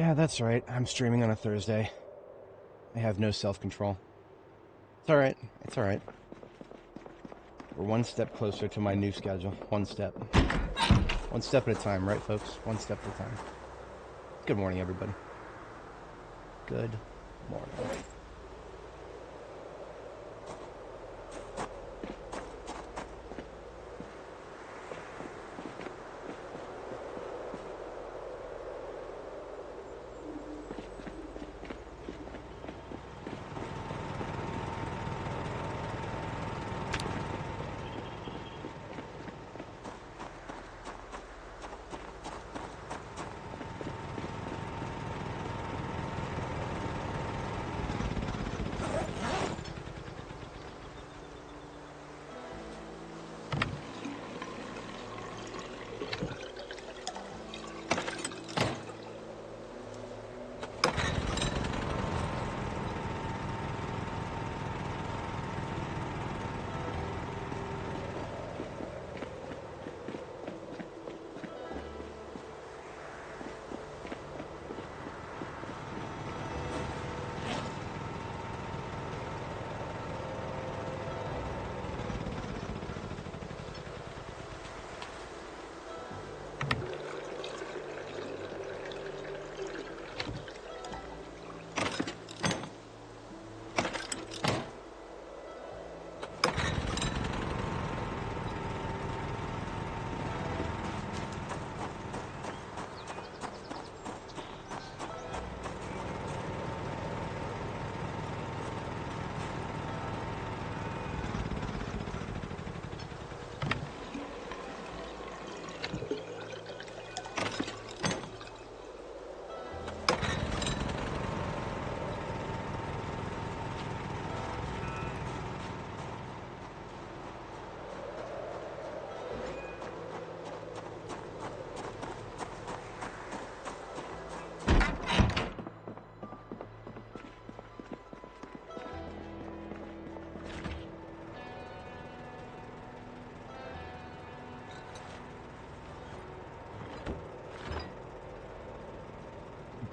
Yeah, that's right. I'm streaming on a Thursday. I have no self-control. It's alright. It's alright. We're one step closer to my new schedule. One step. One step at a time, right, folks? One step at a time. Good morning, everybody. Good morning.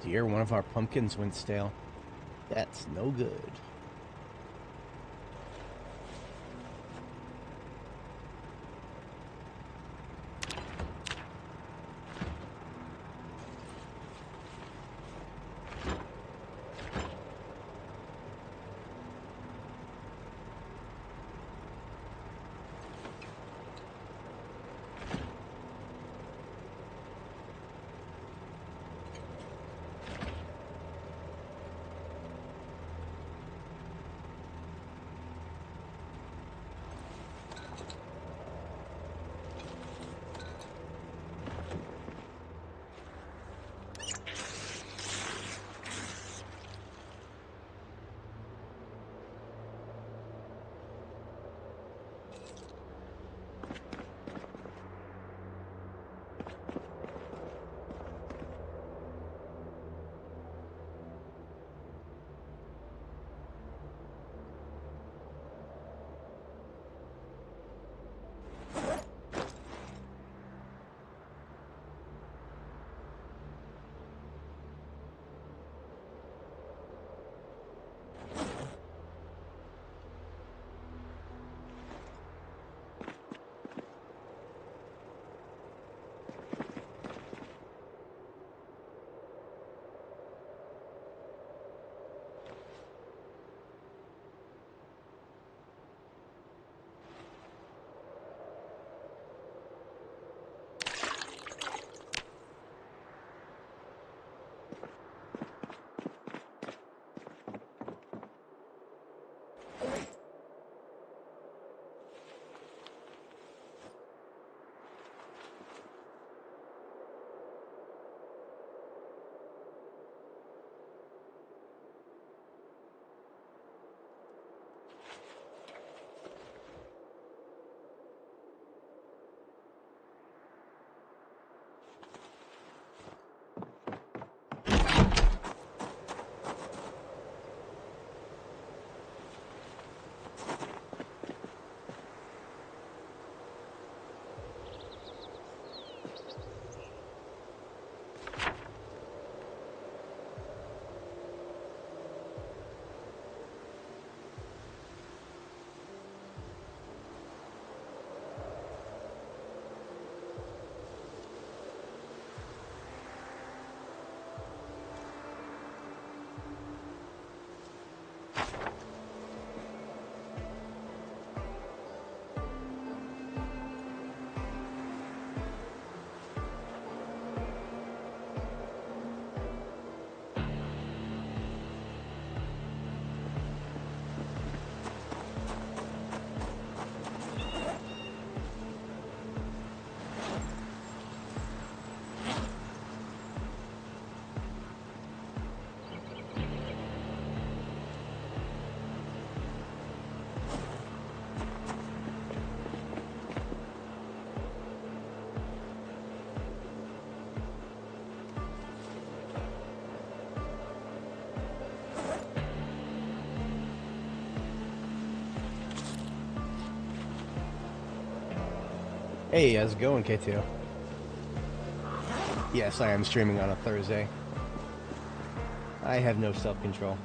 Dear, one of our pumpkins went stale. That's no good. Hey, how's it going, K2? Yes, I am streaming on a Thursday. I have no self-control.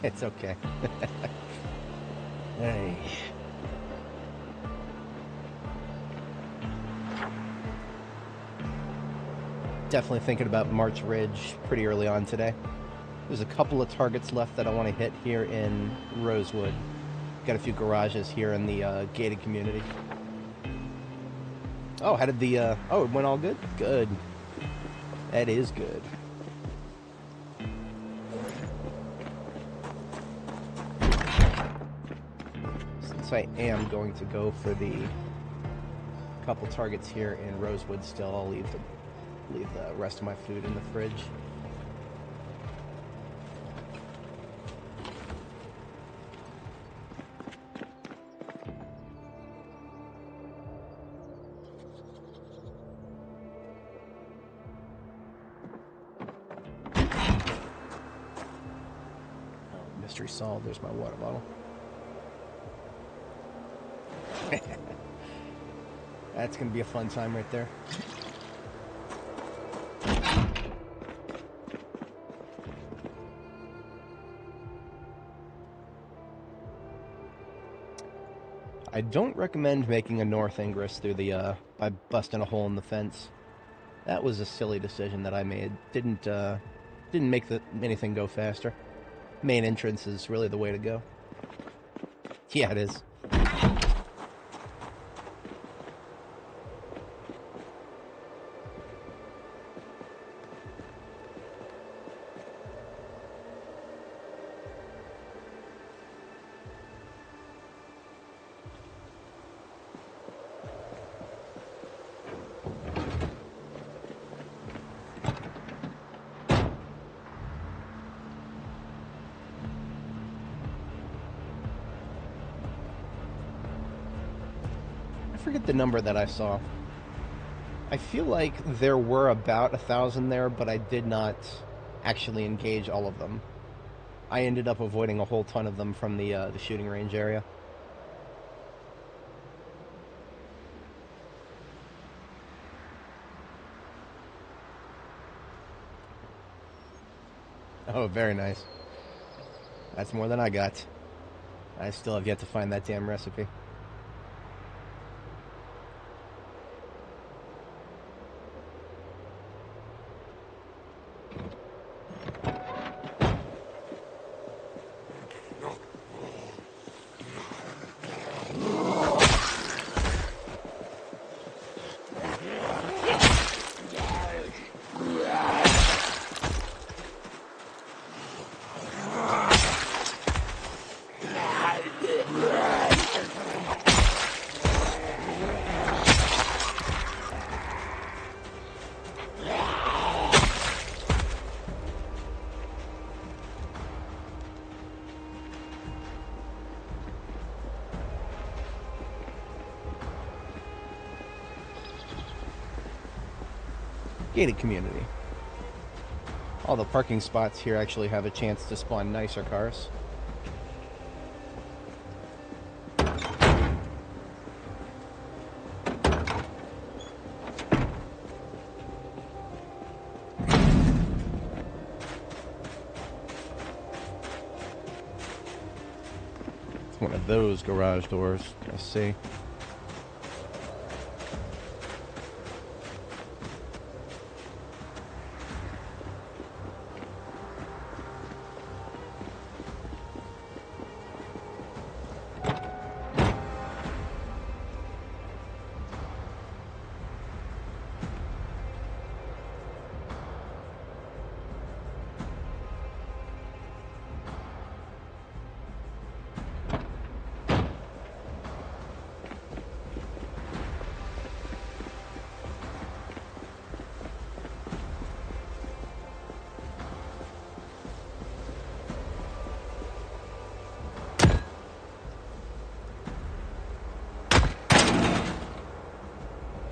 It's okay. Hey. Definitely thinking about March Ridge pretty early on today. There's a couple of targets left that I want to hit here in Rosewood. Got a few garages here in the gated community. Oh, how did the, oh, it went all good? Good. That is good. Since I am going to go for the couple targets here in Rosewood still, I'll leave the rest of my food in the fridge. Mystery solved. There's my water bottle. That's going to be a fun time right there. I don't recommend making a north ingress through the, by busting a hole in the fence. That was a silly decision that I made. Didn't make anything go faster. Main entrance is really the way to go. Yeah, it is. I forget the number that I saw. I feel like there were about 1,000 there, but I did not actually engage all of them. I ended up avoiding a whole ton of them from the shooting range area. Oh, very nice. That's more than I got. I still have yet to find that damn recipe. Gated community. All the parking spots here actually have a chance to spawn nicer cars. It's one of those garage doors. I see.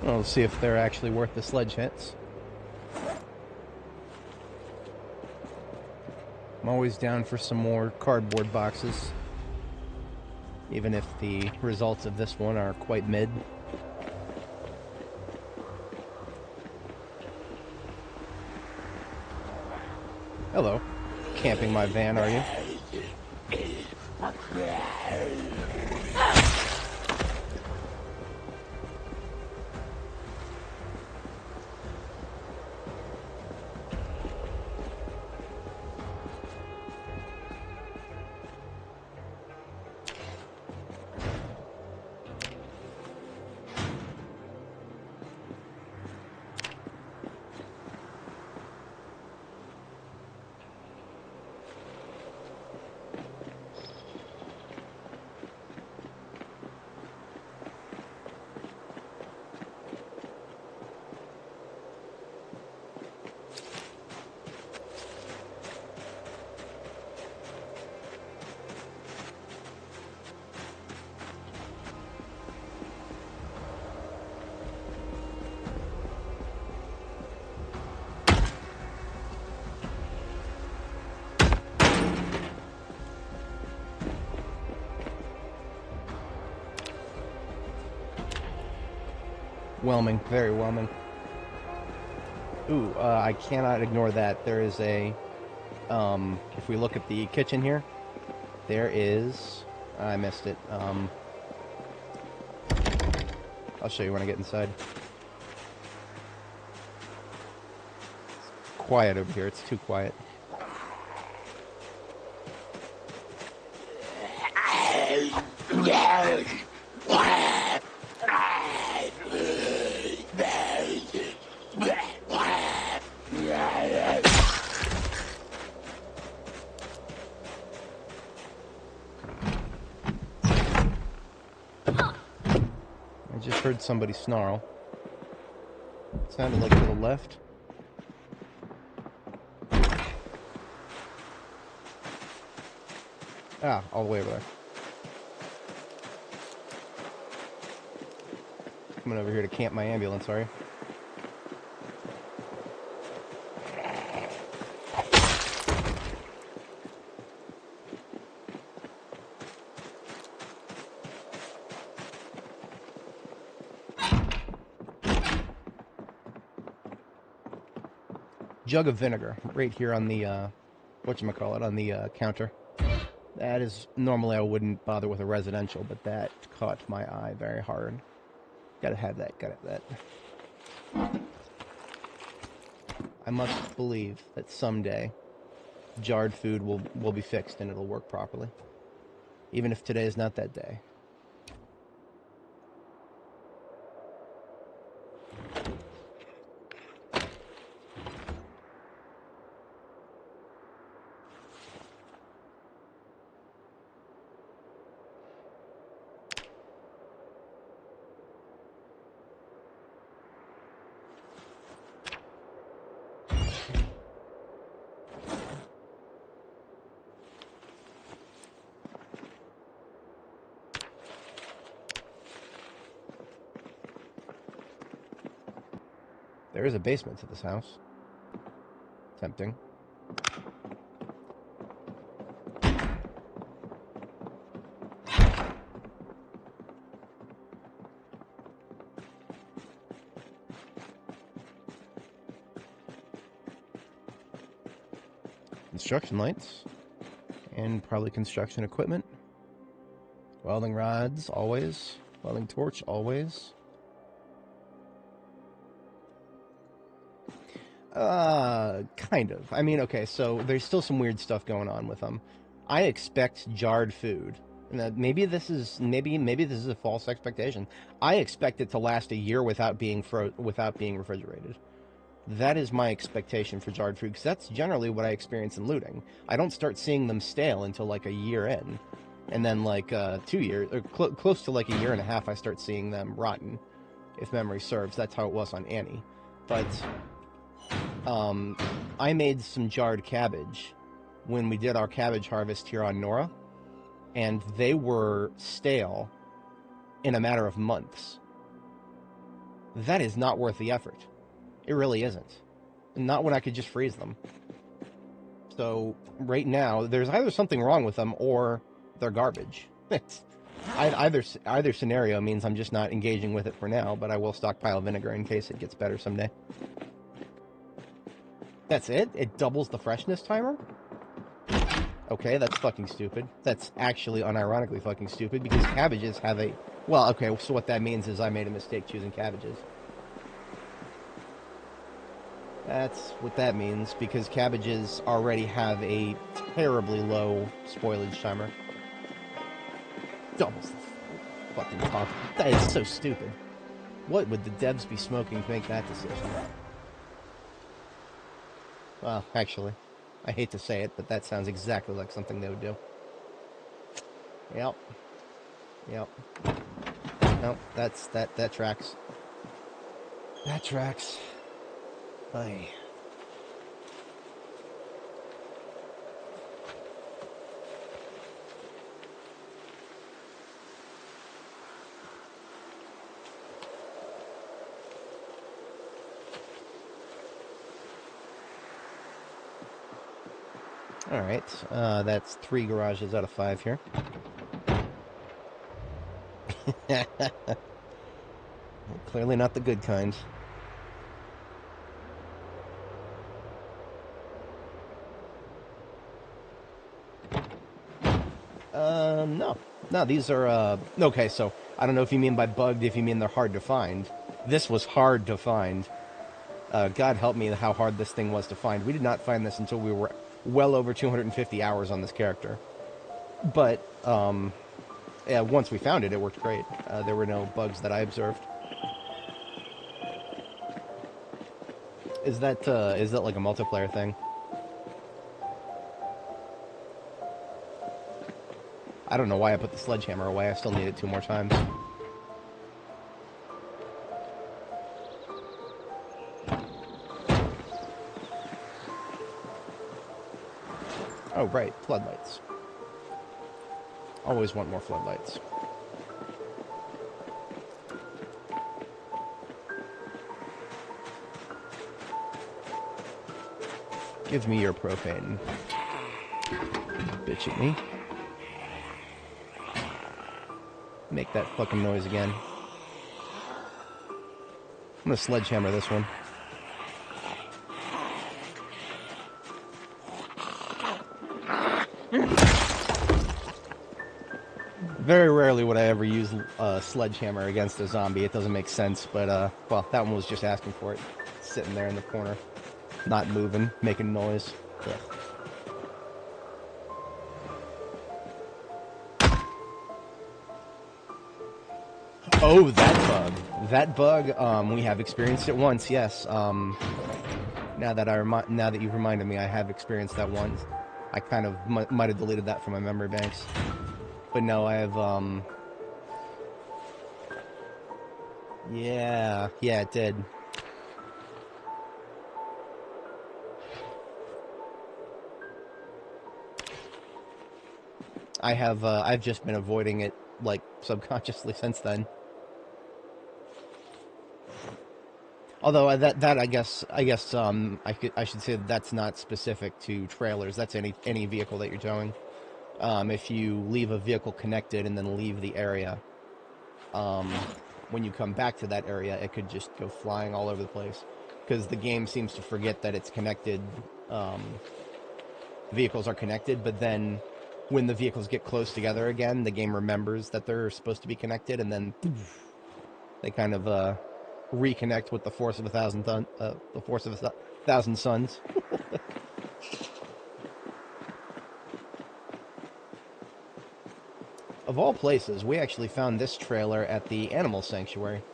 We'll see if they're actually worth the sledge hits. I'm always down for some more cardboard boxes, even if the results of this one are quite mid. Hello. Camping my van, are you? Whelming, very whelming. Ooh, I cannot ignore that. There is a, if we look at the kitchen here, there is, I missed it. I'll show you when I get inside. It's quiet over here, it's too quiet. I just heard somebody snarl. It sounded like to the left. Ah, all the way over there. Coming over here to camp my ambulance, are you? Jug of vinegar right here on the whatchamacallit, on the counter. That is, normally I wouldn't bother with a residential, but that caught my eye very hard. Gotta have that, gotta have that. I must believe that someday jarred food will be fixed and it'll work properly, even if today is not that day. There is a basement to this house. Tempting. Construction lights. And probably construction equipment. Welding rods, always. Welding torch, always. Kind of. I mean, okay, so there's still some weird stuff going on with them. I expect jarred food. Now, maybe this is a false expectation. I expect it to last a year without being refrigerated. That is my expectation for jarred food, because that's generally what I experience in looting. I don't start seeing them stale until like a year in, and then like 2 years, or close to like a year and a half, I start seeing them rotten, if memory serves. That's how it was on Annie. But I made some jarred cabbage when we did our cabbage harvest here on Nora, and they were stale in a matter of months. That is not worth the effort. It really isn't. Not when I could just freeze them. So right now, there's either something wrong with them or they're garbage. Either scenario means I'm just not engaging with it for now, but I will stockpile vinegar in case it gets better someday. That's it? It doubles the freshness timer? Okay, that's fucking stupid. That's actually unironically fucking stupid, because cabbages have a... Well, okay, so what that means is I made a mistake choosing cabbages. That's what that means, because cabbages already have a terribly low spoilage timer. Doubles the fucking top. That is so stupid. What would the devs be smoking to make that decision? Well, actually, I hate to say it, but that sounds exactly like something they would do. Yep. Yep. Nope, that tracks. That tracks. Aye. Alright, that's 3 garages out of 5 here. Clearly not the good kind. No. No, these are, okay, so, I don't know if you mean by bugged, if you mean they're hard to find. This was hard to find. God help me how hard this thing was to find. We did not find this until we were well over 250 hours on this character. But, yeah, once we found it, it worked great. There were no bugs that I observed. Is that like a multiplayer thing? I don't know why I put the sledgehammer away. I still need it 2 more times. Oh, right. Floodlights. Always want more floodlights. Give me your propane. Bitch at me. Make that fucking noise again. I'm gonna sledgehammer this one. Very rarely would I ever use a sledgehammer against a zombie. It doesn't make sense, but, well, that one was just asking for it. Sitting there in the corner. Not moving, making noise. Ugh. Oh, that bug. That bug, we have experienced it once, yes. Now that you've reminded me, I have experienced that once. I kind of might have deleted that from my memory banks. But no, I have, yeah, it did. I have, I've just been avoiding it, like, subconsciously since then. Although, I guess, I should say that's not specific to trailers. That's any vehicle that you're towing. If you leave a vehicle connected and then leave the area, when you come back to that area, it could just go flying all over the place. Because the game seems to forget that it's connected, vehicles are connected, but then when the vehicles get close together again, the game remembers that they're supposed to be connected, and then they kind of, reconnect with the force of a thousand suns. Of all places, we actually found this trailer at the animal sanctuary.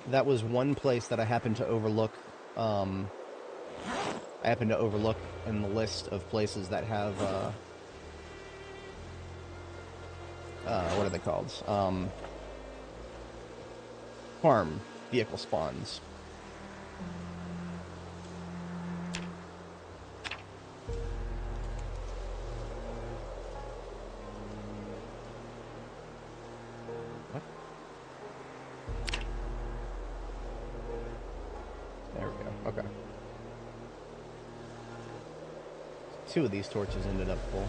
That was one place that I happened to overlook. I happened to overlook in the list of places that have, what are they called? Farm vehicle spawns. What? There we go. Okay. 2 of these torches ended up full.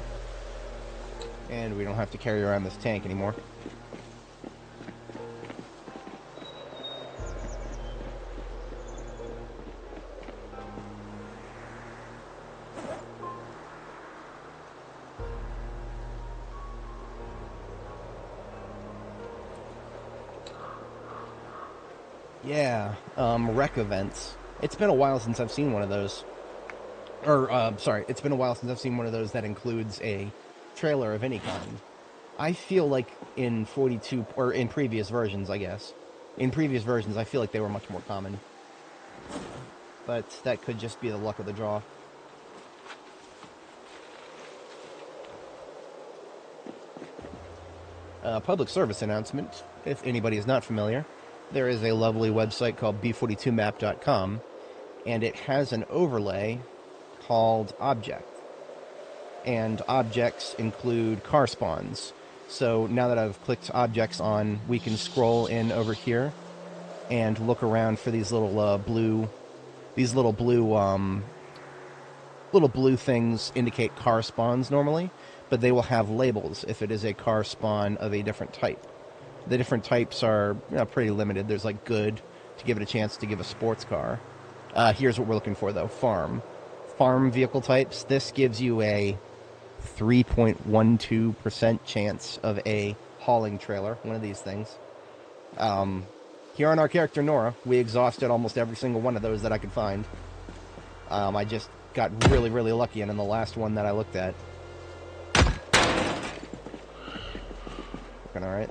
And we don't have to carry around this tank anymore. Yeah, rec events. It's been a while since I've seen one of those. Or, sorry, it's been a while since I've seen one of those that includes a trailer of any kind. I feel like in 42, or in previous versions, I guess. In previous versions, I feel like they were much more common. But that could just be the luck of the draw. Public service announcement, if anybody is not familiar. There is a lovely website called b42map.com, and it has an overlay called Object. And objects include car spawns. So now that I've clicked objects on, we can scroll in over here and look around for these little blue things indicate car spawns normally, but they will have labels if it is a car spawn of a different type. The different types are pretty limited. There's like good, to give it a chance to give a sports car. Here's what we're looking for though, farm. Farm vehicle types. This gives you a 3.12% chance of a hauling trailer, one of these things. Here on our character Nora, we exhausted almost every single one of those that I could find. I just got really, really lucky, and in the last one that I looked at. Working alright.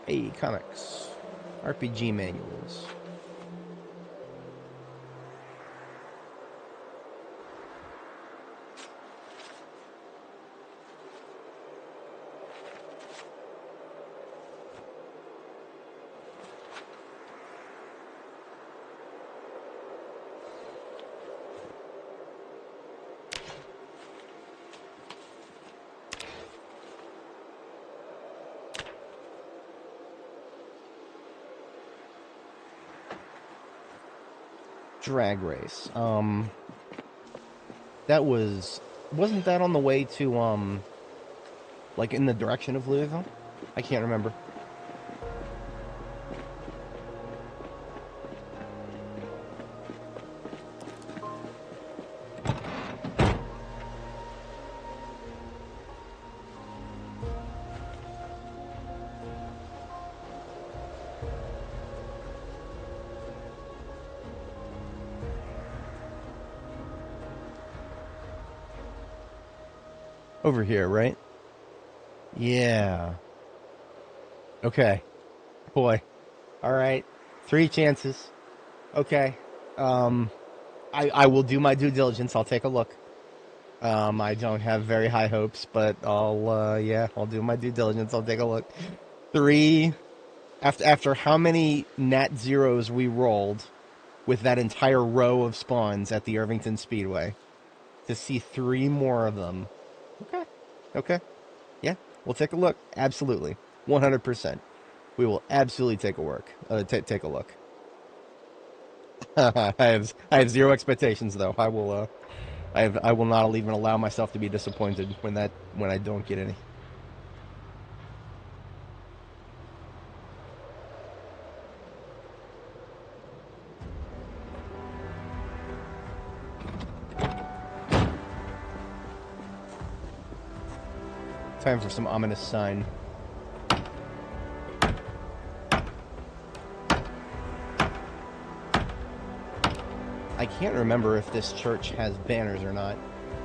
Hey, comics. RPG manuals. Drag race. Wasn't that on the way to, like in the direction of Louisville? I can't remember. Over here, right? Yeah. Okay. Boy. Alright. 3 chances. Okay. I will do my due diligence. I'll take a look. I don't have very high hopes, but I'll do my due diligence. I'll take a look. 3. After how many nat zeros we rolled with that entire row of spawns at the Irvington Speedway, to see 3 more of them. Okay. Yeah, we'll take a look. Absolutely. 100%. We will absolutely take a look. I have zero expectations though. I will not even allow myself to be disappointed when I don't get any. Time for some ominous sign. I can't remember if this church has banners or not.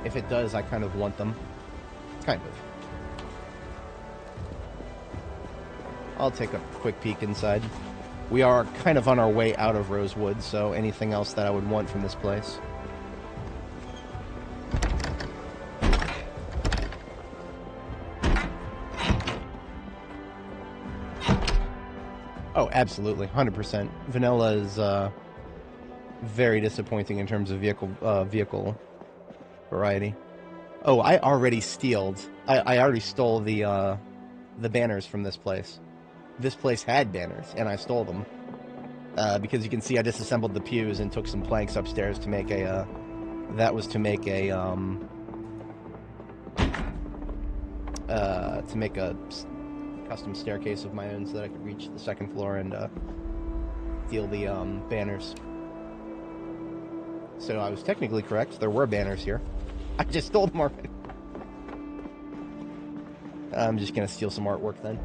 If it does, I kind of want them. Kind of. I'll take a quick peek inside. We are kind of on our way out of Rosewood, so anything else that I would want from this place. Oh, absolutely, 100%. Vanilla is very disappointing in terms of vehicle variety. Oh, I already stole the banners from this place. This place had banners, and I stole them. Because you can see I disassembled the pews and took some planks upstairs to make a custom staircase of my own so that I could reach the second floor and steal the banners. So I was technically correct. There were banners here. I just stole them already. I'm just gonna steal some artwork then.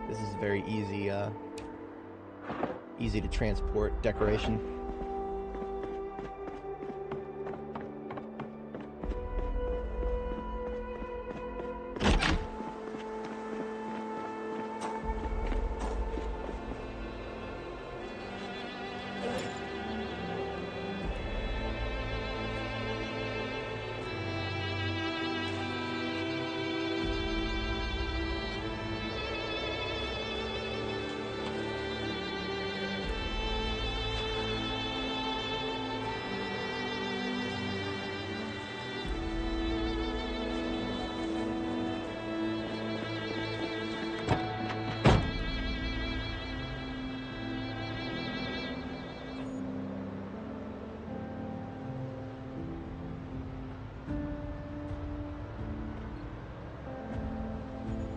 This is very easy, easy to transport decoration.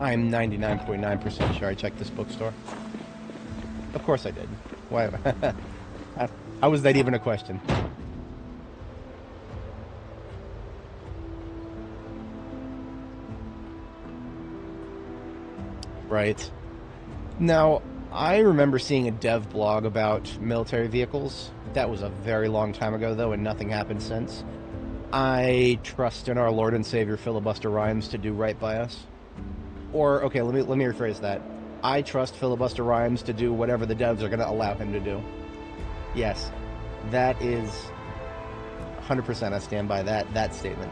I'm 99.9% sure I checked this bookstore. Of course I did. Why? How was that even a question? Right. Now, I remember seeing a dev blog about military vehicles. That was a very long time ago, though, and nothing happened since. I trust in our Lord and Savior Filibuster Rhymes to do right by us. Or, okay, let me rephrase that. I trust Filibuster Rhymes to do whatever the devs are going to allow him to do. Yes, that is 100%. I stand by that statement.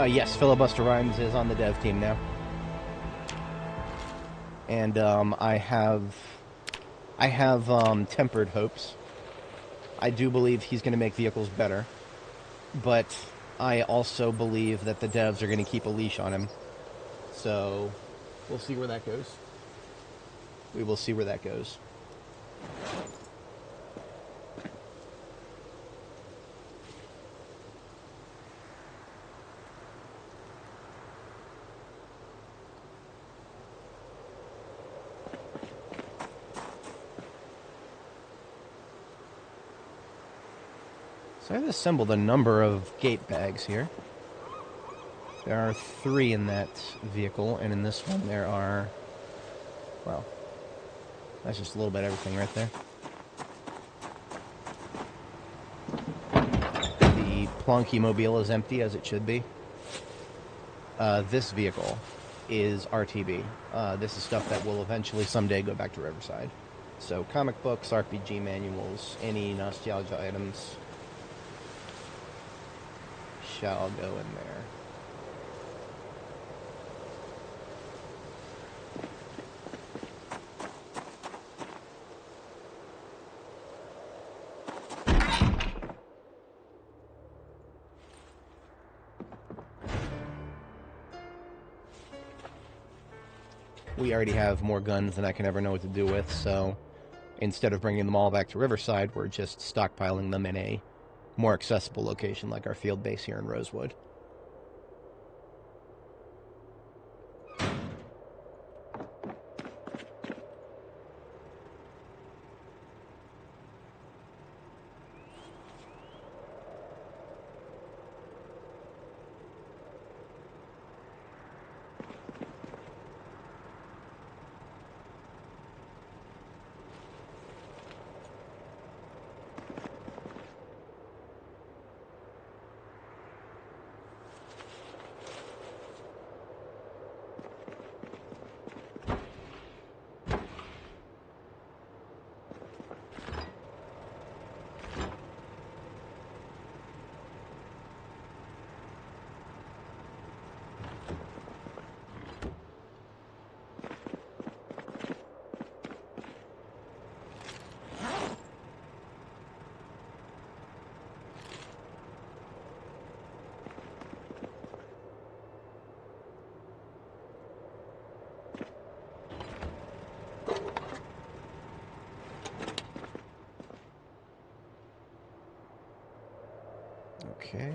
Yes, Filibuster Rhymes is on the dev team now. And I have tempered hopes. I do believe he's going to make vehicles better, but I also believe that the devs are going to keep a leash on him. So we'll see where that goes. We will see where that goes. So I've assembled a number of gate bags here. There are 3 in that vehicle, and in this one there are, well, that's just a little bit of everything right there. The Plonky Mobile is empty, as it should be. This vehicle is RTB. This is stuff that will eventually someday go back to Riverside. So comic books, RPG manuals, any nostalgia items shall go in there. We already have more guns than I can ever know what to do with, so instead of bringing them all back to Riverside, we're just stockpiling them in a more accessible location like our field base here in Rosewood. Okay.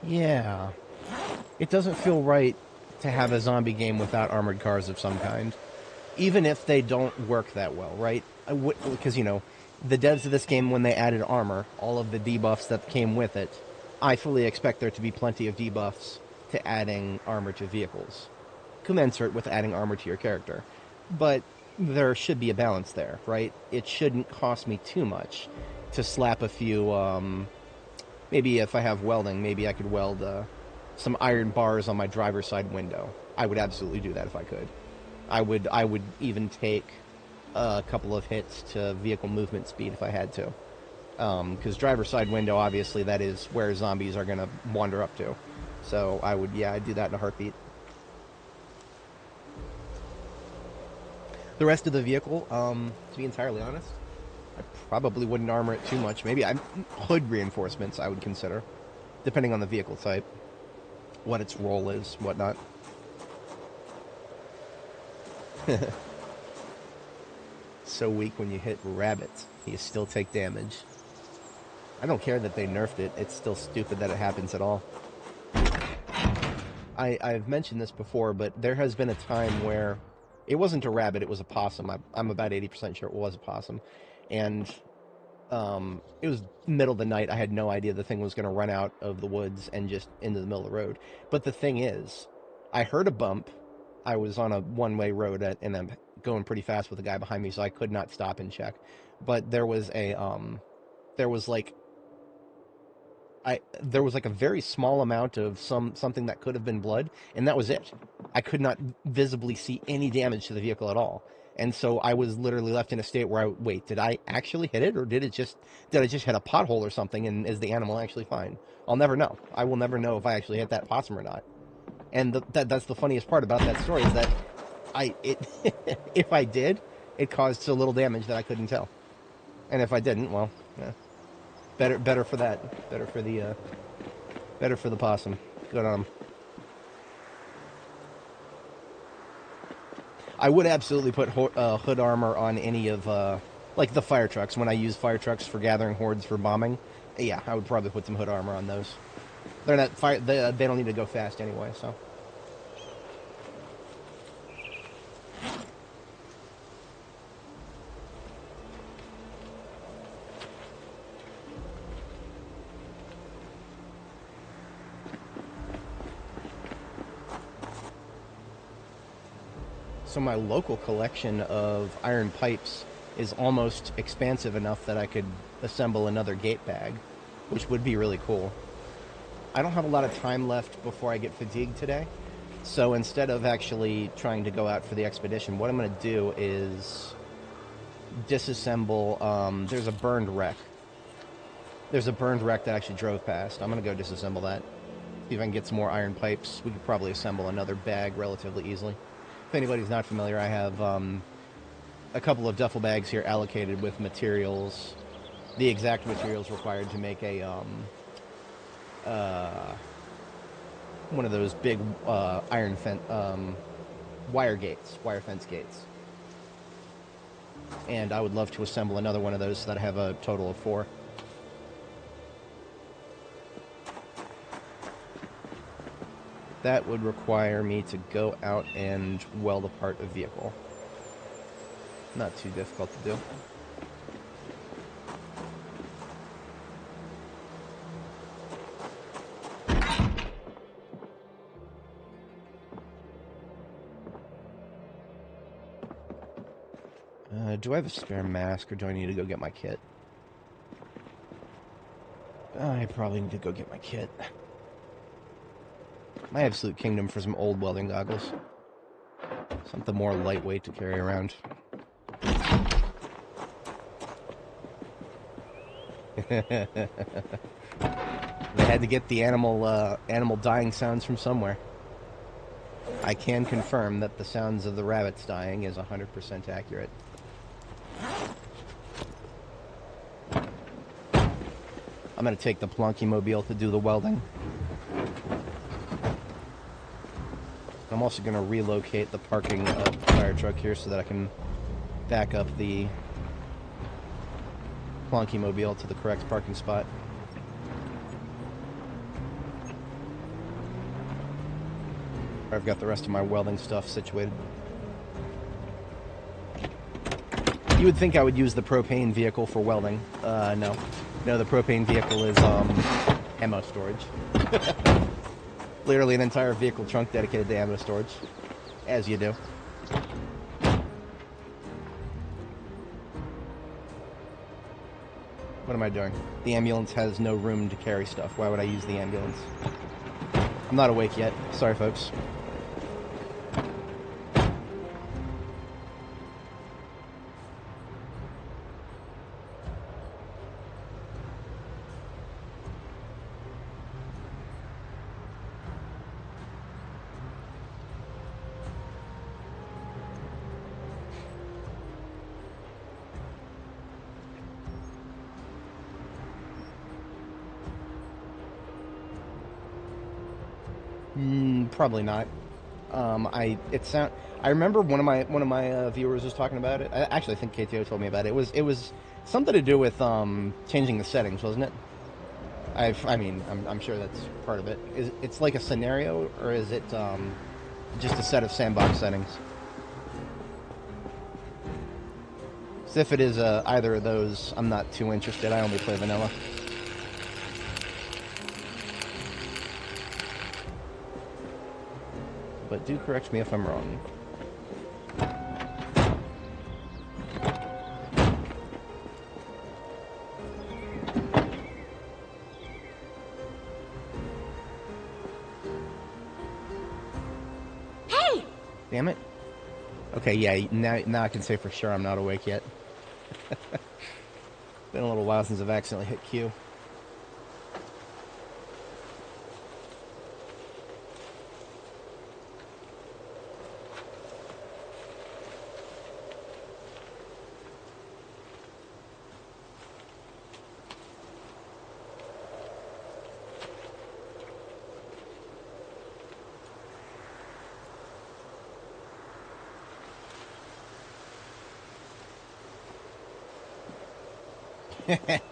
Yeah. It doesn't feel right to have a zombie game without armored cars of some kind. Even if they don't work that well, right? Because, you know, the devs of this game, when they added armor, all of the debuffs that came with it, I fully expect there to be plenty of debuffs to adding armor to vehicles, commensurate with adding armor to your character. But there should be a balance there, right? It shouldn't cost me too much to slap a few, maybe if I have welding, maybe I could weld some iron bars on my driver's side window. I would absolutely do that if I could. I would even take a couple of hits to vehicle movement speed if I had to. Because driver's side window, obviously, that is where zombies are going to wander up to. So I'd do that in a heartbeat. The rest of the vehicle, to be entirely honest, I probably wouldn't armor it too much. Maybe hood reinforcements I would consider, depending on the vehicle type, what its role is, whatnot. So weak when you hit rabbits, you still take damage. I don't care that they nerfed it. It's still stupid that it happens at all. I've mentioned this before, but there has been a time where it wasn't a rabbit, it was a possum. I'm about 80% sure it was a possum. And it was middle of the night. I had no idea the thing was going to run out of the woods and just into the middle of the road. But the thing is, I heard a bump. I was on a one-way road, and I'm going pretty fast with a guy behind me, so I could not stop and check. But there was like a very small amount of something that could have been blood, and that was it. I could not visibly see any damage to the vehicle at all. And so I was literally left in a state where wait, did I actually hit it, or did I just hit a pothole or something, and is the animal actually fine? I'll never know. I will never know if I actually hit that possum or not. And that's the funniest part about that story is that if I did, it caused so little damage that I couldn't tell. And if I didn't, well, yeah. Better for that. Better for the possum. Good on him. I would absolutely put hood armor on any of, like the fire trucks. When I use fire trucks for gathering hordes for bombing, yeah, I would probably put some hood armor on those. They're not fire. They don't need to go fast anyway, so. So my local collection of iron pipes is almost expansive enough that I could assemble another gate bag, which would be really cool. I don't have a lot of time left before I get fatigued today, so instead of actually trying to go out for the expedition, what I'm going to do is disassemble. There's a burned wreck. There's a burned wreck that actually drove past. I'm going to go disassemble that. See if I can get some more iron pipes. We could probably assemble another bag relatively easily. If anybody's not familiar, I have a couple of duffel bags here allocated with materials, the exact materials required to make a one of those big wire fence gates. And I would love to assemble another one of those so that I have a total of 4. That would require me to go out and weld apart a vehicle. Not too difficult to do. Do I have a spare mask, or do I need to go get my kit? I probably need to go get my kit. My absolute kingdom for some old welding goggles. Something more lightweight to carry around. They had to get the animal dying sounds from somewhere. I can confirm that the sounds of the rabbits dying is 100% accurate. I'm going to take the Plonky Mobile to do the welding. I'm also going to relocate the parking fire truck here so that I can back up the Plonky Mobile to the correct parking spot. I've got the rest of my welding stuff situated. You would think I would use the propane vehicle for welding. No. No, the propane vehicle is ammo storage. Literally an entire vehicle trunk dedicated to ammo storage. As you do. What am I doing? The ambulance has no room to carry stuff. Why would I use the ambulance? I'm not awake yet. Sorry, folks. Probably not. I remember one of my viewers was talking about it. I think KTO told me about it. It was something to do with changing the settings, wasn't it? I'm sure that's part of it. It's like a scenario, or is it just a set of sandbox settings? So if it is either of those, I'm not too interested. I only play vanilla. But do correct me if I'm wrong. Hey! Damn it. Okay, yeah, now I can say for sure I'm not awake yet. Been a little while since I've accidentally hit Q.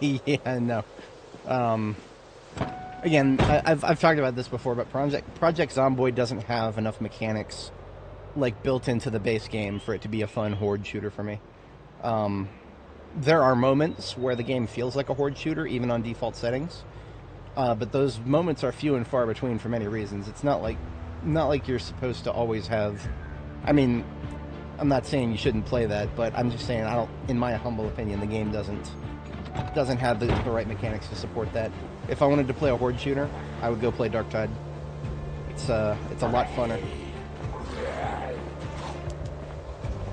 Yeah, no. Again, I've talked about this before, but Project Zomboid doesn't have enough mechanics like built into the base game for it to be a fun horde shooter for me. There are moments where the game feels like a horde shooter, even on default settings, but those moments are few and far between for many reasons. It's not like you're supposed to always have. I mean, I'm not saying you shouldn't play that, but I'm just saying in my humble opinion, the game doesn't have the right mechanics to support that. If I wanted to play a horde shooter, I would go play Dark Tide. It's a lot funner.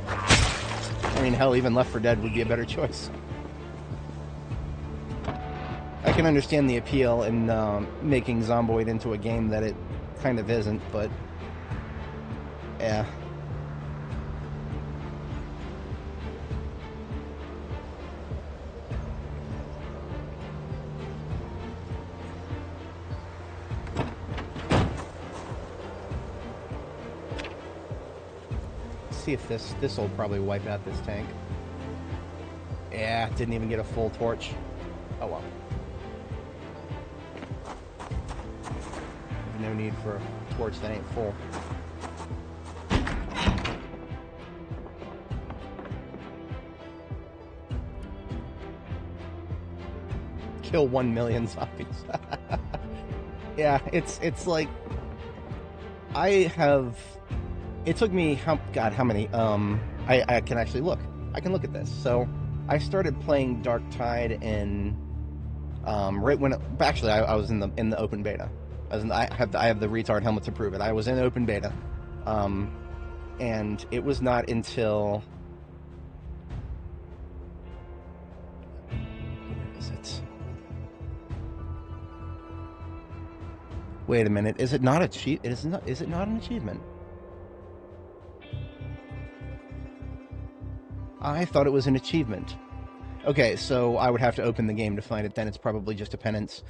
I mean, hell, even Left 4 Dead would be a better choice. I can understand the appeal in making Zomboid into a game that it kind of isn't, but yeah. See if this will probably wipe out this tank. Yeah, didn't even get a full torch. Oh well. No need for a torch that ain't full. Kill 1 million zombies. Yeah, it's like it took me how many? I can actually look. I can look at this. So I started playing Dark Tide in Right when actually I was in the open beta. I have the retard helmet to prove it. I was in open beta, and it was not until where is it? Wait a minute. Is it not a cheat? Is it not an achievement? I thought it was an achievement. Okay, so I would have to open the game to find it. Then it's probably just a penance.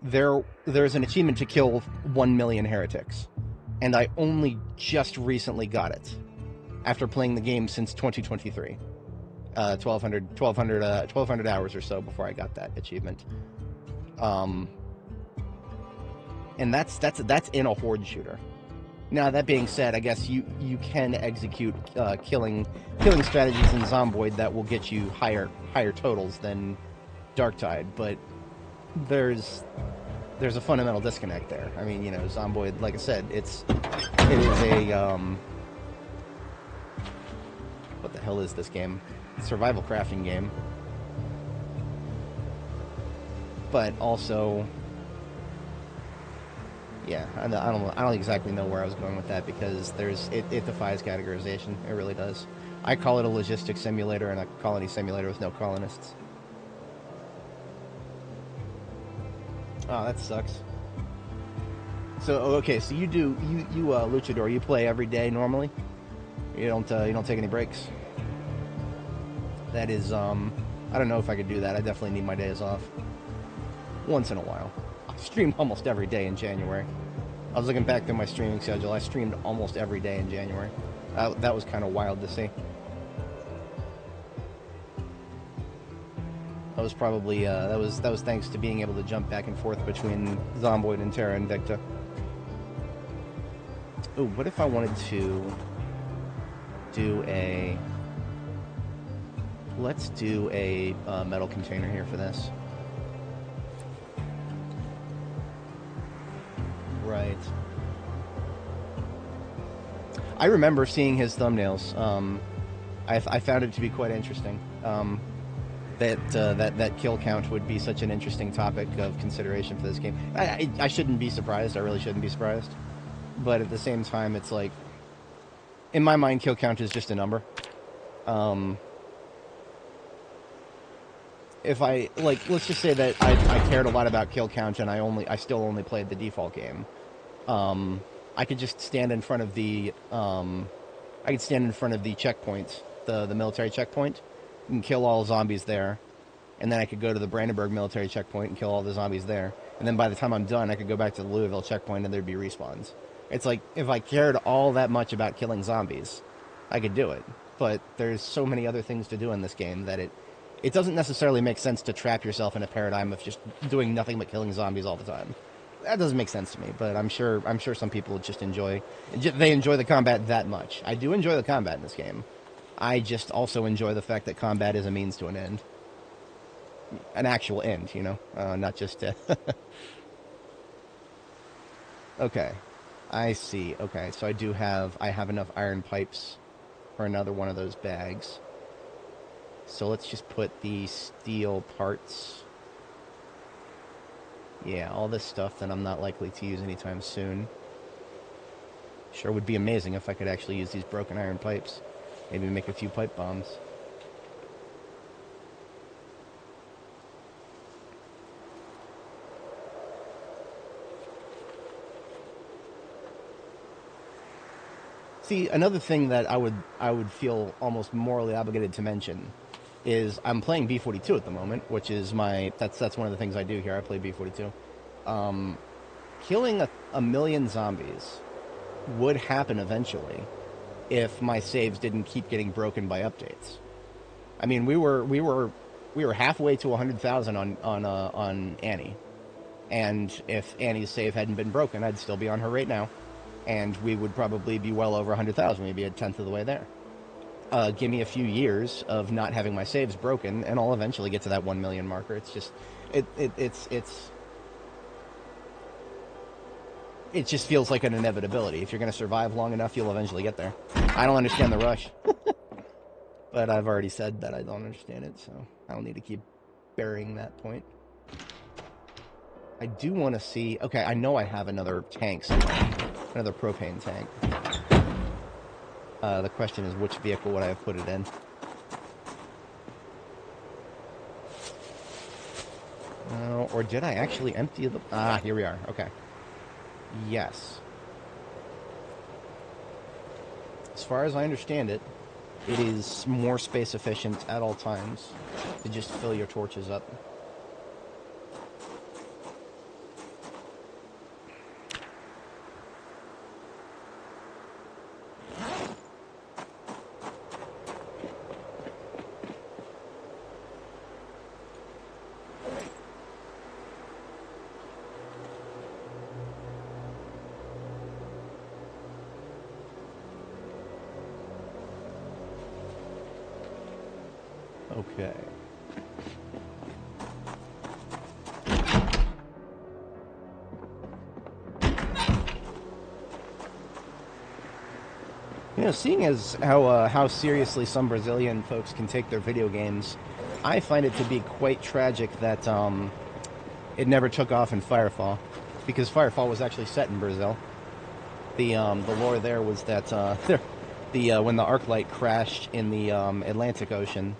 There's an achievement to kill 1 million heretics, and I only just recently got it after playing the game since 2023. 1,200 hours or so before I got that achievement. And that's in a horde shooter. Now, that being said, I guess you can execute killing strategies in Zomboid that will get you higher totals than Darktide, but there's a fundamental disconnect there. I mean, you know, Zomboid, like I said, it is a what the hell is this game? Survival crafting game, but also. Yeah, I don't exactly know where I was going with that because it defies categorization. It really does. I call it a logistics simulator and a colony simulator with no colonists. Oh, that sucks. So okay, so you Luchador, you play every day normally? You don't take any breaks? That is I don't know if I could do that. I definitely need my days off. Once in a while. I streamed almost every day in January. I was looking back through my streaming schedule. I streamed almost every day in January. That was kind of wild to see. That was probably that was thanks to being able to jump back and forth between Zomboid and Terra Invicta. Ooh, what if I wanted to do a? Let's do a metal container here for this. Right. I remember seeing his thumbnails. I found it to be quite interesting. That kill count would be such an interesting topic of consideration for this game. I shouldn't be surprised. I really shouldn't be surprised. But at the same time, it's like, in my mind, kill count is just a number. If I, like, let's just say that I cared a lot about kill count and I still only played the default game. I could just stand in front of the checkpoint, the military checkpoint, and kill all zombies there, and then I could go to the Brandenburg military checkpoint and kill all the zombies there, and then by the time I'm done, I could go back to the Louisville checkpoint and there'd be respawns. It's like, if I cared all that much about killing zombies, I could do it, but there's so many other things to do in this game that it doesn't necessarily make sense to trap yourself in a paradigm of just doing nothing but killing zombies all the time. That doesn't make sense to me, but I'm sure some people just enjoy the combat that much. I do enjoy the combat in this game. I just also enjoy the fact that combat is a means to an end. An actual end, you know? Not just Okay. I see. Okay, so I have enough iron pipes for another one of those bags. So let's just put the steel parts. Yeah, all this stuff that I'm not likely to use anytime soon. Sure would be amazing if I could actually use these broken iron pipes. Maybe make a few pipe bombs. See, another thing that I would feel almost morally obligated to mention is I'm playing B42 at the moment, which is that's one of the things I do here. I play B42. Killing a million zombies would happen eventually if my saves didn't keep getting broken by updates. I mean, we were halfway to 100,000 on Annie, and if Annie's save hadn't been broken, I'd still be on her right now, and we would probably be well over 100,000. We'd be a tenth of the way there. Give me a few years of not having my saves broken, and I'll eventually get to that 1 million marker. It's just, it just feels like an inevitability. If you're going to survive long enough, you'll eventually get there. I don't understand the rush, but I've already said that I don't understand it, so I don't need to keep burying that point. I do want to see... Okay, I know I have another tank somewhere. Another propane tank. The question is, which vehicle would I have put it in? Or did I actually empty the... Ah, here we are. Okay. Yes. As far as I understand it, it is more space efficient at all times to just fill your torches up. Okay. You know, seeing as how seriously some Brazilian folks can take their video games, I find it to be quite tragic that it never took off in Firefall, because Firefall was actually set in Brazil. The lore there was that when the Arclight crashed in the Atlantic Ocean,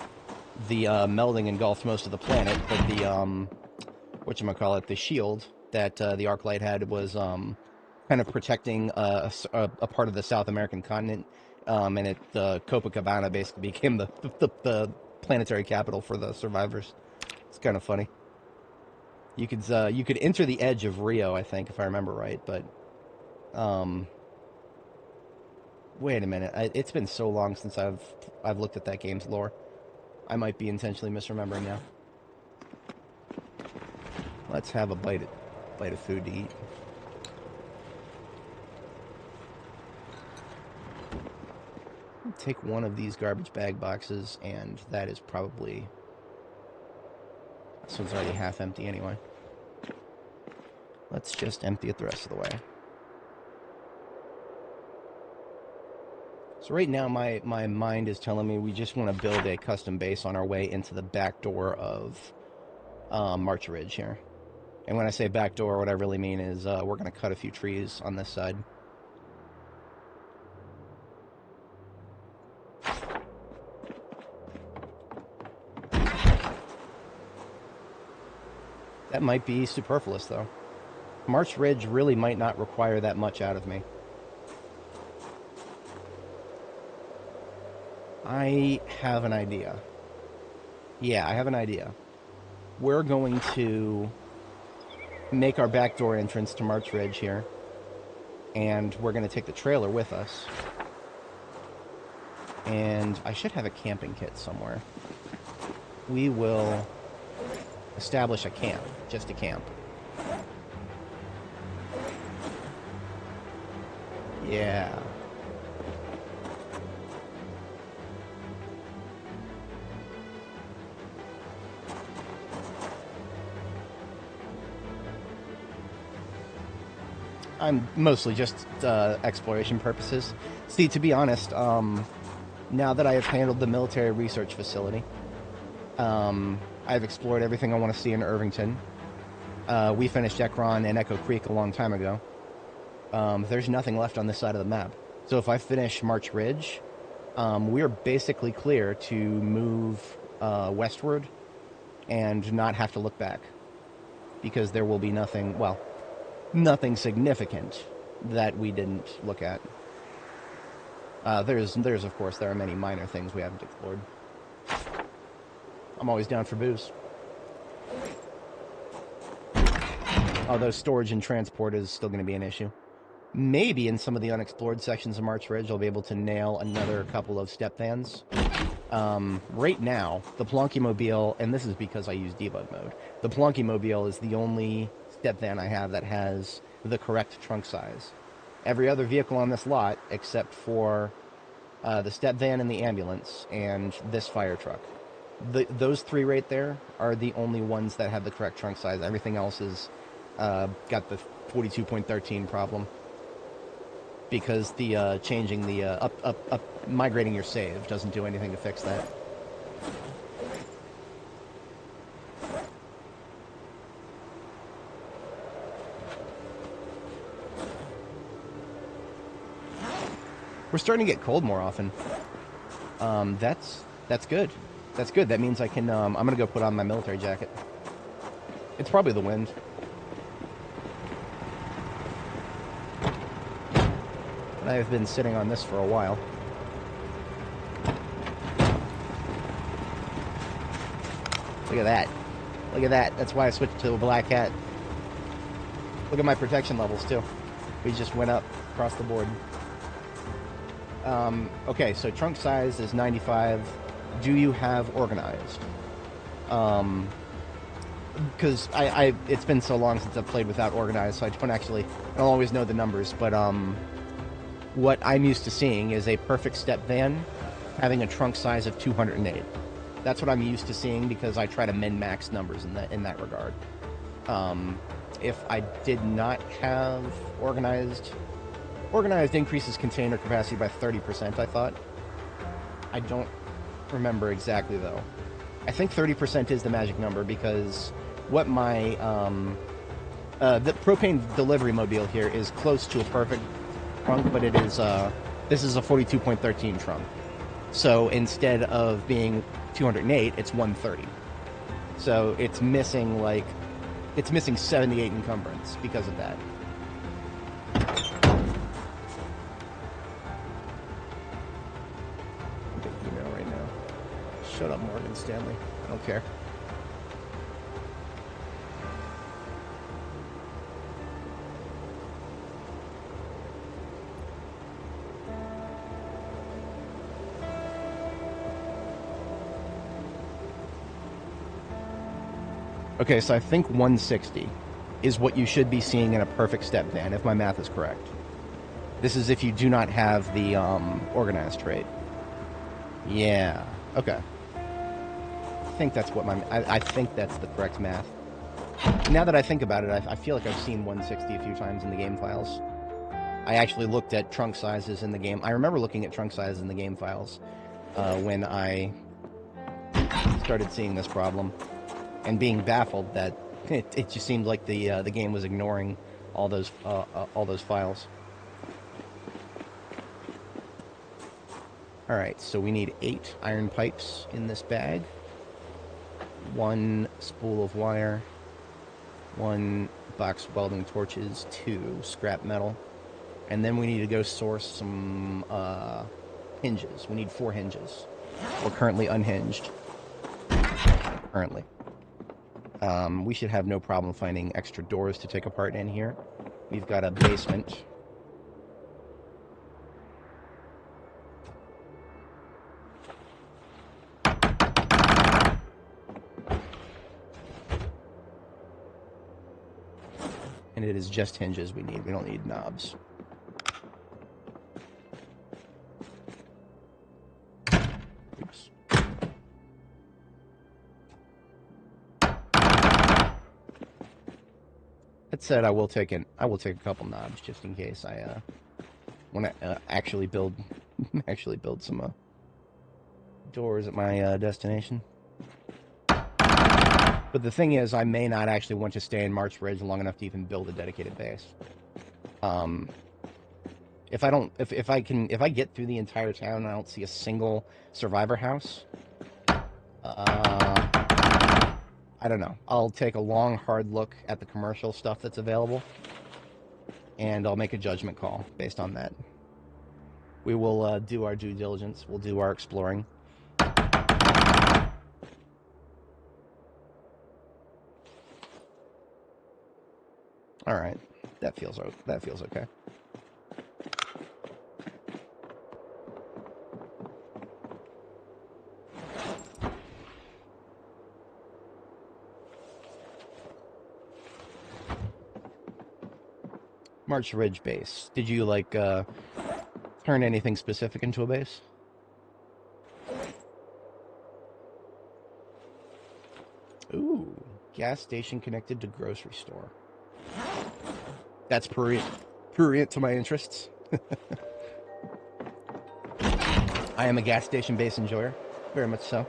the melding engulfed most of the planet, but the whatchamacallit, the shield that the Arclight had was kind of protecting a part of the South American continent, and Copacabana basically became the planetary capital for the survivors. It's kind of funny. You could enter the edge of Rio, I think, if I remember right, but wait a minute. It's been so long since I've looked at that game's lore. I might be intentionally misremembering now. Let's have a bite of food to eat. Take one of these garbage bag boxes, and that is probably... This one's already half empty anyway. Let's just empty it the rest of the way. So right now, my mind is telling me we just want to build a custom base on our way into the back door of March Ridge here. And when I say back door, what I really mean is we're going to cut a few trees on this side. That might be superfluous, though. March Ridge really might not require that much out of me. I have an idea. Yeah, I have an idea. We're going to make our backdoor entrance to March Ridge here, and we're going to take the trailer with us. And I should have a camping kit somewhere. We will establish a camp, just a camp. Yeah. I'm mostly just exploration purposes. See, to be honest, now that I have handled the military research facility, I've explored everything I want to see in Irvington. We finished Ekron and Echo Creek a long time ago. There's nothing left on this side of the map. So if I finish March Ridge, we're basically clear to move westward and not have to look back. Because there will be nothing, well, nothing significant that we didn't look at. There's of course, there are many minor things we haven't explored. I'm always down for booze. Although storage and transport is still going to be an issue. Maybe in some of the unexplored sections of March Ridge, I'll be able to nail another couple of step vans. Right now, the Plonky Mobile, and this is because I use debug mode, the Plonky Mobile is the only step van I have that has the correct trunk size. Every other vehicle on this lot, except for the step van and the ambulance, and this fire truck. Those three right there are the only ones that have the correct trunk size. Everything else is got the 42.13 problem. Because the changing the migrating your save doesn't do anything to fix that. We're starting to get cold more often. That's good. That's good. That means I can, I'm gonna go put on my military jacket. It's probably the wind. I have been sitting on this for a while. Look at that. Look at that. That's why I switched to a black hat. Look at my protection levels, too. We just went up across the board. Okay, so trunk size is 95. Do you have organized? Because it's been so long since I've played without organized, so I don't always know the numbers, but, what I'm used to seeing is a perfect step van having a trunk size of 208. That's what I'm used to seeing because I try to min-max numbers in that regard. If I did not have organized increases container capacity by 30%, I thought. I don't remember exactly, though. I think 30% is the magic number because what my... the propane delivery mobile here is close to a perfect trunk, but it is, this is a 42.13 trunk. So instead of being 208, it's 130. So it's missing, like... It's missing 78 encumbrance because of that. Big email right now. Shut up, Morgan Stanley. I don't care. Okay, so I think 160 is what you should be seeing in a perfect step van, if my math is correct. This is if you do not have the organized trait. Yeah, okay. I think that's what I think that's the correct math. Now that I think about it, I feel like I've seen 160 a few times in the game files. I actually looked at trunk sizes in the game. I remember looking at trunk sizes in the game files when I started seeing this problem. And being baffled that it just seemed like the game was ignoring all those files. All right, so we need 8 iron pipes in this bag, 1 spool of wire, 1 box welding torches, 2 scrap metal, and then we need to go source some hinges. We need 4 hinges. We're currently unhinged. Currently. We should have no problem finding extra doors to take apart in here. We've got a basement. And it is just hinges we need. We don't need knobs. Oops. That said, I will take a couple knobs just in case I want to actually build some doors at my destination. But the thing is, I may not actually want to stay in March Ridge long enough to even build a dedicated base. If I get through the entire town and I don't see a single survivor house, I don't know. I'll take a long, hard look at the commercial stuff that's available, and I'll make a judgment call based on that. We will do our due diligence. We'll do our exploring. All right, that feels okay. March Ridge base. Did you, like, turn anything specific into a base? Ooh, gas station connected to grocery store. That's prurient to my interests. I am a gas station base enjoyer, very much so.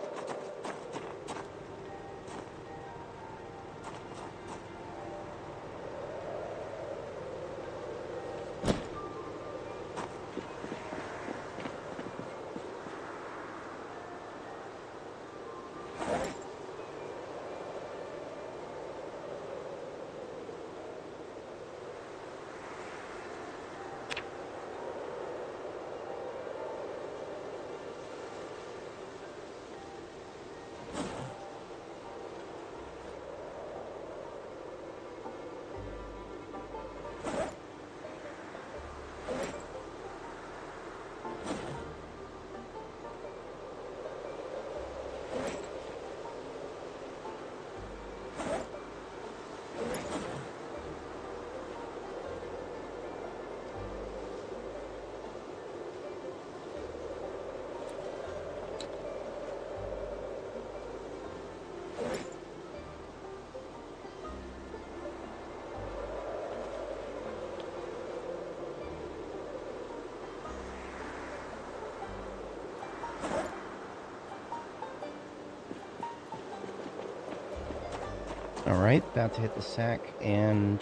Alright, about to hit the sack, and...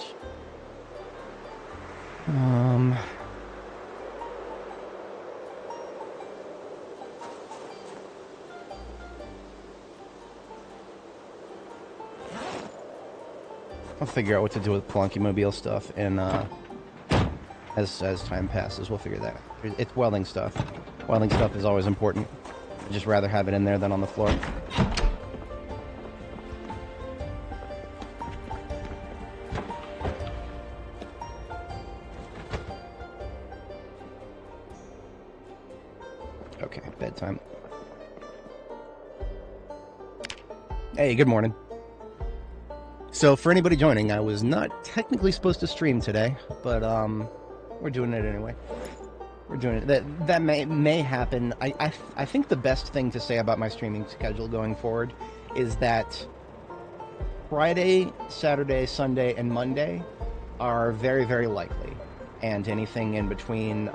I'll figure out what to do with Plunky Mobile stuff, and, as time passes, we'll figure that out. It's welding stuff. Welding stuff is always important. I'd just rather have it in there than on the floor. Okay, bedtime. Hey, good morning. So, for anybody joining, I was not technically supposed to stream today, but, we're doing it anyway. We're doing it. That may happen. I think the best thing to say about my streaming schedule going forward is that Friday, Saturday, Sunday, and Monday are very, very likely. And anything in between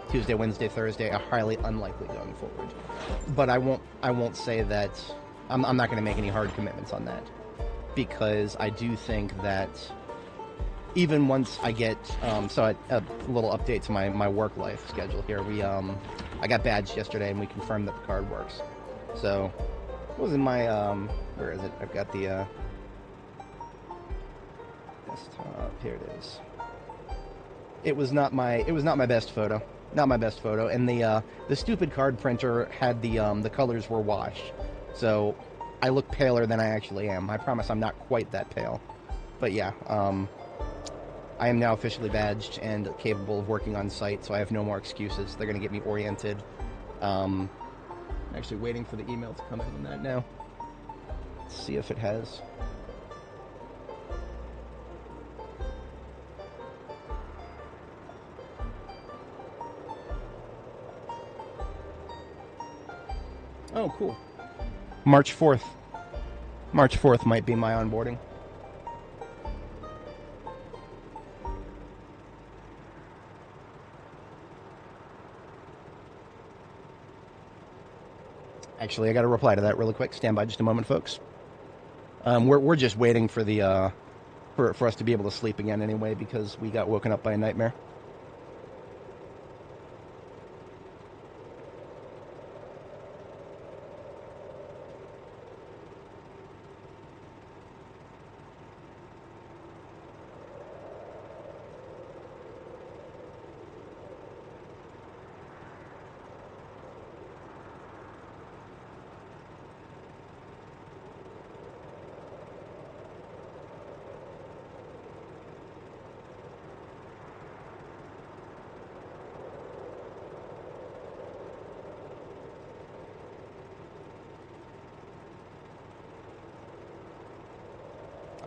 Tuesday, Wednesday, Thursday are highly unlikely going forward. But I won't say that... I'm not going to make any hard commitments on that. Because I do think that even once I get... so a little update to my work life schedule here. I got badged yesterday and we confirmed that the card works. So, what was in my... where is it? I've got the... desktop. Here it is. It was not my best photo. Not my best photo. And the stupid card printer had the colors were washed. So... I look paler than I actually am. I promise I'm not quite that pale. But yeah, I am now officially badged and capable of working on site, so I have no more excuses. They're going to get me oriented. I'm actually waiting for the email to come in on that now. Let's see if it has. Oh, cool. March 4th. March 4th might be my onboarding. Actually, I got to reply to that really quick. Stand by just a moment, folks. We're just waiting for the for us to be able to sleep again anyway, because we got woken up by a nightmare.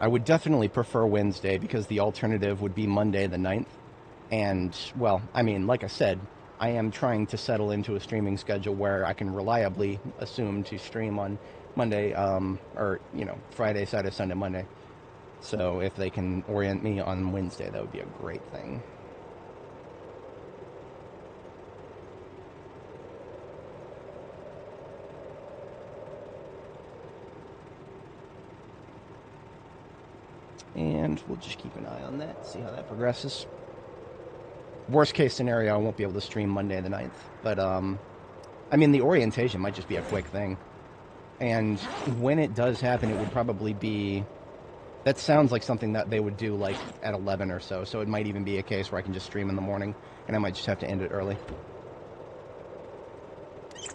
I would definitely prefer Wednesday, because the alternative would be Monday the 9th. And, well, I mean, like I said, I am trying to settle into a streaming schedule where I can reliably assume to stream on Monday, or, you know, Friday, Saturday, Sunday, Monday. So if they can orient me on Wednesday, that would be a great thing. And we'll just keep an eye on that, see how that progresses. Worst case scenario, I won't be able to stream Monday the 9th. But, I mean, the orientation might just be a quick thing. And when it does happen, it would probably be... That sounds like something that they would do, like, at 11 or so. So it might even be a case where I can just stream in the morning, and I might just have to end it early.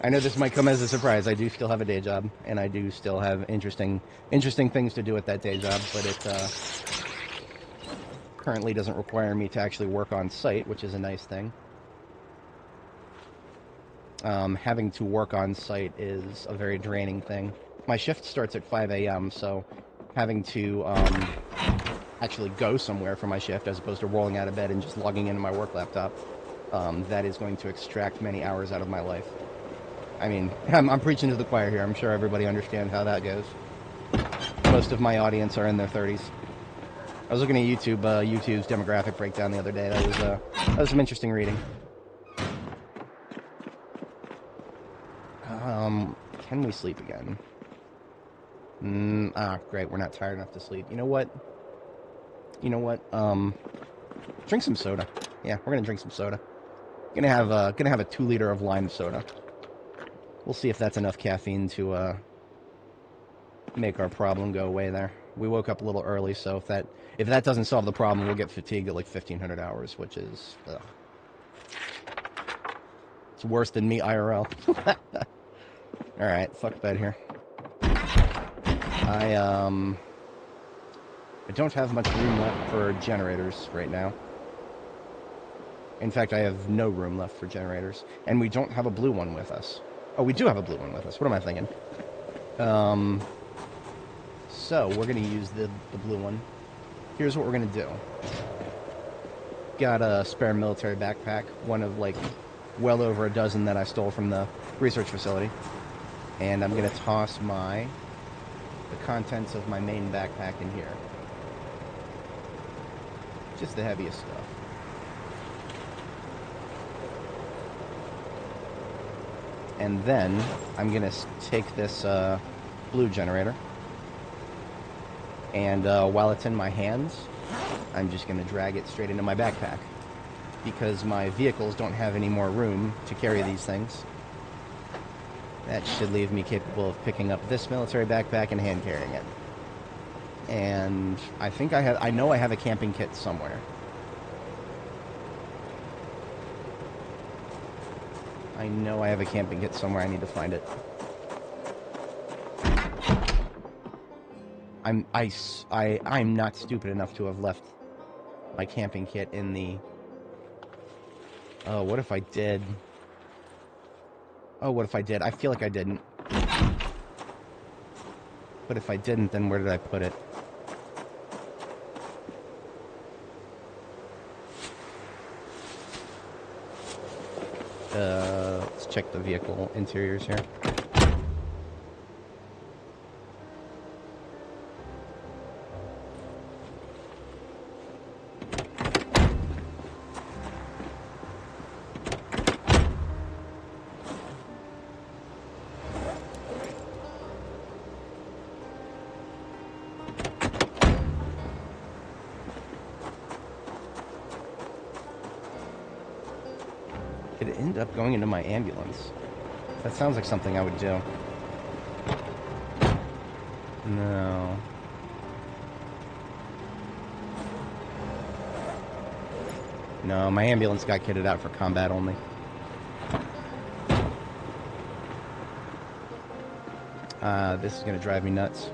I know this might come as a surprise. I do still have a day job, and I do still have interesting things to do at that day job, but it currently doesn't require me to actually work on site, which is a nice thing. Having to work on site is a very draining thing. My shift starts at 5 a.m., so having to actually go somewhere for my shift as opposed to rolling out of bed and just logging into my work laptop, that is going to extract many hours out of my life. I mean, I'm preaching to the choir here. I'm sure everybody understands how that goes. Most of my audience are in their 30s. I was looking at YouTube's demographic breakdown the other day. That was some interesting reading. Can we sleep again? Great. We're not tired enough to sleep. You know what? Drink some soda. Yeah, we're gonna drink some soda. Gonna have a 2-liter of lime soda. We'll see if that's enough caffeine to make our problem go away there. We woke up a little early, so if that doesn't solve the problem, we'll get fatigued at like 1,500 hours, which is it's worse than me IRL. All right, fuck bed here. I don't have much room left for generators right now. In fact, I have no room left for generators. And we don't have a blue one with us. Oh, we do have a blue one with us. What am I thinking? So, we're going to use the blue one. Here's what we're going to do. Got a spare military backpack. One of, like, well over a dozen that I stole from the research facility. And I'm going to toss the contents of my main backpack in here. Just the heaviest stuff. And then I'm going to take this blue generator. And while it's in my hands, I'm just going to drag it straight into my backpack. Because my vehicles don't have any more room to carry these things. That should leave me capable of picking up this military backpack and hand carrying it. And I think I know I have a camping kit somewhere. I know I have a camping kit somewhere. I need to find it. I'm not stupid enough to have left my camping kit in the... Oh, what if I did? Oh, what if I did? I feel like I didn't. But if I didn't, then where did I put it? Let's check the vehicle interiors here. Could it end up going into my ambulance? That sounds like something I would do. No. No, my ambulance got kitted out for combat only. This is gonna drive me nuts.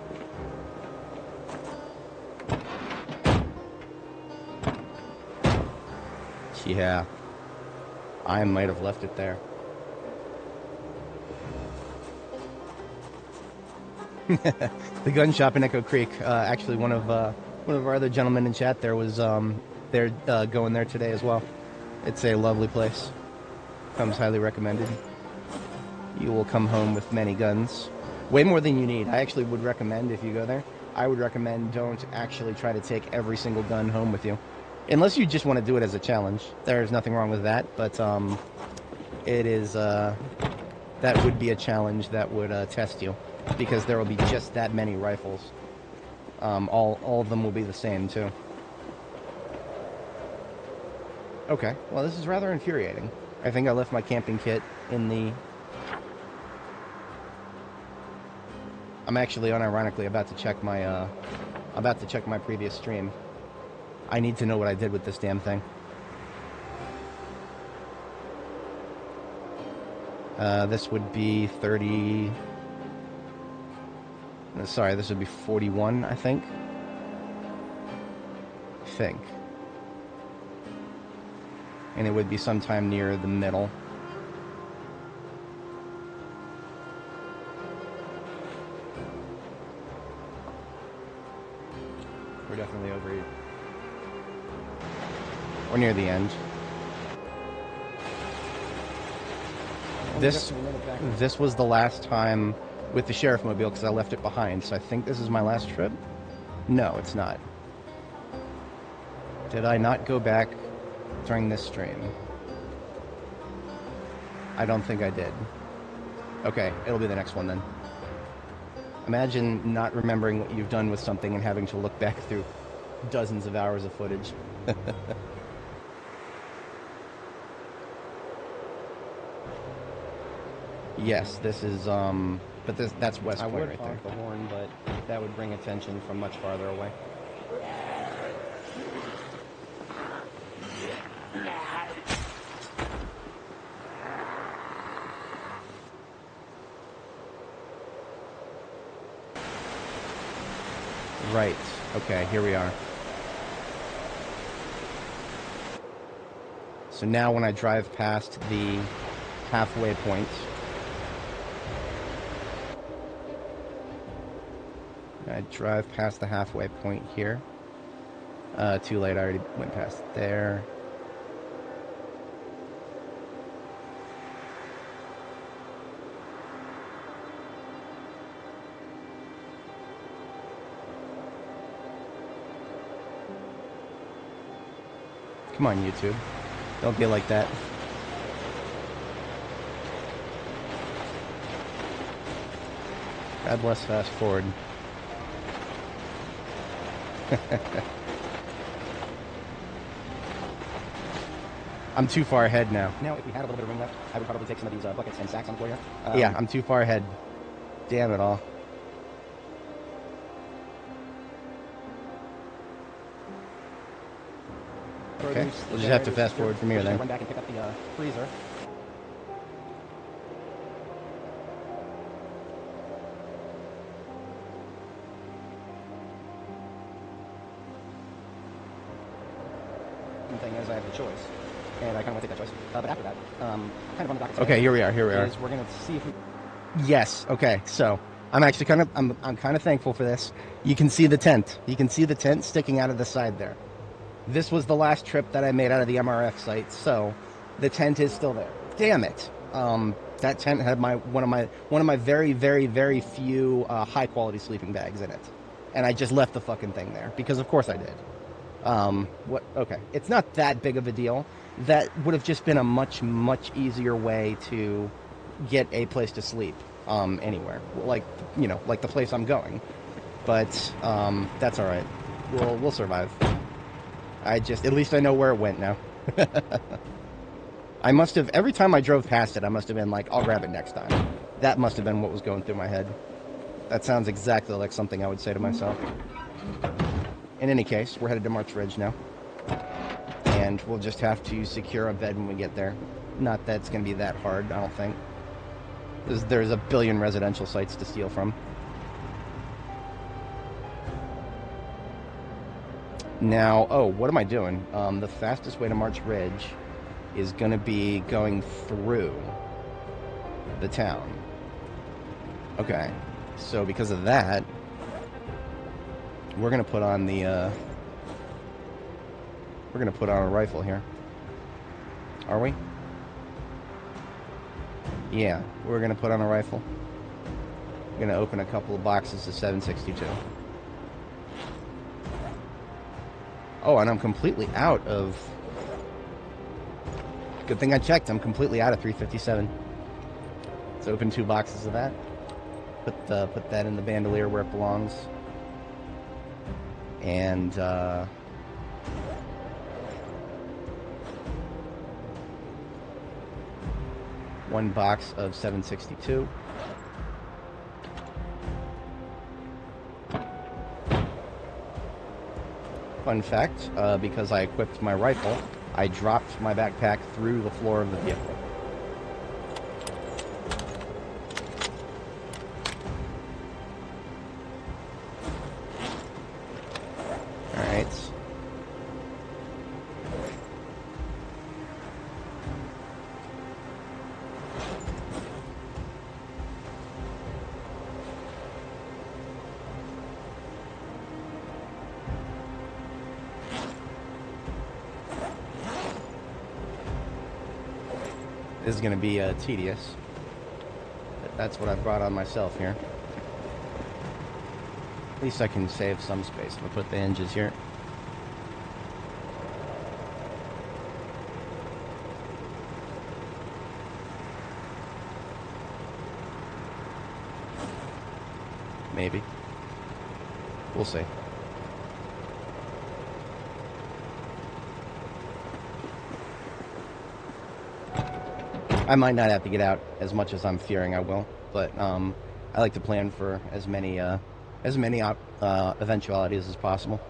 Yeah. I might have left it there. The gun shop in Echo Creek. Actually, one of our other gentlemen in chat there was they're going there today as well. It's a lovely place. Comes highly recommended. You will come home with many guns, way more than you need. I actually would recommend if you go there. I would recommend don't actually try to take every single gun home with you. Unless you just want to do it as a challenge. There's nothing wrong with that, but it is that would be a challenge that would test you, because there will be just that many rifles. All of them will be the same too. Okay, well this is rather infuriating. I think I left my camping kit in the... I'm actually unironically about to check my previous stream. I need to know what I did with this damn thing. This would be 30... Sorry, this would be 41, I think. And it would be sometime near the middle. We're definitely over here. Or near the end. This was the last time with the sheriff mobile because I left it behind, so I think this is my last trip? No, it's not. Did I not go back during this stream? I don't think I did. Okay, it'll be the next one then. Imagine not remembering what you've done with something and having to look back through dozens of hours of footage. Yes, this is, but that's West Point right there. I would honk the horn, but that would bring attention from much farther away. Right. Okay, here we are. So now when I drive past the halfway point, I drive past the halfway point here. Too late, I already went past there. Come on, YouTube. Don't be like that. God bless fast forward. I'm too far ahead now. Now, if we had a little bit of room left, I would probably take some of these buckets and sacks on the floor here. Yeah, I'm too far ahead. Damn it all. Okay, we'll just have to fast forward from here then. Run back and pick up the freezer. The thing is, I have the choice, and I kind of want to take that choice. But after that, kind of on the docket. Okay, here we are. Here we are. We're gonna see if we. Yes. Okay. So I'm actually I'm kind of thankful for this. You can see the tent. You can see the tent sticking out of the side there. This was the last trip that I made out of the MRF site, so the tent is still there. Damn it! That tent had one of my very, very, very few high quality sleeping bags in it, and I just left the fucking thing there because of course I did. What? Okay, it's not that big of a deal. That would have just been a much, much easier way to get a place to sleep anywhere, like like the place I'm going. But that's all right. We'll survive. At least I know where it went now. I must have, every time I drove past it, I must have been like, I'll grab it next time. That must have been what was going through my head. That sounds exactly like something I would say to myself. In any case, we're headed to March Ridge now. And we'll just have to secure a bed when we get there. Not that it's going to be that hard, I don't think. There's a billion residential sites to steal from. Now, what am I doing? The fastest way to March Ridge is going to be going through the town. Okay, so because of that, we're going to put on the, we're going to put on a rifle here. Are we? Yeah, we're going to put on a rifle. We're going to open a couple of boxes of 7.62. Oh, and I'm completely out of... Good thing I checked. I'm completely out of 357. Let's open 2 boxes of that. Put that in the bandolier where it belongs. And, 1 box of 7.62. Fun fact, because I equipped my rifle, I dropped my backpack through the floor of the vehicle. Alright. This is going to be tedious, but that's what I brought on myself here. At least I can save some space if I put the hinges here. maybe. We'll see. I might not have to get out as much as I'm fearing I will, but I like to plan for as many eventualities as possible.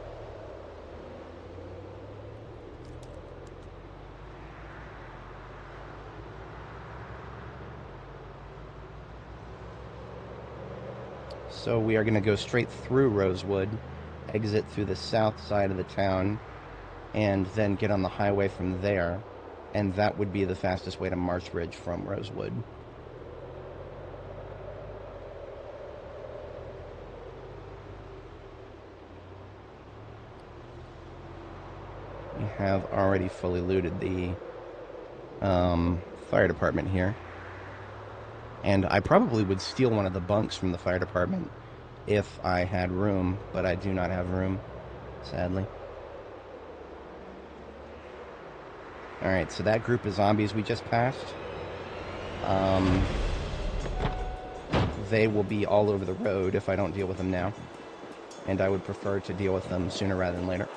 So we are going to go straight through Rosewood, exit through the south side of the town, and then get on the highway from there. And that would be the fastest way to Marsh Ridge from Rosewood. We have already fully looted the fire department here. And I probably would steal one of the bunks from the fire department if I had room, but I do not have room, sadly. Alright, so that group of zombies we just passed, they will be all over the road if I don't deal with them now. And I would prefer to deal with them sooner rather than later.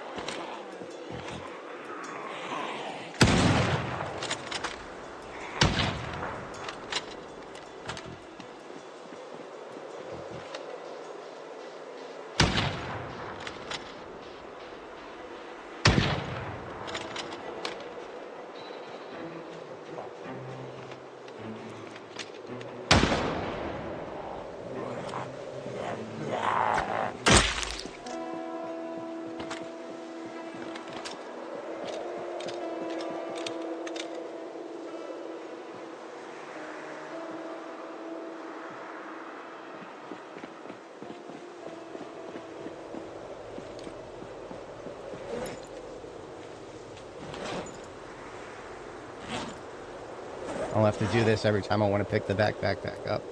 I'll have to do this every time I want to pick the backpack back up.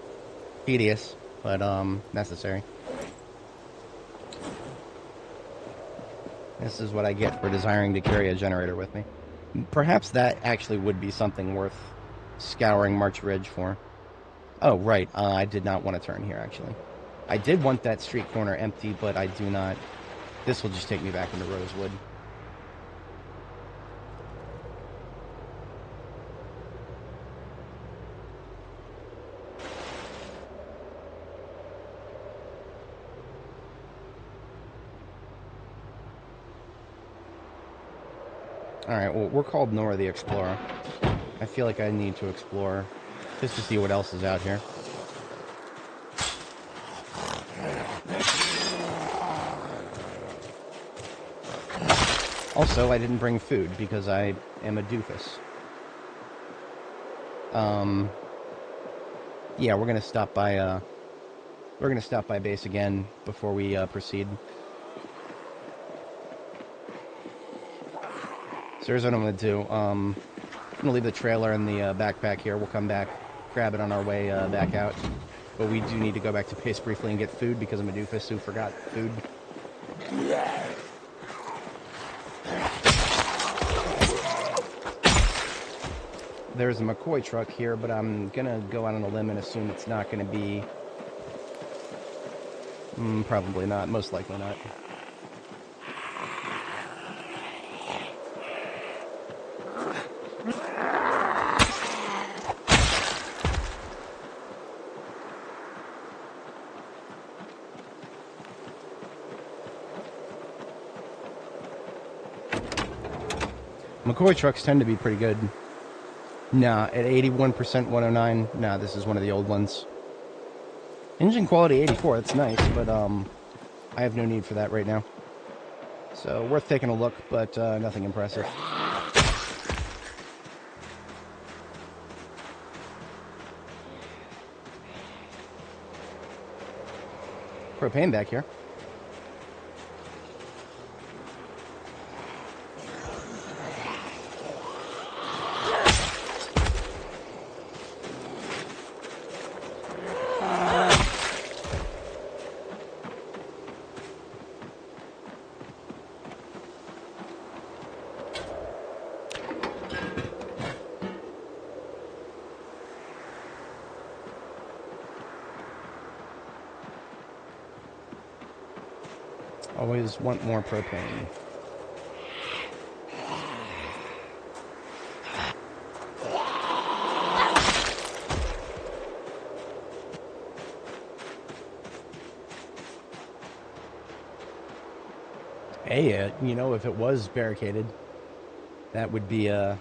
Tedious, but necessary. This is what I get for desiring to carry a generator with me. Perhaps that actually would be something worth scouring Marsh Ridge for. Oh, right. I did not want to turn here, actually. I did want that street corner empty, but I do not. This will just take me back into Rosewood. Alright, well, we're called Nora the Explora. I feel like I need to explore just to see what else is out here. Also, I didn't bring food because I am a doofus. Yeah, we're gonna stop by base again before we proceed. So here's what I'm going to do. I'm going to leave the trailer and the backpack here. We'll come back, grab it on our way back out. But we do need to go back to base briefly and get food because I'm a doofus who forgot food. There's a McCoy truck here, but I'm going to go out on a limb and assume it's not going to be... probably not. Most likely not. McCoy trucks tend to be pretty good. Nah, at 81% 109, nah, this is one of the old ones. Engine quality 84, that's nice, but I have no need for that right now. So, worth taking a look, but nothing impressive. Propane back here. Always want more propane. Hey, you know, if it was barricaded, that would be a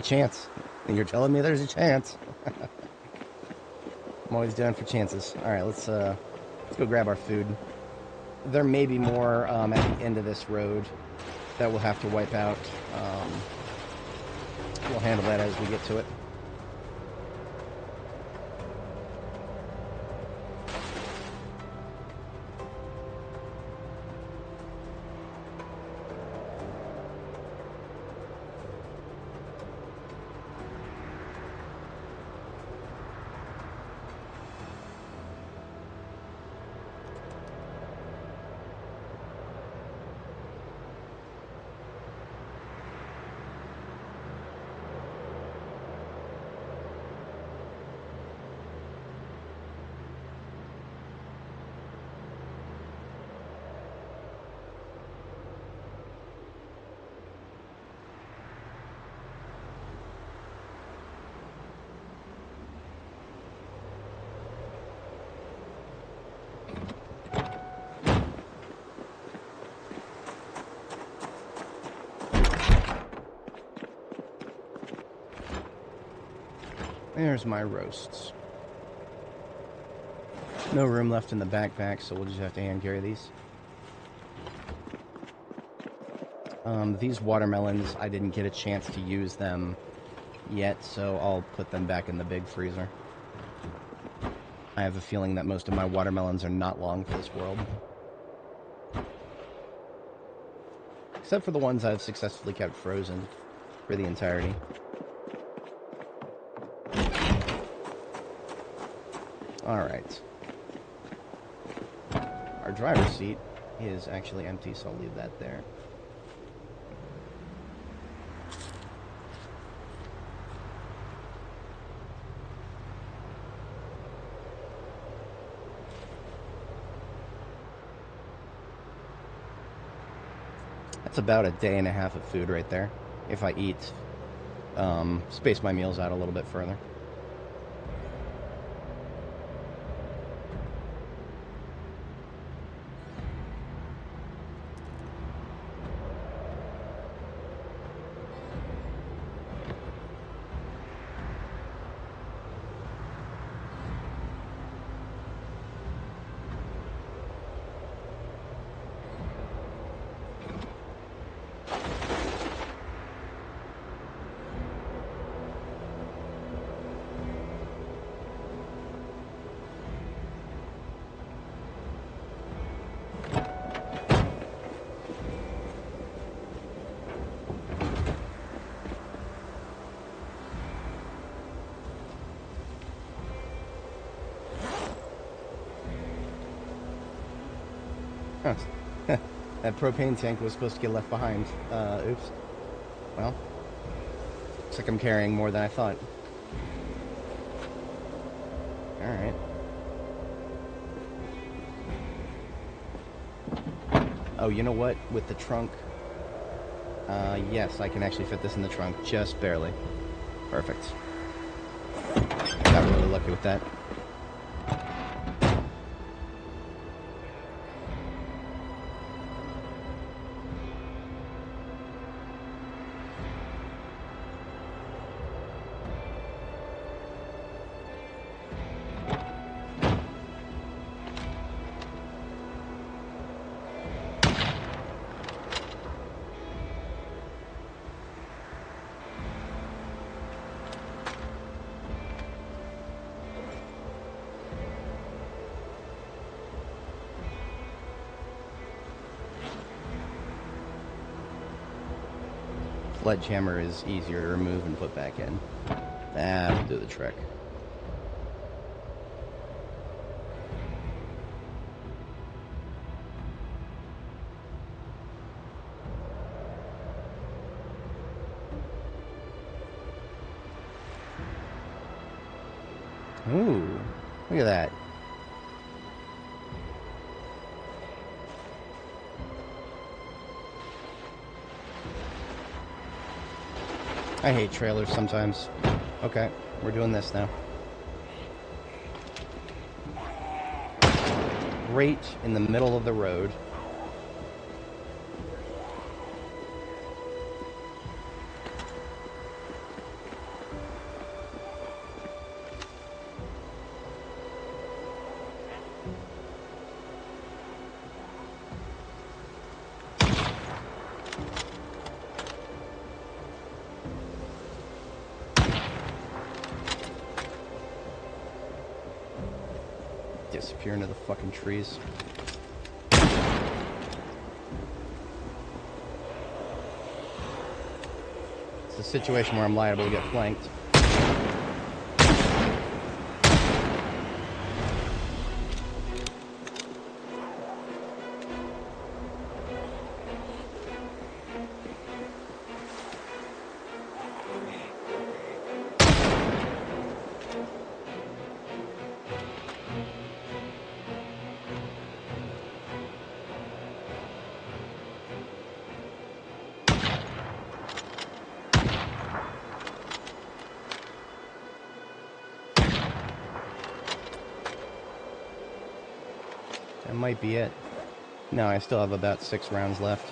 chance. And you're telling me there's a chance. I'm always down for chances. All right, let's go grab our food. There may be more at the end of this road that we'll have to wipe out. We'll handle that as we get to it. There's my roasts. No room left in the backpack, so we'll just have to hand carry these. These watermelons, I didn't get a chance to use them yet, so I'll put them back in the big freezer. I have a feeling that most of my watermelons are not long for this world. Except for the ones I've successfully kept frozen for the entirety. Alright. Our driver's seat is actually empty, so I'll leave that there. That's about a day and a half of food right there, if I eat, space my meals out a little bit further. That propane tank was supposed to get left behind. Oops. Well, looks like I'm carrying more than I thought. Alright. Oh, you know what? With the trunk... yes, I can actually fit this in the trunk. Just barely. Perfect. Got really lucky with that. Sledgehammer is easier to remove and put back in. That'll do the trick. Ooh, look at that. I hate trailers sometimes. Okay, we're doing this now. Right in the middle of the road. Disappear into the fucking trees. It's a situation where I'm liable to get flanked. That might be it. No, I still have about 6 rounds left.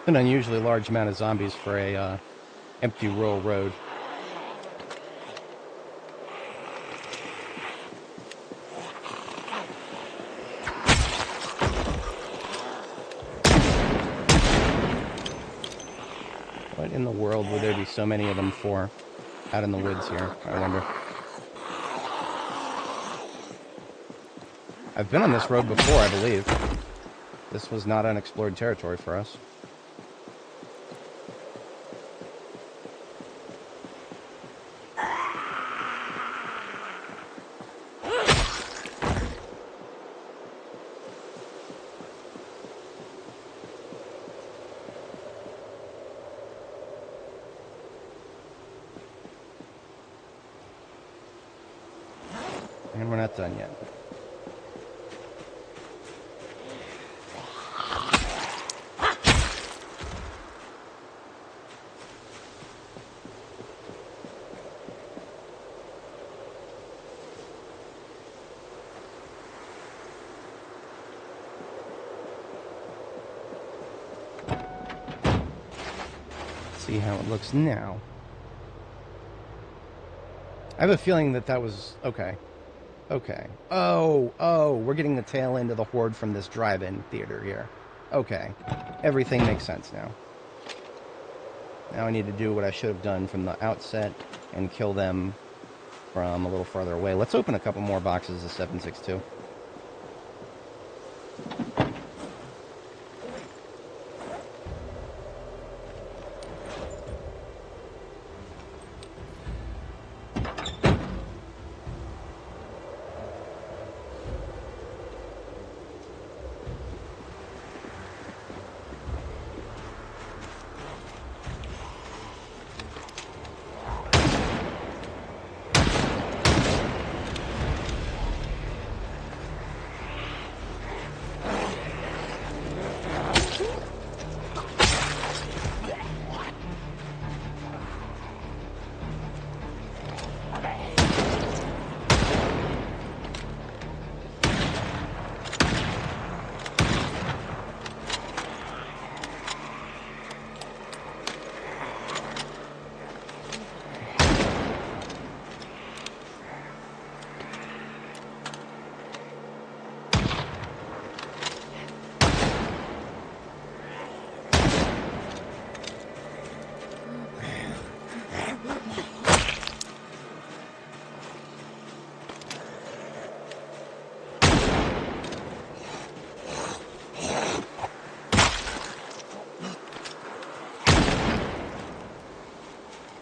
An unusually large amount of zombies for a empty rural road. What in the world would there be so many of them for out in the woods here, I wonder? I've been on this road before, I believe. This was not unexplored territory for us. And we're not done yet. See how it looks now. I have a feeling that that was... okay. Okay. Oh, we're getting the tail end of the horde from this drive-in theater here. Okay. Everything makes sense now. Now I need to do what I should have done from the outset and kill them from a little farther away. Let's open a couple more boxes of 7.62.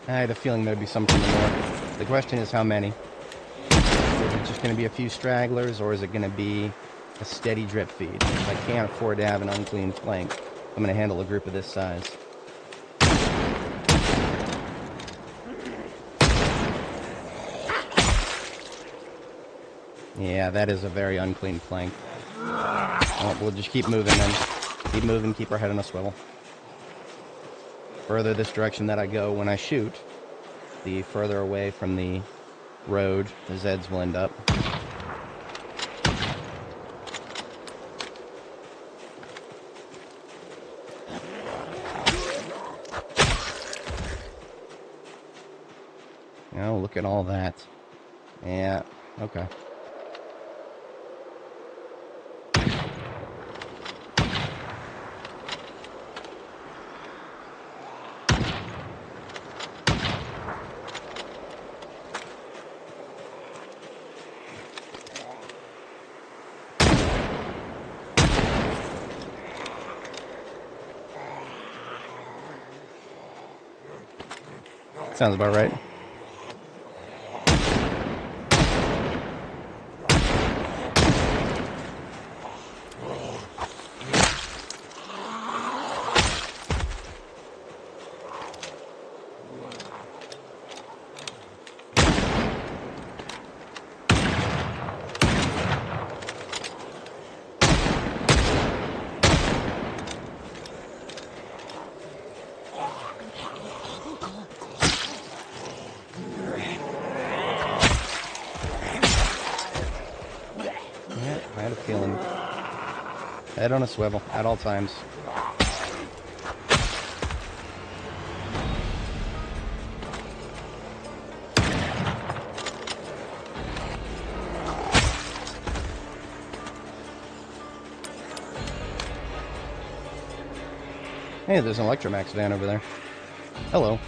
I had a feeling there'd be some from the north. The question is how many? Is it just going to be a few stragglers, or is it going to be a steady drip feed? I can't afford to have an unclean flank. I'm going to handle a group of this size. Yeah, that is a very unclean flank. Well, we'll just keep moving then. Keep moving, keep our head on a swivel. Further this direction that I go when I shoot, the further away from the road the Zeds will end up. Oh, look at all that. Yeah, okay. Sounds about right. I had a feeling. Head on a swivel at all times. Hey, there's an Electromax van over there. Hello.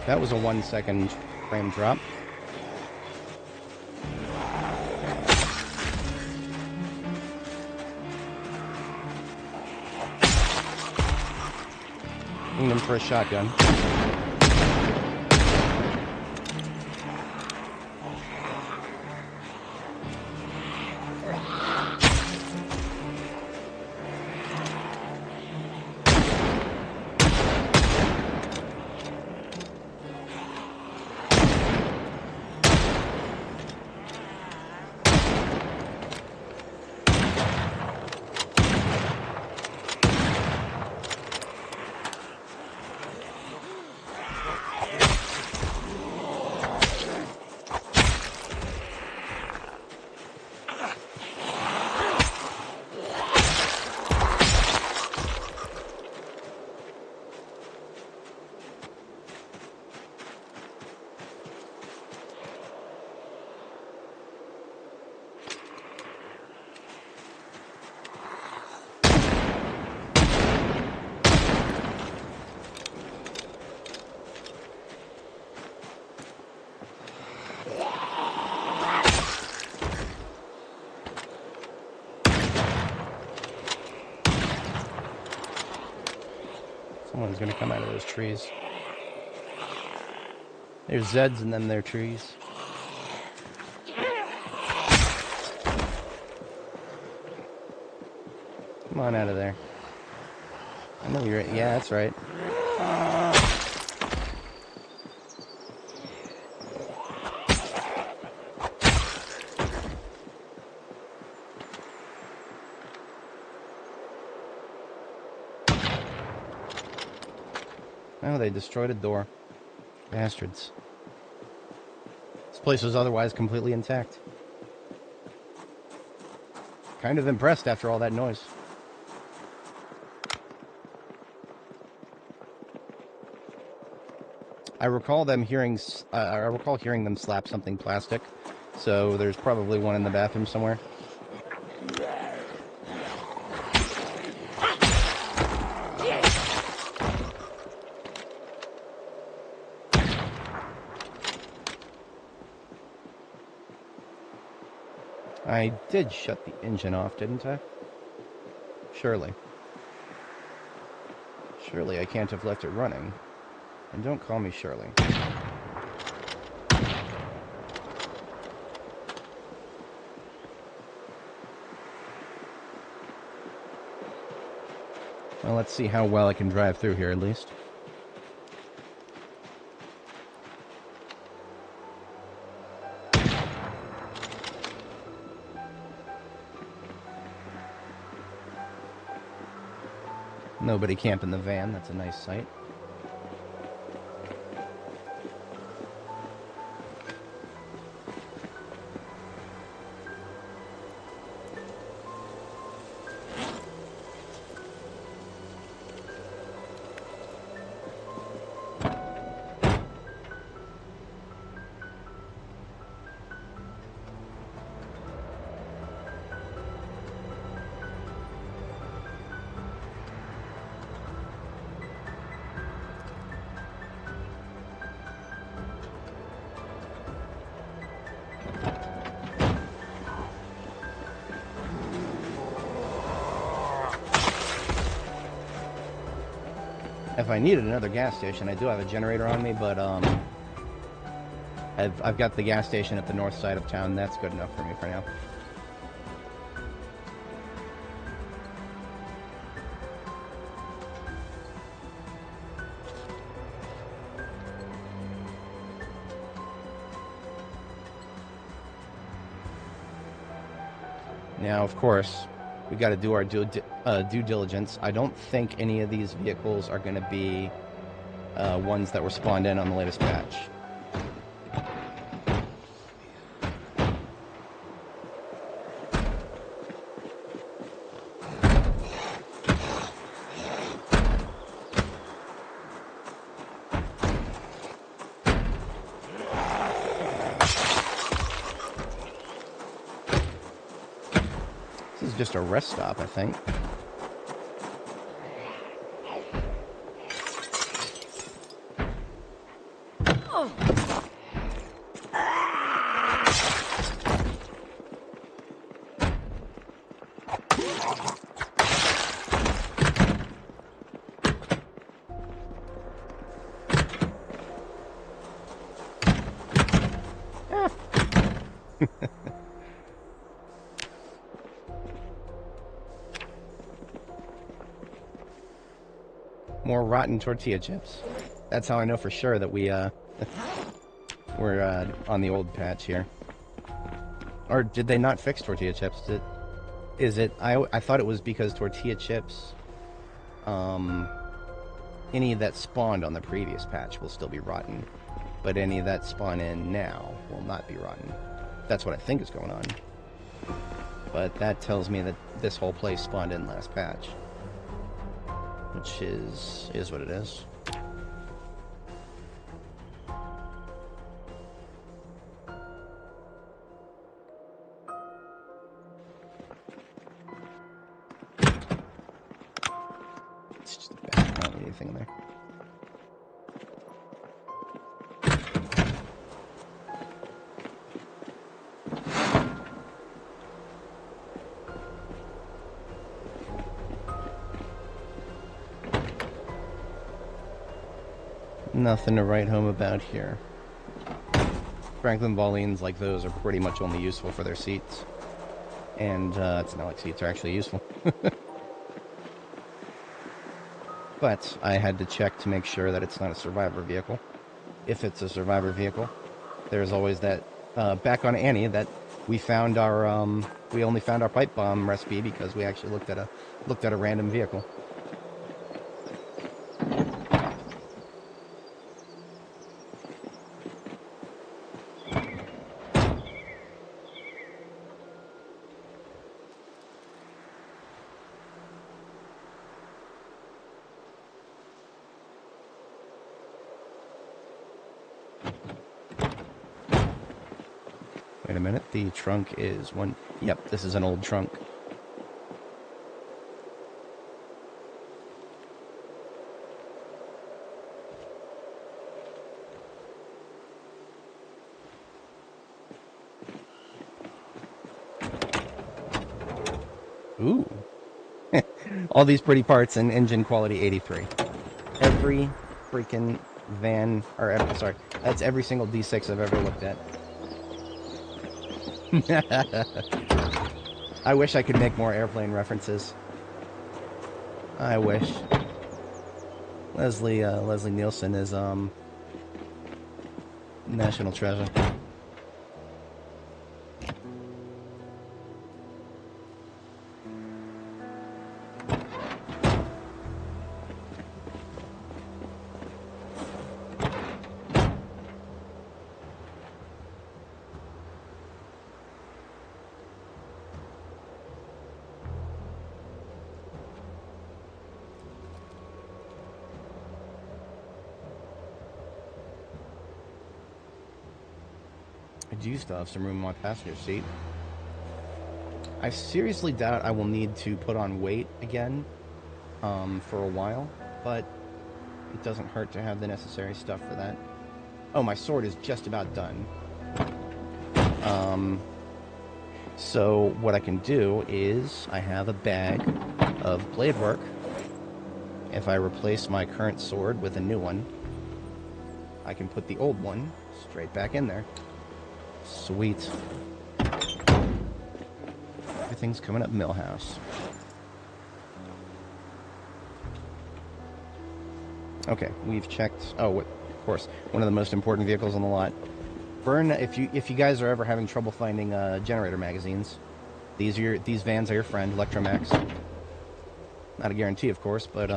That was a 1 second frame drop. Looking them for a shotgun. Someone's gonna come out of those trees. There's Zeds and then their trees. Come on out of there. I know you're... Yeah, that's right. Oh, they destroyed a door. Bastards. This place was otherwise completely intact. Kind of impressed after all that noise. I recall hearing them slap something plastic, so there's probably one in the bathroom somewhere. I did shut the engine off, didn't I? Surely. Surely I can't have left it running. And don't call me Shirley. Well, let's see how well I can drive through here, at least. Nobody camping the van. That's a nice sight. If I needed another gas station, I do have a generator on me, but I've got the gas station at the north side of town. That's good enough for me for now. Now, of course, we got to do our due diligence. I don't think any of these vehicles are going to be ones that were spawned in on the latest patch. This is just a rest stop, I think. More rotten tortilla chips. That's how I know for sure that we're on the old patch here. Or did they not fix tortilla chips? I thought it was because tortilla chips, any that spawned on the previous patch will still be rotten, but any that spawn in now will not be rotten. That's what I think is going on. But that tells me that this whole place spawned in last patch. Which is what it is. It's just a bad, I don't need anything there. Nothing to write home about here. Franklin Volines like those are pretty much only useful for their seats. And it's not like seats are actually useful. But I had to check to make sure that it's not a survivor vehicle. If it's a survivor vehicle, there's always that back on Annie that we found our we only found our pipe bomb recipe because we actually looked at a random vehicle. Wait a minute, the trunk is one... Yep, this is an old trunk. Ooh. All these pretty parts and engine quality 83. Every freaking van... Or, sorry, that's every single D6 I've ever looked at. I wish I could make more airplane references. I wish. Leslie Nielsen is national treasure. I do still have some room in my passenger seat. I seriously doubt I will need to put on weight again for a while, but it doesn't hurt to have the necessary stuff for that. Oh, my sword is just about done. So what I can do is I have a bag of blade work. If I replace my current sword with a new one, I can put the old one straight back in there. Sweet. Everything's coming up Millhouse. Okay, we've checked. Oh, of course, one of the most important vehicles on the lot. Burn. If you guys are ever having trouble finding generator magazines, these vans are your friend. Electromax. Not a guarantee, of course, but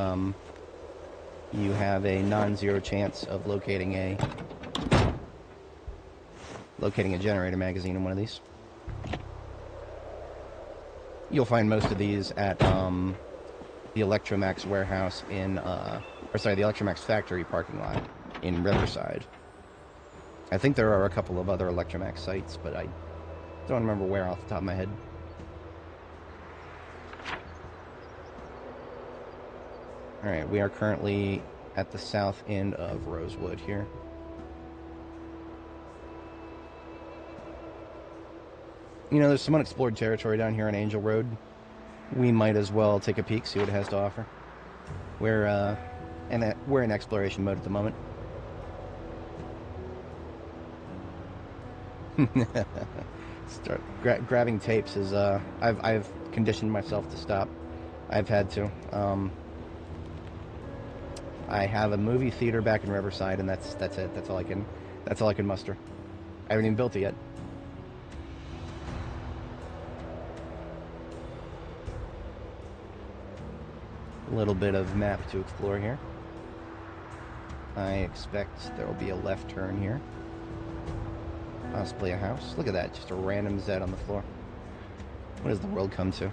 you have a non-zero chance of locating a generator magazine in one of these. You'll find most of these at the Electromax warehouse in, the Electromax factory parking lot in Riverside. I think there are a couple of other Electromax sites, but I don't remember where off the top of my head. Alright, we are currently at the south end of Rosewood here. You know, there's some unexplored territory down here on Angel Road. We might as well take a peek, see what it has to offer. We're in exploration mode at the moment. Start grabbing tapes is I've conditioned myself to stop. I've had to. I have a movie theater back in Riverside, and that's it. That's all I can muster. I haven't even built it yet. A little bit of map to explore here. I expect there will be a left turn here. Possibly a house. Look at that, just a random Z on the floor. What does the world come to?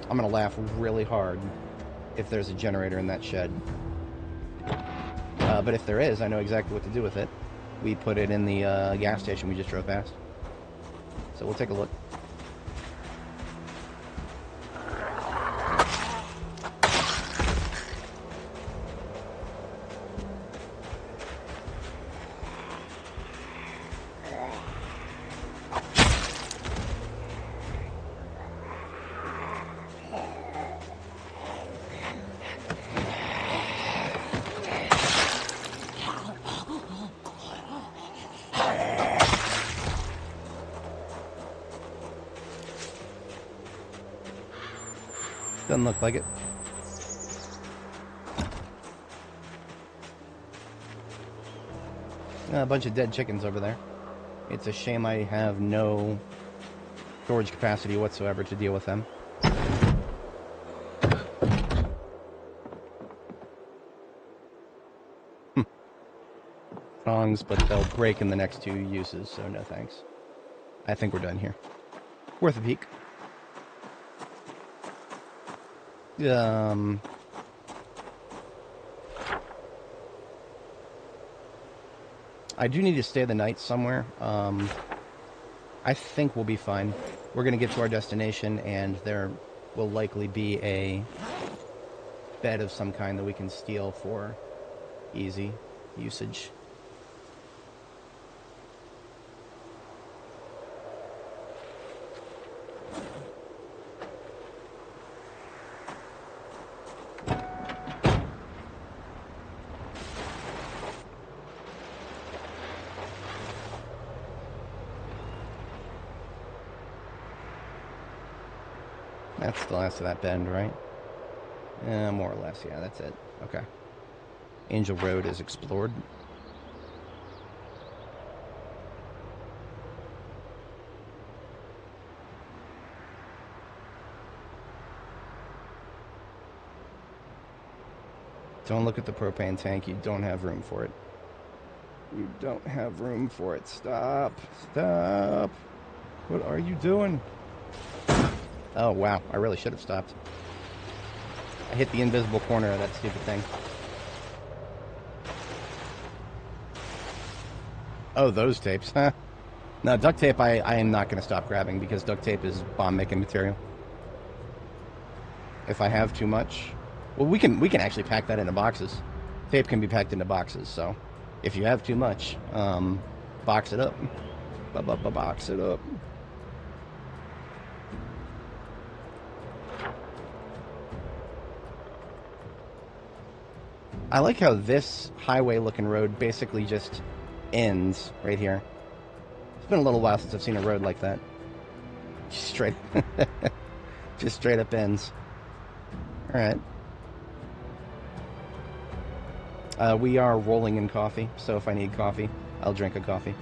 I'm gonna laugh really hard if there's a generator in that shed. But if there is, I know exactly what to do with it. We put it in the gas station we just drove past. So we'll take a look. Doesn't look like it. A bunch of dead chickens over there. It's a shame I have no storage capacity whatsoever to deal with them. Prongs, but they'll break in the next 2 uses, so no thanks. I think we're done here. Worth a peek. I do need to stay the night somewhere. I think we'll be fine. We're going to get to our destination, and there will likely be a bed of some kind that we can steal for easy usage. That's the last of that bend, right? More or less, yeah, that's it. Okay. Angel Road is explored. Don't look at the propane tank. You don't have room for it. You don't have room for it. Stop. Stop. What are you doing? Oh, wow. I really should have stopped. I hit the invisible corner of that stupid thing. Oh, those tapes, huh? No, duct tape I am not going to stop grabbing because duct tape is bomb-making material. If I have too much... Well, we can actually pack that into boxes. Tape can be packed into boxes, so... If you have too much, box it up. Box it up. I like how this highway-looking road basically just ends right here. It's been a little while since I've seen a road like that. Just straight up ends. Alright. We are rolling in coffee, so if I need coffee, I'll drink a coffee.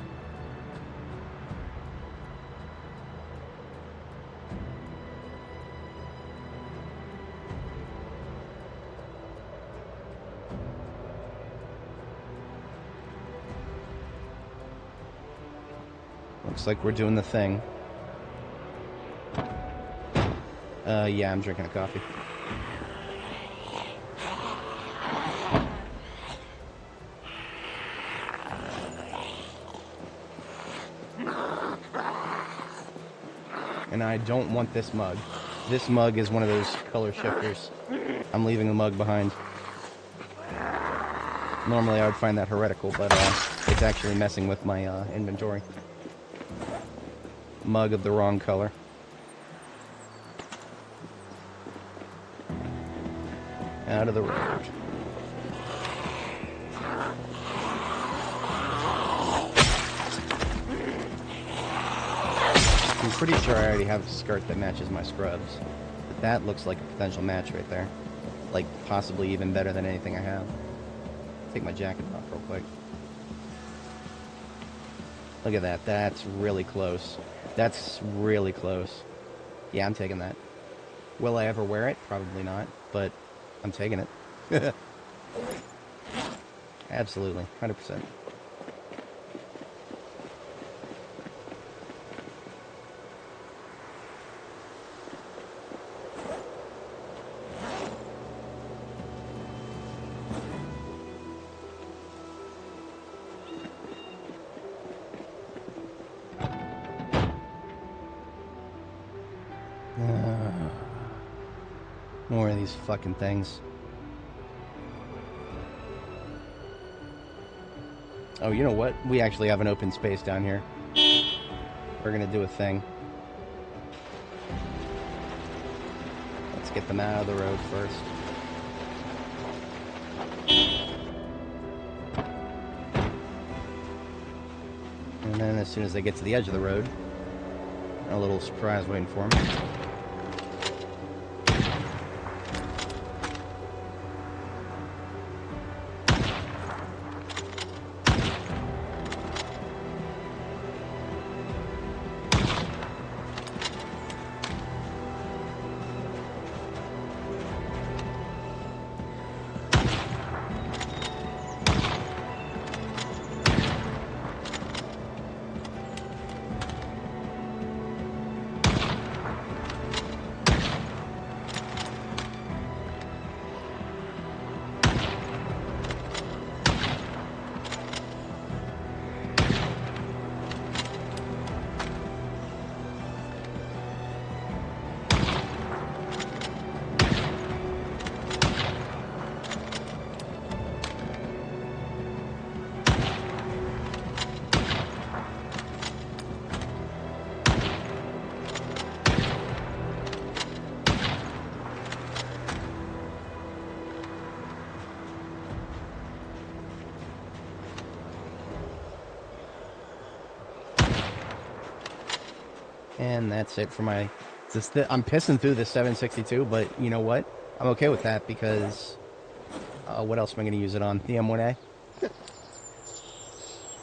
Looks like we're doing the thing. Yeah, I'm drinking a coffee. And I don't want this mug. This mug is one of those color shifters. I'm leaving the mug behind. Normally I would find that heretical, but it's actually messing with my inventory. Mug of the wrong color. Out of the road. I'm pretty sure I already have a skirt that matches my scrubs. But that looks like a potential match right there. Like, possibly even better than anything I have. Take my jacket off real quick. Look at that. That's really close. That's really close. Yeah, I'm taking that. Will I ever wear it? Probably not, but I'm taking it. Absolutely. 100%. More of these fucking things. Oh, you know what? We actually have an open space down here. We're gonna do a thing. Let's get them out of the road first. And then as soon as they get to the edge of the road, a little surprise waiting for them. And that's it for my It's just that I'm pissing through this 762, but you know what? I'm okay with that because what else am I going to use it on? The M1A.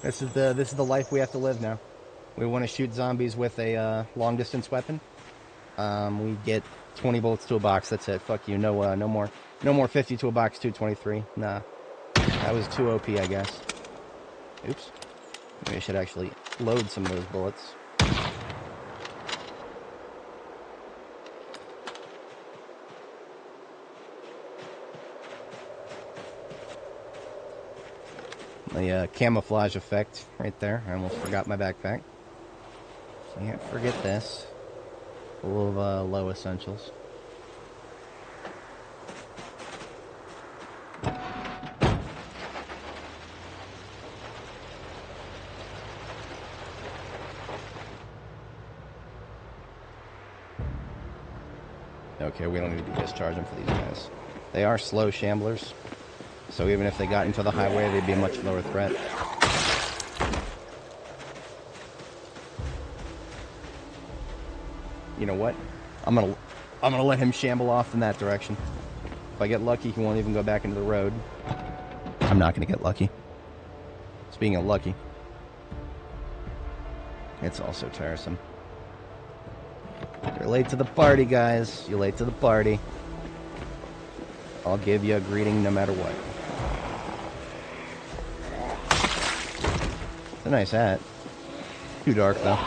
This is the life we have to live now. We want to shoot zombies with a long distance weapon. We get 20 bullets to a box. That's it. Fuck you. No more 50 to a box. 223. Nah, that was too OP, I guess. Oops. Maybe I should actually load some of those bullets. The camouflage effect right there. I almost forgot my backpack. So can't forget this. Full of low essentials. Okay, we don't need to be discharging for these guys. They are slow shamblers. So even if they got into the highway, they'd be a much lower threat. You know what? I'm gonna let him shamble off in that direction. If I get lucky, he won't even go back into the road. I'm not gonna get lucky. Speaking of lucky, it's also tiresome. You're late to the party, guys. You're late to the party. I'll give you a greeting no matter what. It's a nice hat. Too dark, though.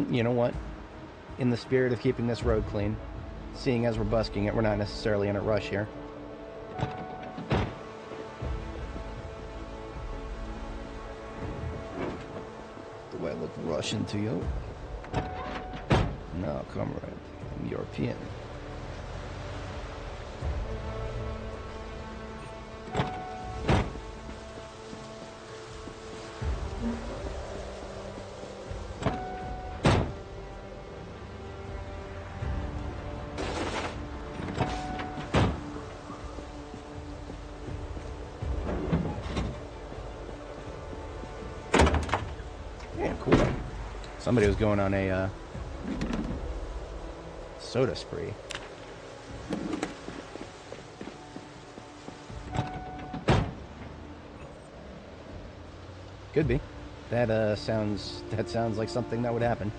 You know what? In the spirit of keeping this road clean, seeing as we're busking it, we're not necessarily in a rush here. Do I look Russian to you? No, comrade. I'm European. Somebody was going on a soda spree. Could be. That sounds like something that would happen.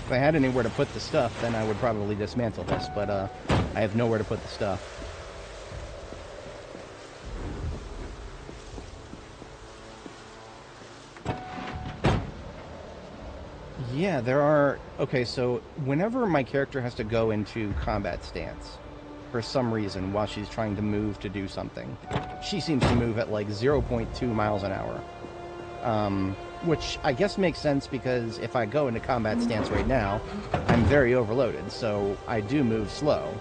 If I had anywhere to put the stuff, then I would probably dismantle this, but I have nowhere to put the stuff. Yeah, there are... Okay, so whenever my character has to go into combat stance, for some reason, while she's trying to move to do something, she seems to move at like 0.2 miles an hour. Which I guess makes sense because if I go into combat stance right now, I'm very overloaded, so I do move slow.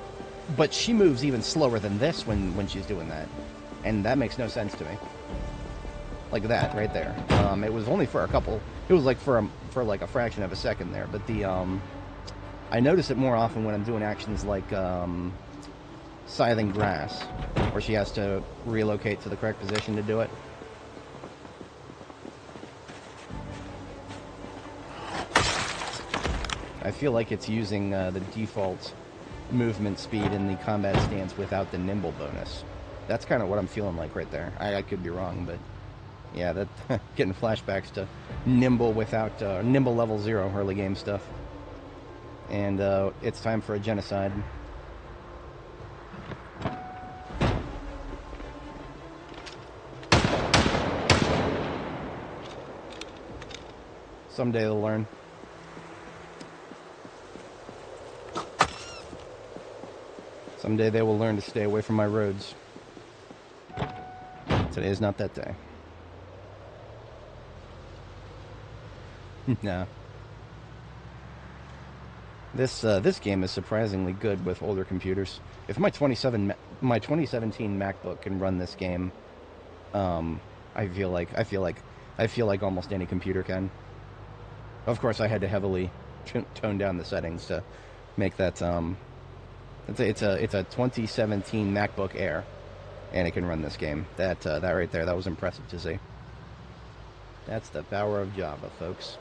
But she moves even slower than this when she's doing that. And that makes no sense to me. Like that, right there. It was only for a couple... It was like for like a fraction of a second there, but the... I notice it more often when I'm doing actions like scything grass, where she has to relocate to the correct position to do it. I feel like it's using the default movement speed in the combat stance without the nimble bonus. That's kind of what I'm feeling like right there. I could be wrong, but yeah, that getting flashbacks to nimble without nimble level 0 early game stuff. And it's time for a genocide. Someday they'll learn. Someday they will learn to stay away from my roads. Today is not that day. Nah. This game is surprisingly good with older computers. If my 2017 MacBook can run this game, I feel like almost any computer can. Of course, I had to heavily tone down the settings to make that. It's a 2017 MacBook Air, and it can run this game. That right there, that was impressive to see. That's the power of Java, folks.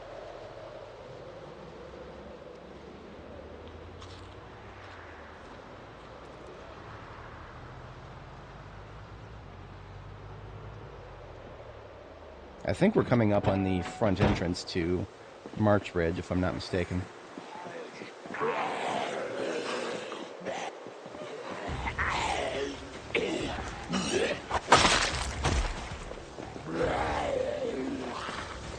I think we're coming up on the front entrance to March Ridge, if I'm not mistaken.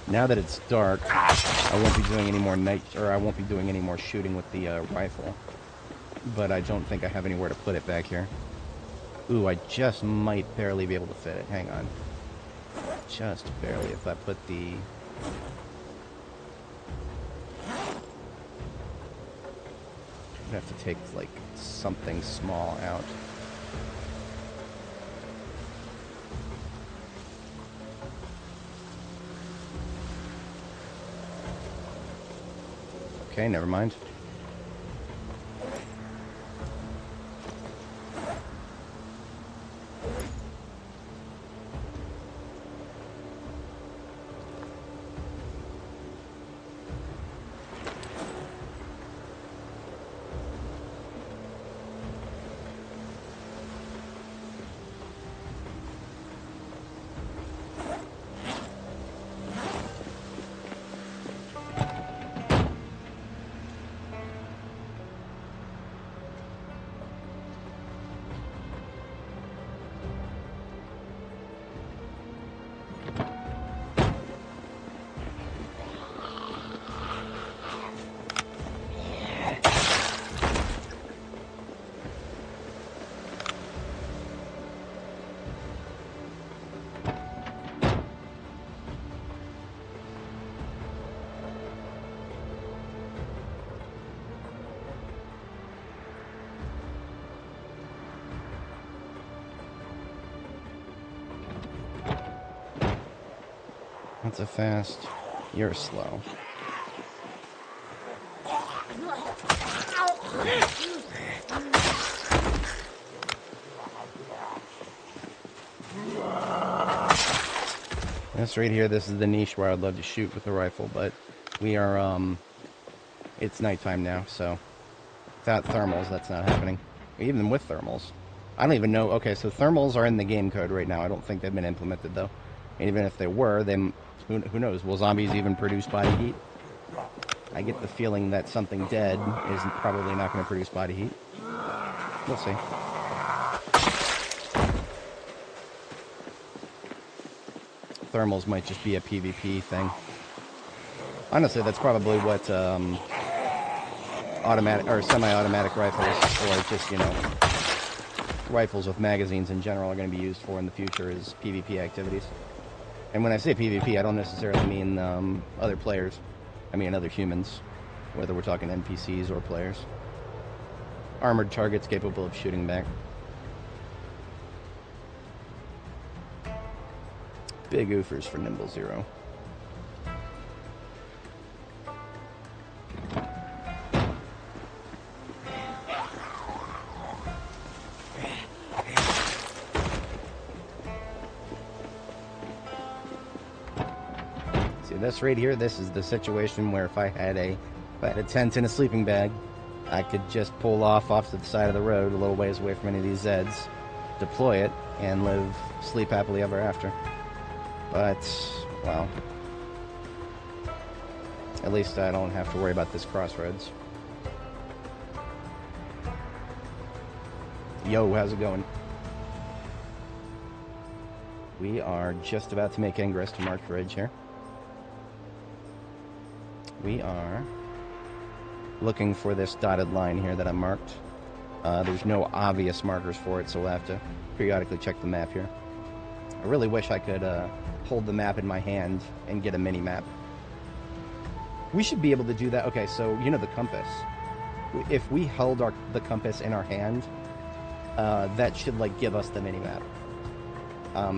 Now that it's dark, I won't be doing any more I won't be doing any more shooting with the rifle. But I don't think I have anywhere to put it back here. Ooh, I just might barely be able to fit it. Hang on. Just barely. If I put the... I'd have to take, like, something small out. Okay, never mind. That's a fast. You're slow. This right here, this is the niche where I'd love to shoot with the rifle, but we are, it's nighttime now, so without thermals, that's not happening. Even with thermals. I don't even know. Okay, so thermals are in the game code right now. I don't think they've been implemented, though. And even if they were, then who knows? Will zombies even produce body heat? I get the feeling that something dead is probably not going to produce body heat. We'll see. Thermals might just be a PvP thing. Honestly, that's probably what automatic or semi-automatic rifles, or just, you know, rifles with magazines in general are going to be used for in the future, is PvP activities. And when I say PvP, I don't necessarily mean other players. I mean other humans, whether we're talking NPCs or players. Armored targets capable of shooting back. Big oofers for Nimble Zero. This right here, this is the situation where if I had a tent and a sleeping bag, I could just pull off to the side of the road a little ways away from any of these Zeds, deploy it, and sleep happily ever after. But, well, at least I don't have to worry about this crossroads. Yo, how's it going? We are just about to make ingress to March Ridge here. We are looking for this dotted line here that I marked. There's no obvious markers for it, so we'll have to periodically check the map here. I really wish I could hold the map in my hand and get a mini-map. We should be able to do that. Okay, so, you know the compass. If we held the compass in our hand, that should, like, give us the mini-map.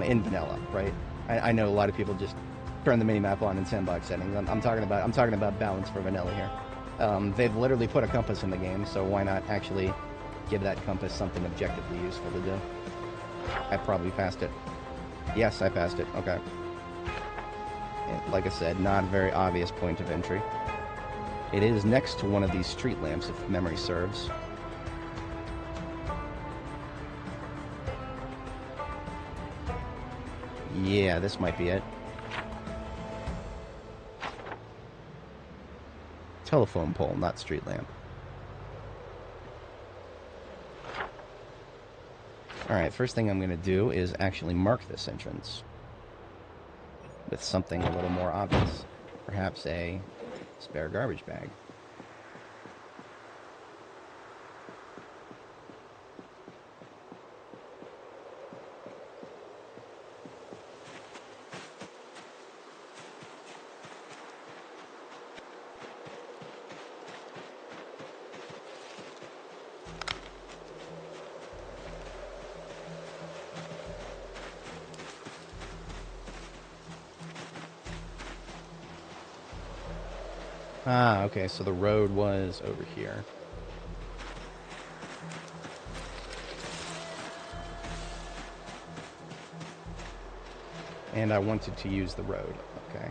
In vanilla, right? I know a lot of people just turn the mini-map on in sandbox settings. I'm talking about balance for vanilla here. They've literally put a compass in the game, so why not actually give that compass something objectively useful to do? I probably passed it. Yes, I passed it. Okay. And like I said, not a very obvious point of entry. It is next to one of these street lamps, if memory serves. Yeah, this might be it. Telephone pole, not street lamp. Alright, first thing I'm going to do is actually mark this entrance with something a little more obvious. Perhaps a spare garbage bag. Ah, okay, so the road was over here. And I wanted to use the road, okay.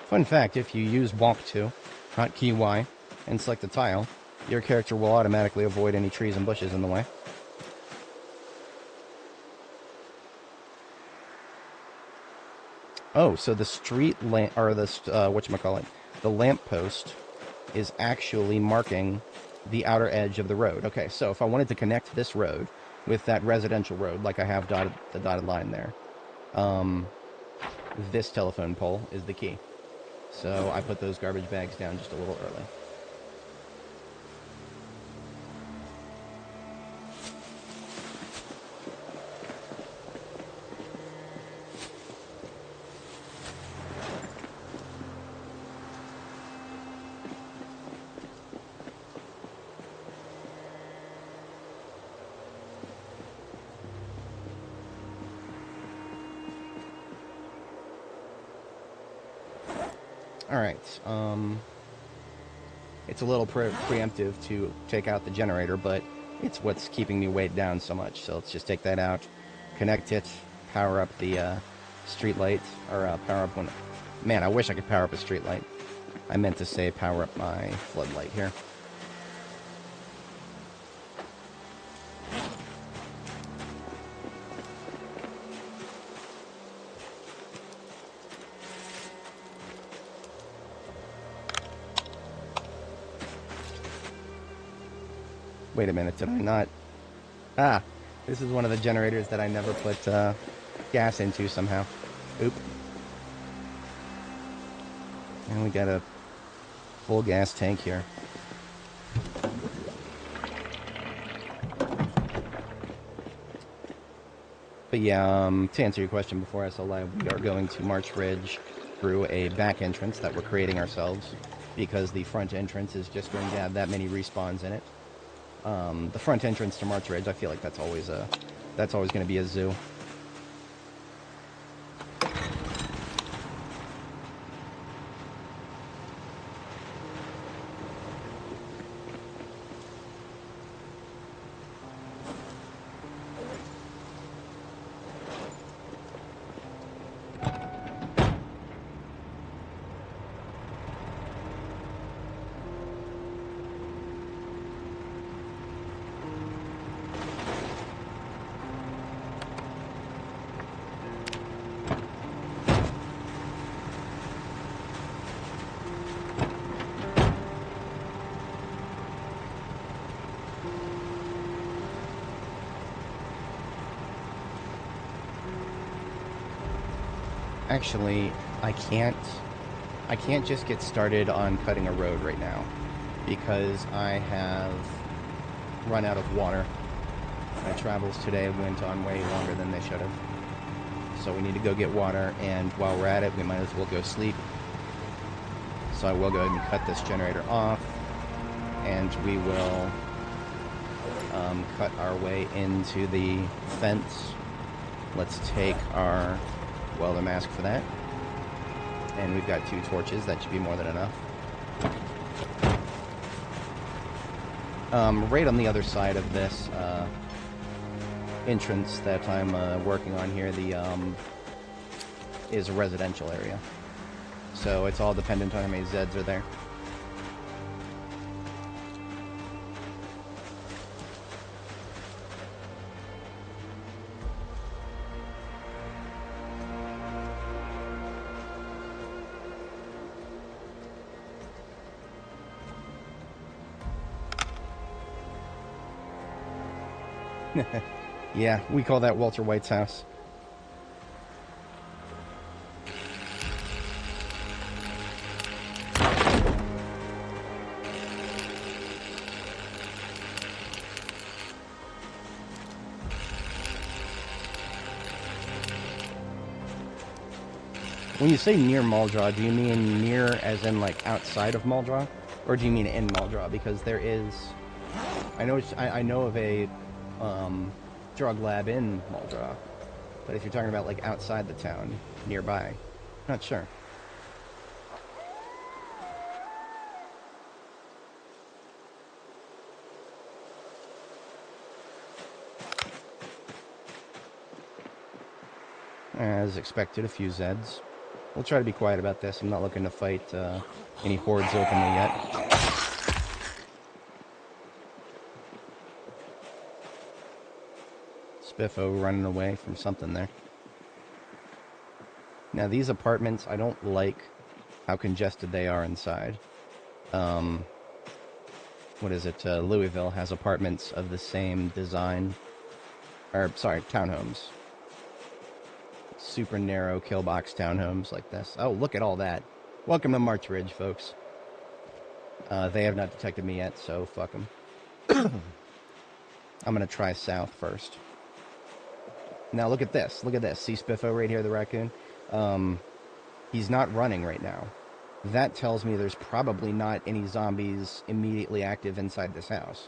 Fun fact, if you use walk to, hotkey Y, and select the tile, your character will automatically avoid any trees and bushes in the way. Oh, so the street lamp, or the, whatchamacallit, the lamppost is actually marking the outer edge of the road. Okay, so if I wanted to connect this road with that residential road, like I have the dotted line there, this telephone pole is the key. So I put those garbage bags down just a little early. Alright, it's a little preemptive to take out the generator, but it's what's keeping me weighed down so much. So let's just take that out, connect it, power up the street light, or power up one. Man, I wish I could power up a street light. I meant to say power up my floodlight here. Wait a minute, did I not? Ah, this is one of the generators that I never put gas into somehow. Oop. And we got a full gas tank here. But yeah, to answer your question before I saw live, we are going to March Ridge through a back entrance that we're creating ourselves, because the front entrance is just going to have that many respawns in it. The front entrance to March Ridge, I feel like that's always going to be a zoo. Actually, I can't just get started on cutting a road right now because I have run out of water. My travels today went on way longer than they should have. So we need to go get water, and while we're at it, we might as well go sleep. So I will go ahead and cut this generator off, and we will cut our way into the fence. Let's take our welder mask for that. And we've got 2 torches. That should be more than enough. Right on the other side of this entrance that I'm working on here, is a residential area. So it's all dependent on how many Zeds are there. Yeah, we call that Walter White's house. When you say near Muldraw, do you mean near as in like outside of Muldraw? Or do you mean in Muldraw? Because there is... I know of a drug lab in Muldraw, but if you're talking about like outside the town, nearby, not sure. As expected, a few Zeds. We'll try to be quiet about this. I'm not looking to fight any hordes openly yet. Spiffo running away from something there. Now these apartments, I don't like how congested they are inside. What is it? Louisville has apartments of the same design. Or, sorry, townhomes. Super narrow killbox townhomes like this. Oh, look at all that. Welcome to March Ridge, folks. They have not detected me yet, so fuck them. I'm gonna try south first. Now look at this. Look at this. See Spiffo right here, the raccoon? He's not running right now. That tells me there's probably not any zombies immediately active inside this house.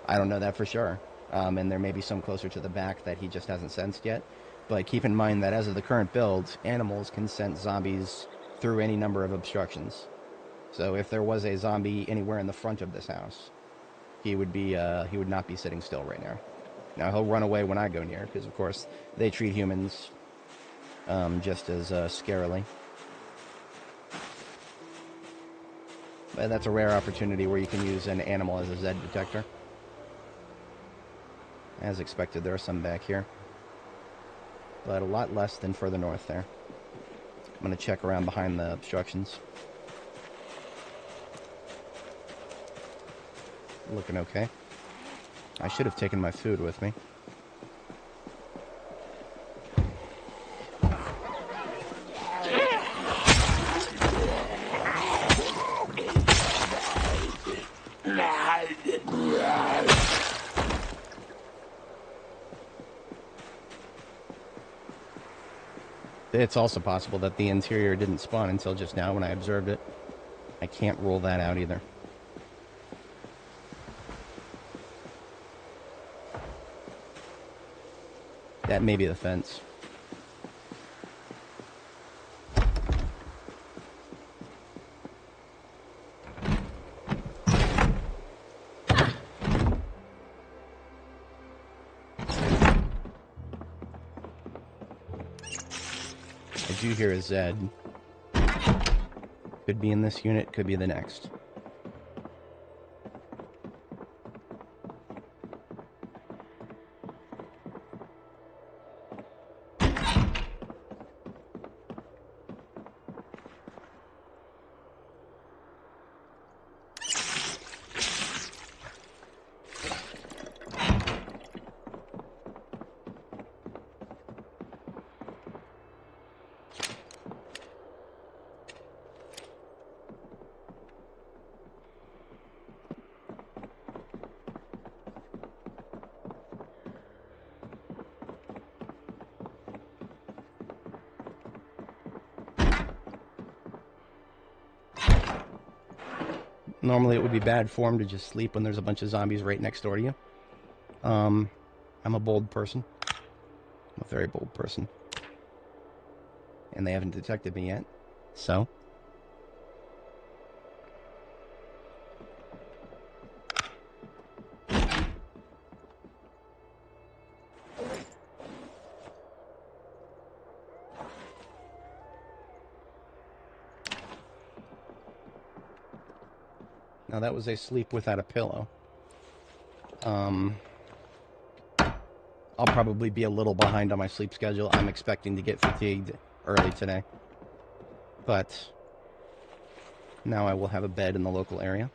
I don't know that for sure. And there may be some closer to the back that he just hasn't sensed yet. But keep in mind that as of the current build, animals can sense zombies through any number of obstructions. So if there was a zombie anywhere in the front of this house, he would not be sitting still right now. Now, he'll run away when I go near, because, of course, they treat humans just as scarily. But that's a rare opportunity where you can use an animal as a Zed detector. As expected, there are some back here. But a lot less than further north there. I'm going to check around behind the obstructions. Looking okay. I should have taken my food with me. It's also possible that the interior didn't spawn until just now when I observed it. I can't rule that out either. That may be the fence. I do hear a Zed. Could be in this unit, could be the next. Normally it would be bad form to just sleep when there's a bunch of zombies right next door to you. I'm a bold person. I'm a very bold person. And they haven't detected me yet. So... Now that was a sleep without a pillow. I'll probably be a little behind on my sleep schedule. I'm expecting to get fatigued early today. But now I will have a bed in the local area.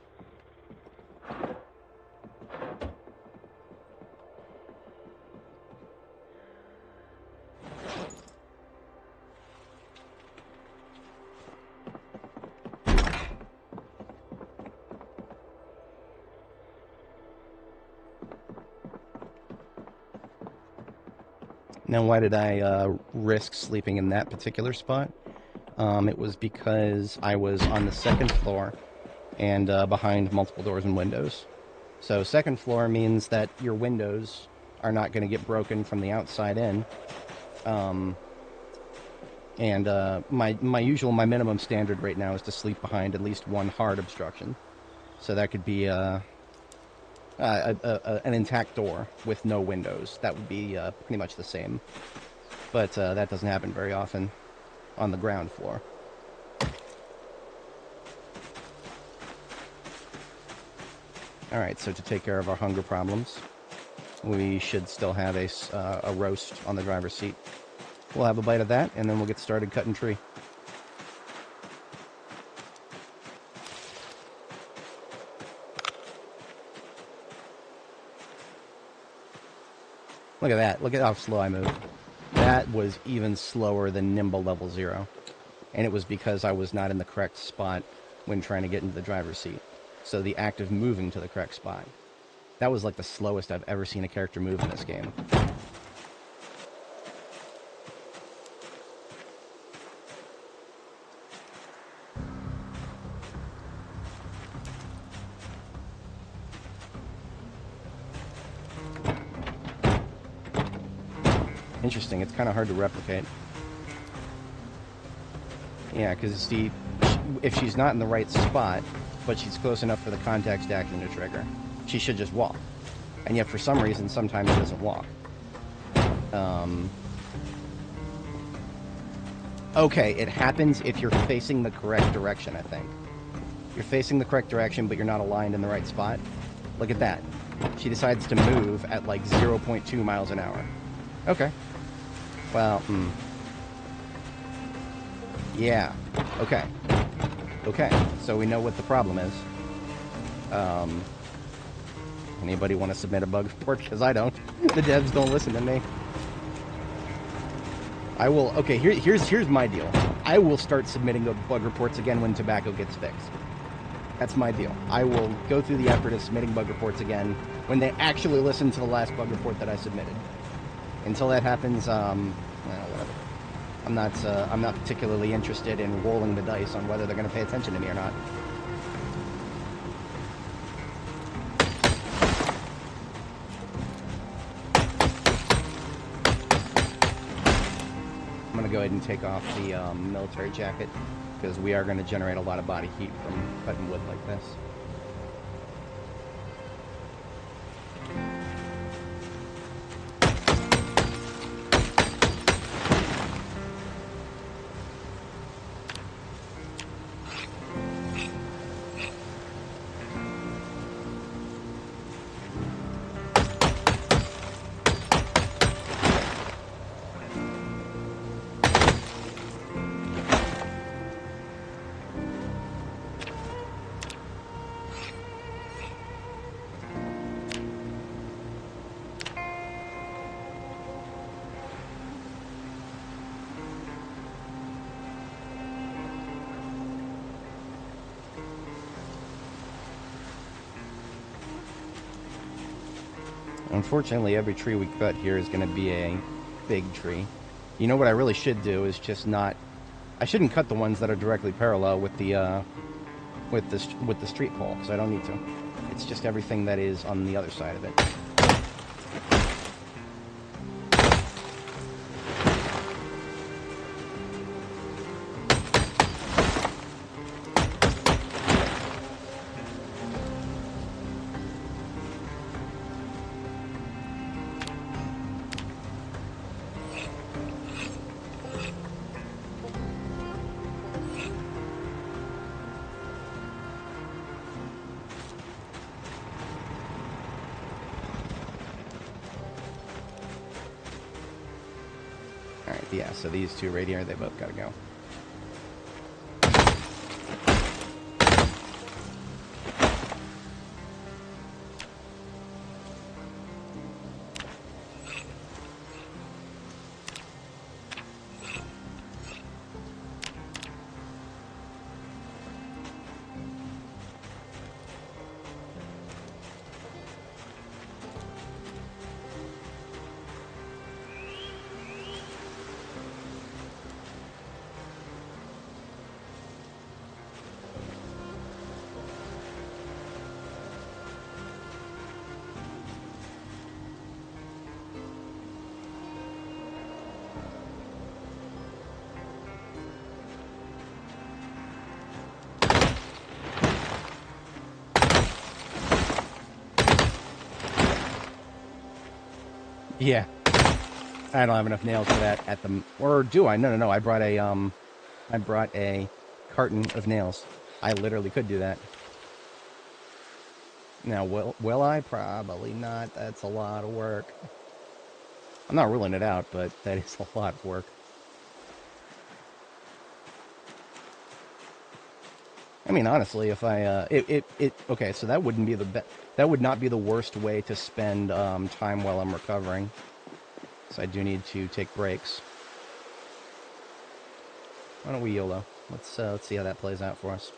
Now, why did I risk sleeping in that particular spot? It was because I was on the second floor and behind multiple doors and windows. So second floor means that your windows are not going to get broken from the outside in. My minimum standard right now is to sleep behind at least one hard obstruction. So that could be an intact door with no windows. That would be pretty much the same. But that doesn't happen very often on the ground floor. Alright, so to take care of our hunger problems, we should still have a roast on the driver's seat. We'll have a bite of that, and then we'll get started cutting tree. Look at that. Look at how slow I moved. That was even slower than Nimble level 0. And it was because I was not in the correct spot when trying to get into the driver's seat. So the act of moving to the correct spot. That was like the slowest I've ever seen a character move in this game. Interesting, it's kind of hard to replicate. Yeah, because see, if she's not in the right spot, but she's close enough for the context action to trigger, she should just walk. And yet, for some reason, sometimes it doesn't walk. Okay, it happens if you're facing the correct direction, I think. You're facing the correct direction, but you're not aligned in the right spot. Look at that. She decides to move at like 0.2 miles an hour. Okay. Well, yeah. Okay. Okay. So we know what the problem is. Anybody want to submit a bug report? Because I don't. The devs don't listen to me. I will. Okay. Here's my deal. I will start submitting the bug reports again when tobacco gets fixed. That's my deal. I will go through the effort of submitting bug reports again when they actually listen to the last bug report that I submitted. Until that happens, whatever. I'm not particularly interested in rolling the dice on whether they're going to pay attention to me or not. I'm going to go ahead and take off the military jacket, because we are going to generate a lot of body heat from cutting wood like this. Unfortunately, every tree we cut here is going to be a big tree. You know what I really should do is just not... I shouldn't cut the ones that are directly parallel with the with the street pole, so I don't need to. It's just everything that is on the other side of it. Alright, yeah, so these two right here, they both gotta go. Yeah. I don't have enough nails for that at the... Or do I? No. I brought a carton of nails. I literally could do that. Now, will I? Probably not. That's a lot of work. I'm not ruling it out, but that is a lot of work. I mean, honestly, if I... okay, so that wouldn't be that would not be the worst way to spend time while I'm recovering. So I do need to take breaks. Why don't we YOLO? Let's see how that plays out for us.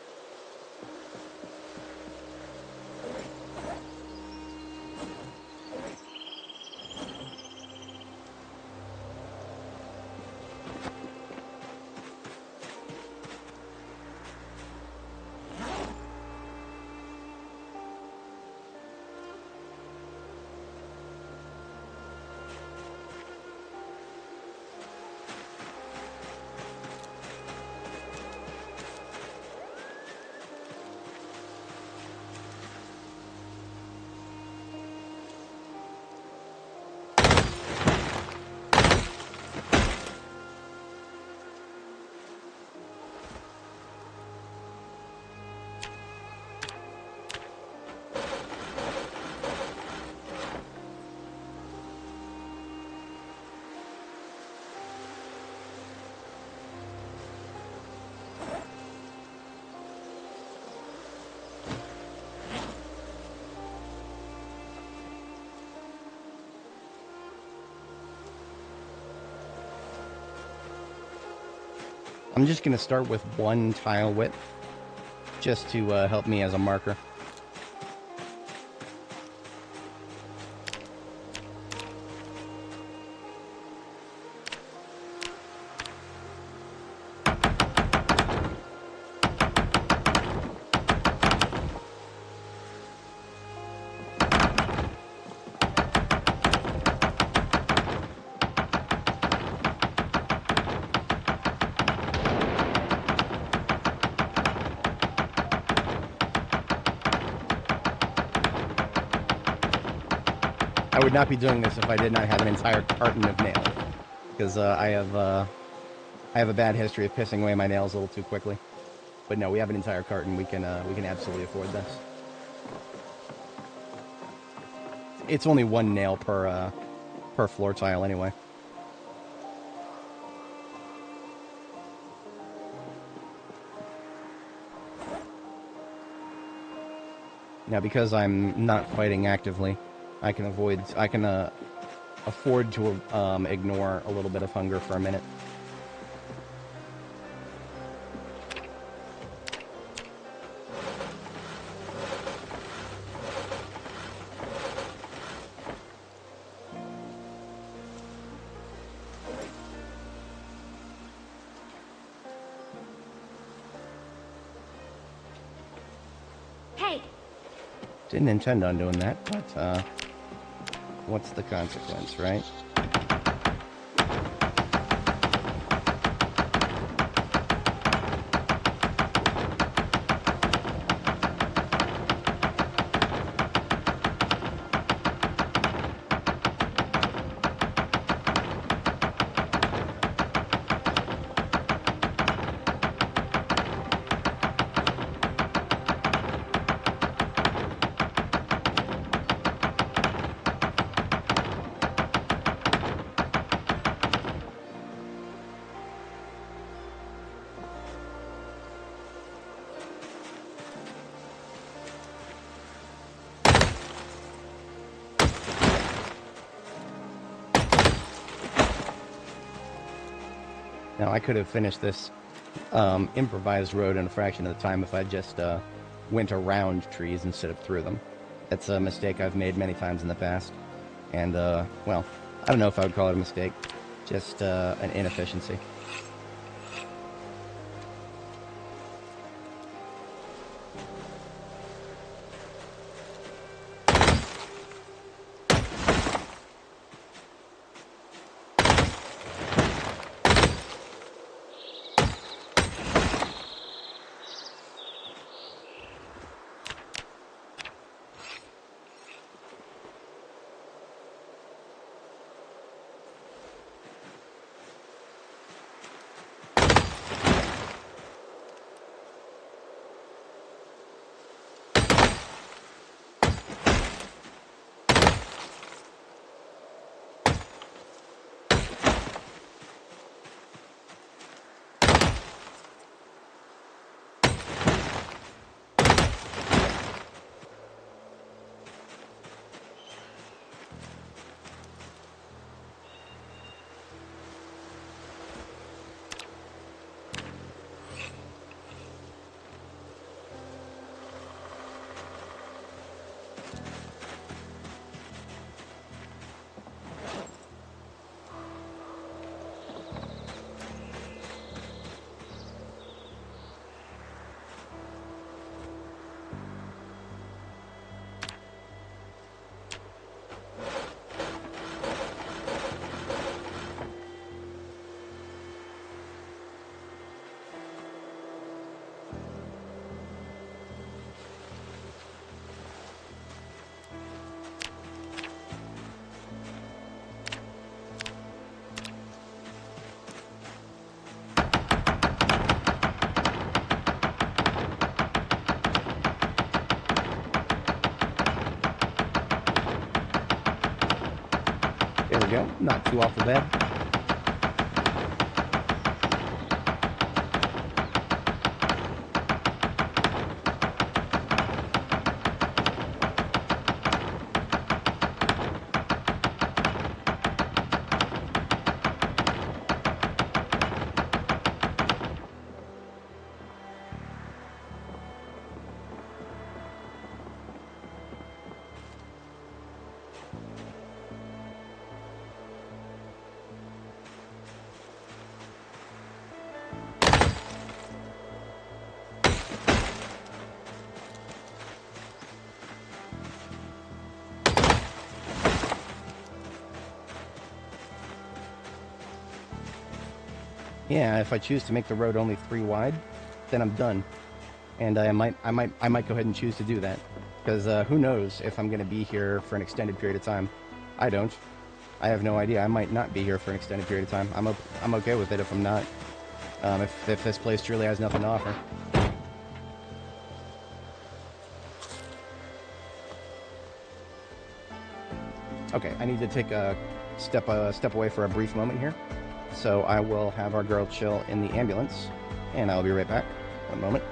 I'm just going to start with one tile width, just to help me as a marker. I would not be doing this if I did not have an entire carton of nails, because I have a bad history of pissing away my nails a little too quickly. But no, we have an entire carton. We can absolutely afford this. It's only one nail per floor tile anyway. Now, because I'm not fighting actively, I can afford to ignore a little bit of hunger for a minute. Didn't intend on doing that, but, what's the consequence, right? Now, I could have finished this improvised road in a fraction of the time if I just went around trees instead of through them. That's a mistake I've made many times in the past. And, well, I don't know if I would call it a mistake, just an inefficiency. There we go, not too off the bed. Yeah, if I choose to make the road only 3 wide, then I'm done. And I might go ahead and choose to do that. Because who knows if I'm going to be here for an extended period of time. I don't. I have no idea. I might not be here for an extended period of time. I'm okay with it if I'm not. If this place truly has nothing to offer. Okay, I need to take a step away for a brief moment here. So I will have our girl chill in the ambulance, and I'll be right back. One moment.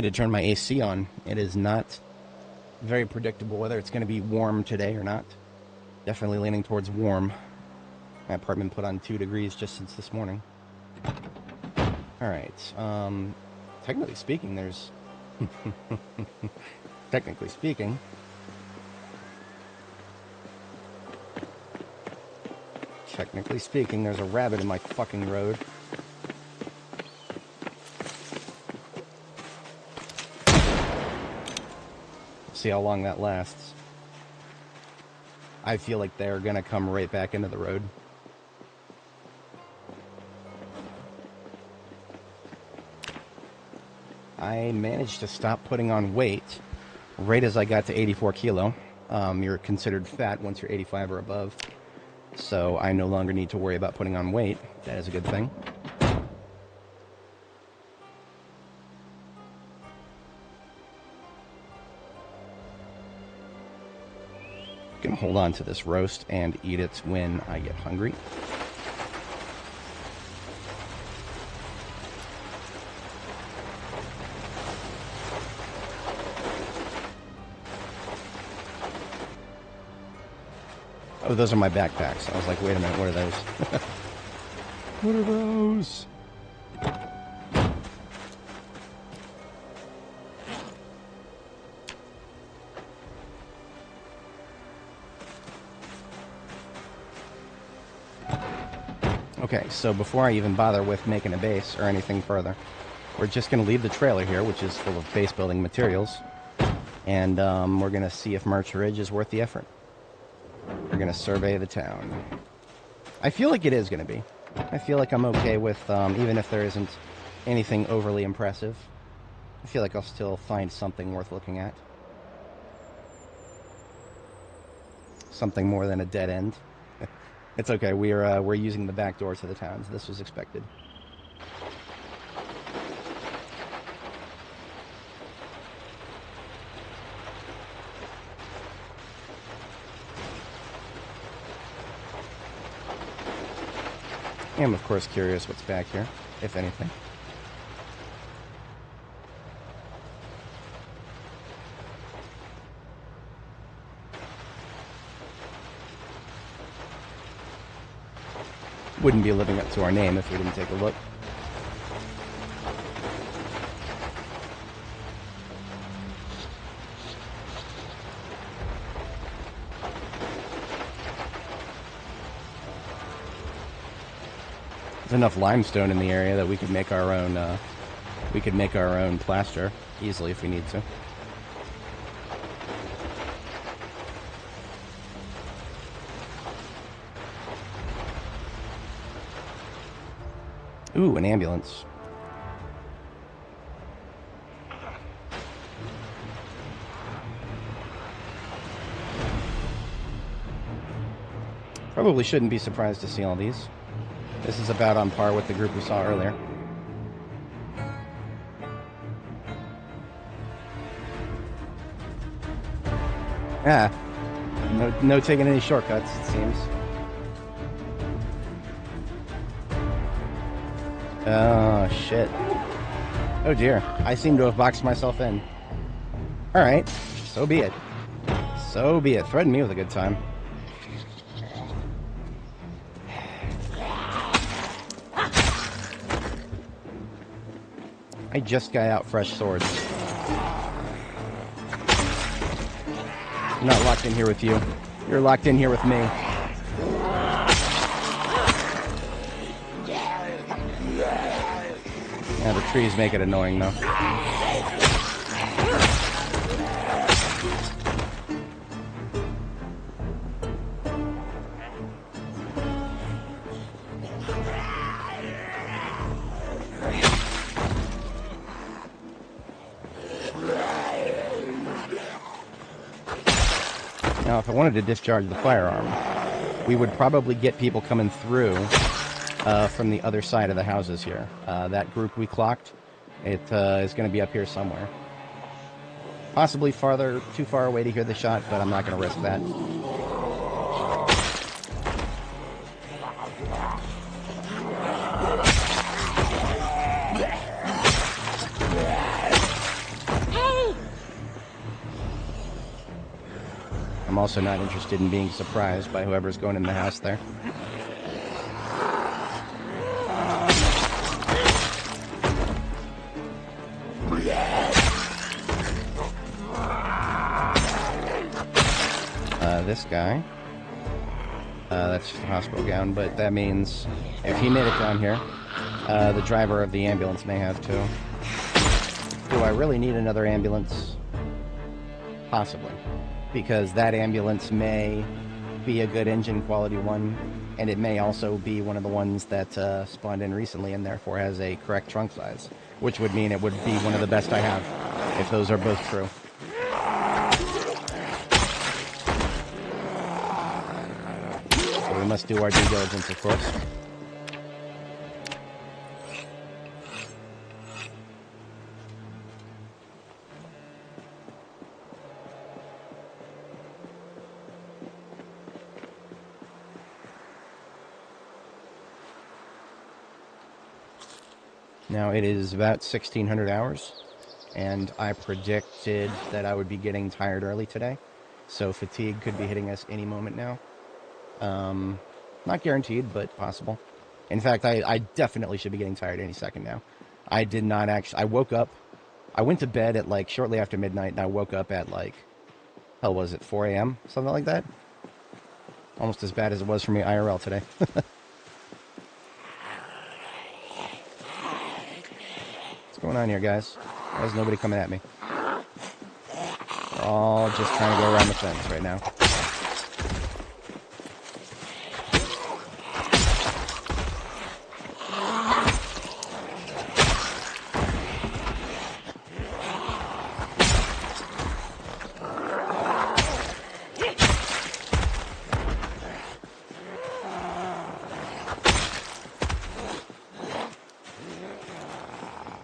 had to turn my AC on. It is not very predictable whether it's going to be warm today or not. Definitely leaning towards warm. My apartment put on 2 degrees just since this morning. Alright, technically speaking, there's... Technically speaking... there's a rabbit in my fucking road. See how long that lasts. I feel like they're gonna come right back into the road. I managed to stop putting on weight right as I got to 84 kilo. You're considered fat once you're 85 or above. So I no longer need to worry about putting on weight. That is a good thing. Gonna hold on to this roast and eat it when I get hungry. Oh, those are my backpacks. I was like, wait a minute, what are those? What are those? Okay, so before I even bother with making a base or anything further, we're just going to leave the trailer here, which is full of base building materials, and we're going to see if March Ridge is worth the effort. We're going to survey the town. I feel like it is going to be. I feel like I'm okay with, even if there isn't anything overly impressive, I feel like I'll still find something worth looking at. Something more than a dead end. It's okay, we're using the back door to the town, so this was expected. I'm of course curious what's back here, if anything. Wouldn't be living up to our name if we didn't take a look. There's enough limestone in the area that we could make our own plaster easily if we need to. Ooh, an ambulance. Probably shouldn't be surprised to see all these. This is about on par with the group we saw earlier. Ah, no taking any shortcuts, it seems. Oh, shit. Oh, dear. I seem to have boxed myself in. Alright, so be it. So be it. Threaten me with a good time. I just got out fresh swords. I'm not locked in here with you. You're locked in here with me. Yeah, the trees make it annoying, though. Now, if I wanted to discharge the firearm, we would probably get people coming through from the other side of the houses here. That group we clocked, it is going to be up here somewhere. Possibly too far away to hear the shot, but I'm not going to risk that. also not interested in being surprised by whoever's going in the house there. This guy. That's just a hospital gown, but that means if he made it down here, the driver of the ambulance may have too. Do I really need another ambulance? Possibly. Because that ambulance may be a good engine quality one, and it may also be one of the ones that spawned in recently and therefore has a correct trunk size, which would mean it would be one of the best I have, if those are both true. So we must do our due diligence, of course. Now it is about 1600 hours, and I predicted that I would be getting tired early today, so fatigue could be hitting us any moment now. Not guaranteed, but possible. In fact, I definitely should be getting tired any second now. I did not actually... I woke up... I went to bed at, like, shortly after midnight, and I woke up at, like... Hell, was it 4 a.m.? Something like that? Almost as bad as it was for me IRL today. What's going on here, guys? Why is nobody coming at me? We're all just trying to go around the fence right now.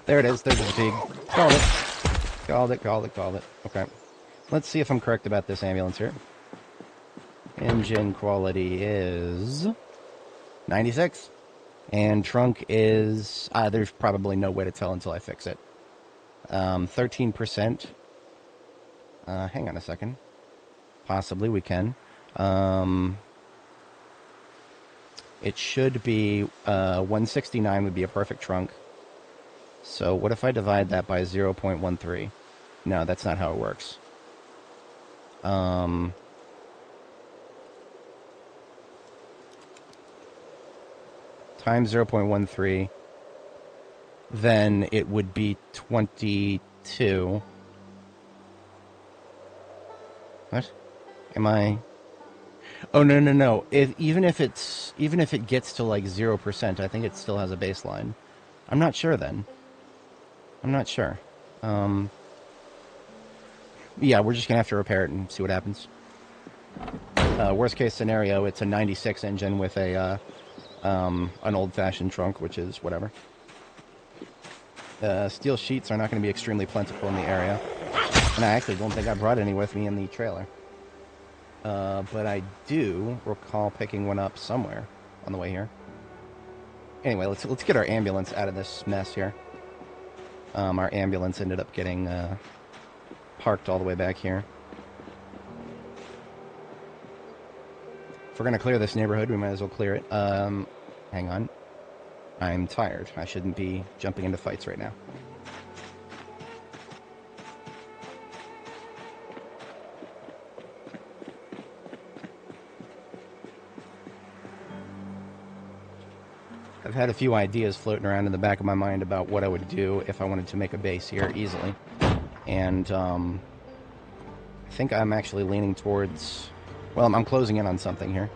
There it is. There's the fatigue. Called it. Called it, called it, called it. Okay. Let's see if I'm correct about this ambulance here. Engine quality is 96. And trunk is... there's probably no way to tell until I fix it. 13%. Hang on a second. Possibly we can. It should be... 169 would be a perfect trunk. So what if I divide that by 0.13? No, that's not how it works. Times 0.13, then it would be 22. What? Am I... Oh, no. Even if it gets to like 0%, I think it still has a baseline. I'm not sure then. I'm not sure. Yeah, we're just going to have to repair it and see what happens. Worst case scenario, it's a 96 engine with a an old-fashioned trunk, which is whatever. Steel sheets are not going to be extremely plentiful in the area. And I actually don't think I brought any with me in the trailer. But I do recall picking one up somewhere on the way here. Anyway, let's get our ambulance out of this mess here. Our ambulance ended up getting parked all the way back here. If we're going to clear this neighborhood, we might as well clear it. Hang on. I'm tired. I shouldn't be jumping into fights right now. I've had a few ideas floating around in the back of my mind about what I would do if I wanted to make a base here easily. And I think I'm actually leaning towards... Well, I'm closing in on something here.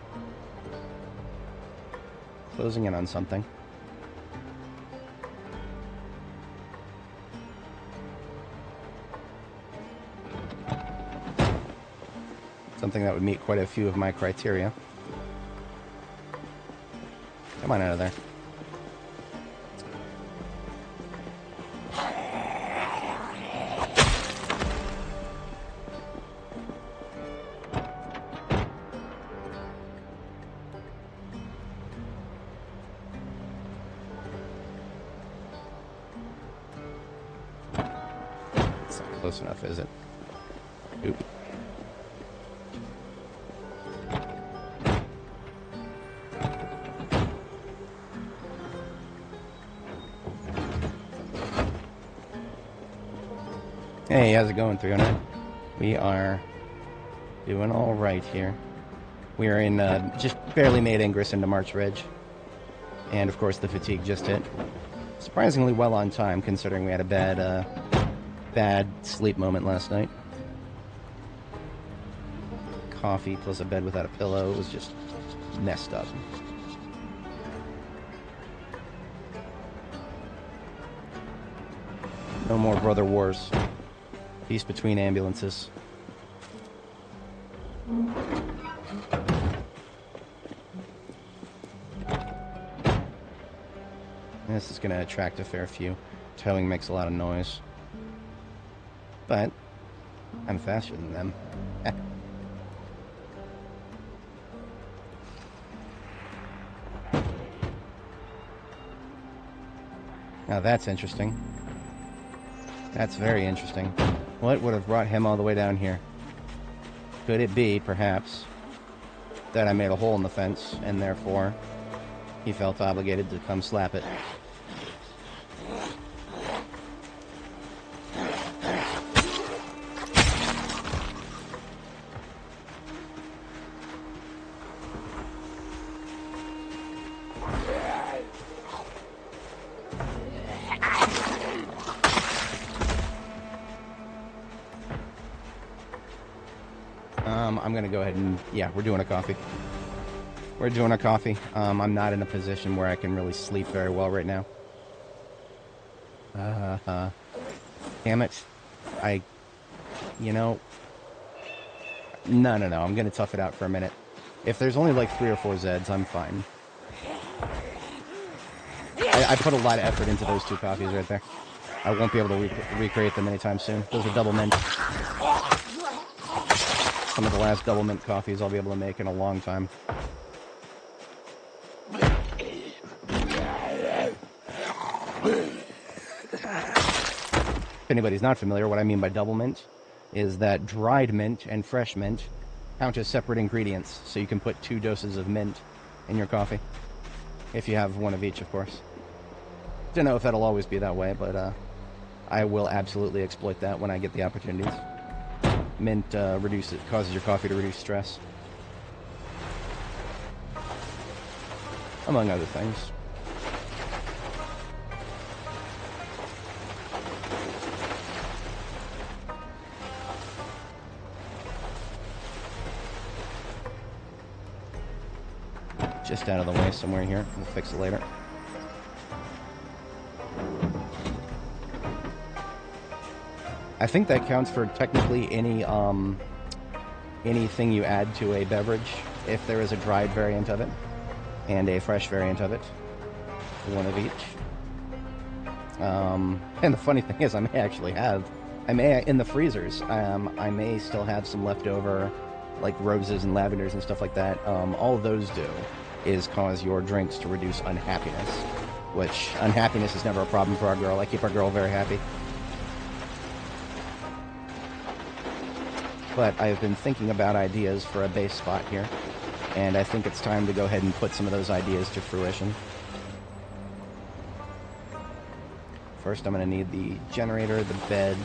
Closing in on something. Something that would meet quite a few of my criteria. Come on out of there. It's not close enough, is it? Oop. Hey, how's it going, 309? We are doing all right here. We are in, just barely made Ingress into March Ridge. And, of course, the fatigue just hit. Surprisingly well on time, considering we had a bad sleep moment last night. Coffee plus a bed without a pillow. It was just messed up. No more brother wars. Peace between ambulances. This is going to attract a fair few. Towing makes a lot of noise. But I'm faster than them. Now that's interesting. That's very interesting. What would have brought him all the way down here? Could it be, perhaps, that I made a hole in the fence, and therefore he felt obligated to come slap it? I'm going to go ahead and... Yeah, we're doing a coffee. We're doing a coffee. I'm not in a position where I can really sleep very well right now. Damn it. You know... No. I'm going to tough it out for a minute. If there's only like 3 or 4 Zeds, I'm fine. I put a lot of effort into those 2 coffees right there. I won't be able to recreate them anytime soon. Those are double mint. Some of the last double mint coffees I'll be able to make in a long time. If anybody's not familiar, what I mean by double mint is that dried mint and fresh mint count as separate ingredients, so you can put 2 doses of mint in your coffee. If you have one of each, of course. Don't know if that'll always be that way, but I will absolutely exploit that when I get the opportunities. Mint causes your coffee to reduce stress. Among other things. Just out of the way somewhere here. We'll fix it later. I think that counts for technically anything you add to a beverage, if there is a dried variant of it and a fresh variant of it, one of each. And the funny thing is, I may in the freezers, I may still have some leftover, like roses and lavenders and stuff like that. All those do is cause your drinks to reduce unhappiness, which unhappiness is never a problem for our girl. I keep our girl very happy. But I've been thinking about ideas for a base spot here, and I think it's time to go ahead and put some of those ideas to fruition. First, I'm going to need the generator, the bed.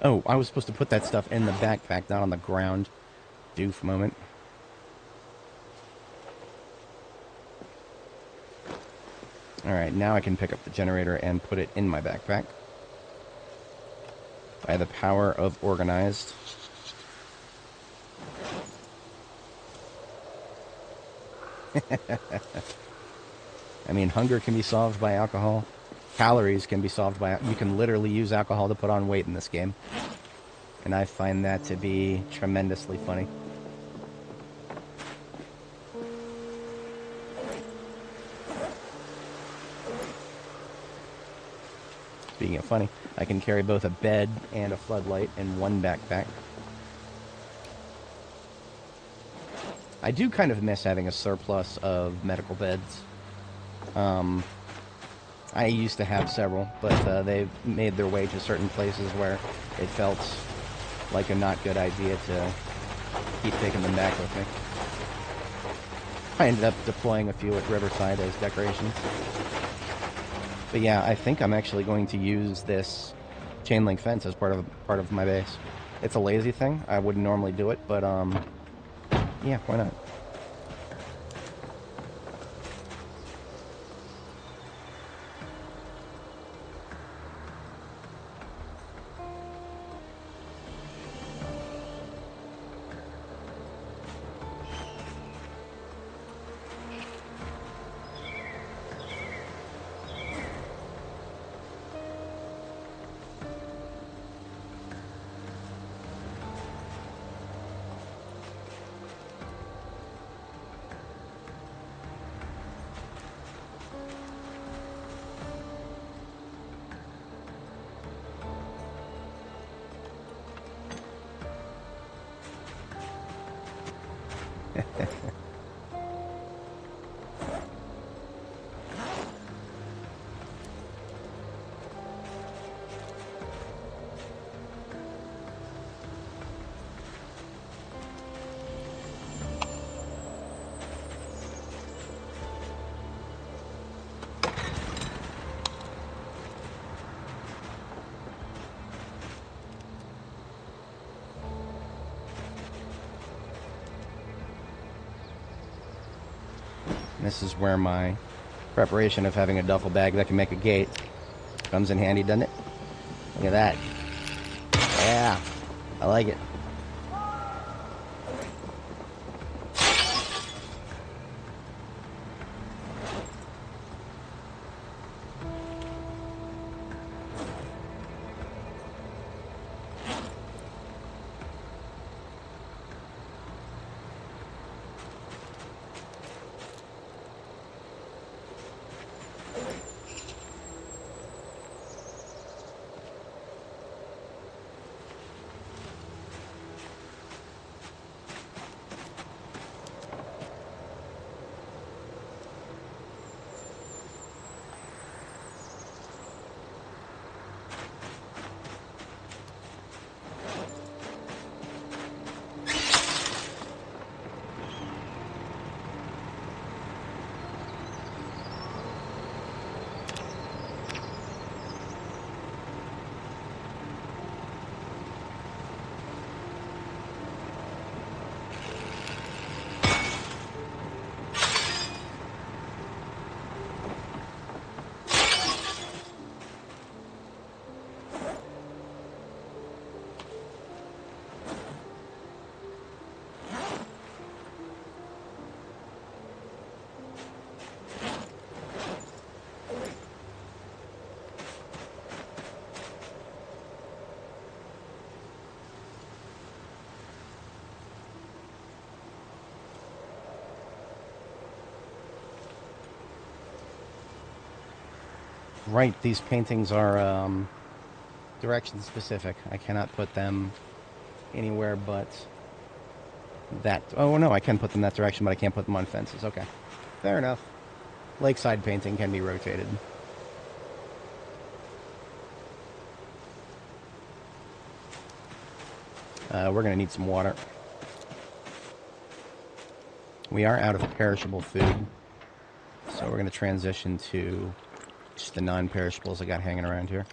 Oh, I was supposed to put that stuff in the backpack, not on the ground. Doof moment. Alright, now I can pick up the generator and put it in my backpack. By the power of organized. I mean, hunger can be solved by alcohol. Calories can be solved by... You can literally use alcohol to put on weight in this game. And I find that to be tremendously funny. Speaking of funny, I can carry both a bed and a floodlight in one backpack. I do kind of miss having a surplus of medical beds. I used to have several, but they've made their way to certain places where it felt like a not good idea to keep taking them back with me. I ended up deploying a few at Riverside as decorations. But yeah, I think I'm actually going to use this chain link fence as part of my base. It's a lazy thing. I wouldn't normally do it, but yeah, why not? This is where my preparation of having a duffel bag that can make a gate comes in handy, doesn't it? Look at that. Yeah, I like it. Right, these paintings are direction specific. I cannot put them anywhere but that. Oh no, I can put them that direction, but I can't put them on fences. Okay, fair enough. Lakeside painting can be rotated. We're gonna need some water. We are out of perishable food, so we're gonna transition to just the non-perishables I got hanging around here.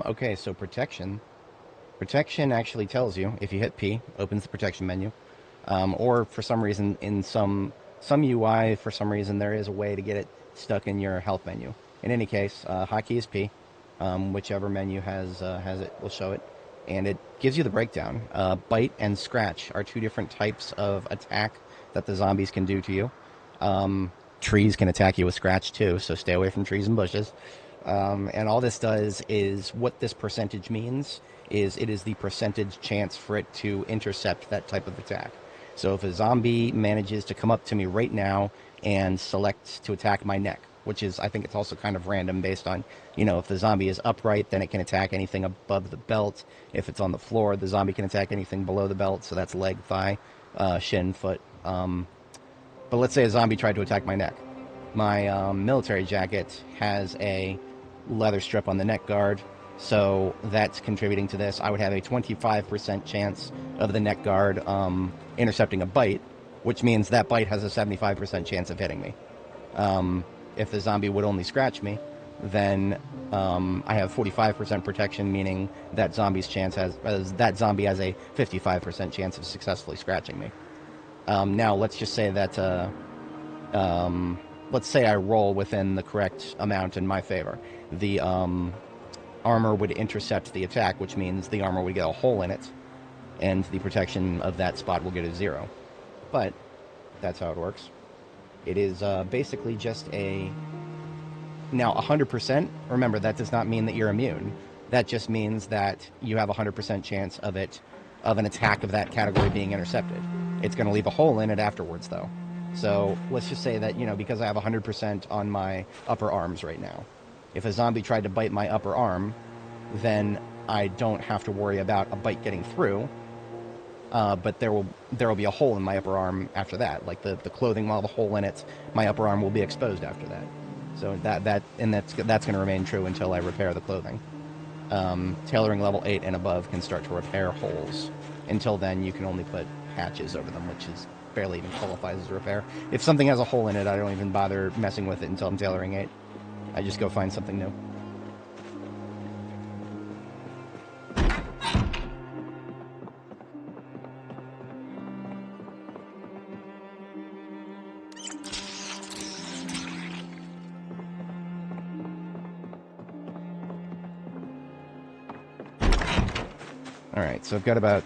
Okay, so protection. Protection actually tells you, if you hit P, opens the protection menu. Or for some reason, in some UI, for some reason, there is a way to get it stuck in your health menu. In any case, hotkey is P. Whichever menu has it will show it. And it gives you the breakdown. Bite and scratch are two different types of attack that the zombies can do to you. trees can attack you with scratch too, so stay away from trees and bushes. And all this does is, what this percentage means is it is the percentage chance for it to intercept that type of attack. So if a zombie manages to come up to me right now and select to attack my neck, which is, I think it's also kind of random based on, you know, if the zombie is upright, then it can attack anything above the belt. If it's on the floor, the zombie can attack anything below the belt, so that's leg, thigh, shin, foot. But let's say a zombie tried to attack my neck. My military jacket has a leather strip on the neck guard, so that's contributing to this. I would have a 25% chance of the neck guard intercepting a bite, which means that bite has a 75% chance of hitting me. If the zombie would only scratch me, then I have 45% protection, meaning that zombie has a 55% chance of successfully scratching me. Now, let's just say that, let's say I roll within the correct amount in my favor. The armor would intercept the attack, which means the armor would get a hole in it, and the protection of that spot will get a 0. But that's how it works. It is basically just a... Now, 100%, remember, that does not mean that you're immune. That just means that you have a 100% chance of an attack of that category being intercepted. It's going to leave a hole in it afterwards, though. So let's just say that, you know, because I have 100% on my upper arms right now, if a zombie tried to bite my upper arm, then I don't have to worry about a bite getting through. But there will be a hole in my upper arm after that. Like the clothing will have a hole in it. My upper arm will be exposed after that. So that's going to remain true until I repair the clothing. Tailoring level 8 and above can start to repair holes. Until then, you can only put patches over them, which is barely even qualifies as a repair. If something has a hole in it, I don't even bother messing with it until I'm tailoring 8. I just go find something new. Alright, so I've got about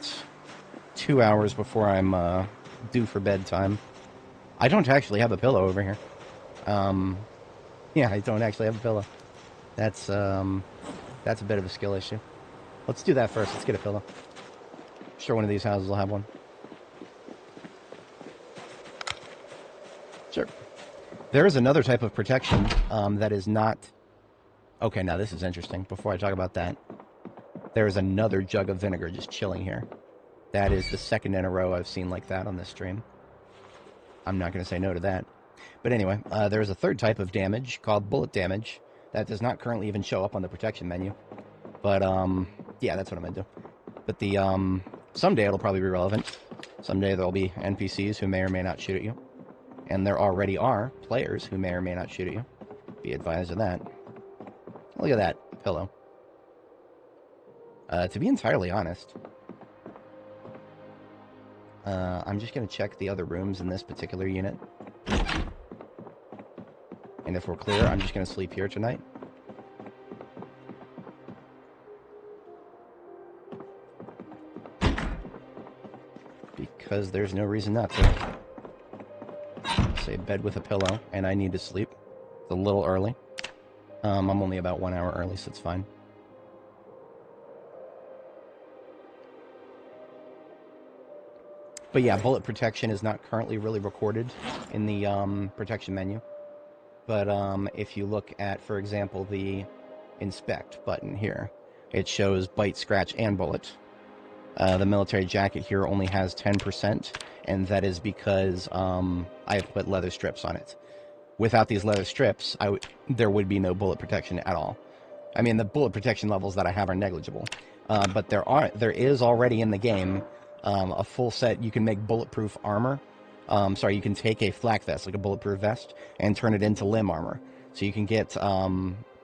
2 hours before I'm due for bedtime. I don't actually have a pillow over here. Yeah, I don't actually have a pillow. That's a bit of a skill issue. Let's do that first. Let's get a pillow. I'm sure one of these houses will have one. Sure. There is another type of protection that is not... Okay, now this is interesting. Before I talk about that, there is another jug of vinegar just chilling here. That is the second in a row I've seen like that on this stream. I'm not going to say no to that. But anyway, there is a third type of damage called bullet damage that does not currently even show up on the protection menu. But, yeah, that's what I'm going to do. But someday it'll probably be relevant. Someday there'll be NPCs who may or may not shoot at you. And there already are players who may or may not shoot at you. Be advised of that. Look at that pillow. To be entirely honest, I'm just going to check the other rooms in this particular unit. And if we're clear, I'm just going to sleep here tonight. Because there's no reason not to. Say bed with a pillow, and I need to sleep. It's a little early. I'm only about 1 hour early, so it's fine. But yeah, bullet protection is not currently really recorded in the protection menu. But if you look at, for example, the inspect button here, it shows bite, scratch, and bullet. The military jacket here only has 10%, and that is because I have put leather strips on it. Without these leather strips, there would be no bullet protection at all. I mean, the bullet protection levels that I have are negligible. But there is already in the game a full set. You can make bulletproof armor. You can take a flak vest, like a bulletproof vest, and turn it into limb armor. So you can get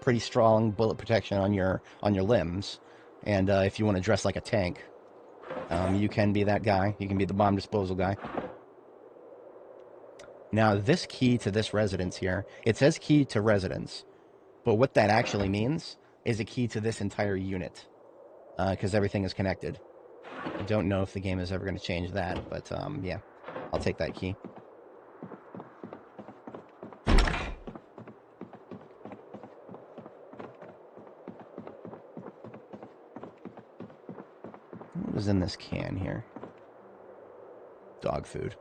pretty strong bullet protection on your limbs. And if you want to dress like a tank, you can be that guy. You can be the bomb disposal guy. Now, this key to this residence here, it says key to residence. But what that actually means is a key to this entire unit. Because everything is connected. I don't know if the game is ever going to change that, but yeah, I'll take that key. What is in this can here? Dog food.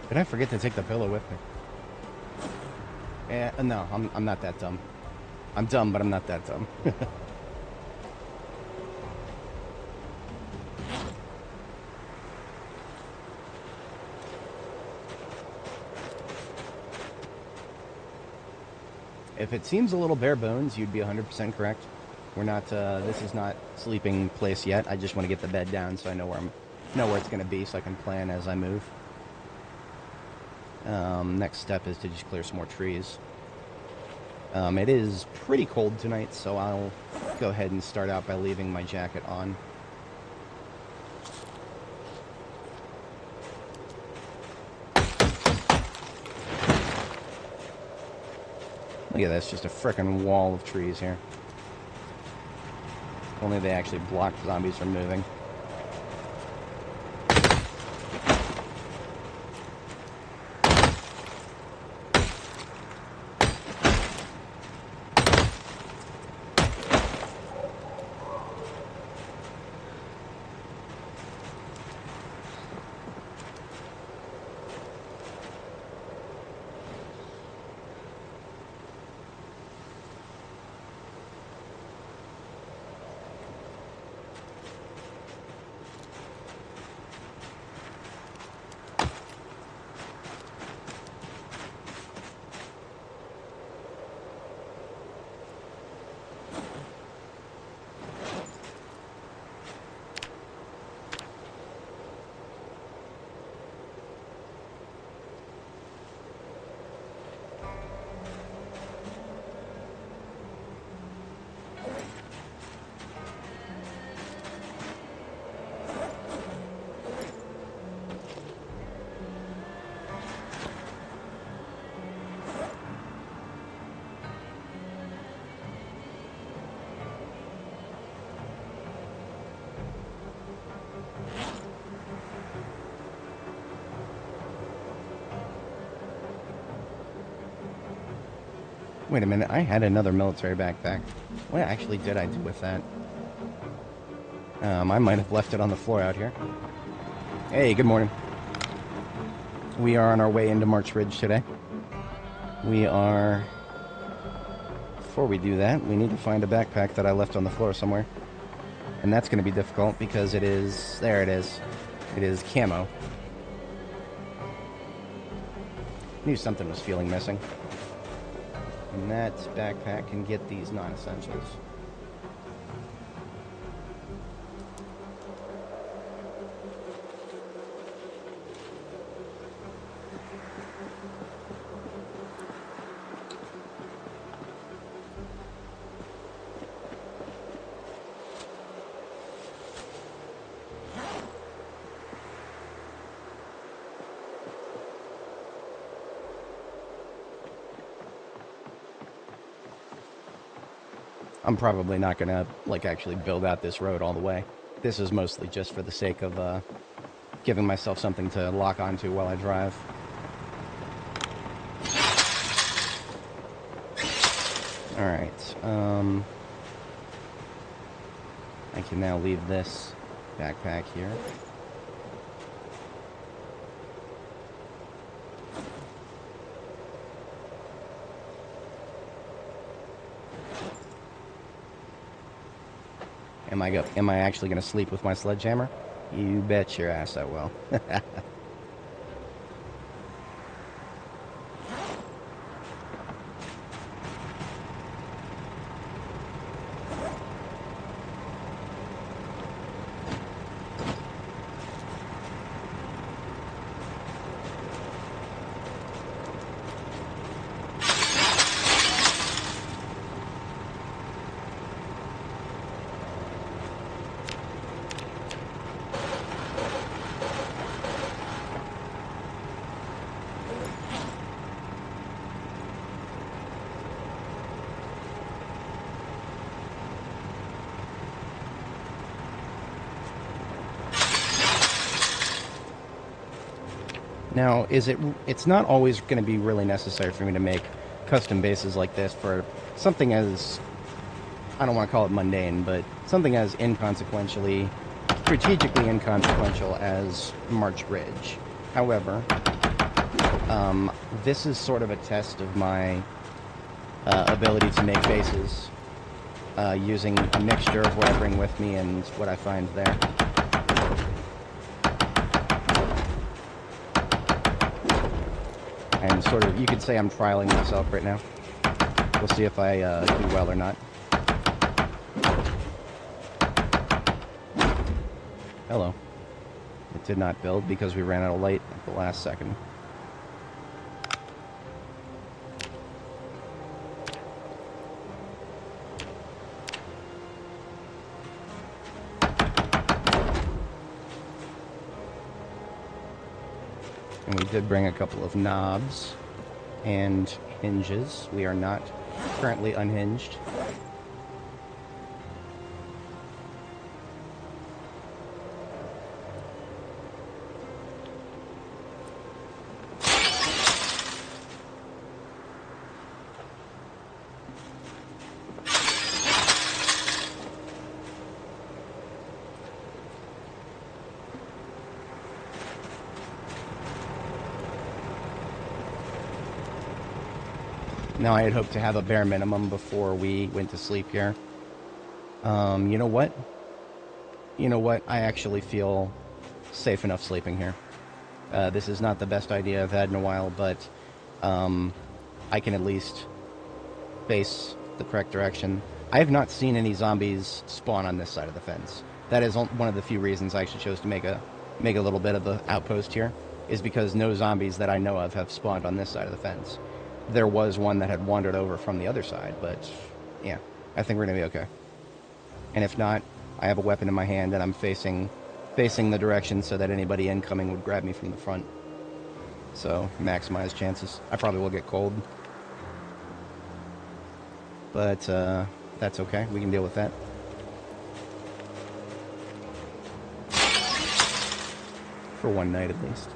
Did I forget to take the pillow with me? Yeah, no, I'm not that dumb. I'm dumb, but I'm not that dumb. If it seems a little bare bones, you'd be 100% correct. We're not, this is not sleeping place yet. I just want to get the bed down so I know where it's going to be so I can plan as I move. Next step is to just clear some more trees. It is pretty cold tonight, so I'll go ahead and start out by leaving my jacket on. Look at this, just a frickin' wall of trees here. Only they actually block zombies from moving. Wait a minute, I had another military backpack. What actually did I do with that? I might have left it on the floor out here. Hey, good morning. We are on our way into March Ridge today. Before we do that, we need to find a backpack that I left on the floor somewhere. And that's going to be difficult because it is, there it is. It is camo. Knew something was feeling missing. And that backpack can get these non-essentials. I'm probably not going to, like, actually build out this road all the way. This is mostly just for the sake of giving myself something to lock onto while I drive. Alright, I can now leave this backpack here. Am I actually going to sleep with my sledgehammer? You bet your ass I will. Now, it's not always going to be really necessary for me to make custom bases like this for something as, I don't want to call it mundane, but something as strategically inconsequential as March Ridge. However, this is sort of a test of my ability to make bases using a mixture of what I bring with me and what I find there. And sort of, you could say I'm trialing myself right now. We'll see if I do well or not. Hello. It did not build because we ran out of light at the last second. And we did bring a couple of knobs and hinges. We are not currently unhinged. Now, I had hoped to have a bare minimum before we went to sleep here. You know what? You know what? I actually feel safe enough sleeping here. This is not the best idea I've had in a while, but I can at least face the correct direction. I have not seen any zombies spawn on this side of the fence. That is one of the few reasons I actually chose to make a little bit of an outpost here, is because no zombies that I know of have spawned on this side of the fence. There was one that had wandered over from the other side, but yeah, I think we're gonna be okay. And if not, I have a weapon in my hand and I'm facing the direction so that anybody incoming would grab me from the front. So, maximize chances. I probably will get cold. But, that's okay. We can deal with that. For one night, at least.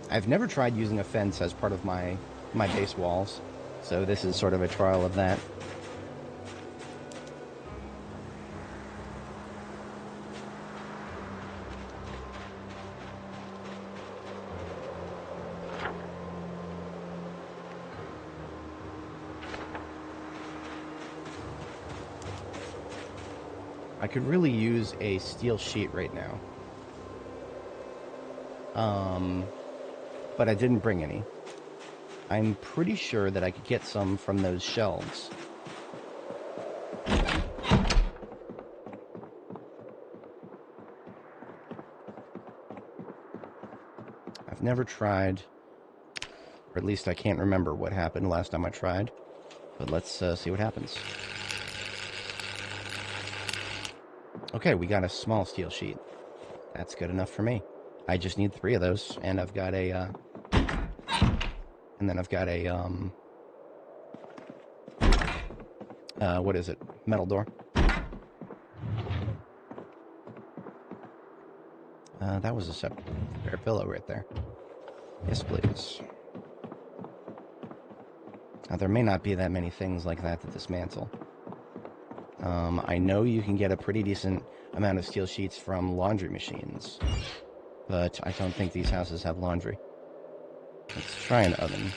I've never tried using a fence as part of my base walls, so this is sort of a trial of that. I could really use a steel sheet right now. But I didn't bring any. I'm pretty sure that I could get some from those shelves. I've never tried, or at least I can't remember what happened last time I tried, but let's see what happens. Okay, we got a small steel sheet. That's good enough for me. I just need 3 of those, and I've got a And then I've got a, what is it? Metal door. That was a spare pillow right there. Yes, please. Now, there may not be that many things like that to dismantle. I know you can get a pretty decent amount of steel sheets from laundry machines, but I don't think these houses have laundry. Let's try an oven.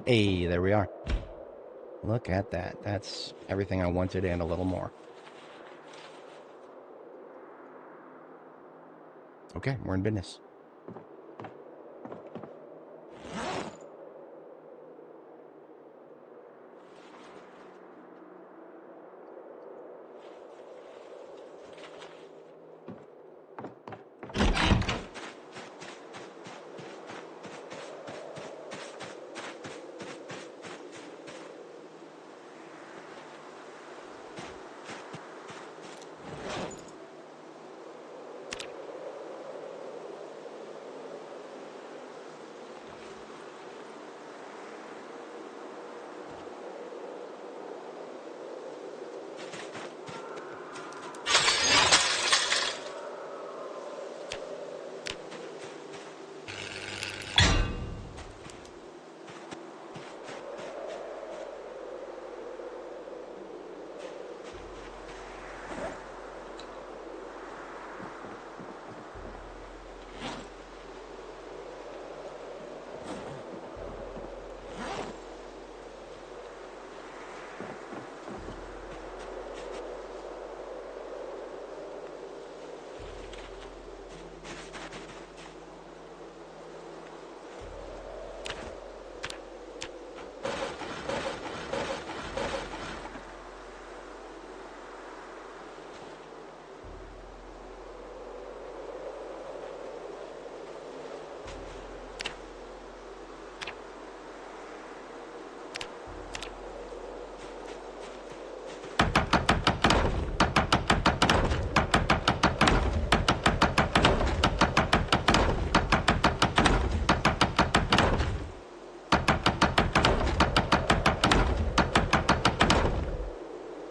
Hey, there we are. Look at that. That's everything I wanted and a little more. Okay, we're in business.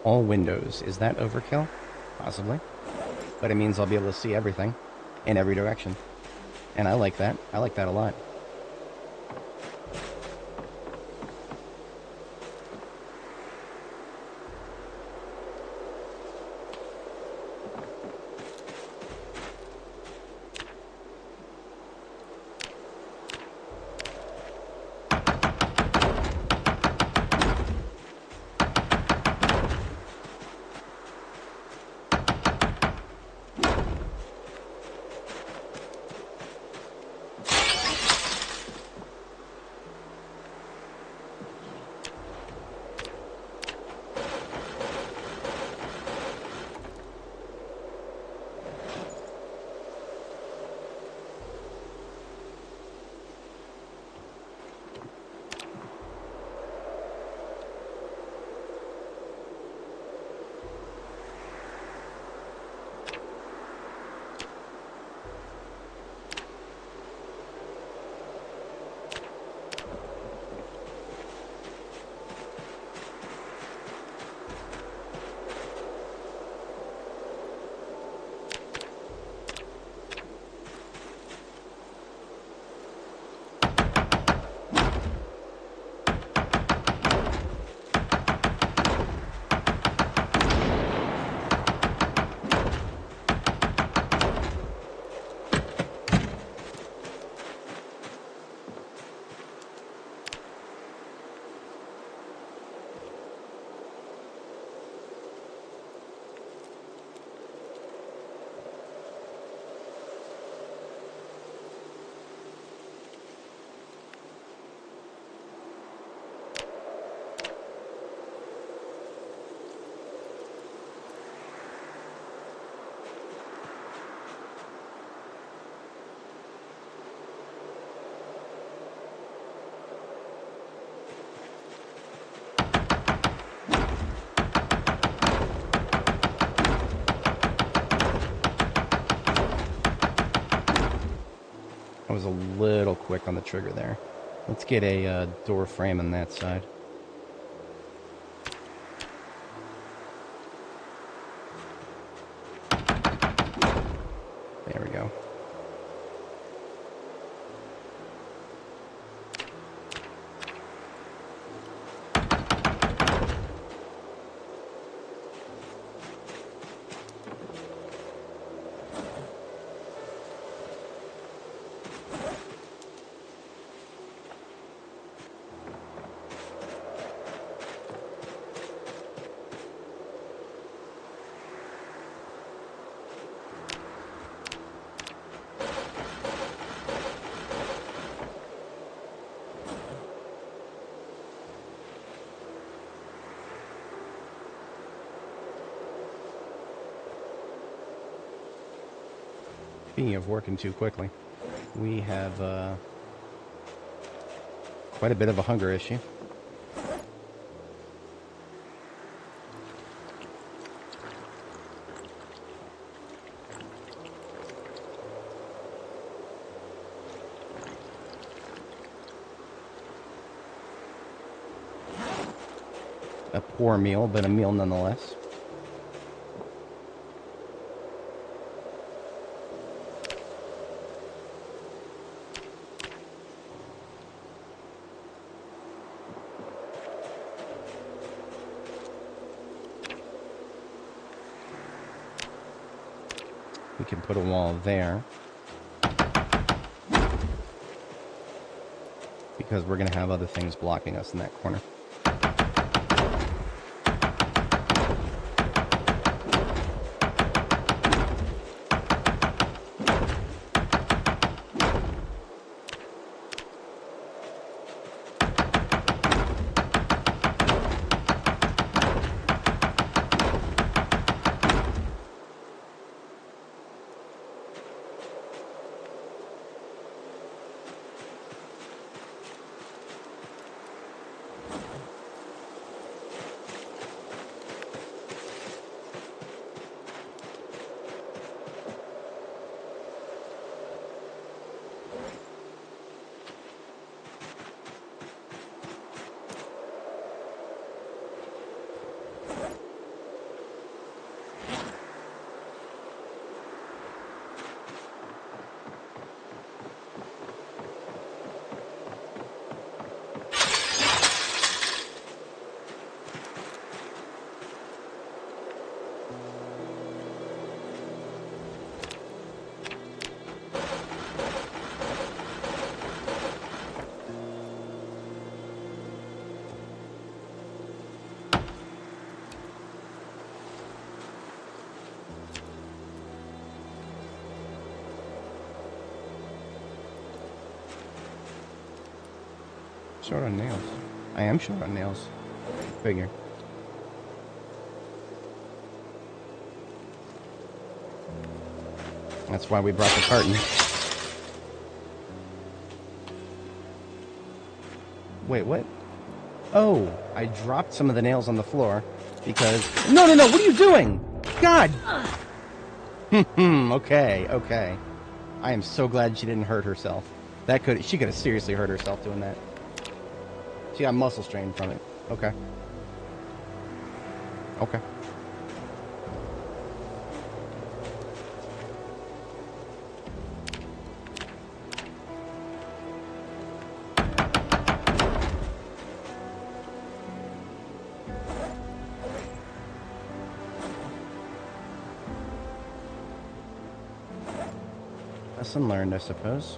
All windows. Is that overkill? Possibly. But it means I'll be able to see everything in every direction. And I like that. I like that a lot. little quick on the trigger there. Let's get a door frame on that side. There we go. Speaking of working too quickly, we have quite a bit of a hunger issue. A poor meal, but a meal nonetheless. We can put a wall there, because we're going to have other things blocking us in that corner. Short on nails. I am short on nails. Figure. That's why we brought the carton. Wait, what? Oh, I dropped some of the nails on the floor because... No, what are you doing? God! Okay. I am so glad she didn't hurt herself. She could have seriously hurt herself doing that. She got muscle strain from it. Okay. Lesson learned, I suppose.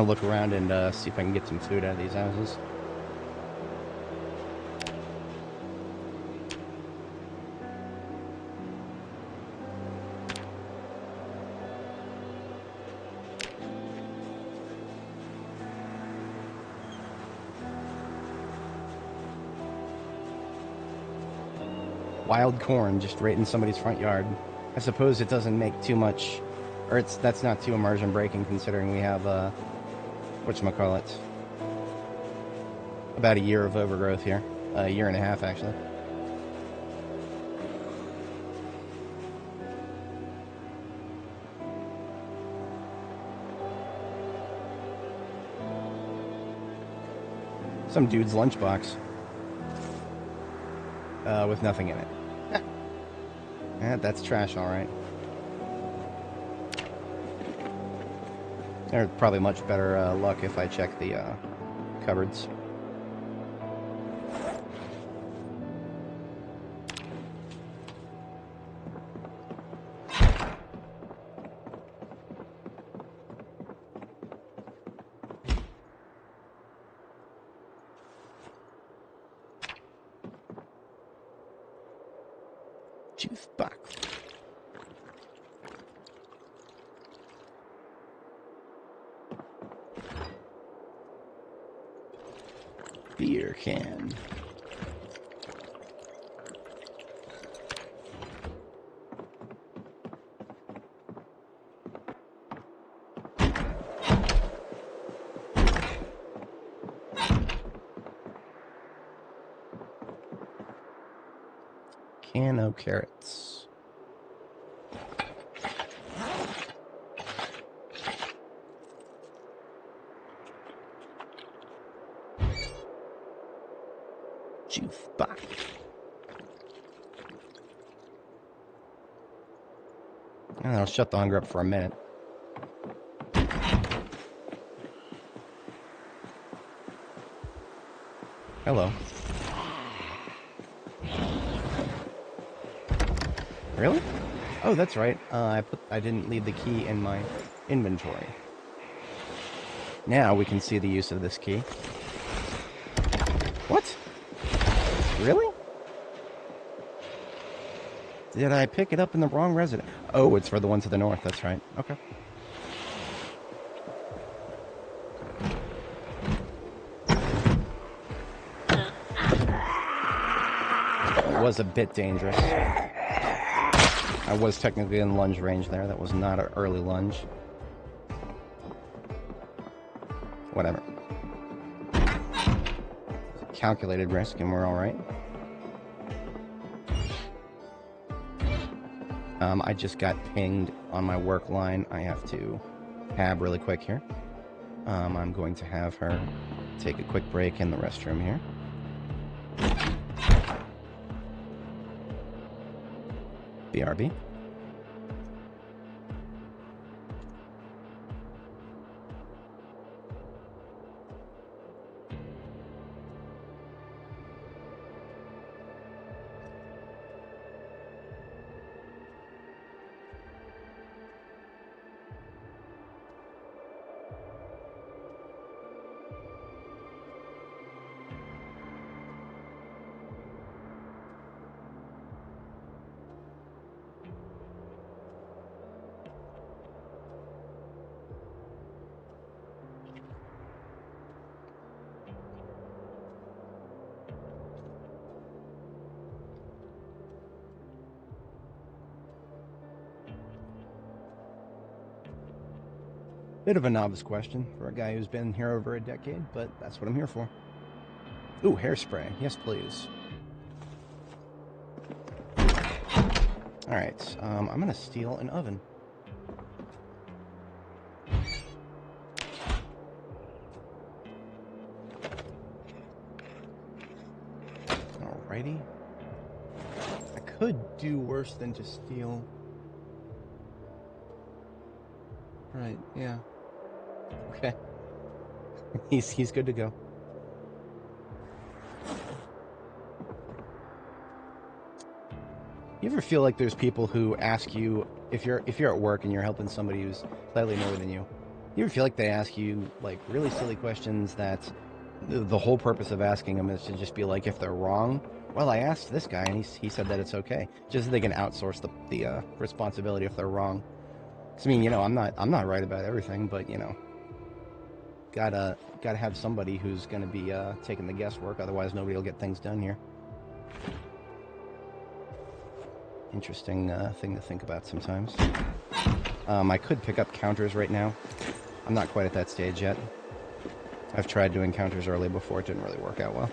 want to look around and see if I can get some food out of these houses. Wild corn just right in somebody's front yard. I suppose it doesn't make too much, or that's not too immersion breaking considering we have whatchamacallit, about a year of overgrowth here, a year and a half actually. Some dude's lunchbox with nothing in it. Yeah, that's trash, all right. There's probably much better luck if I check the cupboards. Juice box. Beer can. Can of carrots. Juice box. And I'll shut the hunger up for a minute. Hello. Really? Oh, that's right. I didn't leave the key in my inventory. Now we can see the use of this key. What? Really? Did I pick it up in the wrong residence? Oh, it's for the one to the north. That's right. Okay. It was a bit dangerous. I was technically in lunge range there. That was not an early lunge. Whatever. Calculated risk, and we're all right. I just got pinged on my work line. I have to tab really quick here. I'm going to have her take a quick break in the restroom here. BRB. Bit of a novice question for a guy who's been here over a decade, but that's what I'm here for. Ooh, hairspray. Yes, please. Alright, I'm gonna steal an oven. Alrighty. I could do worse than just steal. Right, yeah. Okay. He's good to go. You ever feel like there's people who ask you if you're at work and you're helping somebody who's slightly newer than you, You ever feel like they ask you, like, really silly questions that the whole purpose of asking them is to just be like, if they're wrong, well, I asked this guy and he said that it's okay. Just so they can outsource the responsibility if they're wrong. 'Cause, I mean, I'm not right about everything, but, gotta have somebody who's gonna be taking the guesswork, otherwise nobody will get things done here. Interesting thing to think about sometimes. I could pick up counters right now. I'm not quite at that stage yet. I've tried doing counters early before, it didn't really work out well.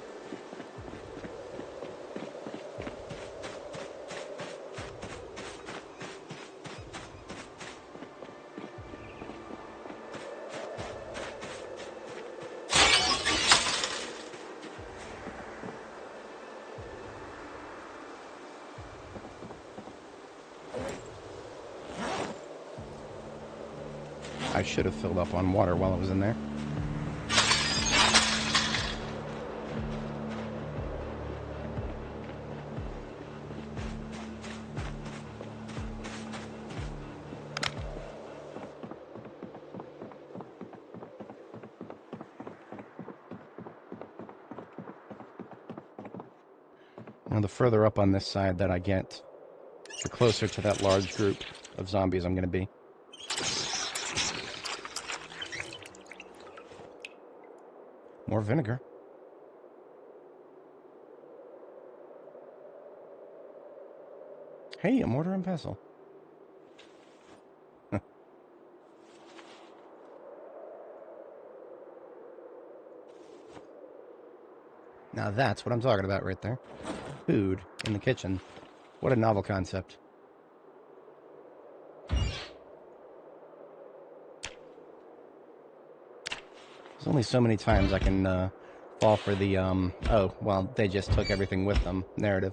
I should have filled up on water while I was in there. Now, the further up on this side that I get, the closer to that large group of zombies I'm going to be. More vinegar. Hey, a mortar and pestle. Now that's what I'm talking about right there. Food in the kitchen. What a novel concept. There's only so many times I can fall for the, oh, well, they just took everything with them narrative.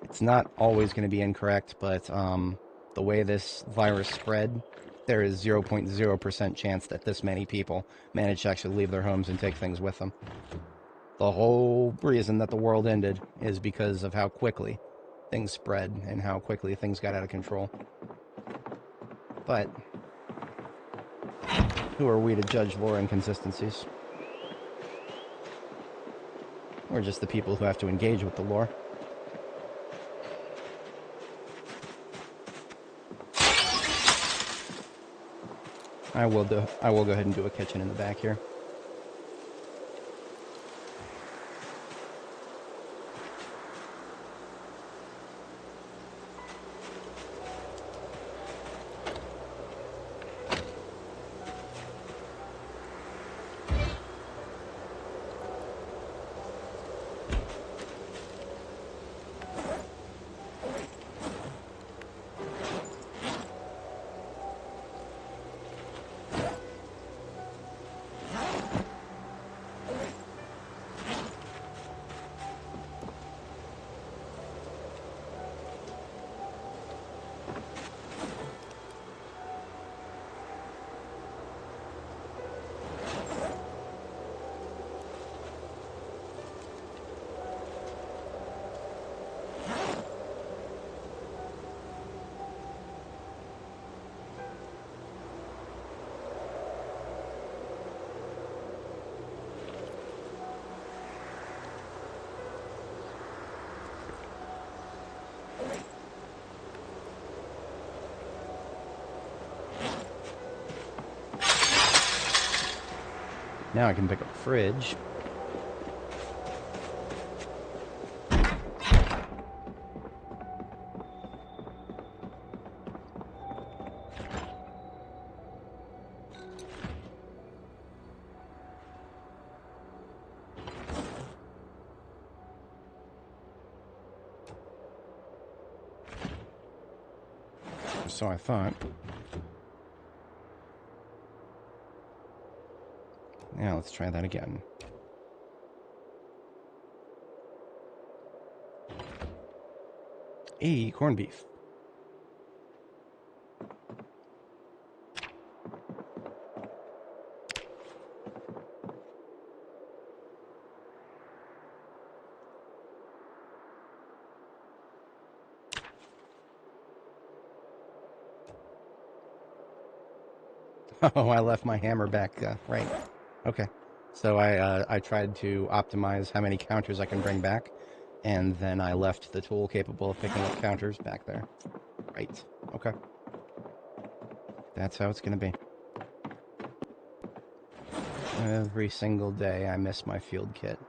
It's not always going to be incorrect, but the way this virus spread, there is 0.0% chance that this many people managed to actually leave their homes and take things with them. The whole reason that the world ended is because of how quickly things spread and how quickly things got out of control. But who are we to judge lore inconsistencies? We're just the people who have to engage with the lore. I will go ahead and do a kitchen in the back here. Now I can pick up the fridge. So I thought. Now let's try that again. Hey, corned beef. Oh, I left my hammer back. Right. Okay. So I tried to optimize how many counters I can bring back, and then I left the tool capable of picking up counters back there. Right. Okay. That's how it's going to be. Every single day I miss my field kit.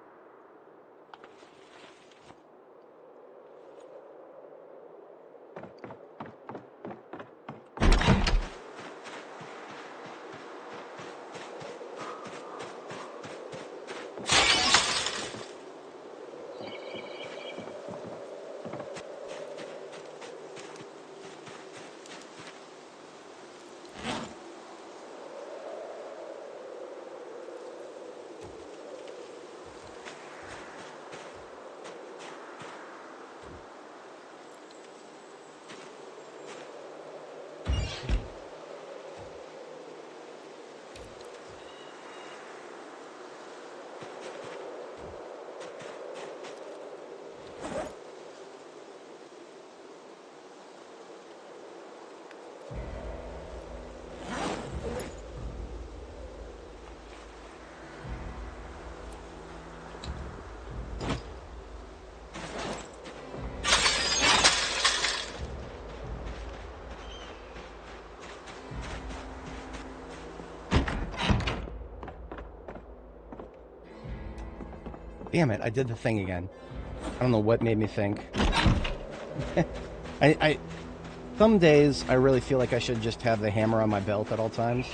Damn it, I did the thing again. I don't know what made me think. Some days I really feel like I should just have the hammer on my belt at all times.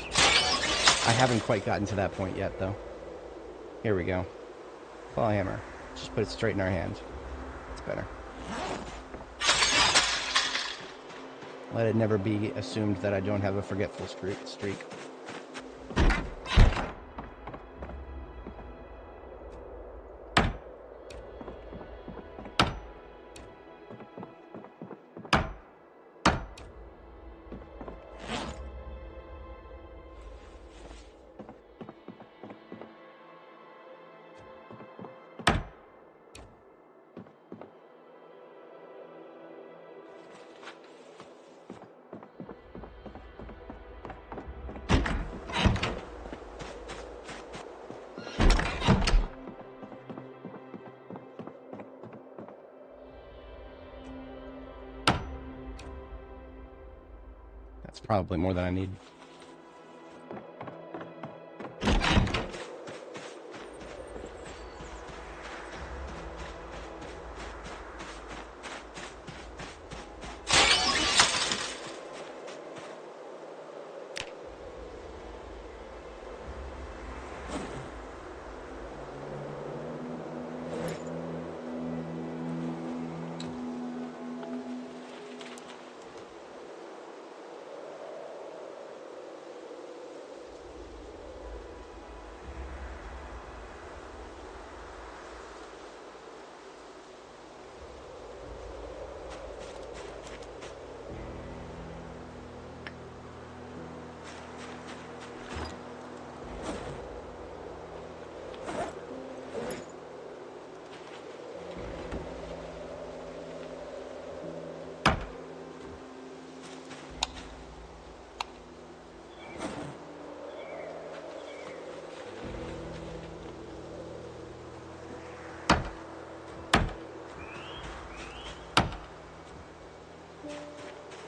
I haven't quite gotten to that point yet, though. Here we go. Claw hammer. Just put it straight in our hand. It's better. Let it never be assumed that I don't have a forgetful streak. That's probably more than I need.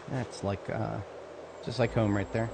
That's like, just like home right there.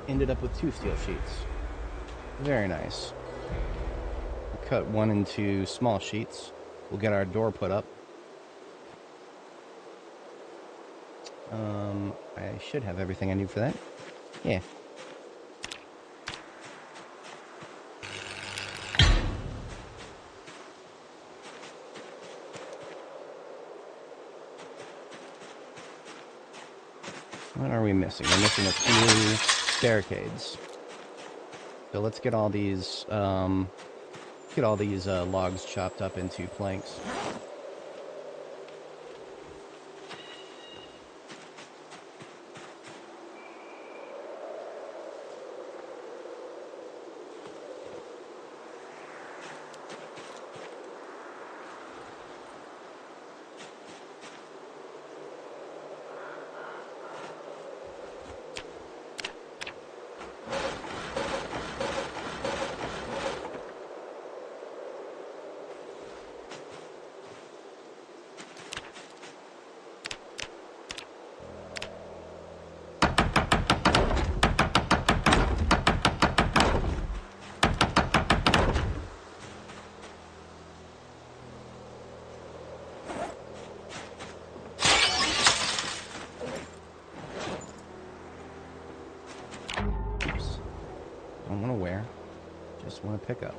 ended up with 2 steel sheets. Very nice. We'll cut one into small sheets. We'll get our door put up. I should have everything I need for that. Yeah. What are we missing? We're missing a few staircades. So let's get all these logs chopped up into planks. Don't want to wear, just want to pick up.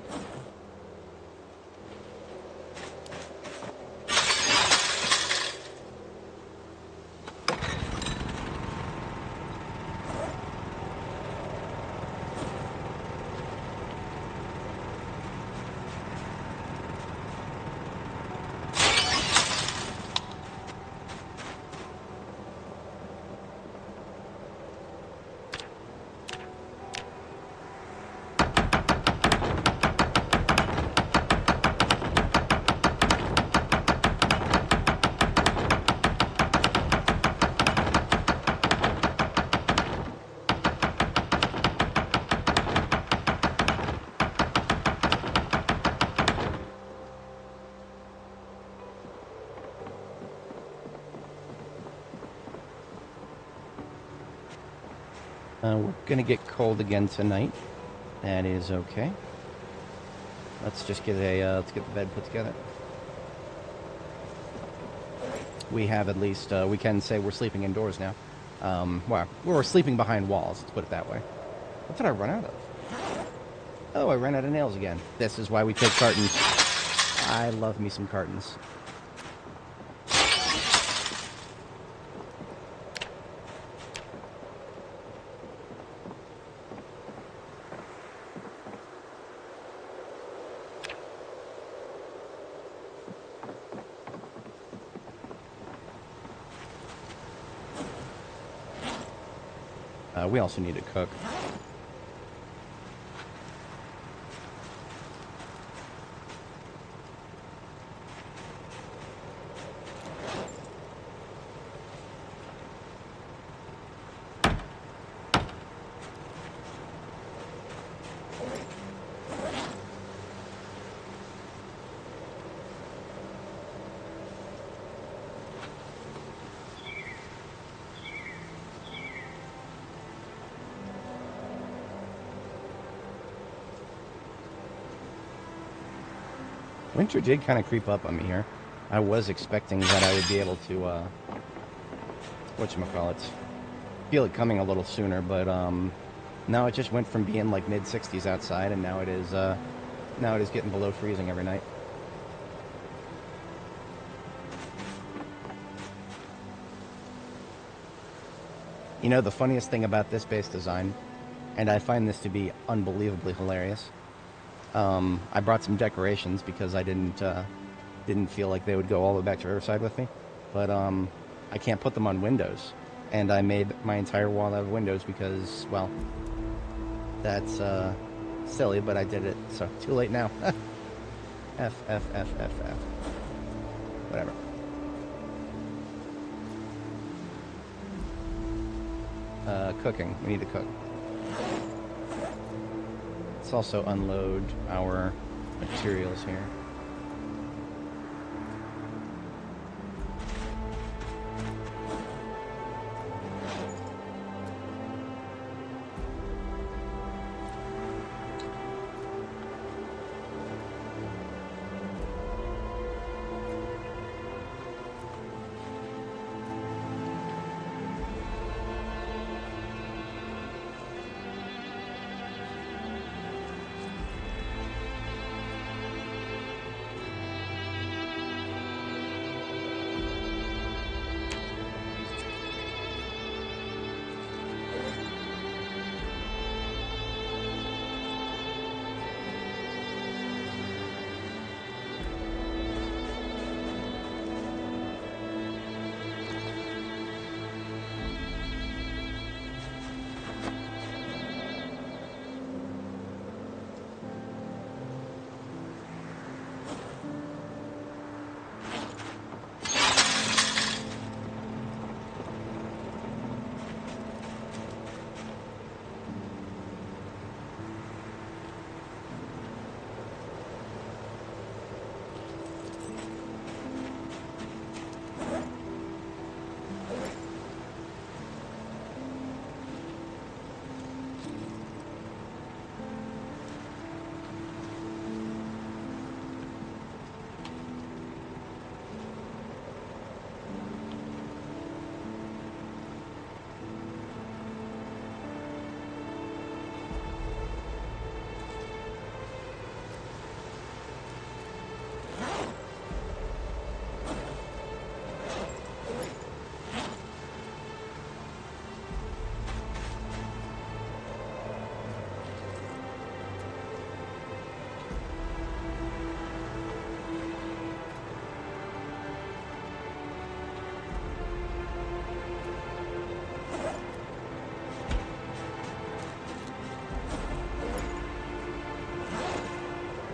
We're gonna get cold again tonight. That is okay. Let's just get let's get the bed put together. We have at least we can say we're sleeping indoors now. Well, we're sleeping behind walls. Let's put it that way. What did I run out of? Oh, I ran out of nails again. This is why we take cartons. I love me some cartons. We also need to cook. Winter did kind of creep up on me here. I was expecting that I would be able to, whatchamacallit, feel it coming a little sooner, but, no, it just went from being like mid-60s outside, and now it is getting below freezing every night. You know, the funniest thing about this base design, and I find this to be unbelievably hilarious, I brought some decorations because I didn't feel like they would go all the way back to Riverside with me, but I can't put them on windows, and I made my entire wall out of windows because, well, that's silly, but I did it, so too late now. F. Whatever. Cooking. We need to cook. Let's also unload our materials here.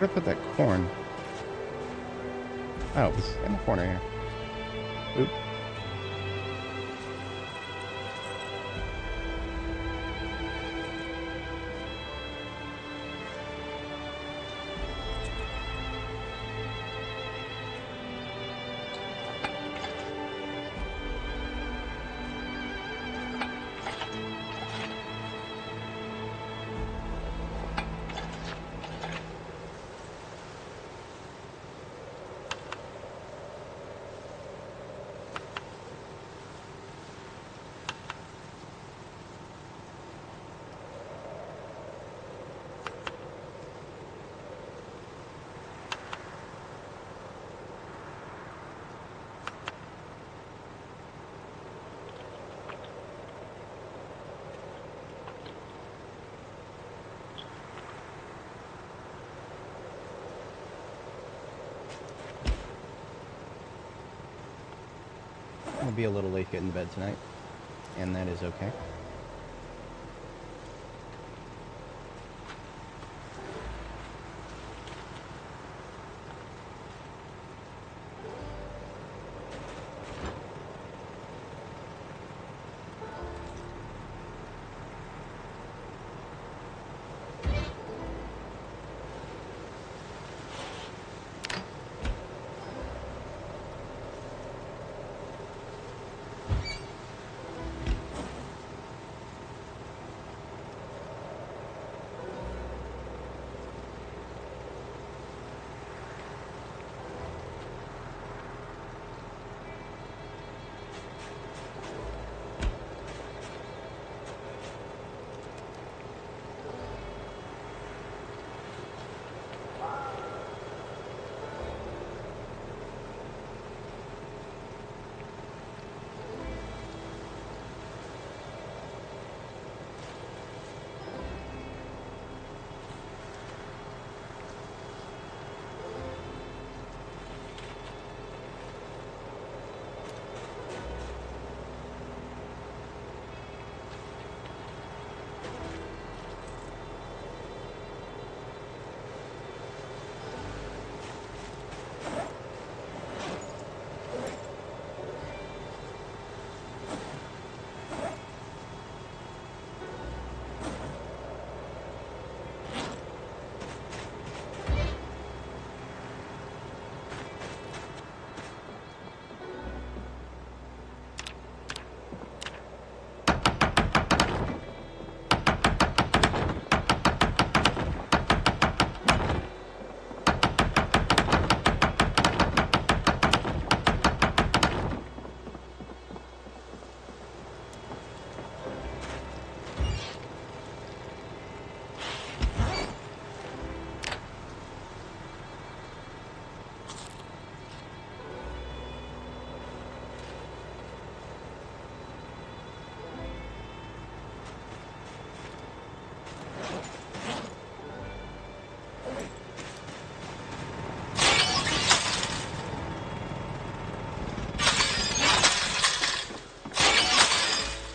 Where'd I put that corn? Oh, it was in the corner here. Oop. I'll be a little late getting to bed tonight, and that is okay.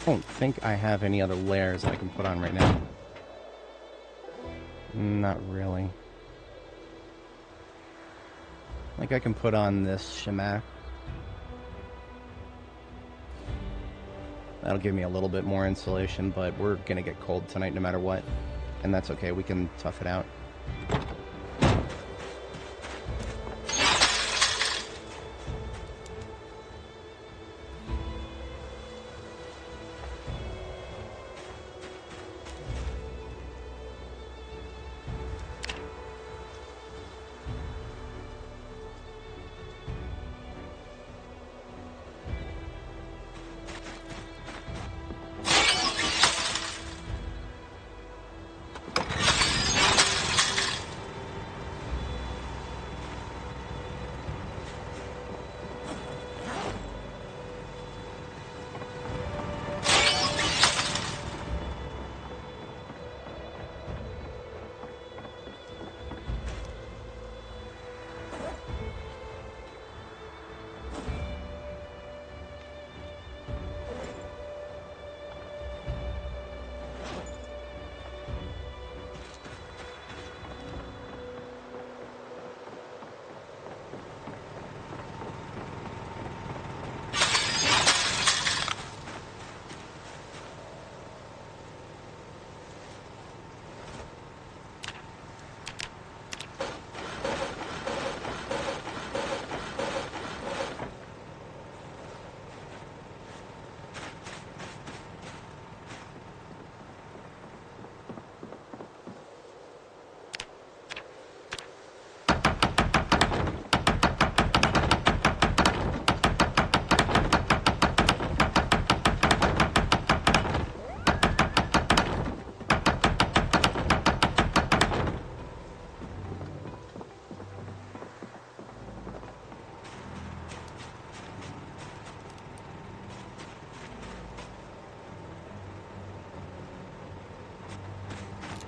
I don't think I have any other layers that I can put on right now. Not really. Like I can put on this shellac. That'll give me a little bit more insulation, but we're gonna get cold tonight no matter what. And that's okay, we can tough it out.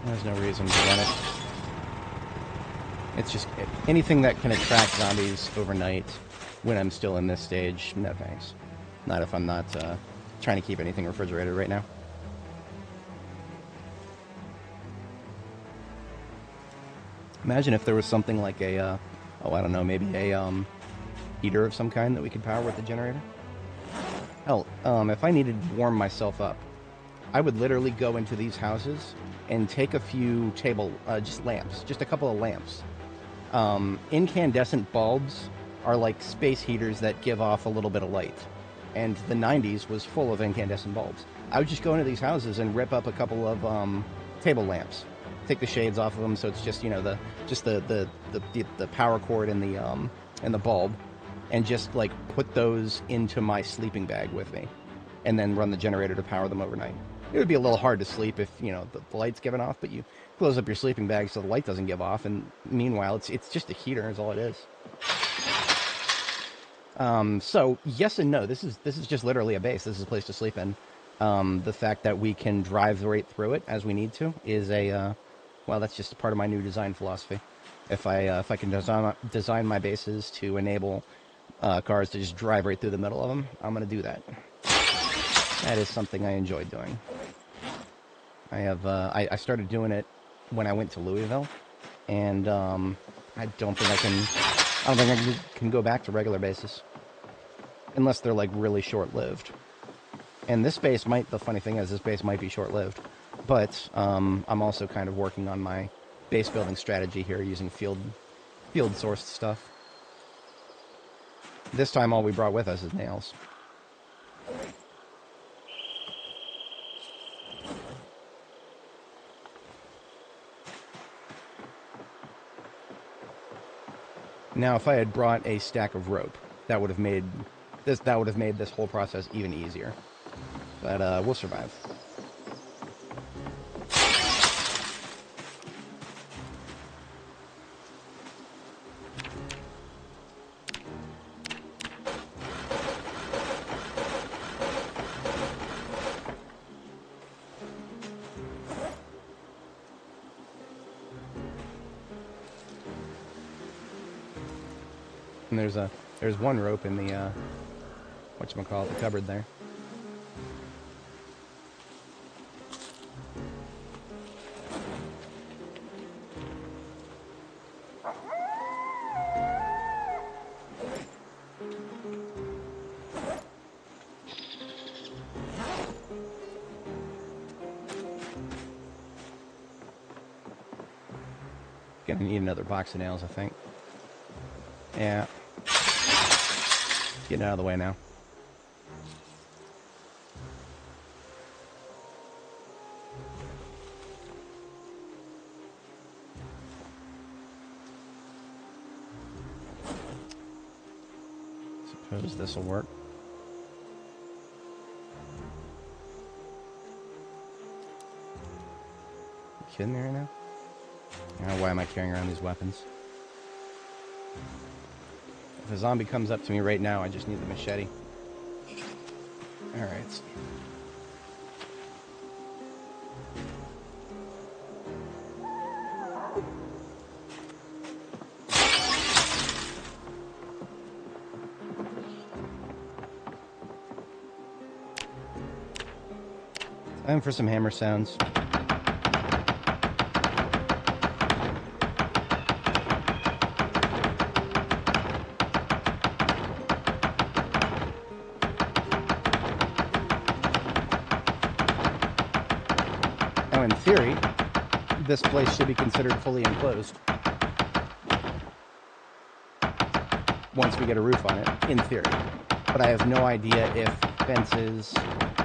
There's no reason to run it. It's just anything that can attract zombies overnight when I'm still in this stage, no thanks. Not if I'm not trying to keep anything refrigerated right now. Imagine if there was something like a, oh, I don't know, maybe a heater of some kind that we could power with the generator. Hell, if I needed to warm myself up, I would literally go into these houses and take a few just lamps, just a couple of lamps. Incandescent bulbs are like space heaters that give off a little bit of light. And the 90s was full of incandescent bulbs. I would just go into these houses and rip up a couple of table lamps, take the shades off of them, so it's just, you know, the power cord and the bulb, and just like put those into my sleeping bag with me, and then run the generator to power them overnight. It would be a little hard to sleep if, you know, the light's giving off, but you close up your sleeping bag so the light doesn't give off, and meanwhile it's just a heater is all it is. So yes and no. This is just literally a base. This is a place to sleep in. The fact that we can drive right through it as we need to is well, that's just part of my new design philosophy. If I can design my bases to enable cars to just drive right through the middle of them, I'm gonna do that. That is something I enjoy doing. I started doing it when I went to Louisville, and I don't think I can go back to regular bases unless they're like really short-lived. And this base the funny thing is, this base might be short-lived, but I'm also kind of working on my base building strategy here using field-sourced stuff. This time all we brought with us is nails. Now, if I had brought a stack of rope, that would have made this whole process even easier. But we'll survive. And there's one rope in the whatchamacallit, the cupboard there. Gonna need another box of nails, I think. Yeah. Getting out of the way now. Suppose this will work. You kidding me right now? Why am I carrying around these weapons? If a zombie comes up to me right now, I just need the machete. Alright. Time for some hammer sounds. Now, in theory, this place should be considered fully enclosed once we get a roof on it, in theory. But I have no idea if fences,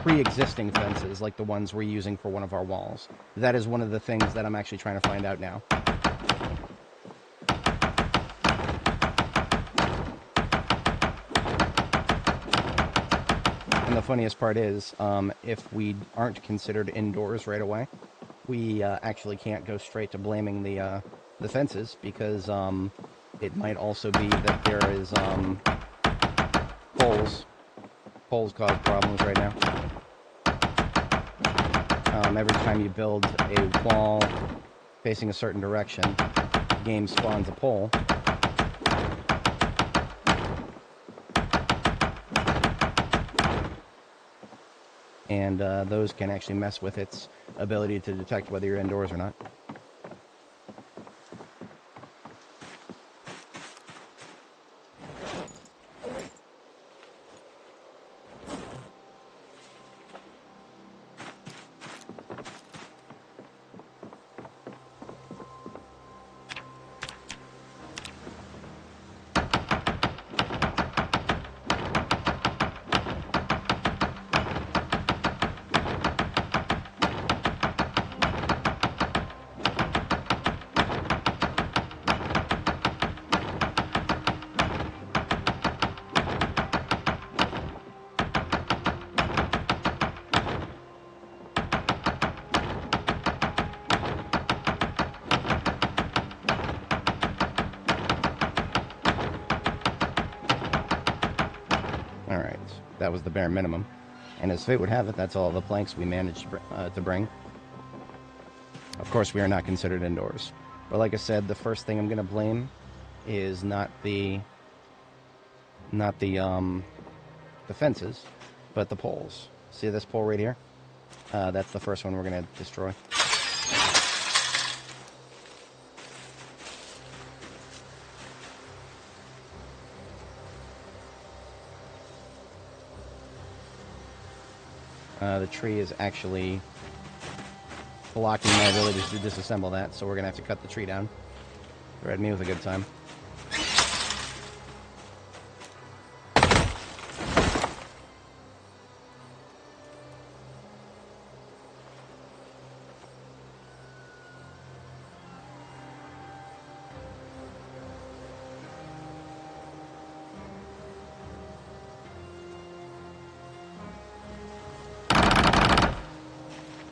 pre-existing fences, like the ones we're using for one of our walls, that is one of the things that I'm actually trying to find out now. And the funniest part is, if we aren't considered indoors right away, we actually can't go straight to blaming the fences, because it might also be that there is poles. Poles cause problems right now. Every time you build a wall facing a certain direction, the game spawns a pole. And those can actually mess with its ability to detect whether you're indoors or not. Alright, that was the bare minimum. And as fate would have it, that's all the planks we managed to bring. Of course, we are not considered indoors. But like I said, the first thing I'm going to blame is not the fences, but the poles. See this pole right here? That's the first one we're going to destroy. The tree is actually blocking my ability to disassemble that, so we're going to have to cut the tree down. Thread me with a good time.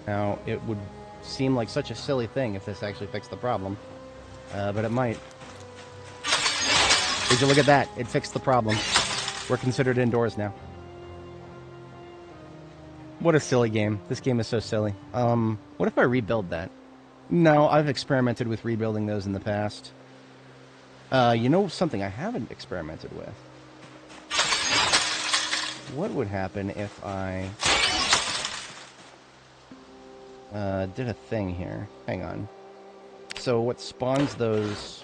Now, it would seem like such a silly thing if this actually fixed the problem, but it might. Would you look at that? It fixed the problem. We're considered indoors now. What a silly game. This game is so silly. What if I rebuild that? No, I've experimented with rebuilding those in the past. You know something I haven't experimented with? What would happen if I did a thing here? Hang on. So what spawns those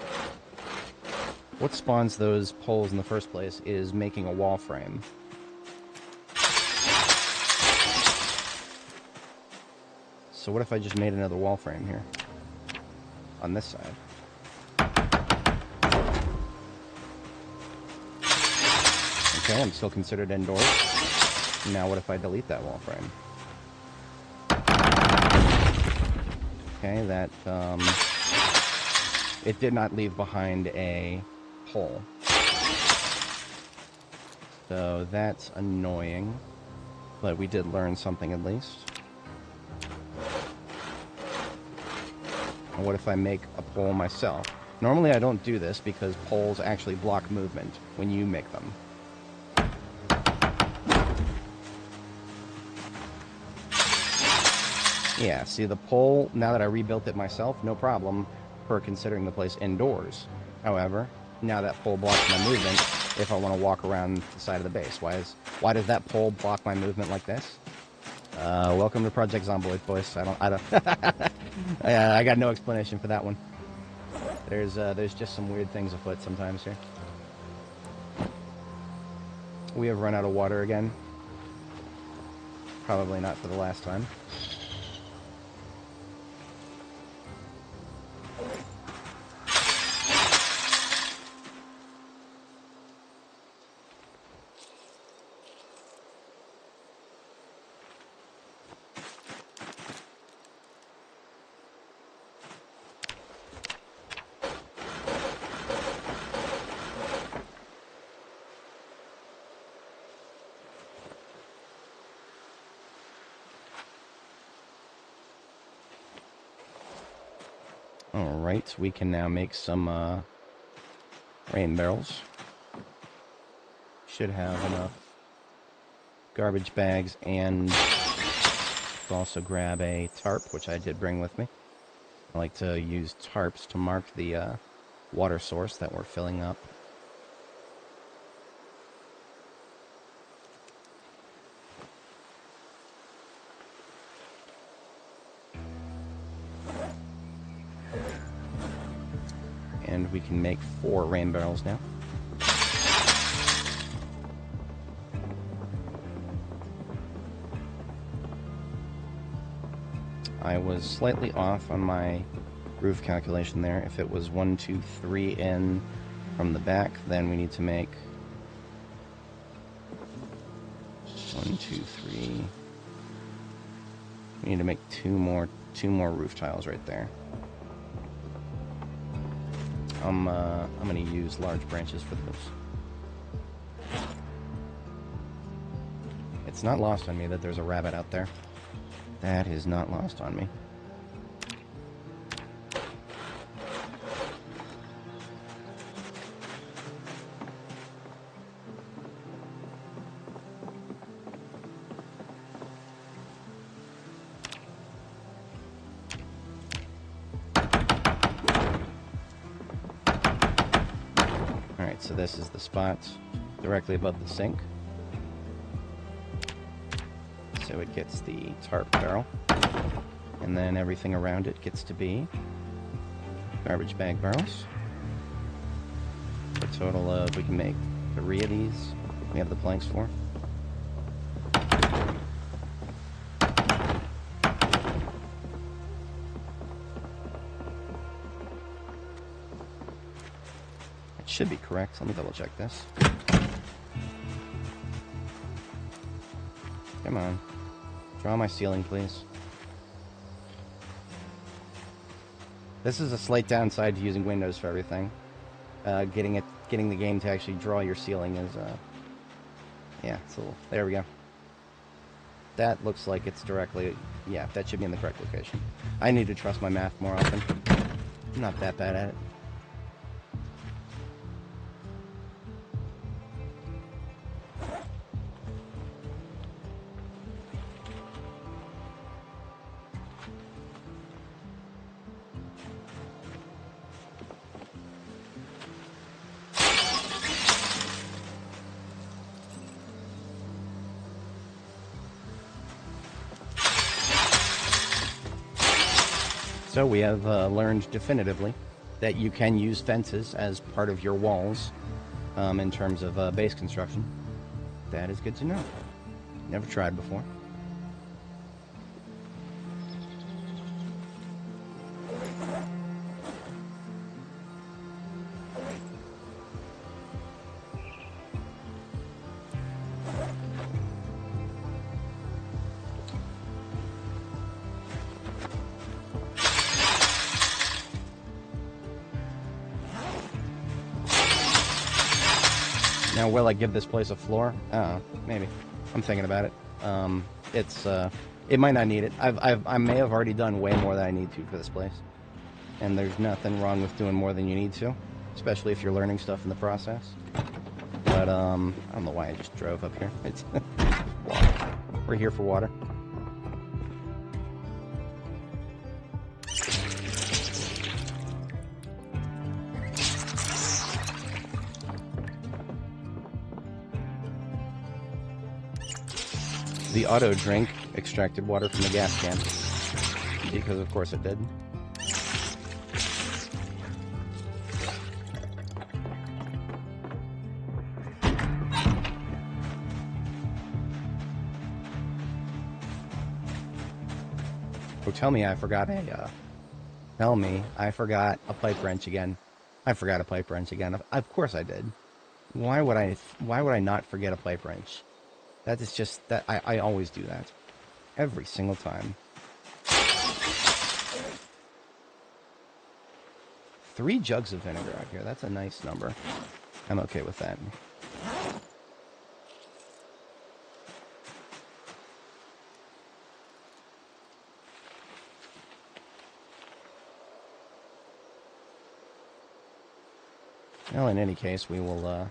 poles in the first place is making a wall frame. So what if I just made another wall frame here on this side? Okay, I'm still considered indoors. Now what if I delete that wall frame? Okay, that, it did not leave behind a hole. So that's annoying. But we did learn something at least. And what if I make a pole myself? Normally I don't do this because poles actually block movement when you make them. Yeah, see the pole, now that I rebuilt it myself, no problem for considering the place indoors. However, now that pole blocks my movement if I want to walk around the side of the base. Why does that pole block my movement like this? Welcome to Project Zomboid, boys. I got no explanation for that one. There's just some weird things afoot sometimes here. We have run out of water again. Probably not for the last time. Alright, we can now make some rain barrels. Should have enough garbage bags and must also grab a tarp, which I did bring with me. I like to use tarps to mark the water source that we're filling up. And we can make 4 rain barrels now. I was slightly off on my roof calculation there. If it was 1, 2, 3 in from the back, then we need to make 1, 2, 3. We need to make two more roof tiles right there. I'm gonna use large branches for this. It's not lost on me that there's a rabbit out there. That is not lost on me. Alright, so this is the spot directly above the sink. So it gets the tarp barrel, and then everything around it gets to be garbage bag barrels. For a total of, we can make 3 of these. We have the planks for. It should be correct. Let me double check this. Come on. Draw my ceiling, please. This is a slight downside to using Windows for everything. Getting the game to actually draw your ceiling is, yeah, it's a little, there we go. That looks like it's directly, yeah, that should be in the correct location. I need to trust my math more often. I'm not that bad at it. So we have learned definitively that you can use fences as part of your walls in terms of base construction. That is good to know. Never tried before. Now, will I give this place a floor? Maybe. I'm thinking about it. It might not need it. I may have already done way more than I need to for this place. And there's nothing wrong with doing more than you need to, especially if you're learning stuff in the process. But, I don't know why I just drove up here. It's water. We're here for water. The auto drink extracted water from the gas can, because of course it did. Oh, tell me I forgot a pipe wrench again. I forgot a pipe wrench again. Of course I did. Why would I not forget a pipe wrench? That is just, that I always do that. Every single time. 3 jugs of vinegar out here. That's a nice number. I'm okay with that. Well, in any case, we will,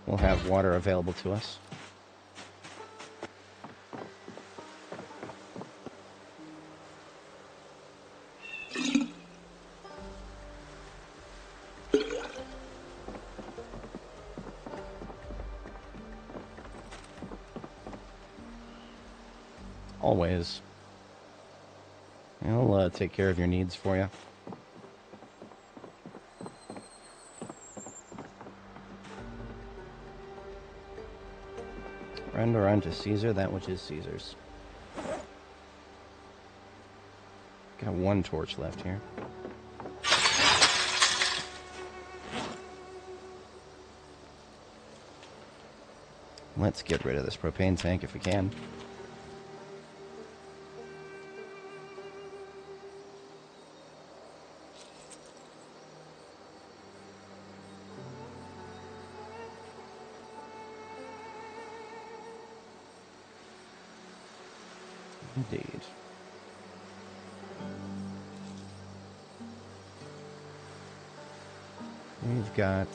we'll have water available to us. Always. I'll take care of your needs for you. Render unto Caesar that which is Caesar's. Got one torch left here. Let's get rid of this propane tank if we can. Indeed. We've got...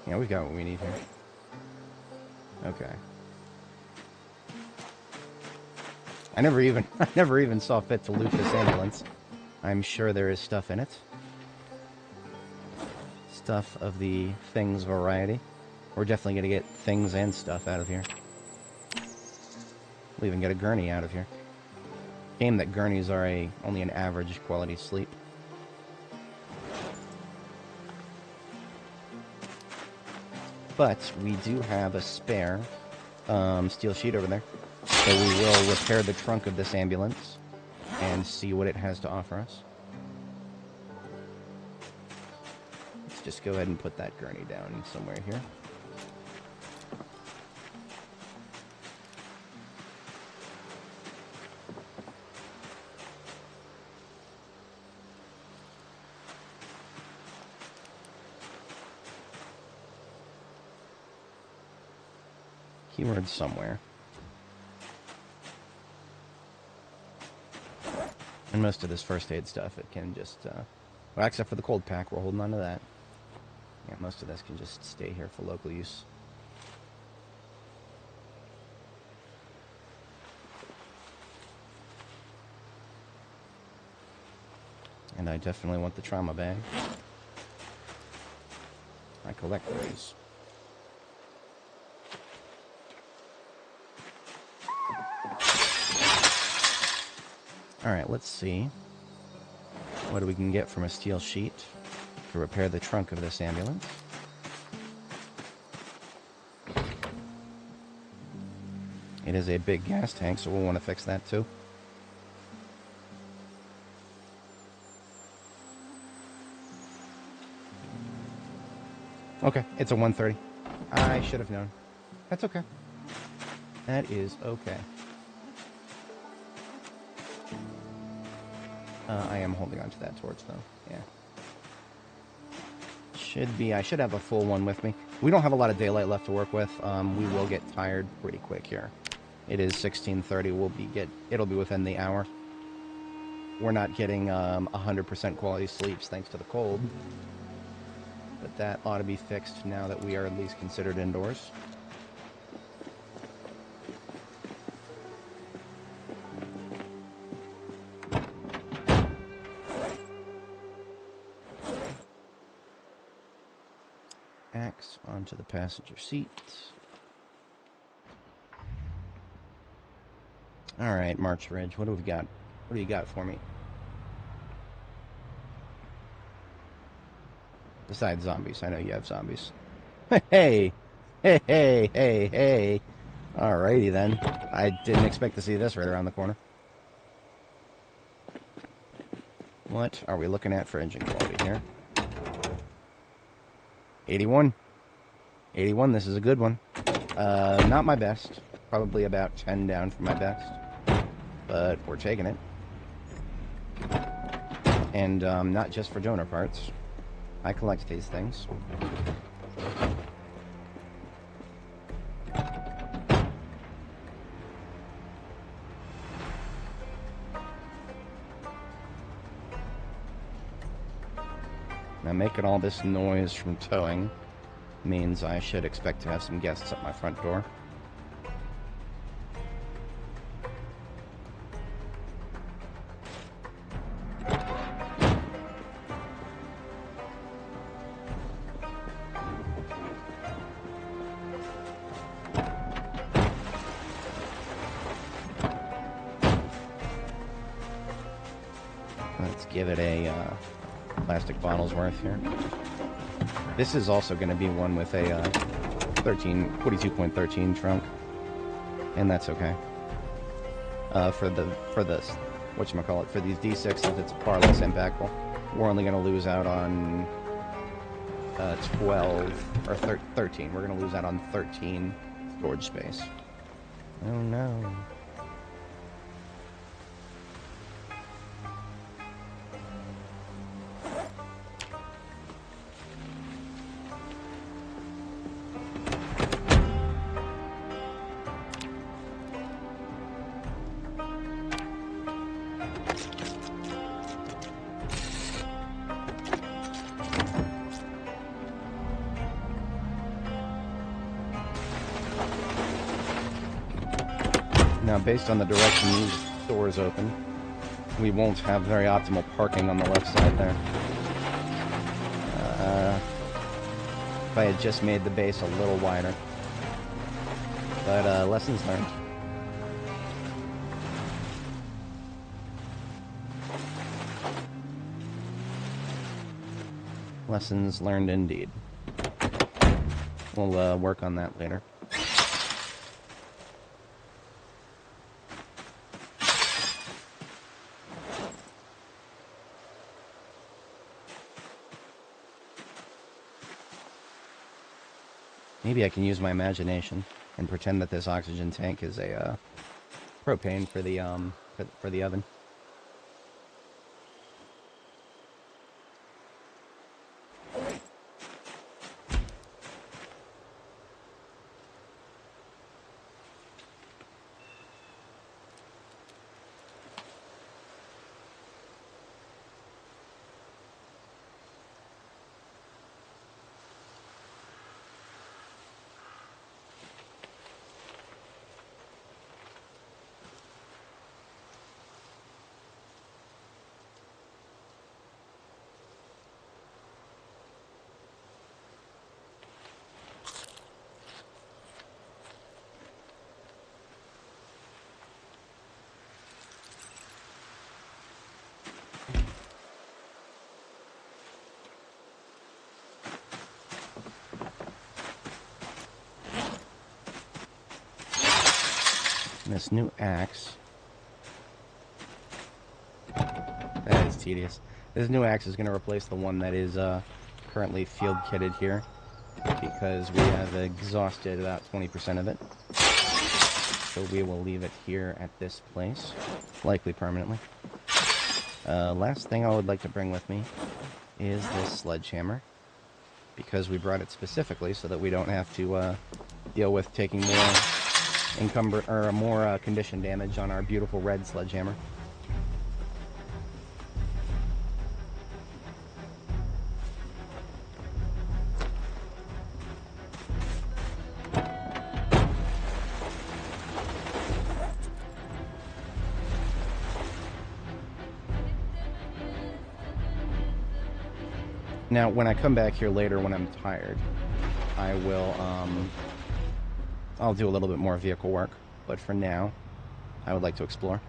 Yeah, we've got what we need here. Okay. I never even saw fit to loot this ambulance. I'm sure there is stuff in it. Stuff of the things variety. We're definitely gonna get things and stuff out of here. We'll even get a gurney out of here. Game that gurneys are only an average quality sleep. But we do have a spare steel sheet over there. So we will repair the trunk of this ambulance and see what it has to offer us. Let's just go ahead and put that gurney down somewhere here. Keyword somewhere. And most of this first aid stuff, it can just, well, except for the cold pack, we're holding on to that. Yeah, most of this can just stay here for local use. And I definitely want the trauma bag. I collect those. Alright, let's see what we can get from a steel sheet to repair the trunk of this ambulance. It is a big gas tank, so we'll want to fix that too. Okay, it's a 130. I should have known. That's okay. That is okay. I am holding on to that torch, though. Yeah. I should have a full one with me. We don't have a lot of daylight left to work with. We will get tired pretty quick here. It is 16:30. It'll be within the hour. We're not getting 100% quality sleeps thanks to the cold. But that ought to be fixed now that we are at least considered indoors. Axe onto the passenger seat. Alright, March Ridge, what do we got? What do you got for me? Besides zombies, I know you have zombies. Hey! Hey, hey, hey, hey! Alrighty then. I didn't expect to see this right around the corner. What are we looking at for engine quality here? 81. 81, this is a good one. Not my best. Probably about 10 down from my best. But we're taking it. And not just for donor parts. I collect these things. Now making all this noise from towing means I should expect to have some guests at my front door. give it a plastic bottle's worth here. This is also going to be one with a 42.13 trunk, and that's okay. For this, whatchamacallit, for these D6s, it's far less impactful. We're only going to lose out on 12 or 13. We're going to lose out on 13 storage space. Oh no. Now, based on the direction these doors open, we won't have very optimal parking on the left side there. If I had just made the base a little wider. But, lessons learned. Lessons learned indeed. We'll, work on that later. Maybe I can use my imagination and pretend that this oxygen tank is a propane for the oven. This new axe. That is tedious. This new axe is going to replace the one that is currently field kitted here, because we have exhausted about 20% of it. So we will leave it here at this place, likely permanently. Last thing I would like to bring with me is this sledgehammer, because we brought it specifically so that we don't have to deal with taking more condition damage on our beautiful red sledgehammer. Now, when I come back here later when I'm tired, I will, I'll do a little bit more vehicle work, but for now, I would like to explore.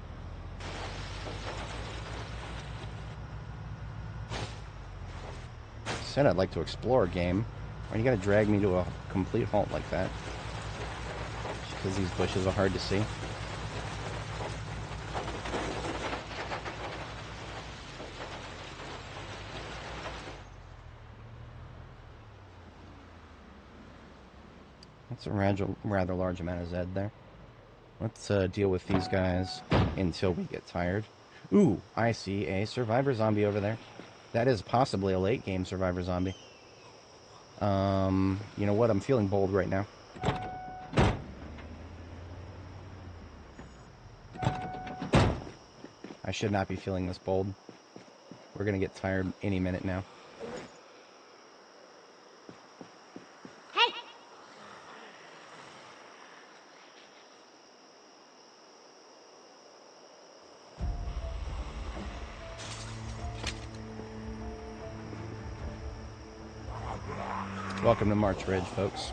I said I'd like to explore, game. Why you gotta drag me to a complete halt like that? Just because these bushes are hard to see. That's a rather large amount of Zed there. Let's deal with these guys until we get tired. Ooh, I see a survivor zombie over there. That is possibly a late game survivor zombie. You know what? I'm feeling bold right now. I should not be feeling this bold. We're gonna get tired any minute now. Welcome to March Ridge, folks.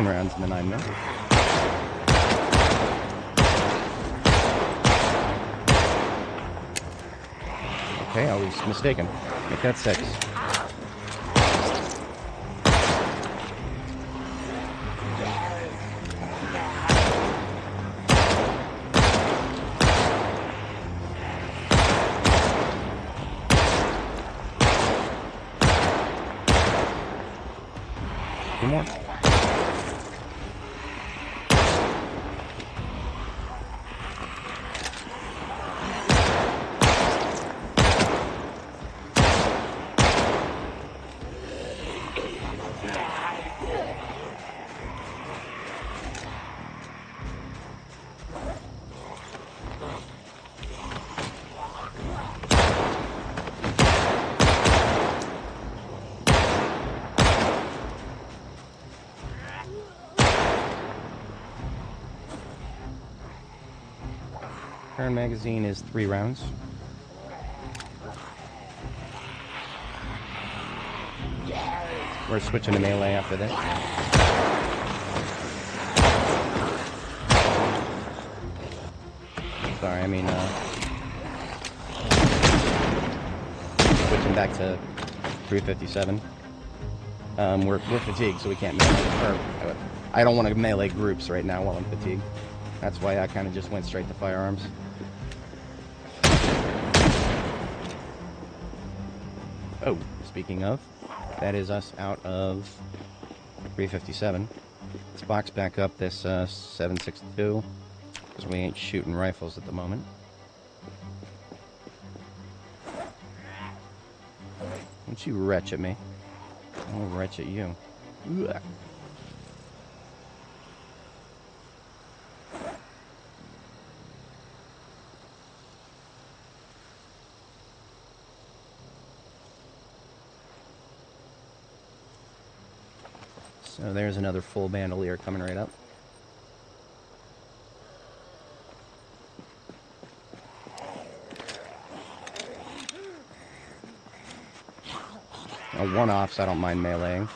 9 rounds in the 9mm. Okay, I was mistaken. Make that 6. Two more. Current magazine is 3 rounds. We're switching to melee after this. Sorry, I mean, switching back to 357. We're fatigued, so we can't melee. Or, I don't want to melee groups right now while I'm fatigued. That's why I kind of just went straight to firearms. Oh, speaking of, that is us out of 357. Let's box back up this 7.62, because we ain't shooting rifles at the moment. Don't you retch at me. I'll retch at you. Ugh. So there's another full bandolier coming right up. A one-offs, I don't mind meleeing.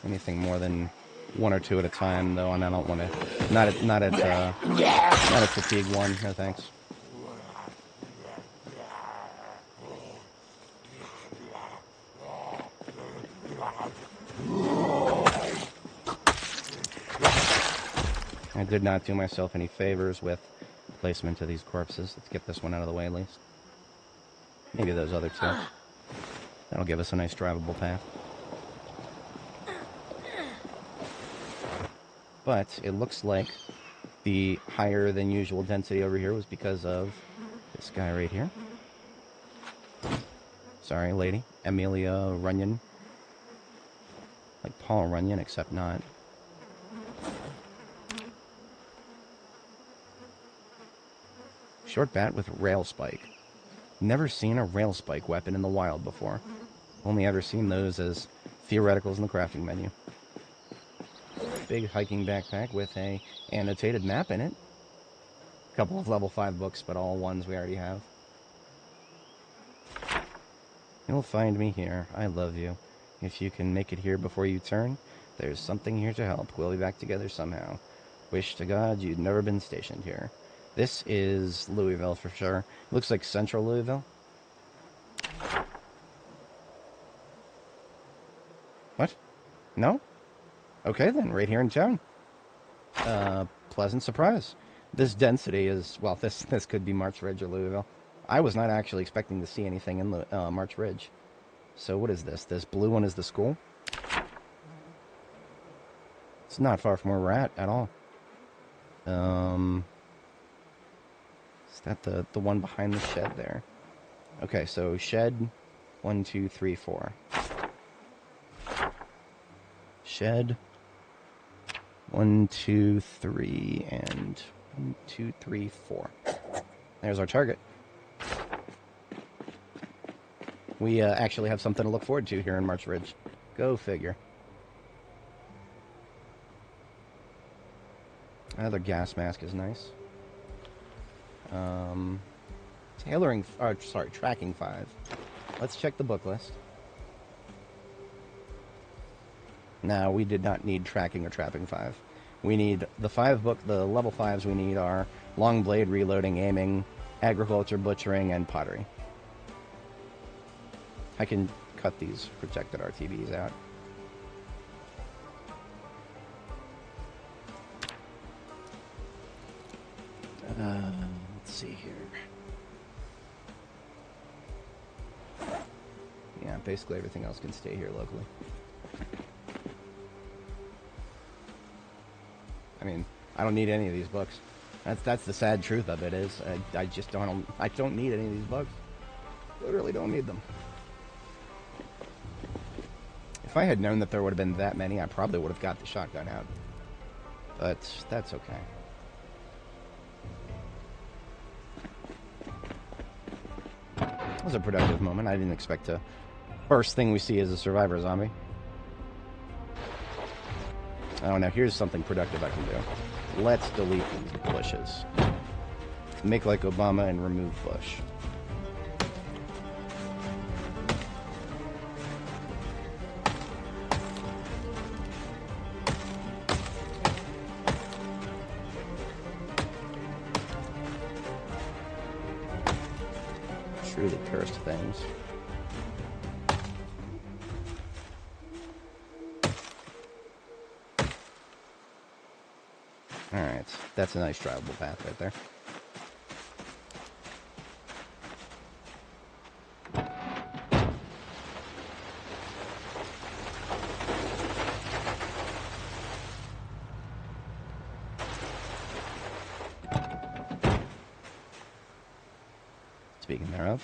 Anything more than 1 or 2 at a time, though, and I don't want to. Not at fatigue 1. No thanks. I did not do myself any favors with placement of these corpses. Let's get this one out of the way at least. Maybe those other 2. That'll give us a nice drivable path. But it looks like the higher than usual density over here was because of this guy right here. Sorry, lady. Amelia Runyon. Like Paul Runyon, except not. Short bat with rail spike. Never seen a rail spike weapon in the wild before. Only ever seen those as theoreticals in the crafting menu. Big hiking backpack with a annotated map in it. A couple of level 5 books, but all ones we already have. You'll find me here. I love you. If you can make it here before you turn, there's something here to help. We'll be back together somehow. Wish to God you'd never been stationed here. This is Louisville for sure. Looks like central Louisville. What? No? Okay then, right here in town. Pleasant surprise. This density is, well, this could be March Ridge or Louisville. I was not actually expecting to see anything in March Ridge. So what is this? This blue one is the school? It's not far from where we're at all. Is that the one behind the shed there? Okay, so shed 1, 2, 3, 4. Shed 1, 2, 3, and 1, 2, 3, 4. There's our target. We actually have something to look forward to here in March Ridge. Go figure. Another gas mask is nice. Tracking 5. Let's check the book list. Now, we did not need tracking or trapping 5. We need the 5 book, the level 5s we need are long blade, reloading, aiming, agriculture, butchering, and pottery. I can cut these protected RTBs out. Let's see here. Yeah, basically everything else can stay here locally. I mean, I don't need any of these books. That's the sad truth of it is I just don't need any of these books. Literally don't need them. If I had known that there would have been that many, I probably would have got the shotgun out. But that's okay. That was a productive moment. I didn't expect to. First thing we see is a survivor zombie. Oh, now here's something productive I can do. Let's delete these bushes. Make like Obama and remove bush. Truly cursed things. Alright, that's a nice drivable path right there. Speaking thereof.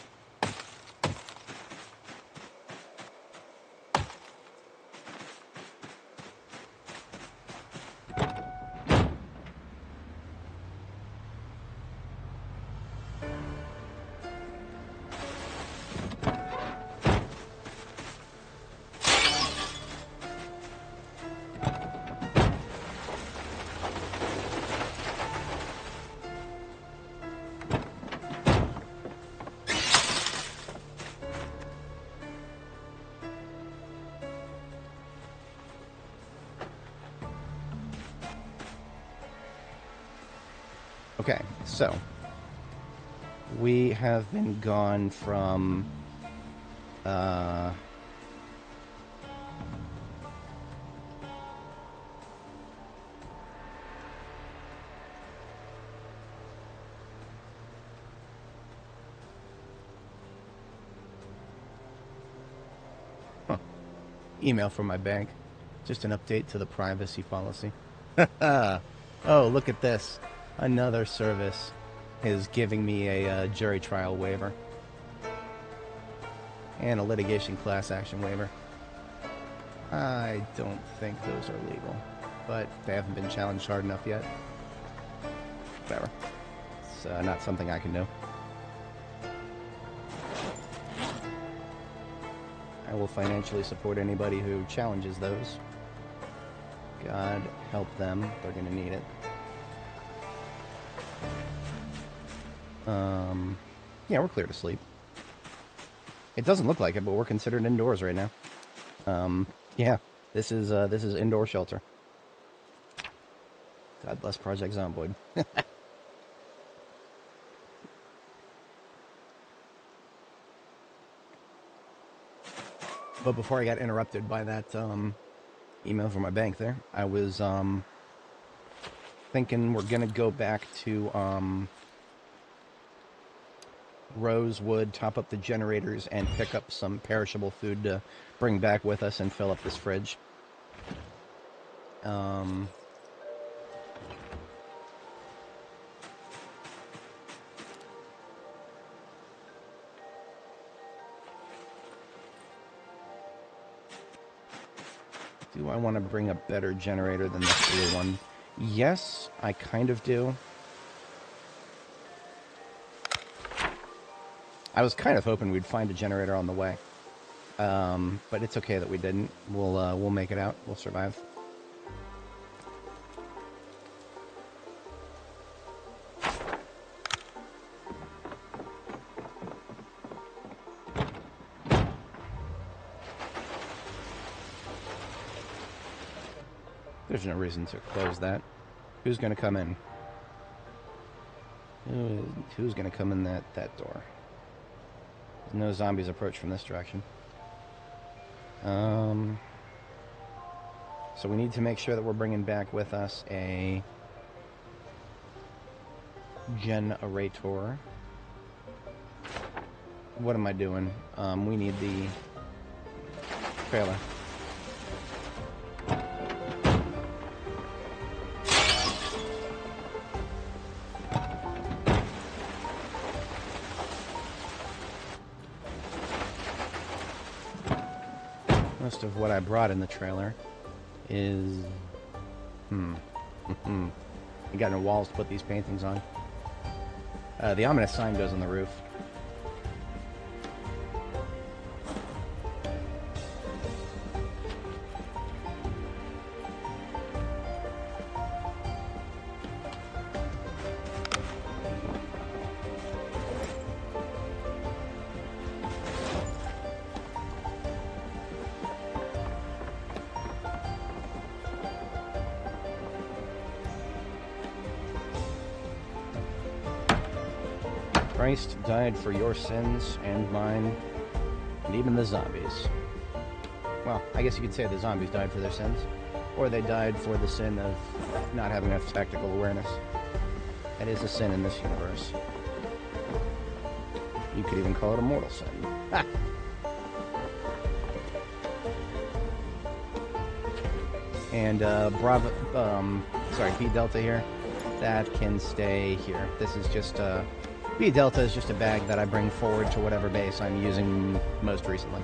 Okay, so we have been gone from email from my bank. Just an update to the privacy policy. Oh, look at this. Another service is giving me a jury trial waiver. And a litigation class action waiver. I don't think those are legal. But they haven't been challenged hard enough yet. Whatever. It's not something I can do. I will financially support anybody who challenges those. God help them. They're going to need it. Yeah, we're clear to sleep. It doesn't look like it, but we're considered indoors right now. Yeah, this is indoor shelter. God bless Project Zomboid. But before I got interrupted by that email from my bank there, I was thinking we're gonna go back to Rosewood, top up the generators, and pick up some perishable food to bring back with us and fill up this fridge. Do I want to bring a better generator than the thru one? Yes, I kind of do. I was kind of hoping we'd find a generator on the way. But it's okay that we didn't. We'll make it out. We'll survive. There's no reason to close that. Who's gonna come in? Who's gonna come in that door? There's no zombies approach from this direction. So we need to make sure that we're bringing back with us a generator. What am I doing? We need the trailer. Most of what I brought in the trailer is... You got no walls to put these paintings on. The ominous sign goes on the roof. Christ died for your sins and mine, and even the zombies. Well, I guess you could say the zombies died for their sins, or they died for the sin of not having enough tactical awareness. That is a sin in this universe. You could even call it a mortal sin. Ha! And B Delta here, that can stay here. This is just B Delta is just a bag that I bring forward to whatever base I'm using most recently.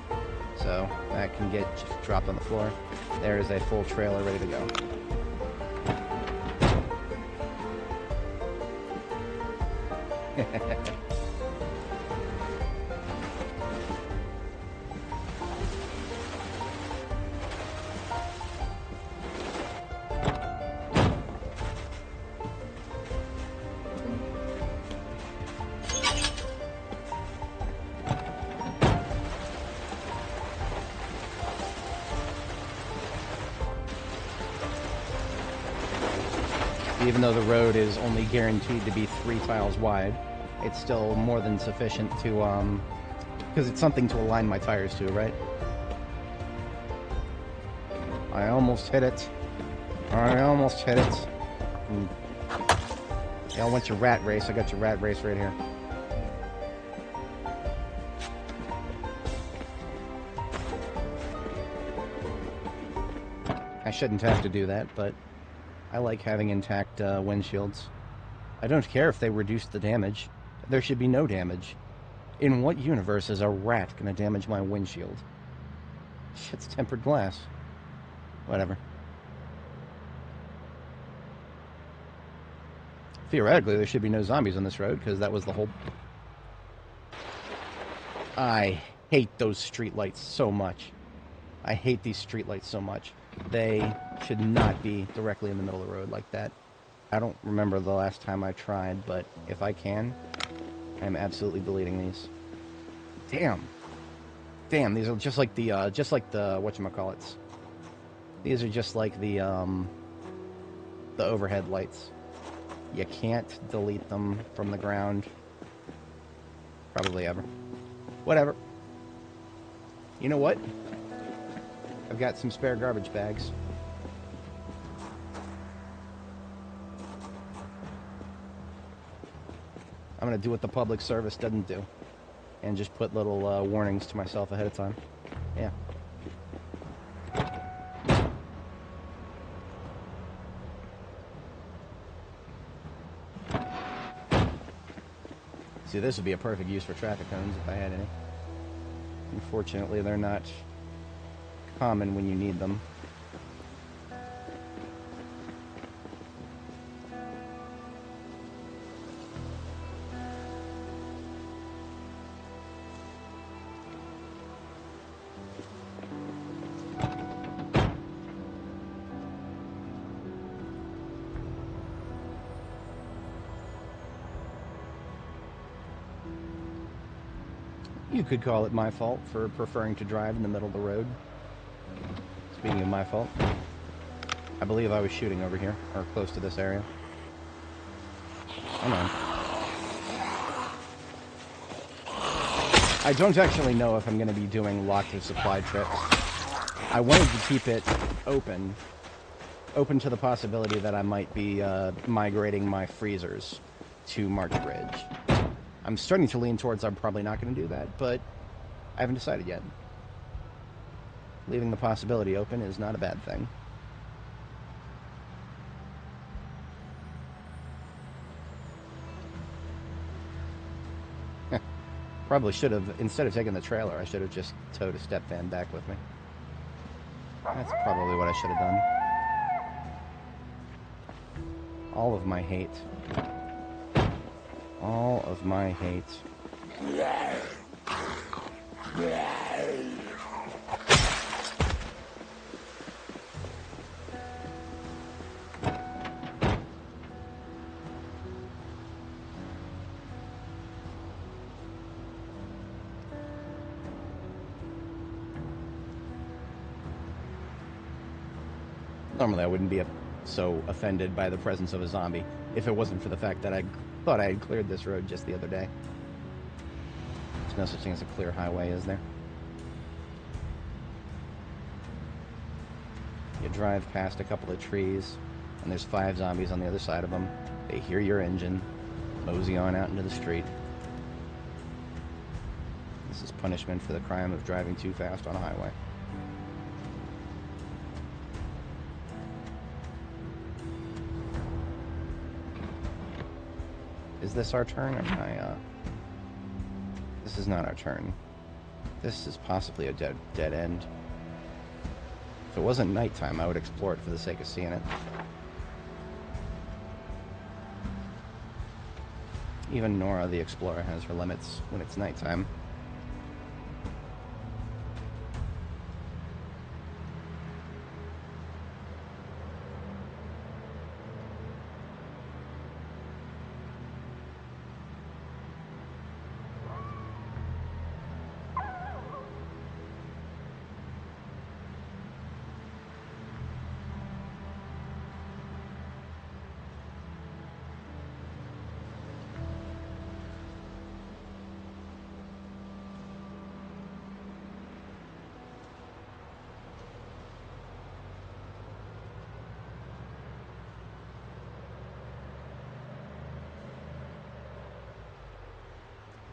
So that can get just dropped on the floor. There is a full trailer ready to go. Even though the road is only guaranteed to be 3 tiles wide, it's still more than sufficient to, because it's something to align my tires to, right? I almost hit it. I almost hit it. Y'all want your rat race? I got your rat race right here. I shouldn't have to do that, but I like having intact windshields. I don't care if they reduce the damage. There should be no damage. In what universe is a rat gonna damage my windshield? Shit's tempered glass. Whatever. Theoretically, there should be no zombies on this road, because that was the whole... I hate those streetlights so much. I hate these streetlights so much. They should not be directly in the middle of the road like that. I don't remember the last time I tried, but if I can, I'm absolutely deleting these. Damn. Damn, these are just like the whatchamacallits. These are just like the overhead lights. You can't delete them from the ground. Probably ever. Whatever. You know what? I've got some spare garbage bags. I'm gonna do what the public service doesn't do, and just put little warnings to myself ahead of time. Yeah. See, this would be a perfect use for traffic cones if I had any. Unfortunately, they're not common when you need them. You could call it my fault for preferring to drive in the middle of the road. Speaking of my fault. I believe I was shooting over here, or close to this area. Come on. I don't actually know if I'm going to be doing locked of supply trips. I wanted to keep it open to the possibility that I might be migrating my freezers to March Ridge. I'm starting to lean towards I'm probably not going to do that, but I haven't decided yet. Leaving the possibility open is not a bad thing. Probably should have, instead of taking the trailer, I should have just towed a step van back with me. That's probably what I should have done. All of my hate. All of my hate. Normally I wouldn't be so offended by the presence of a zombie if it wasn't for the fact that I thought I had cleared this road just the other day. There's no such thing as a clear highway, is there? You drive past a couple of trees, and there's 5 zombies on the other side of them. They hear your engine, mosey on out into the street. This is punishment for the crime of driving too fast on a highway. Is this our turn? Or am I, this is not our turn. This is possibly a dead end. If it wasn't nighttime, I would explore it for the sake of seeing it. Even Nora the Explora has her limits when it's nighttime.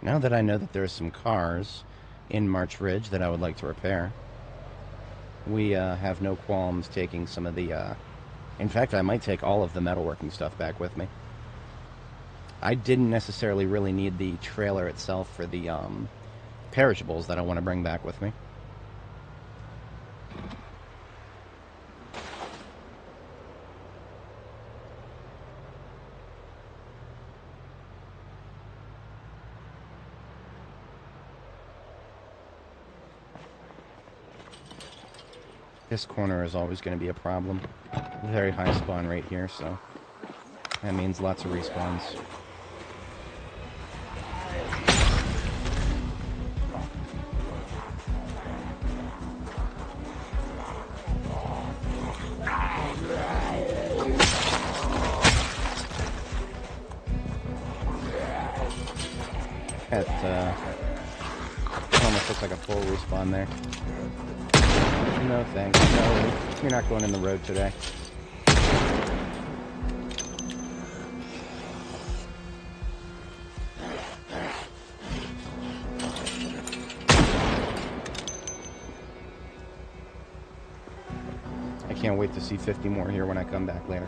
Now that I know that there's some cars in March Ridge that I would like to repair, we have no qualms taking some of the... in fact, I might take all of the metalworking stuff back with me. I didn't necessarily really need the trailer itself for the perishables that I want to bring back with me. This corner is always going to be a problem. Very high spawn rate here, so that means lots of respawns. That almost looks like a full respawn there. No thanks. No, you're not going in the road today. I can't wait to see 50 more here when I come back later.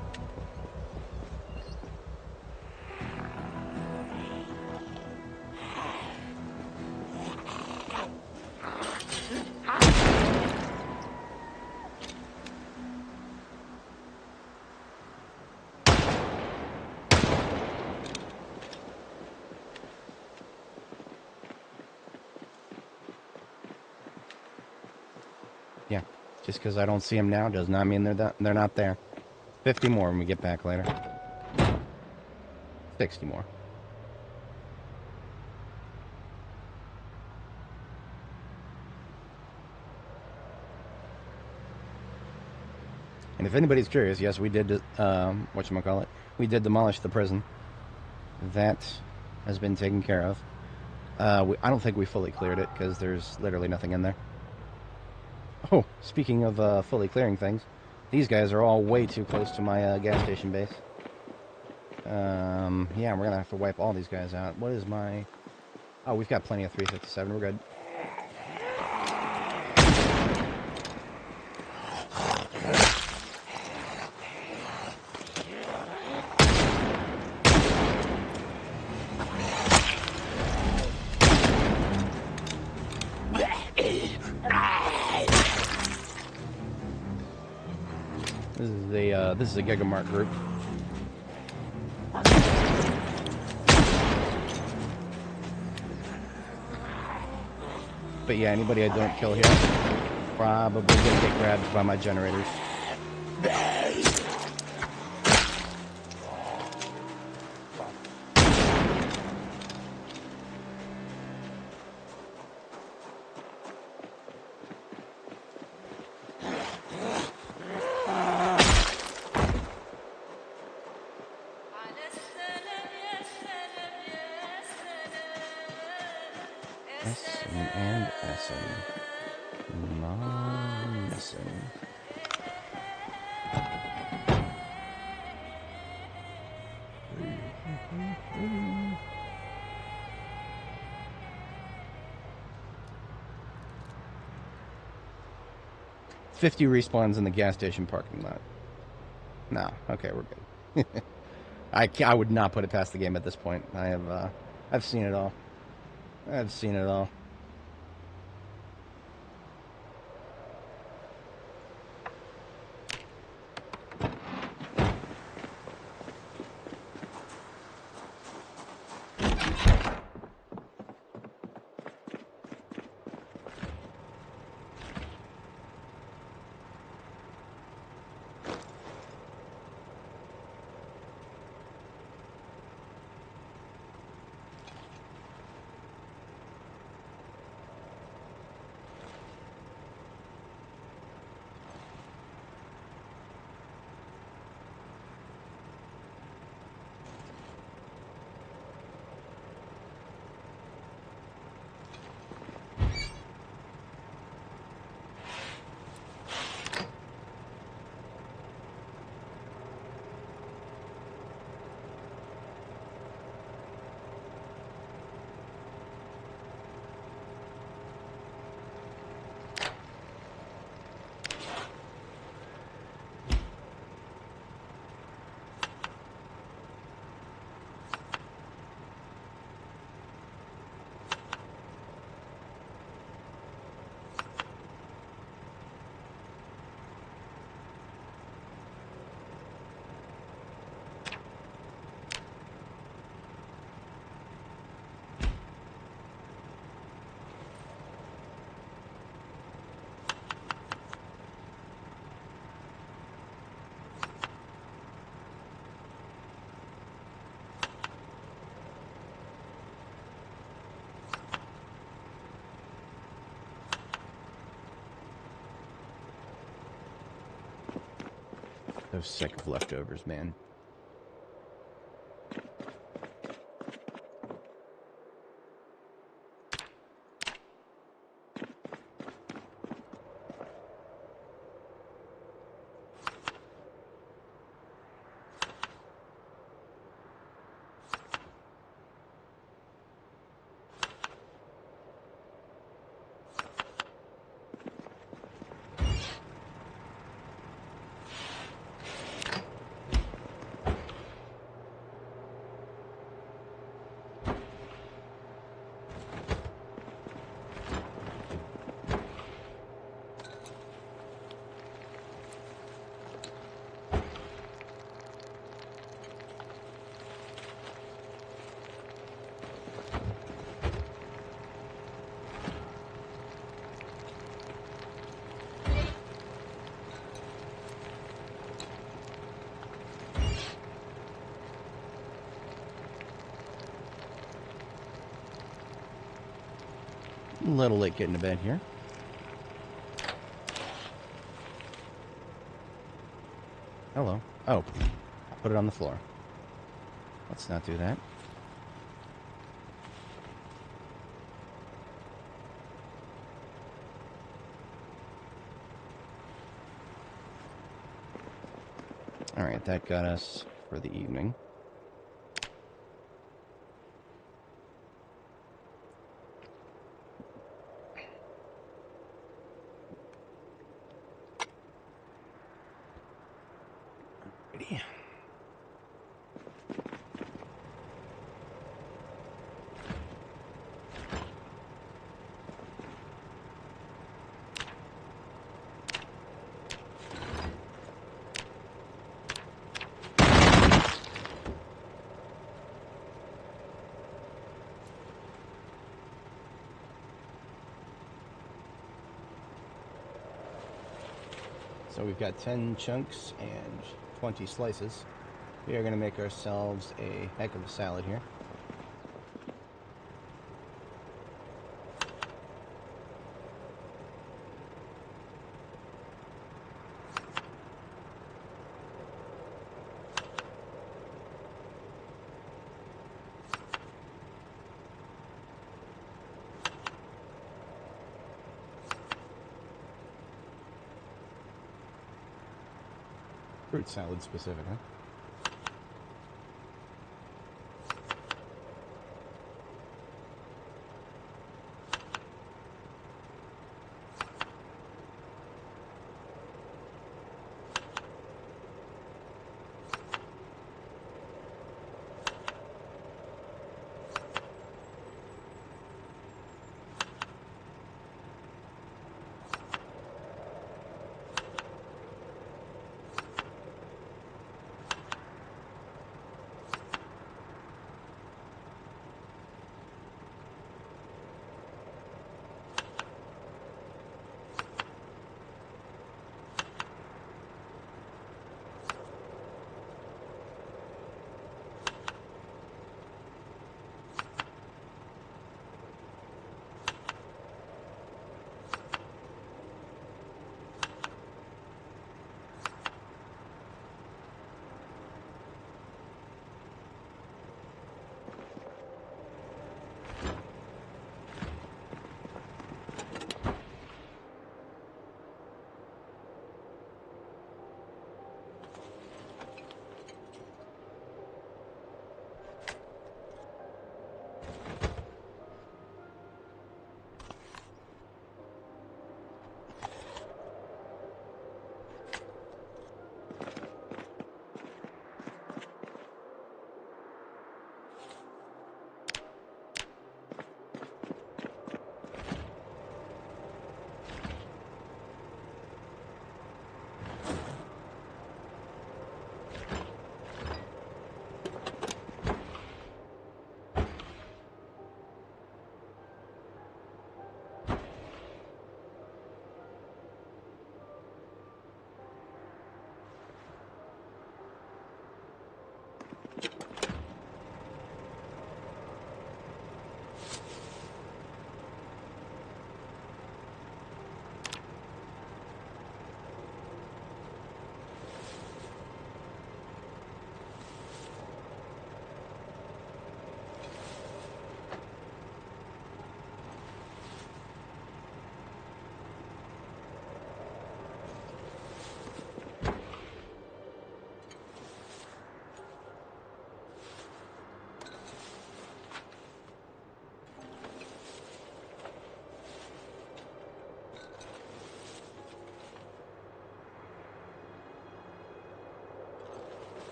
Yeah, just because I don't see them now does not mean they're not there. 50 more when we get back later. 60 more. And if anybody's curious, yes, we did, whatchamacallit, we did demolish the prison. That has been taken care of. I don't think we fully cleared it, because there's literally nothing in there. Oh, speaking of fully clearing things, these guys are all way too close to my gas station base. Yeah, we're gonna have to wipe all these guys out. What is my... Oh, we've got plenty of 357, we're good. This is a Gigamart group. But yeah, anybody I don't kill here, probably gonna get grabbed by my generators. And Essen. Non missing. $50 respawns in the gas station parking lot. No, okay, we're good. I would not put it past the game at this point. I've seen it all. I've seen it all. So sick of leftovers, man. A little late getting to bed here. Hello. Oh, put it on the floor. Let's not do that. Alright, that got us for the evening. Alrighty. So we've got 10 chunks and 20 slices. We are going to make ourselves a heck of a salad here. Fruit salad specific, huh?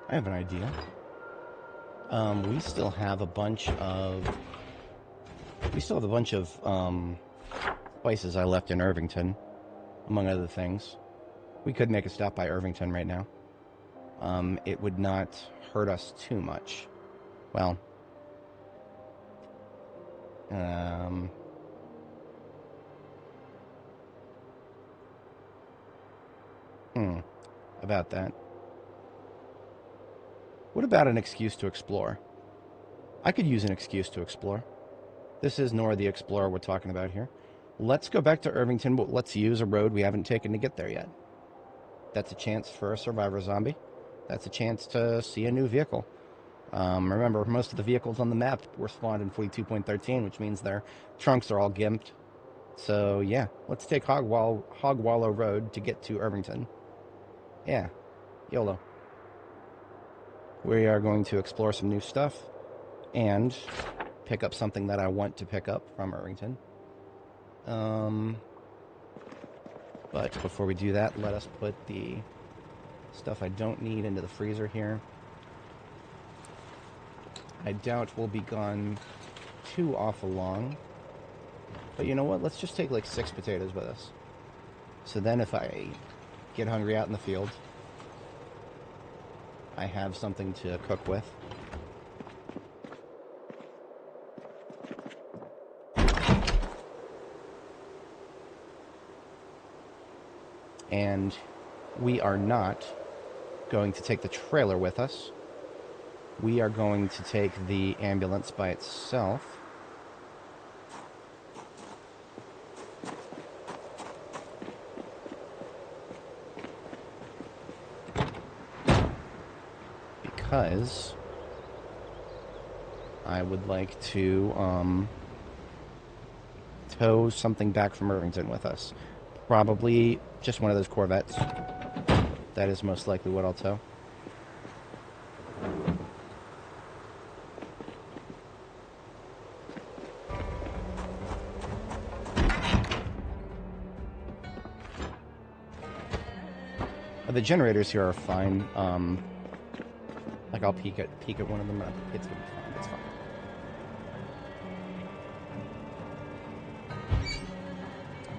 I have an idea. We still have a bunch of spices I left in Irvington, among other things. We could make a stop by Irvington right now. It would not hurt us too much. Well, about that. What about an excuse to explore? I could use an excuse to explore. This is Nora the Explorer we're talking about here. Let's go back to Irvington, but let's use a road we haven't taken to get there yet. That's a chance for a survivor zombie. That's a chance to see a new vehicle. Remember, most of the vehicles on the map were spawned in 42.13, which means their trunks are all gimped. So, yeah, let's take Hogwallow Road to get to Irvington. Yeah, YOLO. We are going to explore some new stuff and pick up something that I want to pick up from Irvington. But before we do that, let us put the stuff I don't need into the freezer here. I doubt we'll be gone too awful long. But you know what? Let's just take like 6 potatoes with us. So then if I get hungry out in the field, I have something to cook with. And we are not going to take the trailer with us. We are going to take the ambulance by itself. Because I would like to tow something back from Irvington with us. Probably just one of those Corvettes. That is most likely what I'll tow. The generators here are fine. Like I'll peek at one of them. It's gonna be fine. It's fine.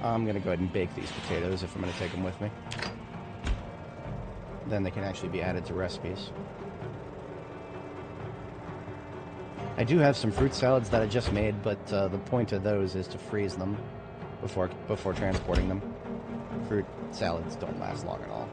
I'm gonna go ahead and bake these potatoes if I'm gonna take them with me. Then they can actually be added to recipes. I do have some fruit salads that I just made, but the point of those is to freeze them before transporting them. Fruit salads don't last long at all.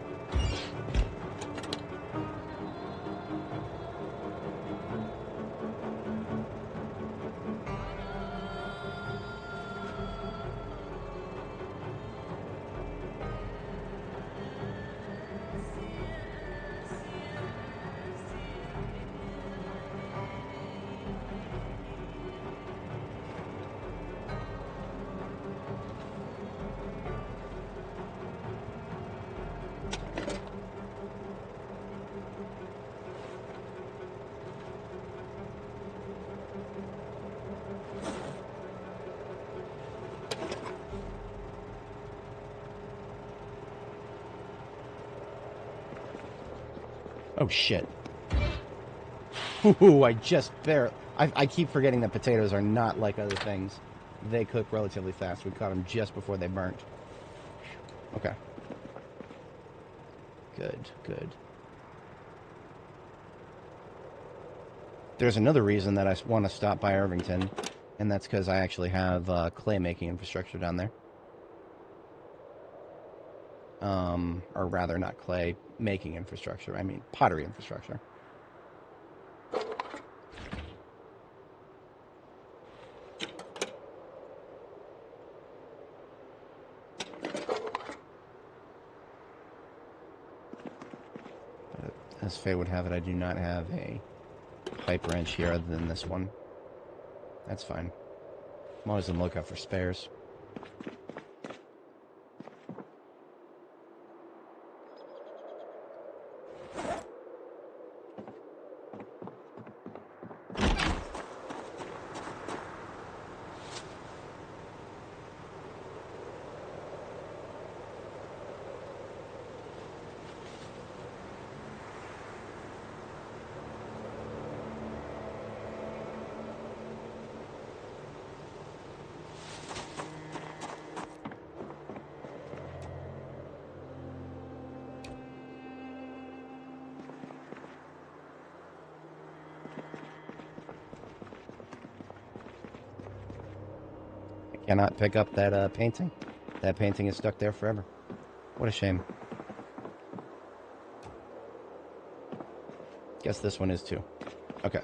Oh, shit. Ooh, I just barely... I keep forgetting that potatoes are not like other things. They cook relatively fast. We caught them just before they burnt. Okay. Good, good. There's another reason that I want to stop by Irvington, and that's because I actually have clay-making infrastructure down there. Or rather, not clay-making infrastructure. I mean, pottery infrastructure. As fate would have it, I do not have a pipe wrench here other than this one. That's fine. I'm always on the lookout for spares. cannot pick up that painting. That painting is stuck there forever. What a shame. Guess this one is too. Okay.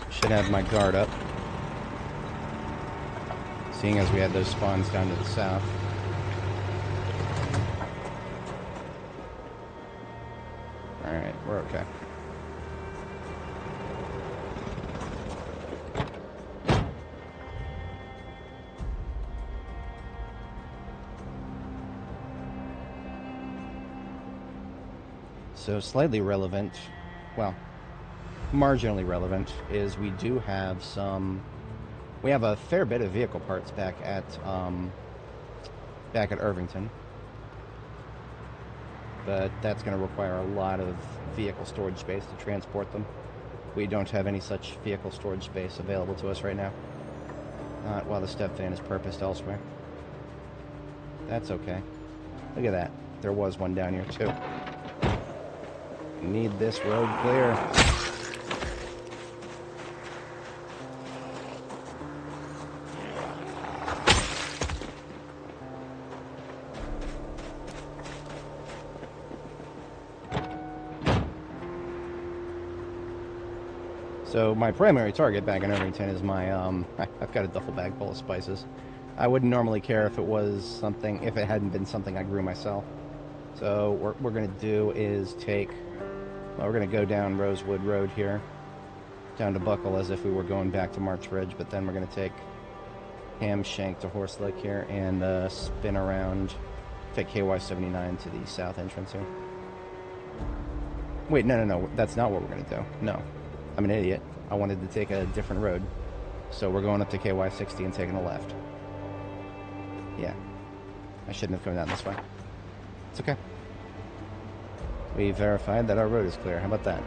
Should have my guard up, seeing as we had those spawns down to the south. Alright, we're okay. So slightly relevant, well, marginally relevant, is we do have we have a fair bit of vehicle parts back at Irvington, but that's going to require a lot of vehicle storage space to transport them. We don't have any such vehicle storage space available to us right now, not while the step van is purposed elsewhere. That's okay. Look at that, there was one down here too. Need this road clear. So my primary target back in Irvington is my, I've got a duffel bag full of spices. I wouldn't normally care if it was something, if it hadn't been something I grew myself. So what we're going to do is take, well, we're going to go down Rosewood Road here, down to Buckle as if we were going back to March Ridge, but then we're going to take Hamshank to Horse Lake here and spin around, take KY79 to the south entrance here. Wait, no, that's not what we're going to do. No. I'm an idiot. I wanted to take a different road. So we're going up to KY60 and taking a left. Yeah. I shouldn't have come down this way. It's okay. We verified that our road is clear. How about that?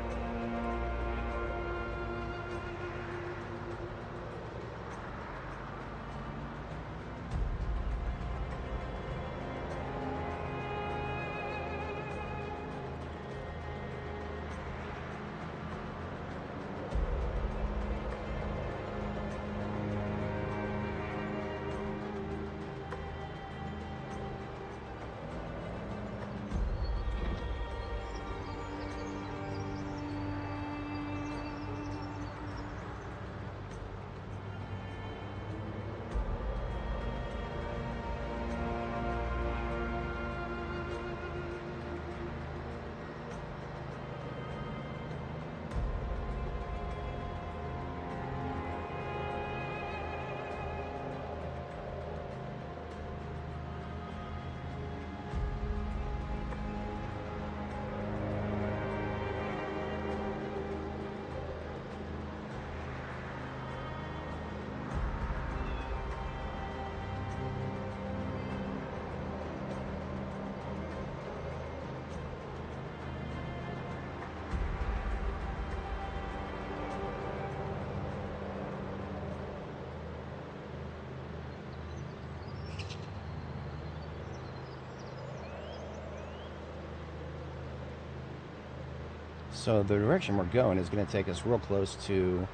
So the direction we're going is going to take us real close to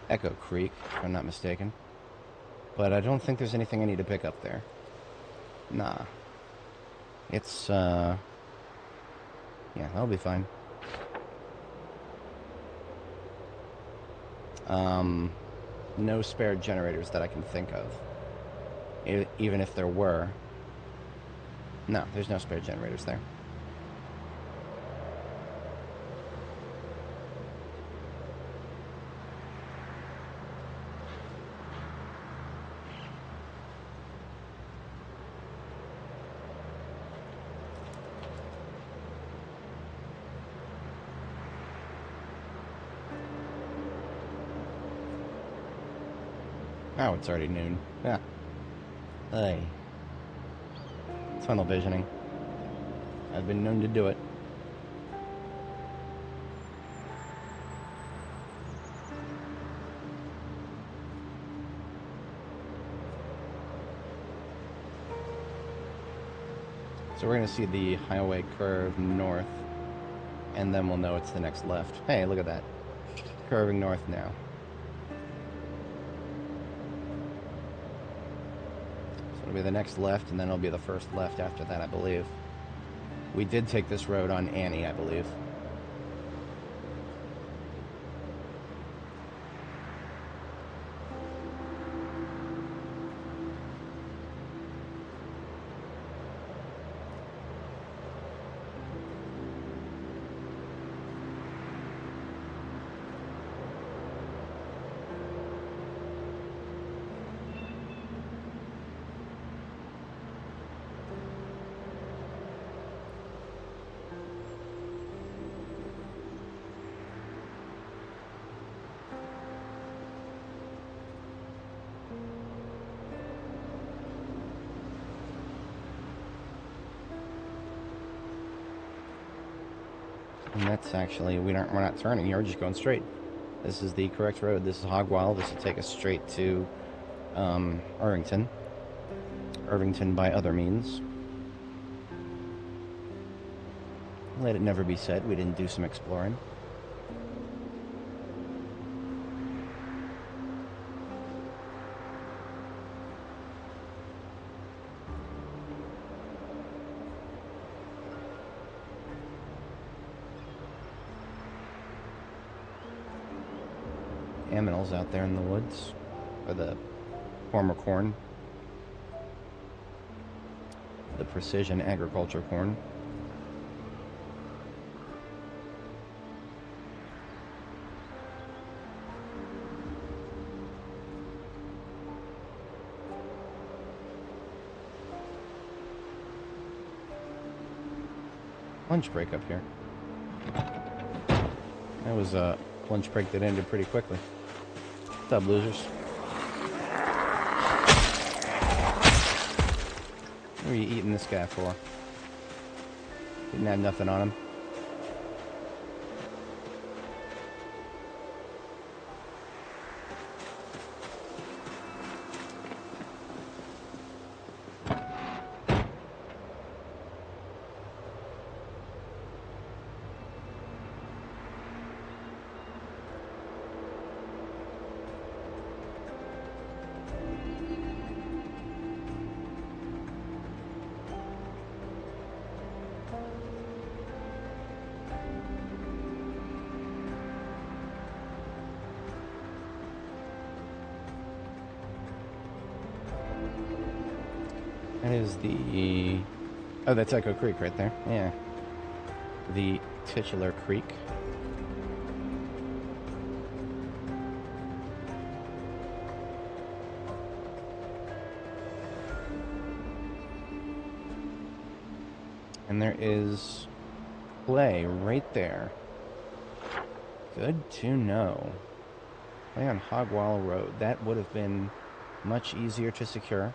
Echo Creek, if I'm not mistaken. But I don't think there's anything I need to pick up there. Nah. It's, yeah, that'll be fine. No spare generators that I can think of. Even if there were. No, there's no spare generators there. Oh, it's already noon. Yeah. Hey. Tunnel visioning. I've been known to do it. So we're going to see the highway curve north, and then we'll know it's the next left. Hey, look at that. Curving north now. So it'll be the next left, and then it'll be the first left after that, I believe. We did take this road on Annie, I believe. And that's actually, we're not turning here, we're just going straight. This is the correct road. This is Hogwall. This will take us straight to Irvington. Irvington by other means. Let it never be said we didn't do some exploring. Aminals out there in the woods, or the former corn, the precision agriculture corn. Lunch break up here. That was a lunch break that ended pretty quickly. What's up, losers? What are you eating this guy for? Didn't have nothing on him. That is the... Oh, that's Echo Creek right there. Yeah. The titular creek. And there is Play right there. Good to know. Play on Hogwall Road. That would have been much easier to secure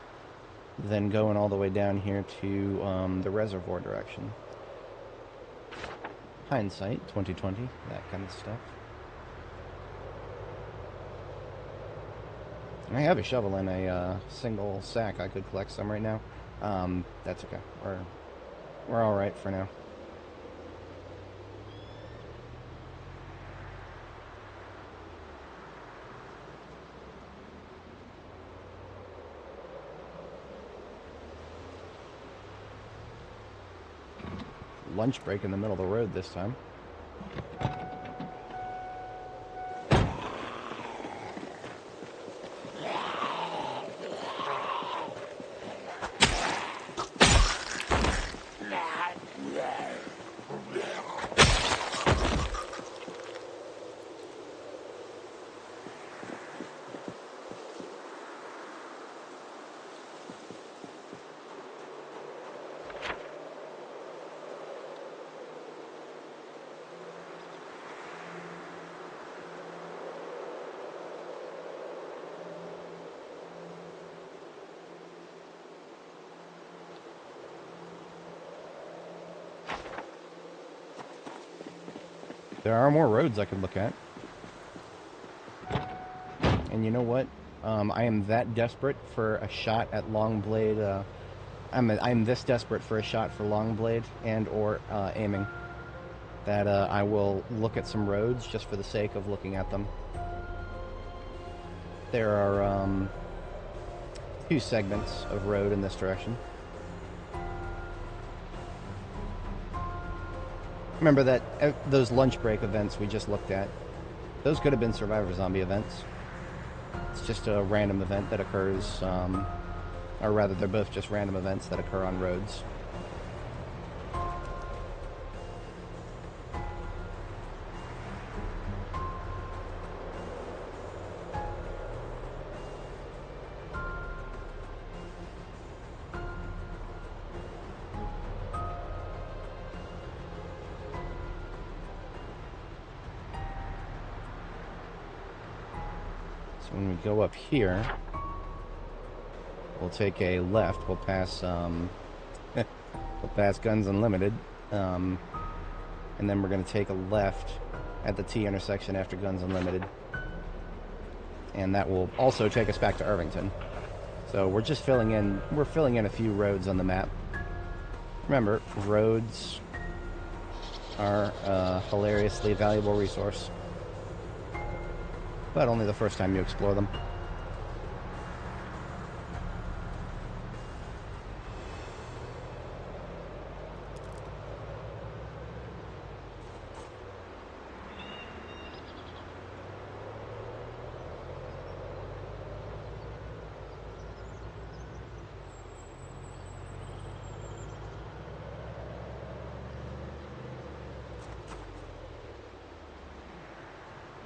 than going all the way down here to the reservoir direction. Hindsight, 2020, that kind of stuff. I have a shovel in a single sack. I could collect some right now. That's okay. We're all right for now. Lunch break in the middle of the road this time. There are more roads I could look at. And you know what? I am that desperate for a shot at long blade I'm this desperate for a shot for long blade and or aiming that I will look at some roads just for the sake of looking at them. There are two segments of road in this direction. Remember that those lunch break events we just looked at, those could have been Survivor Zombie events. It's just a random event that occurs, or rather they're both just random events that occur on roads. When we go up here, we'll take a left. We'll pass we'll pass Guns Unlimited, and then we're going to take a left at the T intersection after Guns Unlimited, and that will also take us back to Irvington. So we're just filling in. We're filling in a few roads on the map. Remember, roads are a hilariously valuable resource. But only the first time you explore them.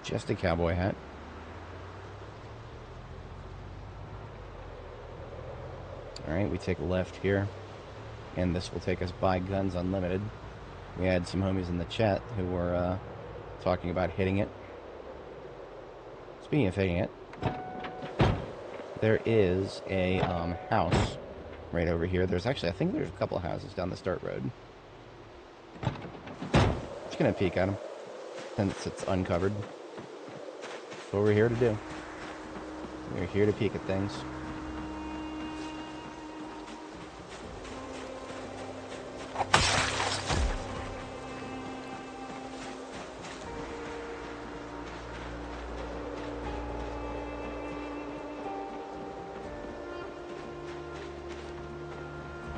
Just a cowboy hat. Alright, we take a left here, and this will take us by Guns Unlimited. We had some homies in the chat who were talking about hitting it. Speaking of hitting it, there is a house right over here. There's actually, I think there's a couple of houses down this dirt road. Just gonna peek at them, since it's uncovered. That's what we're here to do. We're here to peek at things.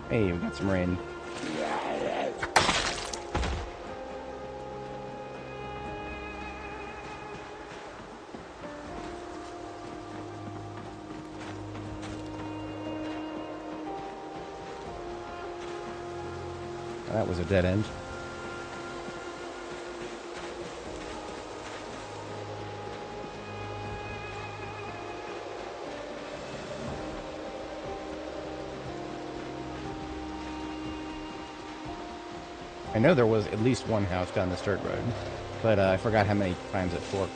Hey, we got some rain. That was a dead end. I know there was at least one house down this dirt road, but I forgot how many times it forked.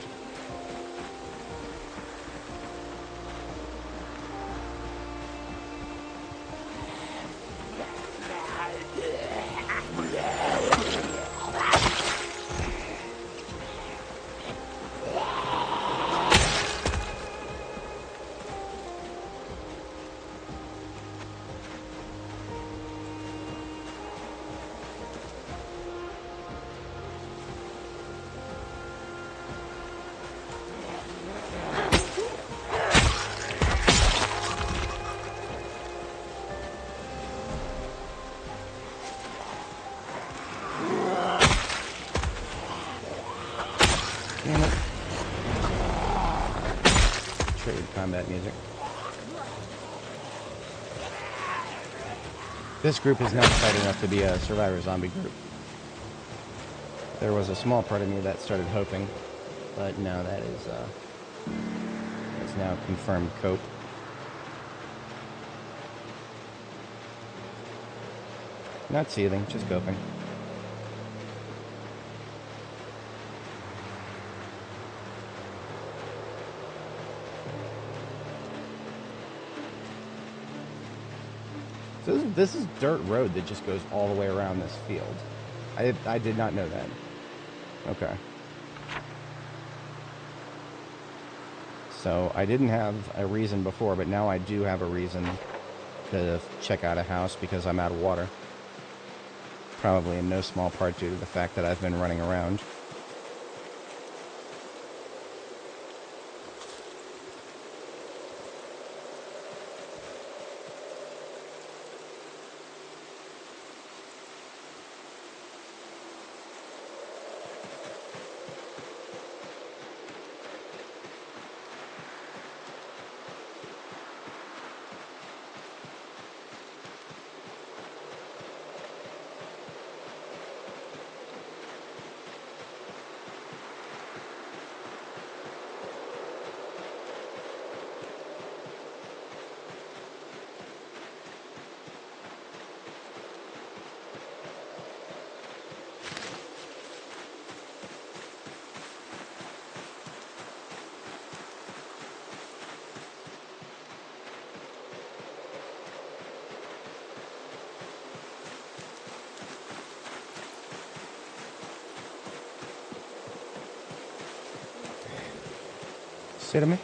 Combat music. This group is not tight enough to be a Survivor Zombie group. There was a small part of me that started hoping, but no, that is now confirmed cope. Not seething, just coping. So this is dirt road that just goes all the way around this field. I did not know that. Okay. So I didn't have a reason before, but now I do have a reason to check out a house because I'm out of water. Probably in no small part due to the fact that I've been running around. Say to me.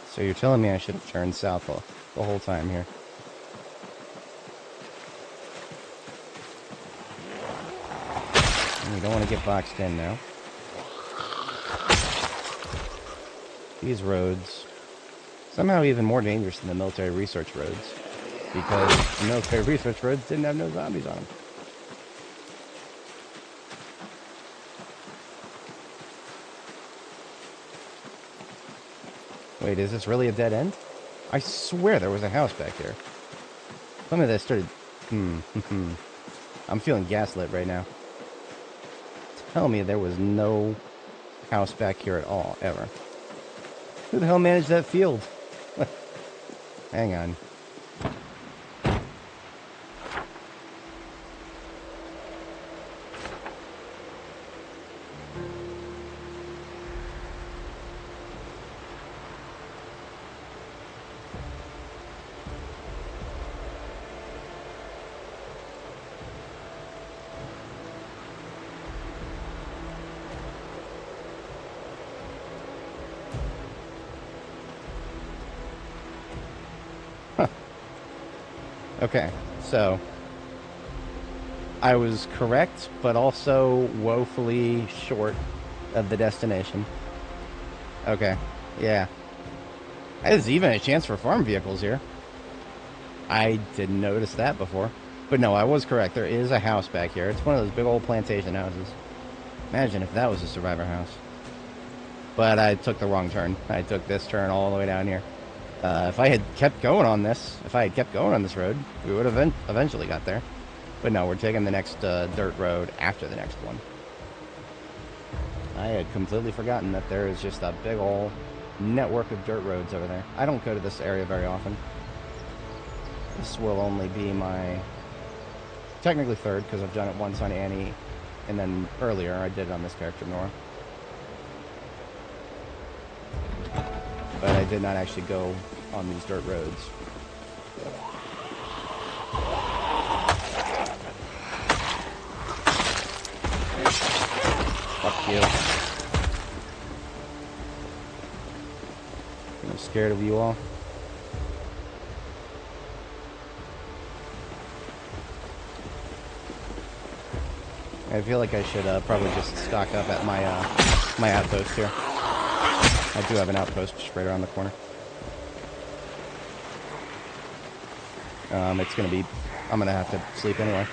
So you're telling me I should have turned south the whole time here? And you don't want to get boxed in now. These roads, somehow even more dangerous than the military research roads, because the military research roads didn't have no zombies on them. Wait, is this really a dead end? I swear there was a house back here. Some of that started... I'm feeling gaslit right now. Tell me there was no house back here at all, ever. Who the hell managed that field? Hang on. Okay, so I was correct, but also woefully short of the destination. Okay, yeah. There's even a chance for farm vehicles here. I didn't notice that before. But no, I was correct. There is a house back here. It's one of those big old plantation houses. Imagine if that was a survivor house. But I took the wrong turn. I took this turn all the way down here. If I had kept going on this, road, we would have eventually got there. But no, we're taking the next dirt road after the next one. I had completely forgotten that there is just a big old network of dirt roads over there. I don't go to this area very often. This will only be my technically third, because I've done it once on Annie, and then earlier I did it on this character, Nora. But I did not actually go on these dirt roads. Fuck you. I'm scared of you all. I feel like I should probably just stock up at my my outpost here. I do have an outpost just right around the corner. It's gonna be... I'm gonna have to sleep anyway.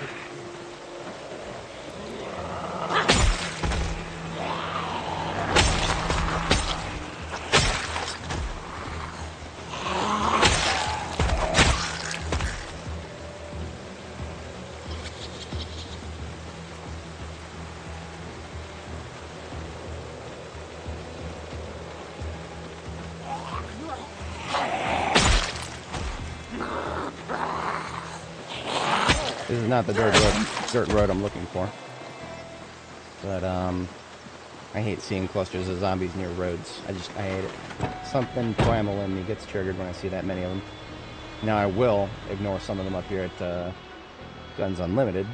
This is not the dirt road I'm looking for. But, I hate seeing clusters of zombies near roads. I hate it. Something primal in me gets triggered when I see that many of them. Now I will ignore some of them up here at Guns Unlimited.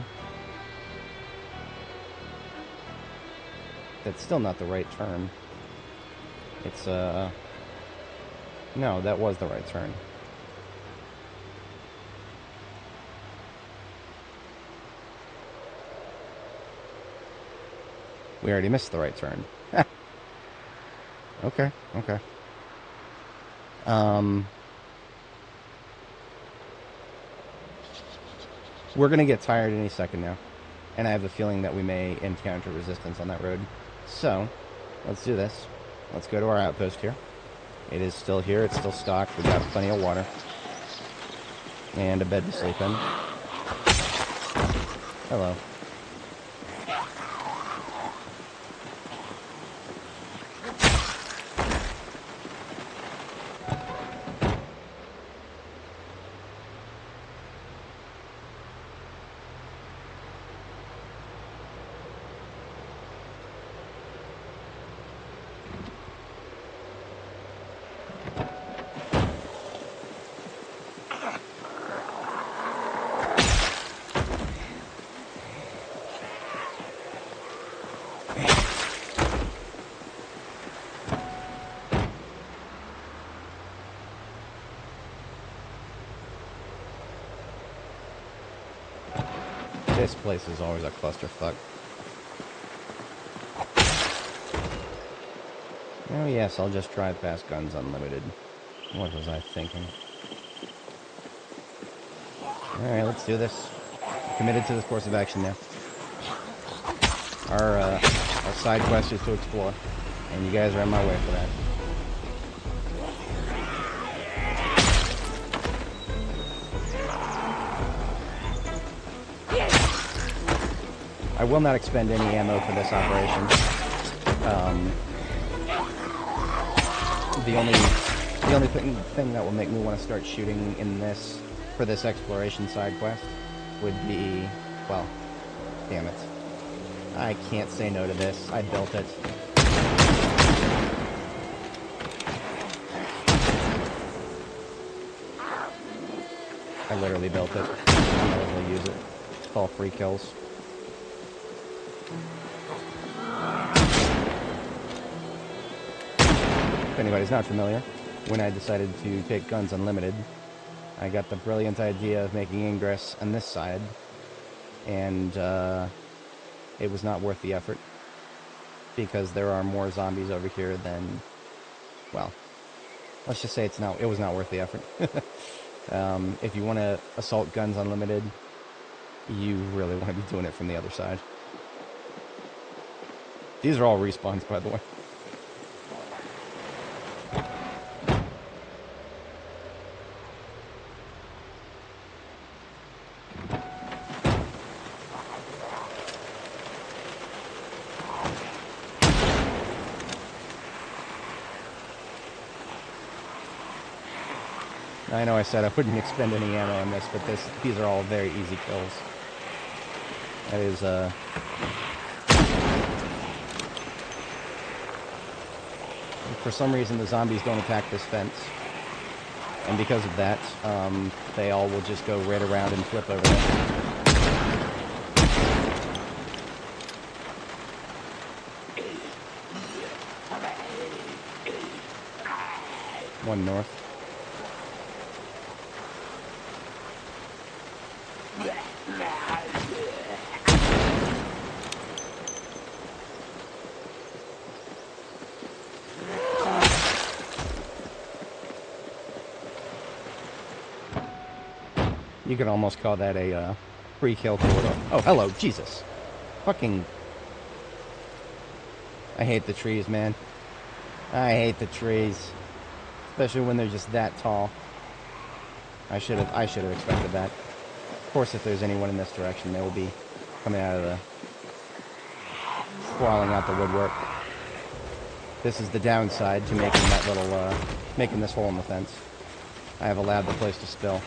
That's still not the right turn. It's, no, that was the right turn. We already missed the right turn. Okay, okay. We're gonna get tired any second now. And I have a feeling that we may encounter resistance on that road. So, let's do this. Let's go to our outpost here. It is still here, it's still stocked, we've got plenty of water. And a bed to sleep in. Hello. This place is always a clusterfuck. Oh yes, I'll just drive past Guns Unlimited. What was I thinking? Alright, let's do this. Committed to this course of action now. Our side quest is to explore, and you guys are on my way for that. I will not expend any ammo for this operation. The only thing that will make me want to start shooting in this, for this exploration side quest, would be, well, damn it. I can't say no to this. I built it. I literally built it. I'm not able to use it. It's all free kills. If anybody's not familiar, when I decided to take Guns Unlimited, I got the brilliant idea of making ingress on this side, and it was not worth the effort, because there are more zombies over here than, well, let's just say it was not worth the effort. If you want to assault Guns Unlimited, you really want to be doing it from the other side. These are all respawns, by the way. I know I said I wouldn't expend any ammo on this, but these are all very easy kills. That is, for some reason the zombies don't attack this fence. And because of that, they all will just go right around and flip over there. One north. You could almost call that a free kill corridor. Oh, hello, Jesus. Fucking... I hate the trees, man. I hate the trees. Especially when they're just that tall. I should have expected that. Of course, if there's anyone in this direction, they will be coming out of the... crawling out the woodwork. This is the downside to making that little, making this hole in the fence. I have allowed the place to spill.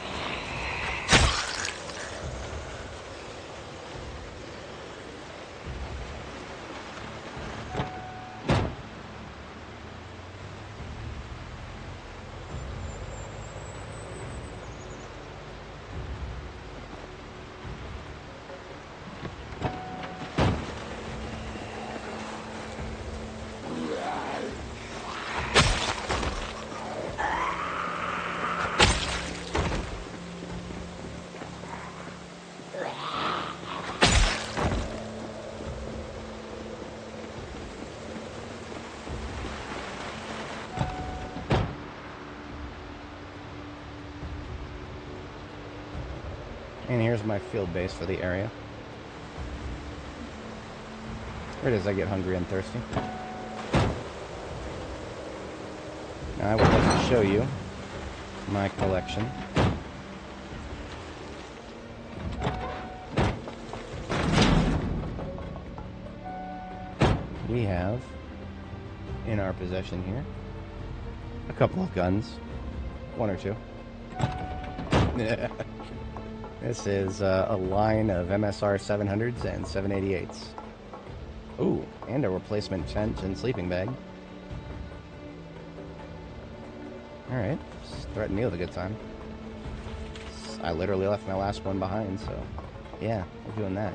And here's my field base for the area. Right as I get hungry and thirsty. Now I would like to show you my collection. We have in our possession here a couple of guns, one or two. This is a line of MSR 700s and 788s. Ooh, and a replacement tent and sleeping bag. Alright, threaten me with a good time. I literally left my last one behind, so yeah, we're doing that.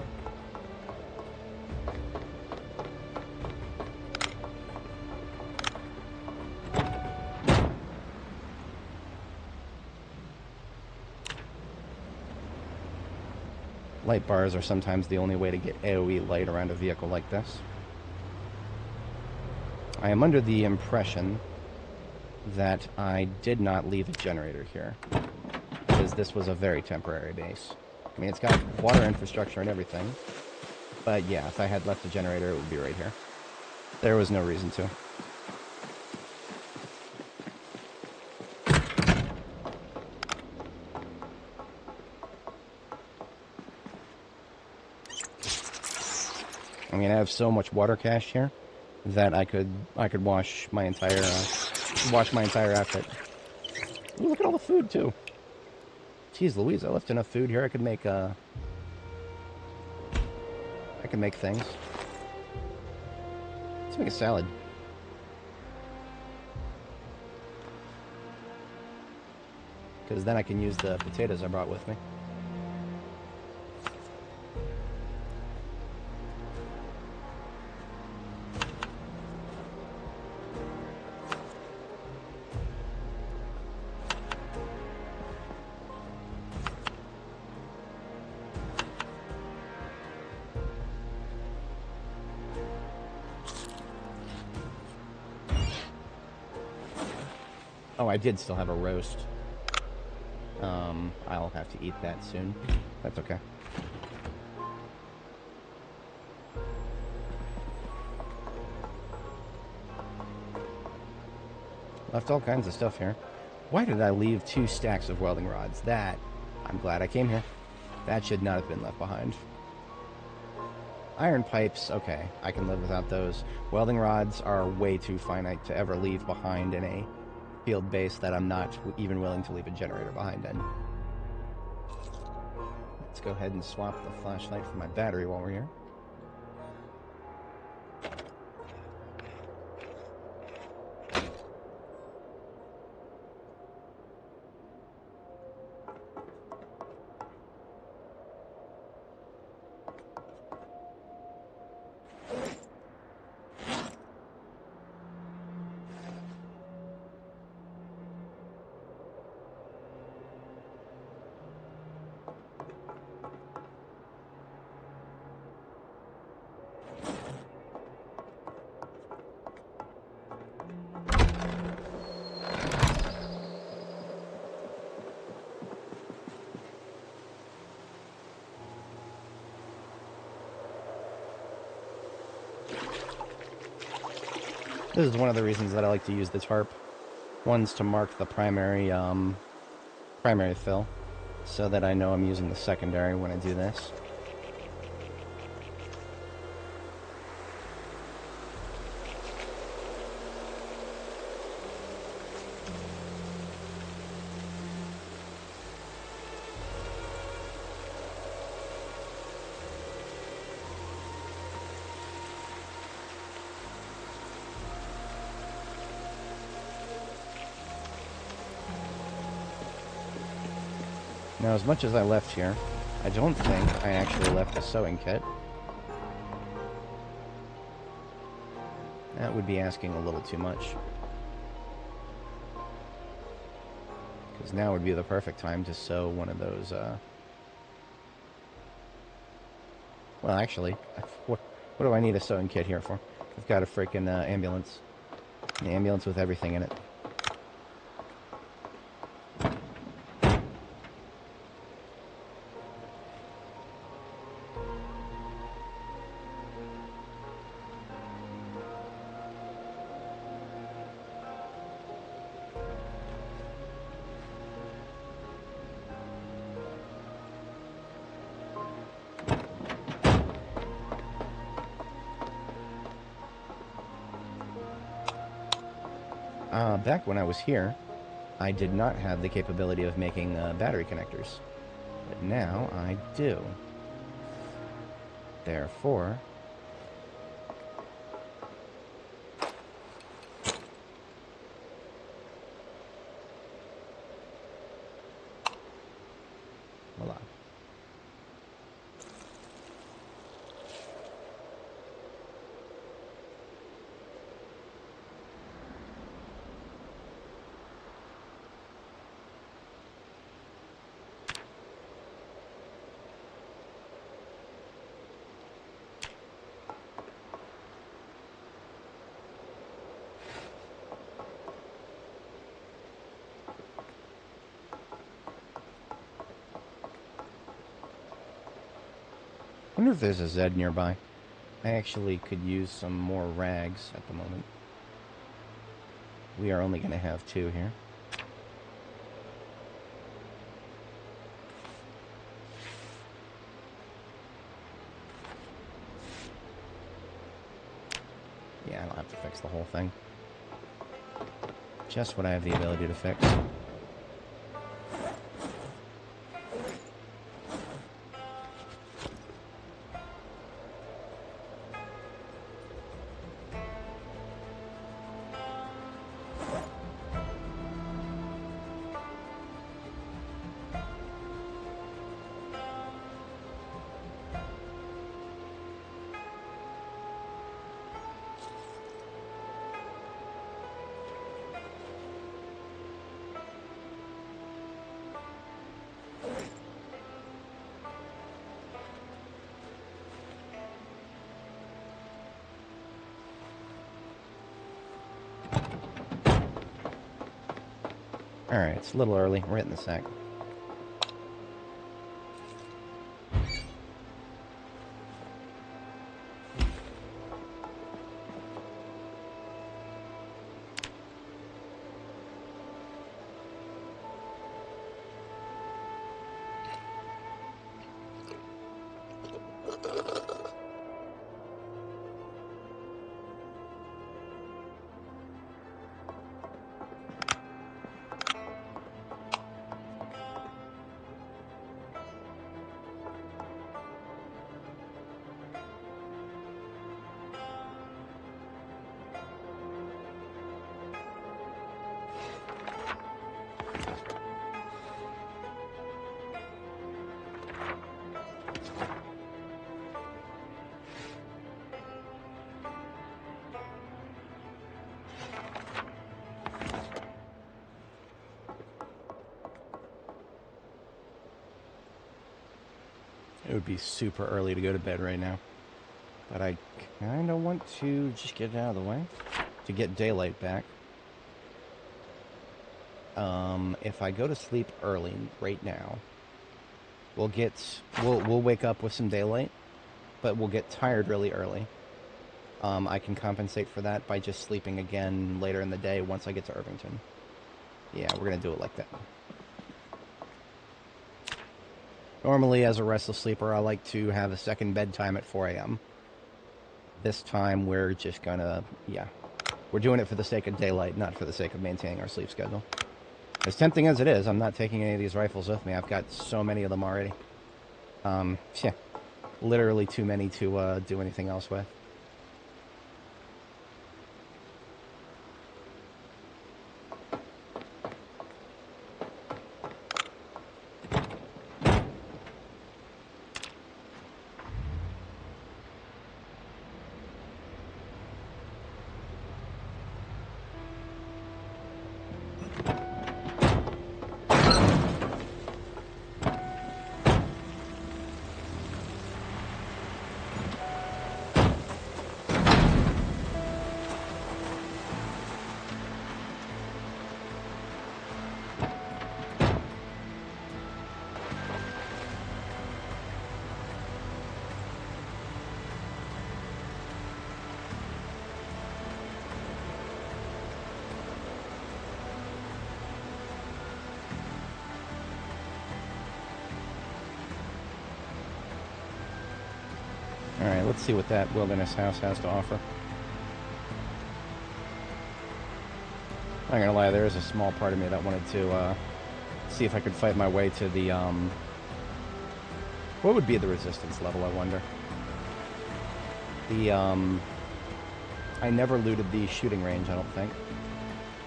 Light bars are sometimes the only way to get AoE light around a vehicle like this. I am under the impression that I did not leave a generator here, because this was a very temporary base. I mean, it's got water infrastructure and everything, but yeah, if I had left a generator, it would be right here. There was no reason to. I mean, I have so much water cache here that I could wash my entire outfit. Ooh, look at all the food too. Jeez Louise, I left enough food here. I could make things. Let's make a salad. Because then I can use the potatoes I brought with me. Oh, I did still have a roast. I'll have to eat that soon. That's okay. Left all kinds of stuff here. Why did I leave 2 stacks of welding rods? That, I'm glad I came here. That should not have been left behind. Iron pipes, okay, I can live without those. Welding rods are way too finite to ever leave behind in a field base that I'm not even willing to leave a generator behind in. Let's go ahead and swap the flashlight for my battery while we're here. This is one of the reasons that I like to use the tarp. One's to mark the primary fill, so that I know I'm using the secondary when I do this. Now, as much as I left here, I don't think I actually left a sewing kit. That would be asking a little too much. Because now would be the perfect time to sew one of those, Well, actually, what do I need a sewing kit here for? I've got a freaking ambulance. An ambulance with everything in it. back when I was here, I did not have the capability of making battery connectors. But now I do. Therefore, voila. I wonder if there's a Z nearby. I actually could use some more rags at the moment. We are only going to have 2 here. Yeah, I don't have to fix the whole thing. Just what I have the ability to fix. Alright, it's a little early. We're hitting the sack. It would be super early to go to bed right now. But I kind of want to just get it out of the way to get daylight back. If I go to sleep early right now, we'll wake up with some daylight, but we'll get tired really early. I can compensate for that by just sleeping again later in the day once I get to Irvington. Yeah, we're gonna do it like that. Normally, as a restless sleeper, I like to have a second bedtime at 4 a.m. This time, we're just gonna, yeah. We're doing it for the sake of daylight, not for the sake of maintaining our sleep schedule. As tempting as it is, I'm not taking any of these rifles with me. I've got so many of them already. Yeah. Literally too many to do anything else with. Alright, let's see what that wilderness house has to offer. I'm not gonna lie, there is a small part of me that wanted to see if I could fight my way to the what would be the resistance level, I wonder? The I never looted the shooting range, I don't think.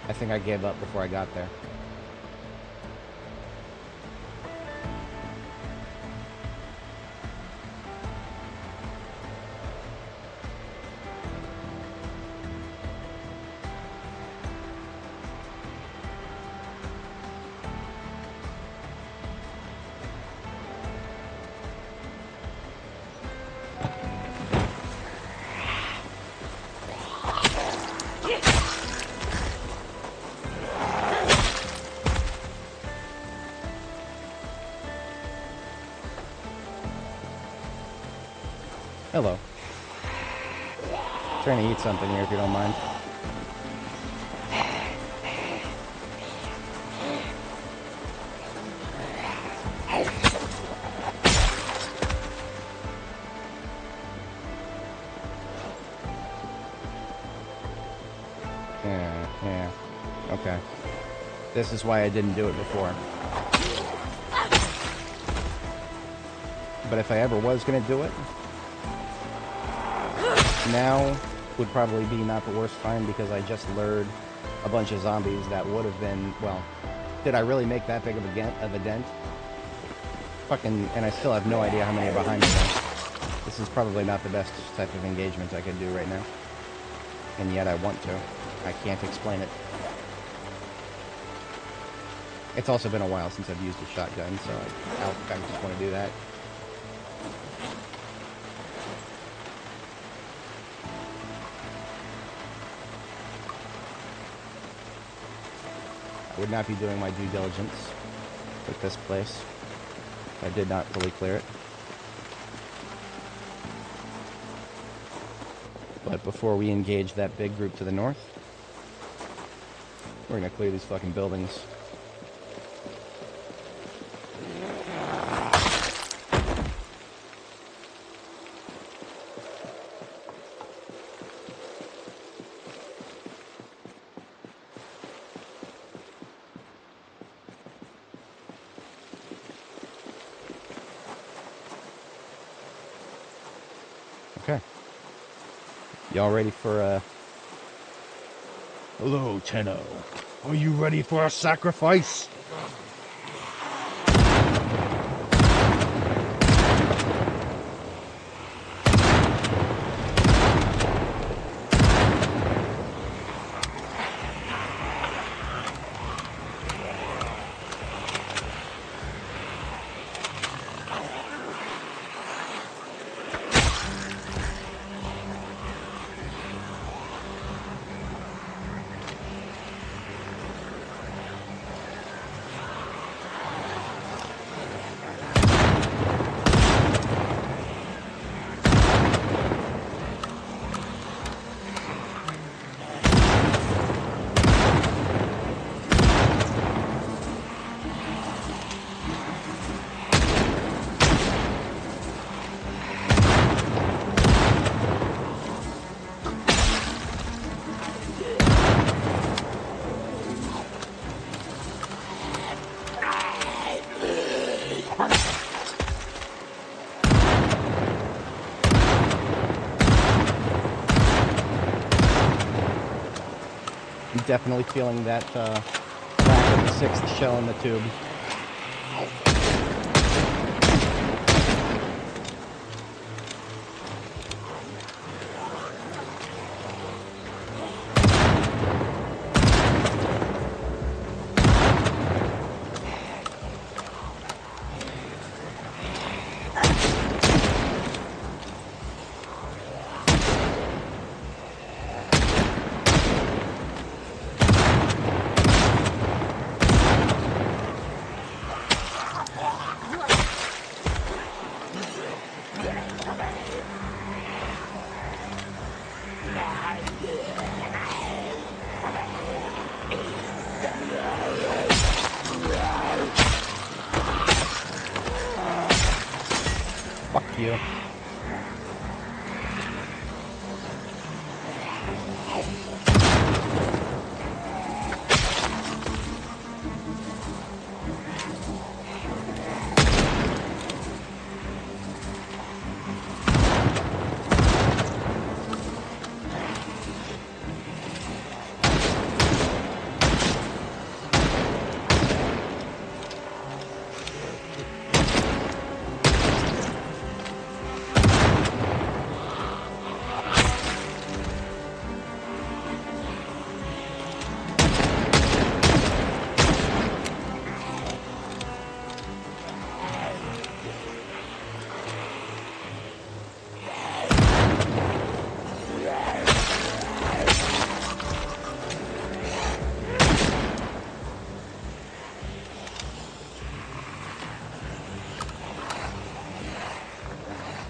I think I gave up before I got there. Hello. Trying to eat something here if you don't mind. Yeah. Okay. This is why I didn't do it before. But if I ever was gonna do it, now would probably be not the worst time because I just lured a bunch of zombies that would have been, well, did I really make that big of a dent? Fucking, and I still have no idea how many are behind me now. This is probably not the best type of engagement I could do right now. And yet I want to. I can't explain it. It's also been a while since I've used a shotgun, so I just want to do that. I would not be doing my due diligence with this place. I did not fully clear it. But before we engage that big group to the north, we're gonna clear these fucking buildings. Okay. Y'all ready for Hello, Tenno. Are you ready for a sacrifice? definitely feeling that crack of the sixth shell in the tube. Fuck you.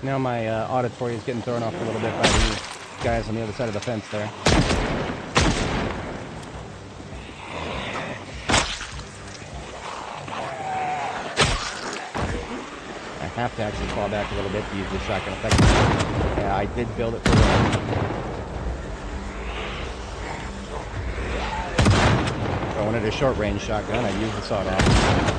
Now my auditory is getting thrown off a little bit by the guys on the other side of the fence there. I have to actually fall back a little bit to use the shotgun effectively. Yeah, I did build it for range. If I wanted a short-range shotgun, I'd use the sawed-off.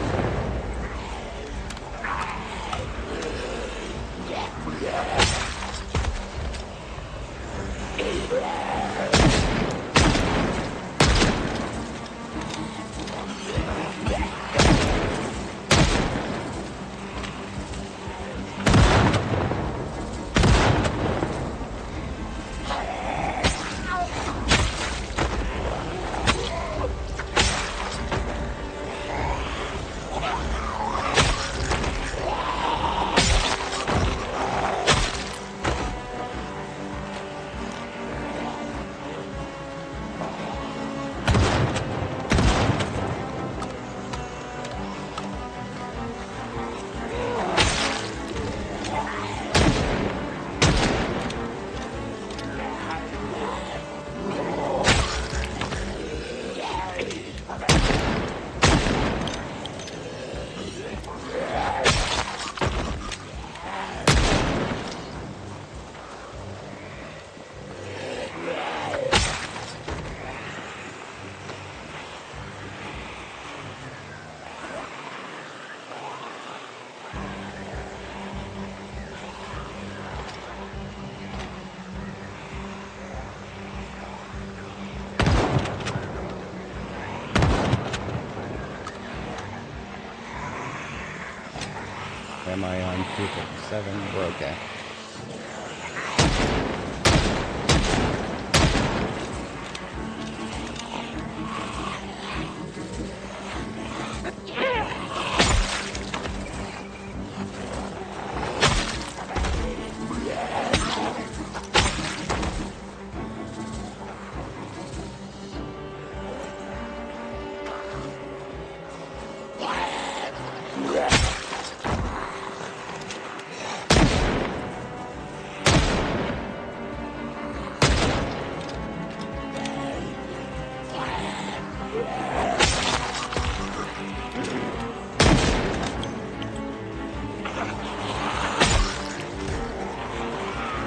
Am I on 257? We're okay.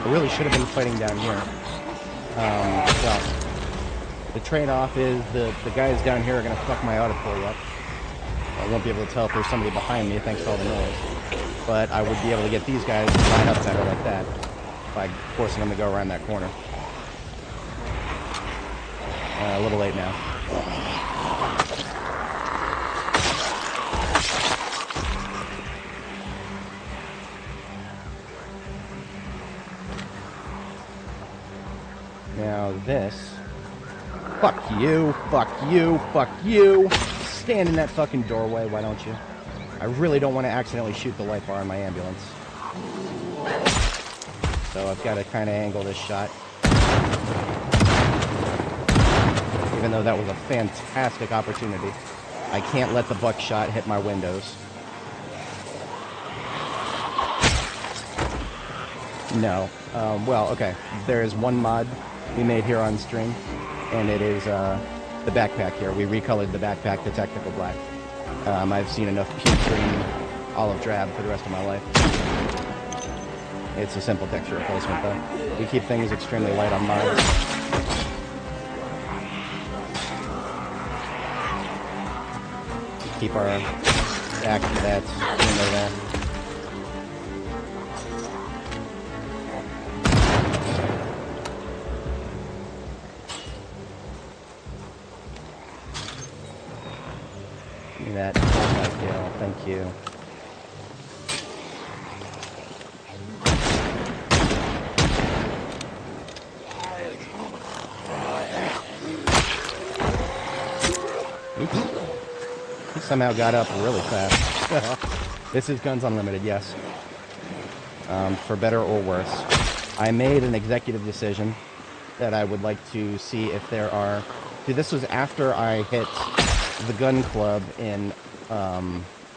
Really should have been fighting down here. Well, the trade-off is the guys down here are going to fuck my auditory up. I won't be able to tell if there's somebody behind me thanks to all the noise. But I would be able to get these guys to line up better like that by forcing them to go around that corner. A little late now. Now this, fuck you, fuck you, fuck you. Stand in that fucking doorway, why don't you? I really don't want to accidentally shoot the light bar in my ambulance. So I've got to kind of angle this shot. Even though that was a fantastic opportunity, I can't let the buckshot hit my windows. No. Well, okay. There is one mod we made here on stream, and it is the backpack here. We recolored the backpack to technical black. I've seen enough puke green, olive drab for the rest of my life. It's a simple texture replacement, though. We keep things extremely light on mods. Keep our back to that, window there. That kill. Thank you. Oops. He somehow got up really fast. This is Guns Unlimited, yes. For better or worse. I made an executive decision that I would like to see if there are... See, this was after I hit the gun club in,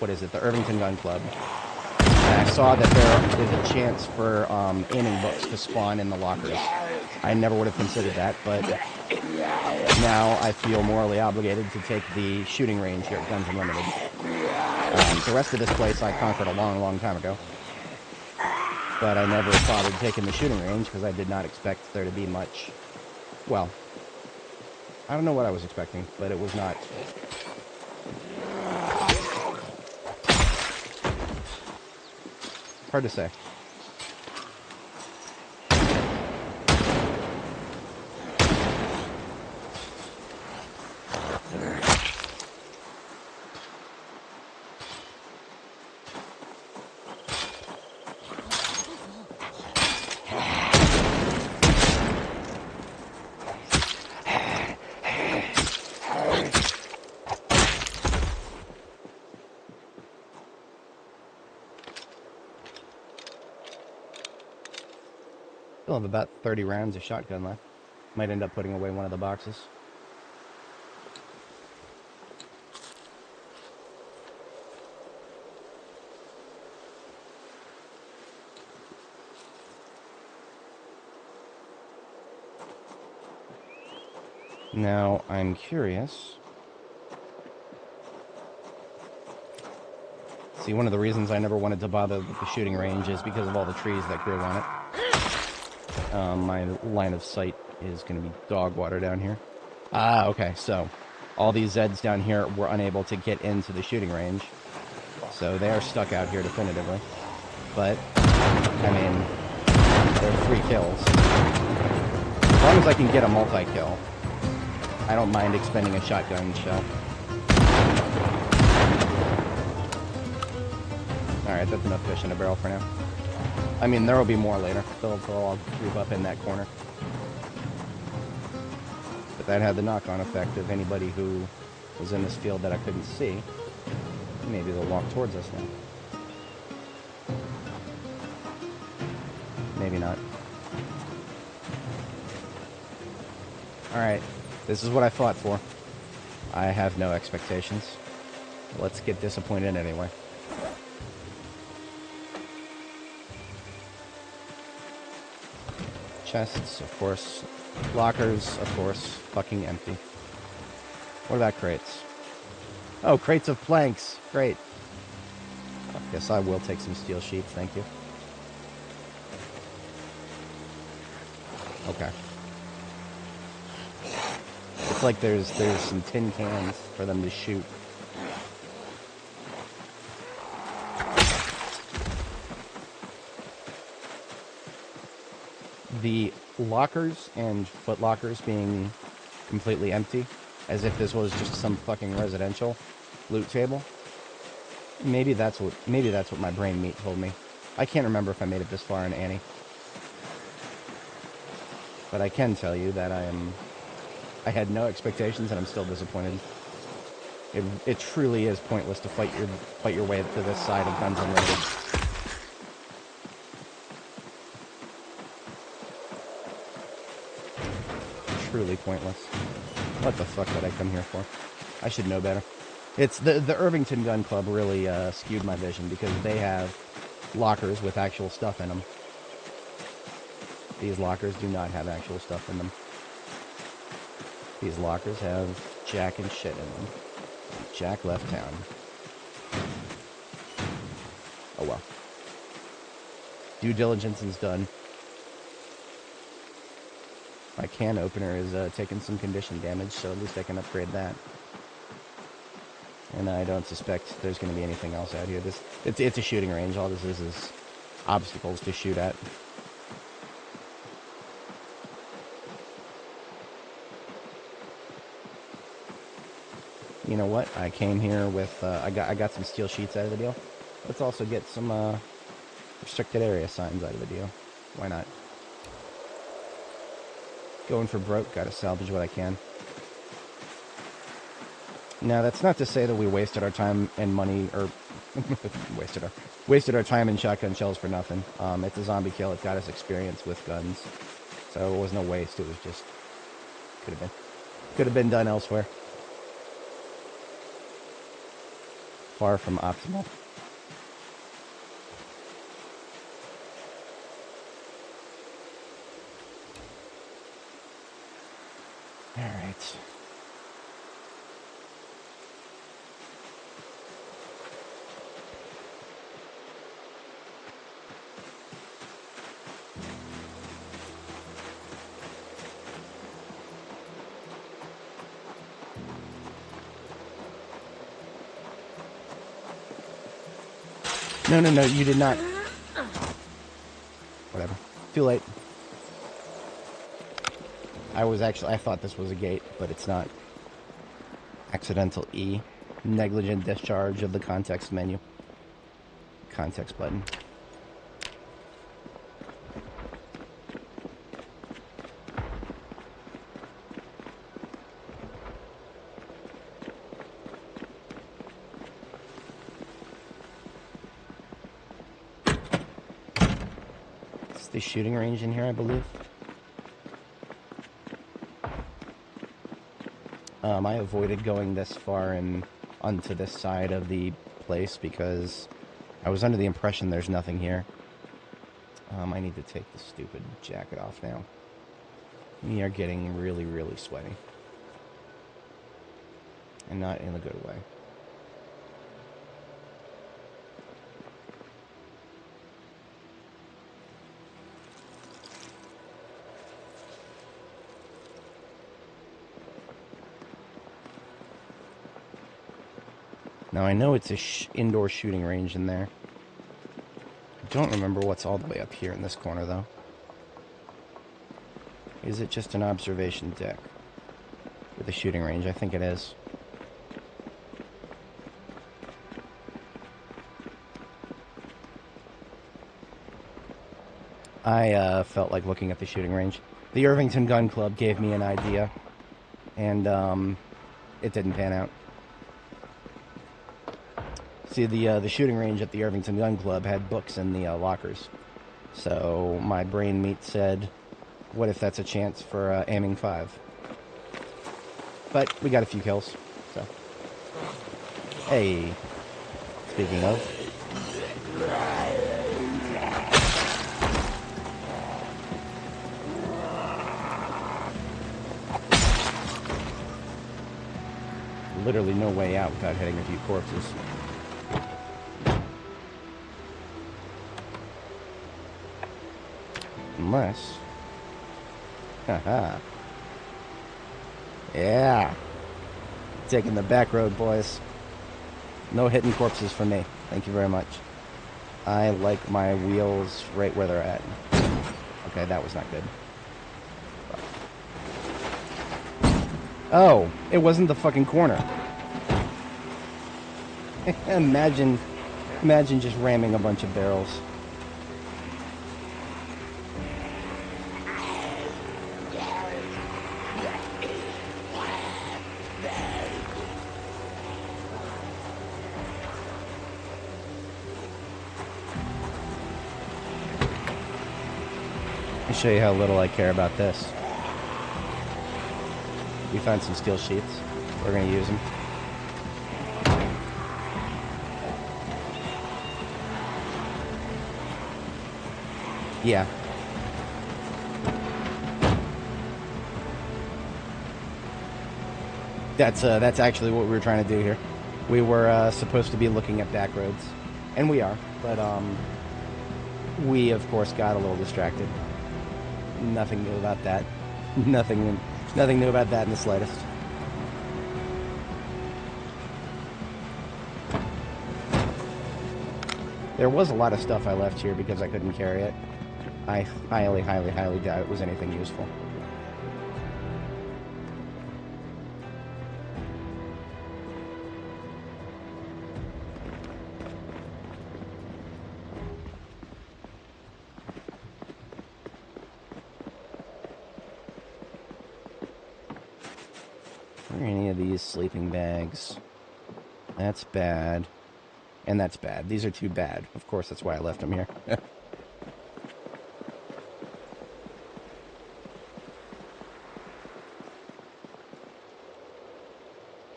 what is it, the Irvington Gun Club. I saw that there is a chance for Annie books to spawn in the lockers. I never would have considered that, but now I feel morally obligated to take the shooting range here at Guns Unlimited. The rest of this place I conquered a long, long time ago. But I never bothered taking the shooting range because I did not expect there to be much. Well, I don't know what I was expecting, but it was not. Hard to say. Still have about 30 rounds of shotgun left. Might end up putting away one of the boxes. Now, I'm curious. See, one of the reasons I never wanted to bother with the shooting range is because of all the trees that grew on it. My line of sight is going to be dog water down here. Ah, okay, so all these Zeds down here were unable to get into the shooting range. So they are stuck out here definitively. But, I mean, they're 3 kills. As long as I can get a multi-kill, I don't mind expending a shotgun shell. Alright, that's enough fish in a barrel for now. I mean, there will be more later. They'll all group up in that corner. But that had the knock-on effect of anybody who was in this field that I couldn't see. Maybe they'll walk towards us now. Maybe not. Alright, this is what I fought for. I have no expectations. Let's get disappointed anyway. Chests, of course. Lockers, of course. Fucking empty. What about crates? Oh, crates of planks. Great. I guess I will take some steel sheets, thank you. Okay. It's like there's some tin cans for them to shoot. The lockers and foot lockers being completely empty, as if this was just some fucking residential loot table. Maybe that's what my brain meat told me. I can't remember if I made it this far in Annie. But I can tell you that I had no expectations and I'm still disappointed. It truly is pointless to fight your way to this side of Guns Unlimited. Truly pointless. What the fuck did I come here for? I should know better. It's the Irvington Gun Club really skewed my vision because they have lockers with actual stuff in them. These lockers do not have actual stuff in them. These lockers have Jack and shit in them. Jack left town. Oh well. Due diligence is done. My can opener is taking some condition damage, so at least I can upgrade that. And I don't suspect there's going to be anything else out here. It's a shooting range. All this is obstacles to shoot at. You know what? I came here with I got some steel sheets out of the deal. Let's also get some restricted area signs out of the deal. Why not? Going for broke, gotta salvage what I can. Now, that's not to say that we wasted our time and money, or wasted our time and shotgun shells for nothing. It's a zombie kill. It got us experience with guns, so it was no waste. It was just could have been done elsewhere. Far from optimal. All right. No, no, no, you did not. Whatever. Too late. I thought this was a gate, but it's not. Accidental E. Negligent discharge of the context menu. Context button. It's the shooting range in here, I believe. I avoided going this far and onto this side of the place because I was under the impression there's nothing here. I need to take the stupid jacket off now. We are getting really, really sweaty. And not in a good way. Now I know it's a indoor shooting range in there. I don't remember what's all the way up here in this corner though. Is it just an observation deck with a shooting range? I think it is. I felt like looking at the shooting range. The Irvington Gun Club gave me an idea, and it didn't pan out. See, the shooting range at the Irvington Gun Club had books in the lockers. So my brain meat said, what if that's a chance for aiming 5? But we got a few kills, so. Hey, speaking of. Literally no way out without hitting a few corpses. Unless... Haha. Yeah. Taking the back road, boys. No hitting corpses for me. Thank you very much. I like my wheels right where they're at. Okay, that was not good. Oh, it wasn't the fucking corner. Imagine just ramming a bunch of barrels. I'll show you how little I care about this. We found some steel sheets. We're going to use them. Yeah. That's actually what we were trying to do here. We were supposed to be looking at back roads. And we are. But we, of course, got a little distracted. Nothing new about that. Nothing new about that in the slightest. There was a lot of stuff I left here because I couldn't carry it. I highly, highly, highly doubt it was anything useful. Are any of these sleeping bags? That's bad. And that's bad. These are too bad. Of course, that's why I left them here.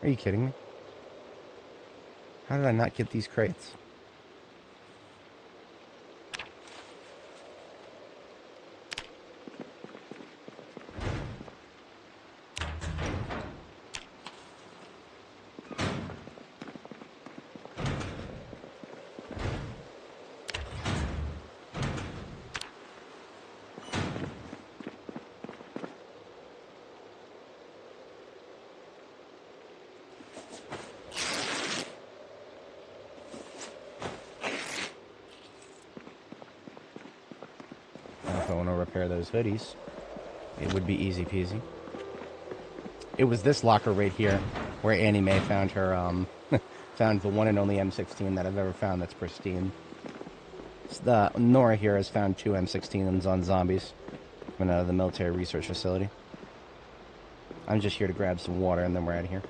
Are you kidding me? How did I not get these crates? I want to repair those hoodies, it would be easy peasy. It was this locker right here where Annie Mae found her, found the one and only M16 that I've ever found that's pristine. Nora here has found 2 M16s on zombies from the military research facility. I'm just here to grab some water and then we're out of here.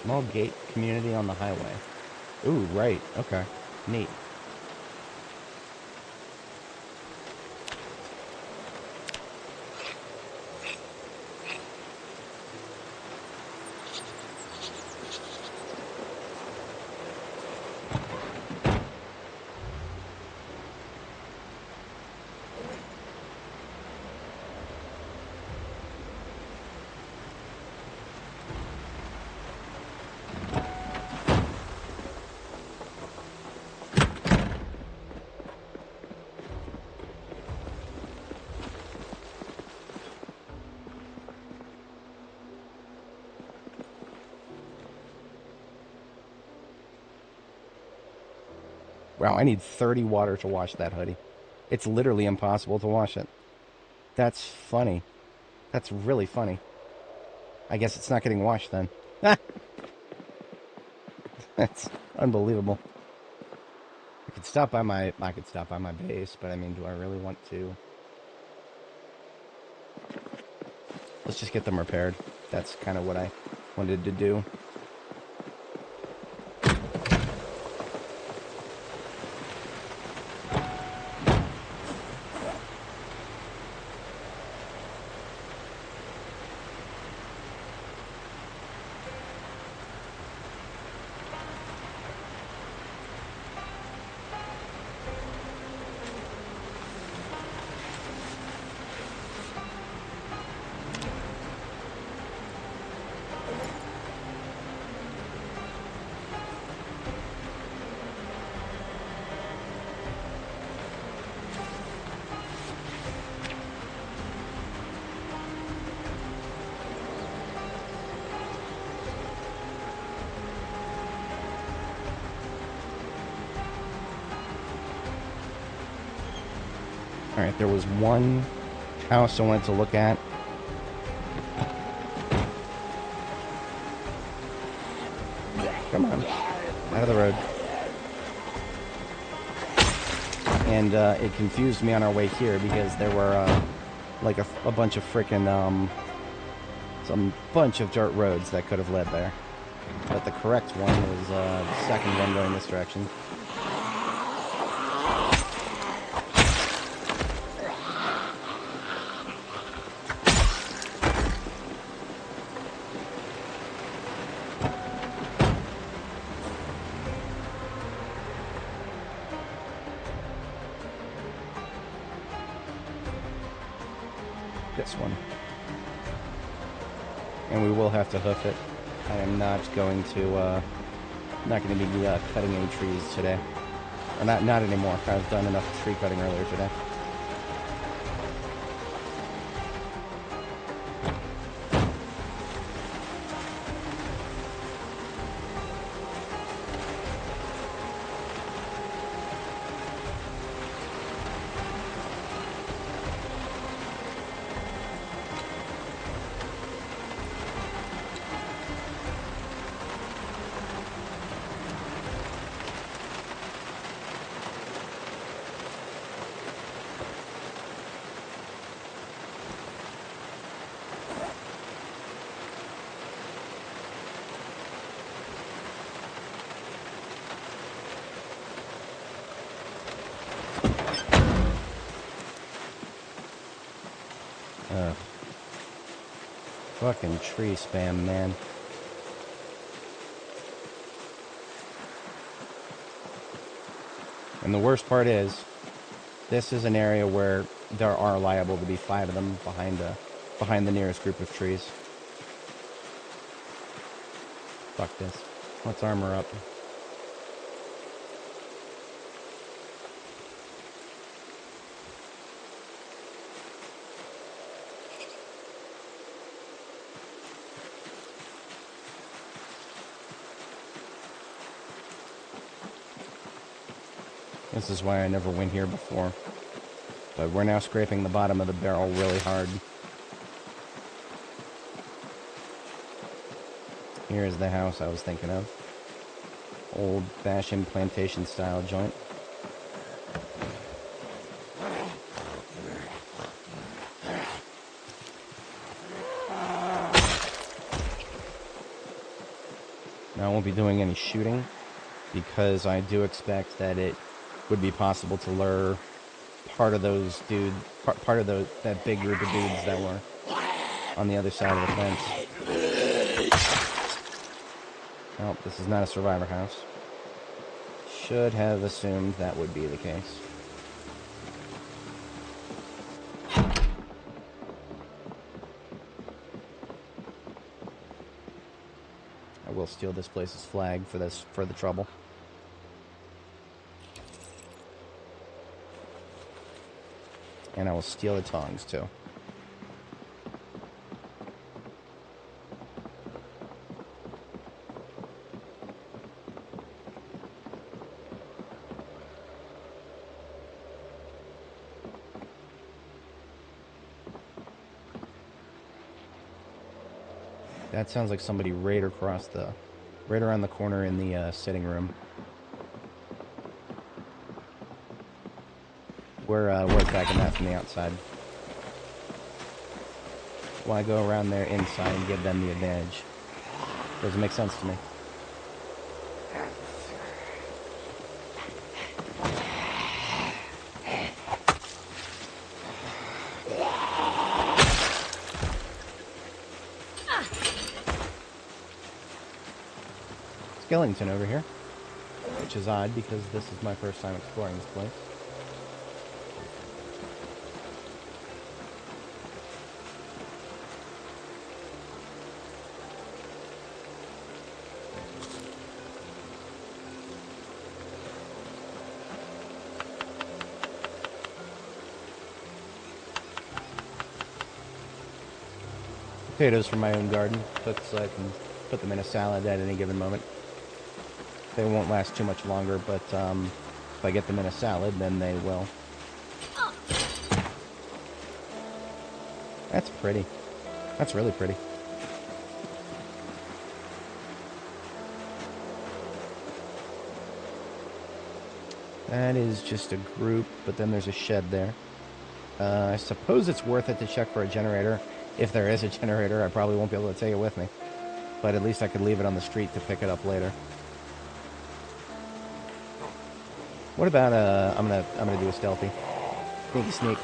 Small gate community on the highway. Ooh, right. Okay. Neat. Wow, I need 30 water to wash that hoodie. It's literally impossible to wash it. That's funny. That's really funny. I guess it's not getting washed then. That's unbelievable. I could stop by my base, but I mean, do I really want to? Let's just get them repaired. That's kind of what I wanted to do. Alright, there was one house I wanted to look at. Come on. Out of the road. And it confused me on our way here because there were like a bunch of frickin' some bunch of dirt roads that could have led there. But the correct one was the second one going this direction. This one. And we will have to hoof it. I am not going to be cutting any trees today. Or not anymore. I've done enough tree cutting earlier today. Fucking tree spam, man. And the worst part is, this is an area where there are liable to be 5 of them behind the nearest group of trees. Fuck this. Let's armor up. This is why I never went here before. But we're now scraping the bottom of the barrel really hard. Here's the house I was thinking of. Old-fashioned plantation-style joint. Now I won't be doing any shooting, because I do expect that it would be possible to lure part of those that big group of dudes that were on the other side of the fence. Nope, this is not a survivor house. Should have assumed that would be the case. I will steal this place's flag for the trouble. And I will steal the tongs, too. That sounds like somebody right around the corner in the sitting room. We're attacking that from the outside. Why go around there inside and give them the advantage? Doesn't make sense to me. Skellington over here, which is odd because this is my first time exploring this place. Potatoes from my own garden, cooked so I can put them in a salad at any given moment. They won't last too much longer, but if I get them in a salad, then they will. That's pretty. That's really pretty. That is just a group, but then there's a shed there. I suppose it's worth it to check for a generator. If there is a generator, I probably won't be able to take it with me. But at least I could leave it on the street to pick it up later. What about I'm gonna do a stealthy. Sneaky sneak.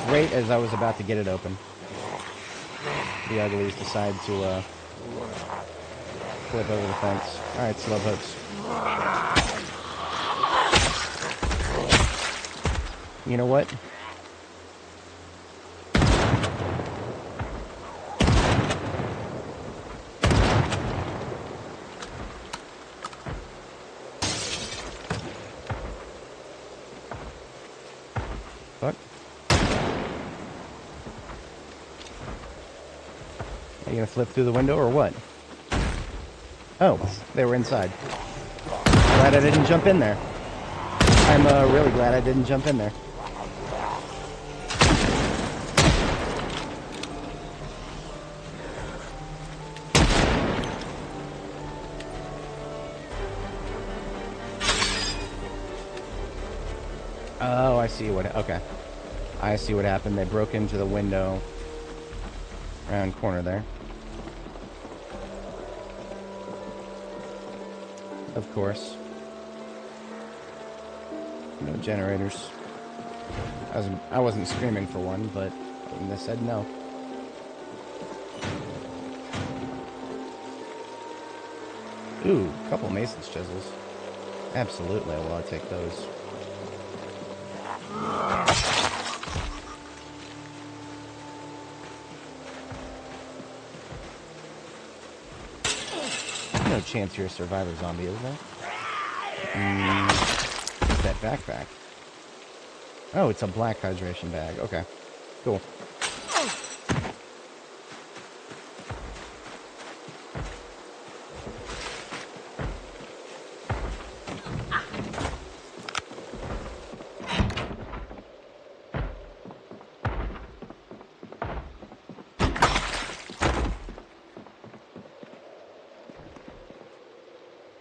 Right as I was about to get it open, the uglies decide to flip over the fence. Alright, slow hooks. You know what? Fuck. Are you gonna flip through the window or what? Oh, they were inside. Glad I didn't jump in there. I'm really glad I didn't jump in there. Oh, I see what... Okay. I see what happened. They broke into the window around corner there. Of course. No generators. I wasn't screaming for one, but they said no. Ooh, a couple mason's chisels. Absolutely, I want to take those. No chance you're a survivor zombie, is there? What's that backpack? Oh, it's a black hydration bag. Okay, cool.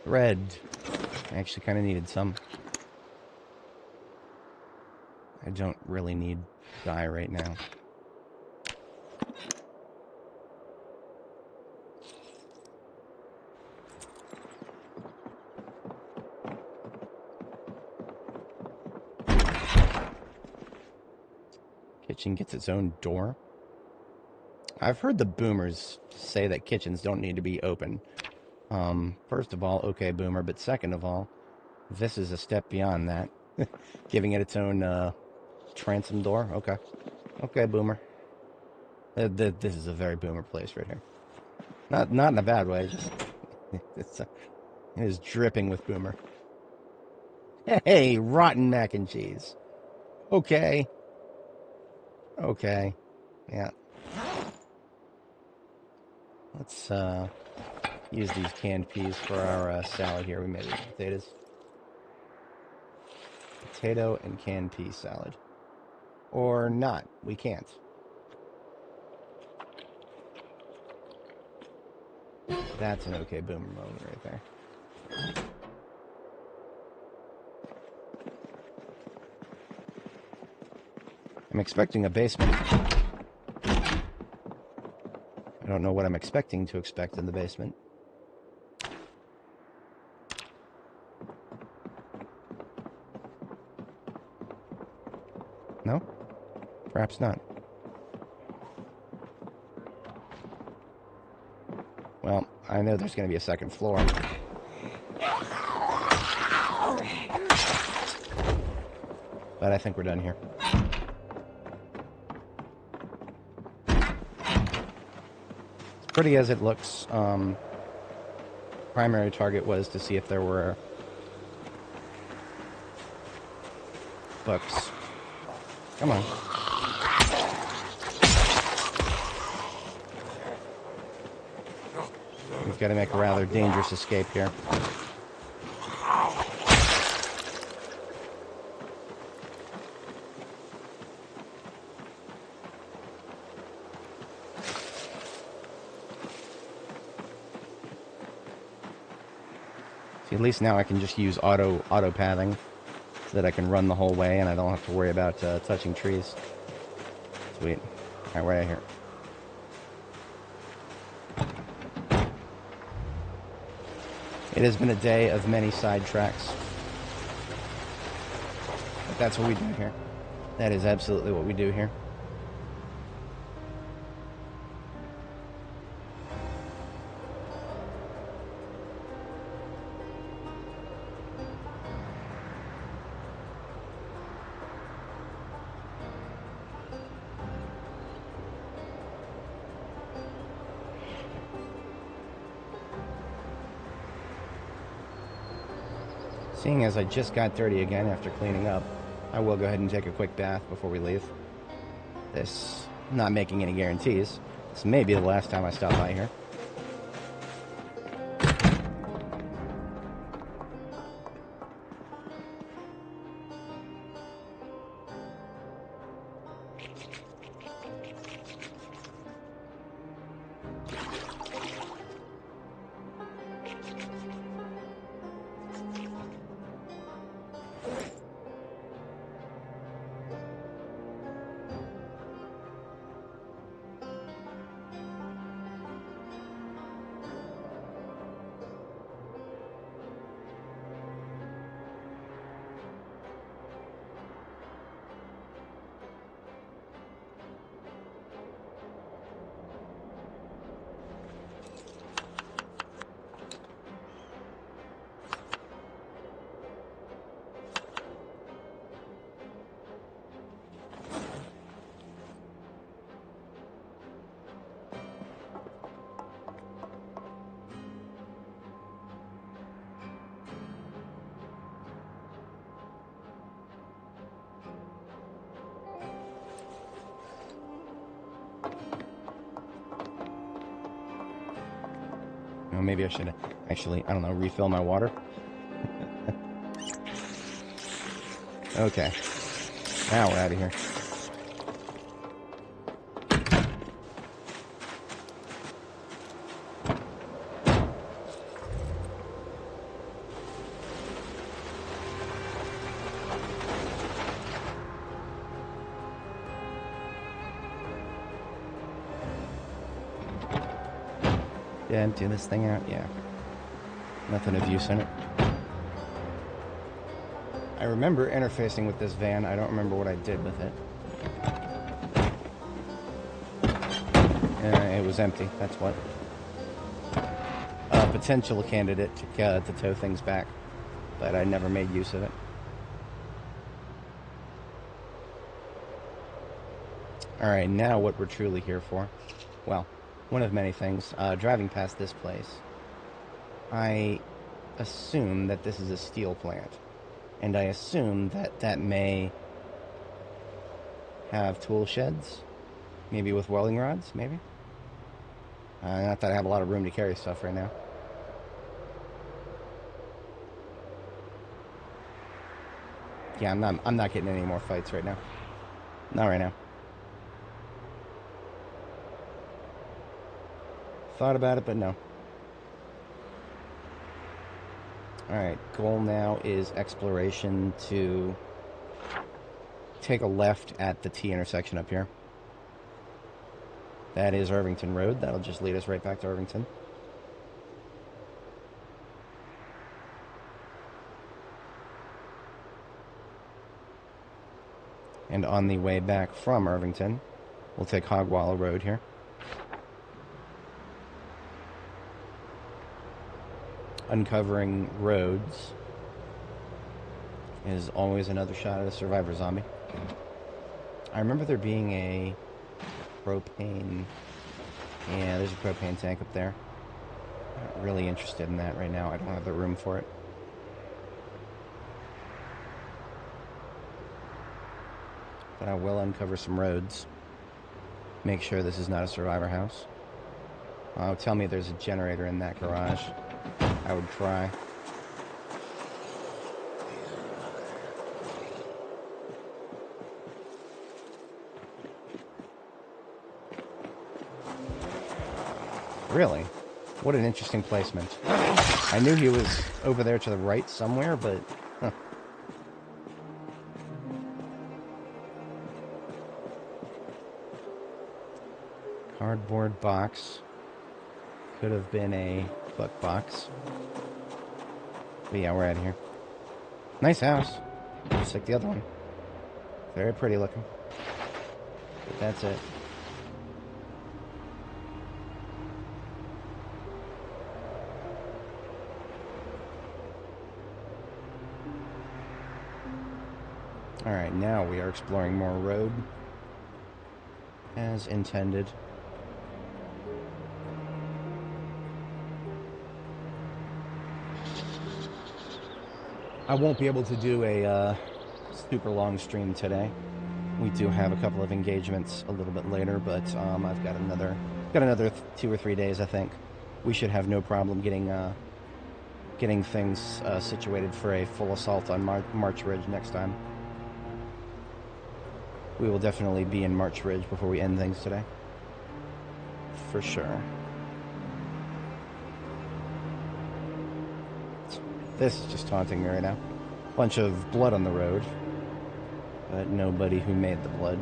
Red. I actually kind of needed some. I don't really need dye right now. Kitchen gets its own door. I've heard the boomers say that kitchens don't need to be open. First of all, okay, boomer, but second of all, this is a step beyond that. Giving it its own transom door. Okay. Okay, boomer. This is a very boomer place right here. Not in a bad way. Just, it is dripping with boomer. Hey, rotten mac and cheese. Okay. Okay. Yeah. Let's use these canned peas for our salad here. We made it with potatoes. Potato and canned pea salad. Or not. We can't. That's an okay boomer moment right there. I'm expecting a basement. I don't know what I'm expecting to expect in the basement. No? Perhaps not. Well, I know there's going to be a second floor. But I think we're done here. As pretty as it looks, primary target was to see if there were books. Come on. We've got to make a rather dangerous escape here. See, at least now I can just use auto pathing so that I can run the whole way and I don't have to worry about touching trees. Sweet. Alright, right here. It has been a day of many sidetracks. But that's what we do here. That is absolutely what we do here. Seeing as I just got dirty again after cleaning up, I will go ahead and take a quick bath before we leave. This, not making any guarantees, this may be the last time I stop by here. maybe I should actually, I don't know, refill my water. Okay. Now we're out of here. Yeah, empty this thing out. Yeah. Nothing of use in it. I remember interfacing with this van. I don't remember what I did with it. It was empty. That's what. A potential candidate to tow things back, but I never made use of it. Alright, now what we're truly here for. Well, one of many things. Driving past this place, I assume that this is a steel plant. And I assume that that may have tool sheds. Maybe with welding rods, maybe? Not that I have a lot of room to carry stuff right now. Yeah, I'm not getting any more fights right now. Not right now. Thought about it, but no. Alright, goal now is exploration to take a left at the T intersection up here. That is Irvington Road. That'll just lead us right back to Irvington. And on the way back from Irvington, we'll take Hogwalla Road here. Uncovering roads is always another shot at a survivor zombie. I remember there being a propane... Yeah, there's a propane tank up there. I'm not really interested in that right now. I don't have the room for it. But I will uncover some roads. Make sure this is not a survivor house. Oh, tell me there's a generator in that garage. I would try. Really? What an interesting placement. I knew he was over there to the right somewhere, but... Huh. Cardboard box. Could have been a buck box. But yeah, we're out of here. Nice house. Just like the other one. Very pretty looking. But that's it. Alright, now we are exploring more road. As intended. I won't be able to do a super long stream today. We do have a couple of engagements a little bit later, but I've got another 2 or 3 days. I think we should have no problem getting things situated for a full assault on March Ridge next time. We will definitely be in March Ridge before we end things today, for sure. This is just taunting me right now. Bunch of blood on the road, but nobody who made the blood.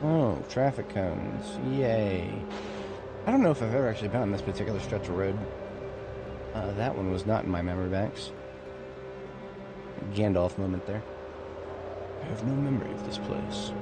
Oh, traffic cones. Yay. I don't know if I've ever actually been on this particular stretch of road. That one was not in my memory banks. Gandalf moment there. I have no memory of this place.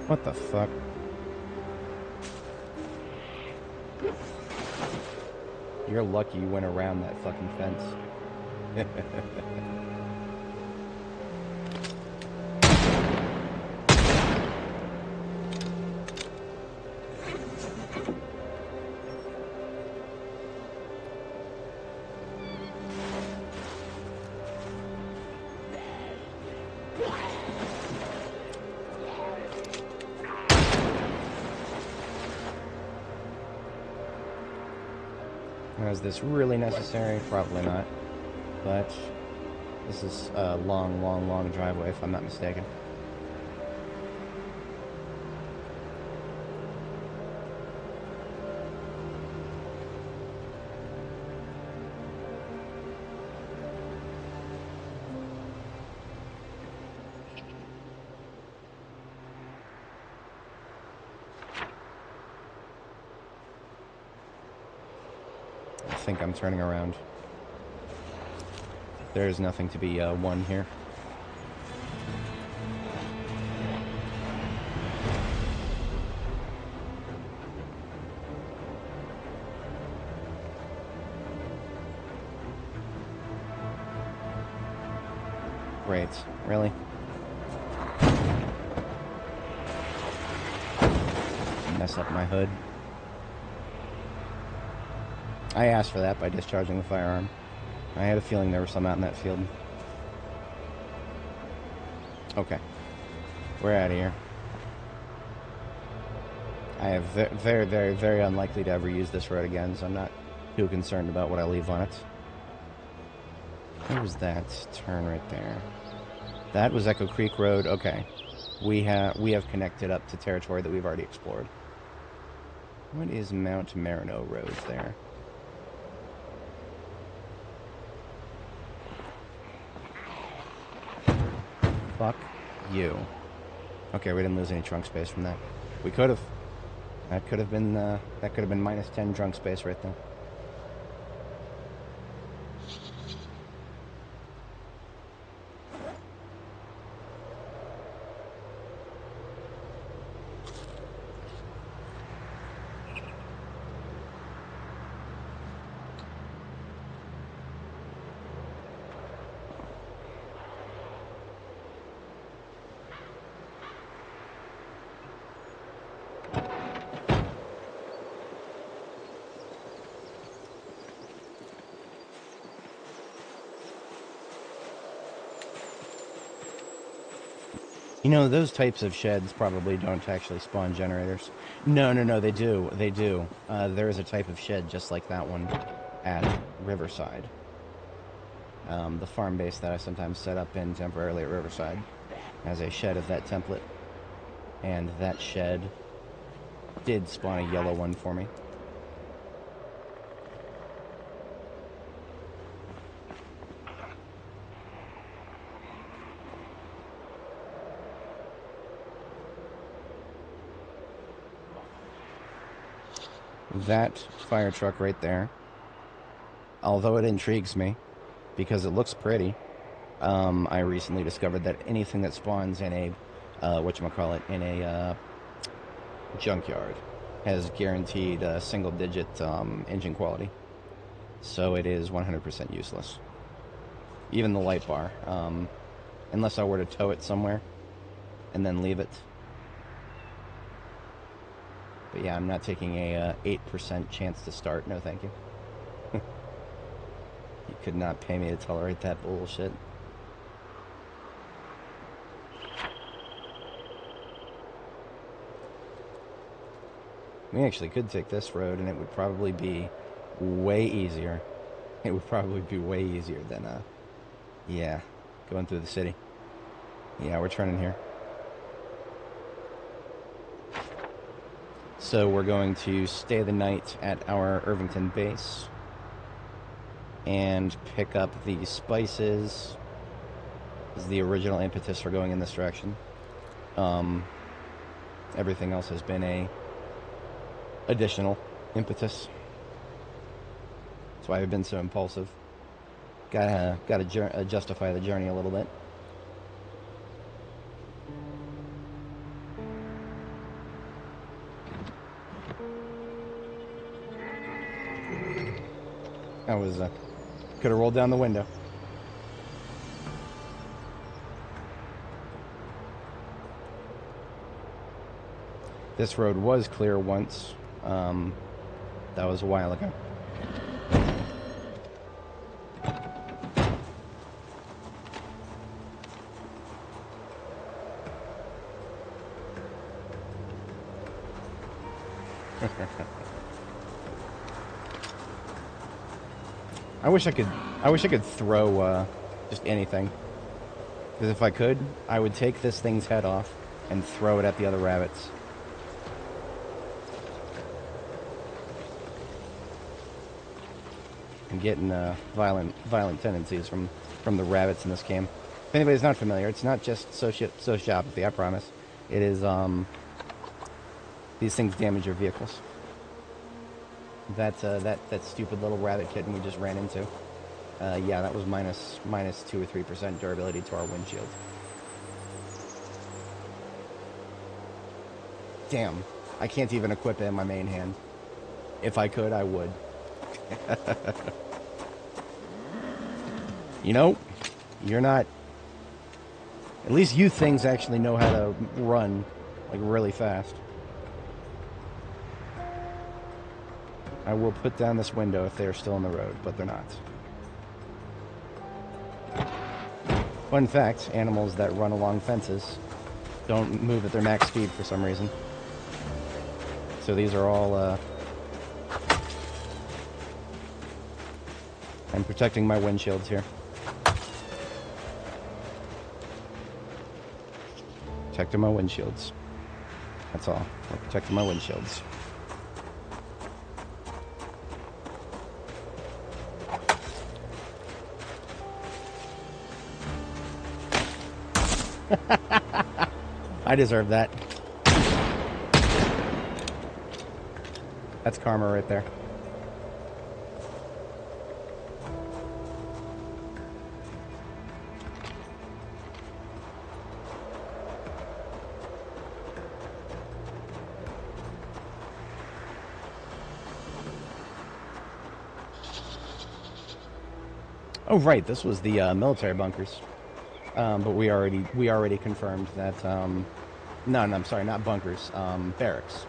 What the fuck? You're lucky you went around that fucking fence. Is this really necessary? Probably not. But this is a long, long, long driveway, if I'm not mistaken. I think I'm turning around. There is nothing to be won here. Great. Really? Mess up my hood. I asked for that by discharging the firearm. I had a feeling there was some out in that field. Okay. We're out of here. I have very, very, very unlikely to ever use this road again, so I'm not too concerned about what I leave on it. Where was that turn right there? That was Echo Creek Road. Okay. We have connected up to territory that we've already explored. What is Mount Marino Road there? Fuck you. Okay, we didn't lose any trunk space from that. We could have. That could have been minus 10 trunk space right there. You know, those types of sheds probably don't actually spawn generators. No, they do. They do. There is a type of shed just like that one at Riverside. The farm base that I sometimes set up in temporarily at Riverside has a shed of that template. And that shed did spawn a yellow one for me. That fire truck right there, although it intrigues me because it looks pretty, I recently discovered that anything that spawns in a in a junkyard has guaranteed single-digit engine quality, so it is 100% useless. Even the light bar, unless I were to tow it somewhere and then leave it. But yeah, I'm not taking a 8% chance to start. No, thank you. You could not pay me to tolerate that bullshit. We actually could take this road, and it would probably be way easier. It would probably be way easier than, yeah, going through the city. Yeah, we're turning here. So we're going to stay the night at our Irvington base and pick up the spices. This is the original impetus for going in this direction. Everything else has been a additional impetus. That's why I've been so impulsive. Gotta justify the journey a little bit. I was could have rolled down the window. This road was clear once. That was a while ago. I wish I could throw just anything. Because if I could, I would take this thing's head off and throw it at the other rabbits. I'm getting violent tendencies from the rabbits in this game. If anybody's not familiar, it's not just sociopathy, I promise. It is, these things damage your vehicles. That stupid little rabbit kitten we just ran into. Yeah, that was minus 2 or 3% durability to our windshield. Damn, I can't even equip it in my main hand. If I could, I would. You know, you're not... At least you things actually know how to run, like, really fast. I will put down this window if they're still on the road, but they're not. Fun fact, animals that run along fences don't move at their max speed for some reason. So these are all, I'm protecting my windshields here. Protecting my windshields. That's all. I'm protecting my windshields. I deserve that. That's karma right there. Oh right, this was the military bunkers. But we already confirmed that, no, I'm sorry, not bunkers, barracks.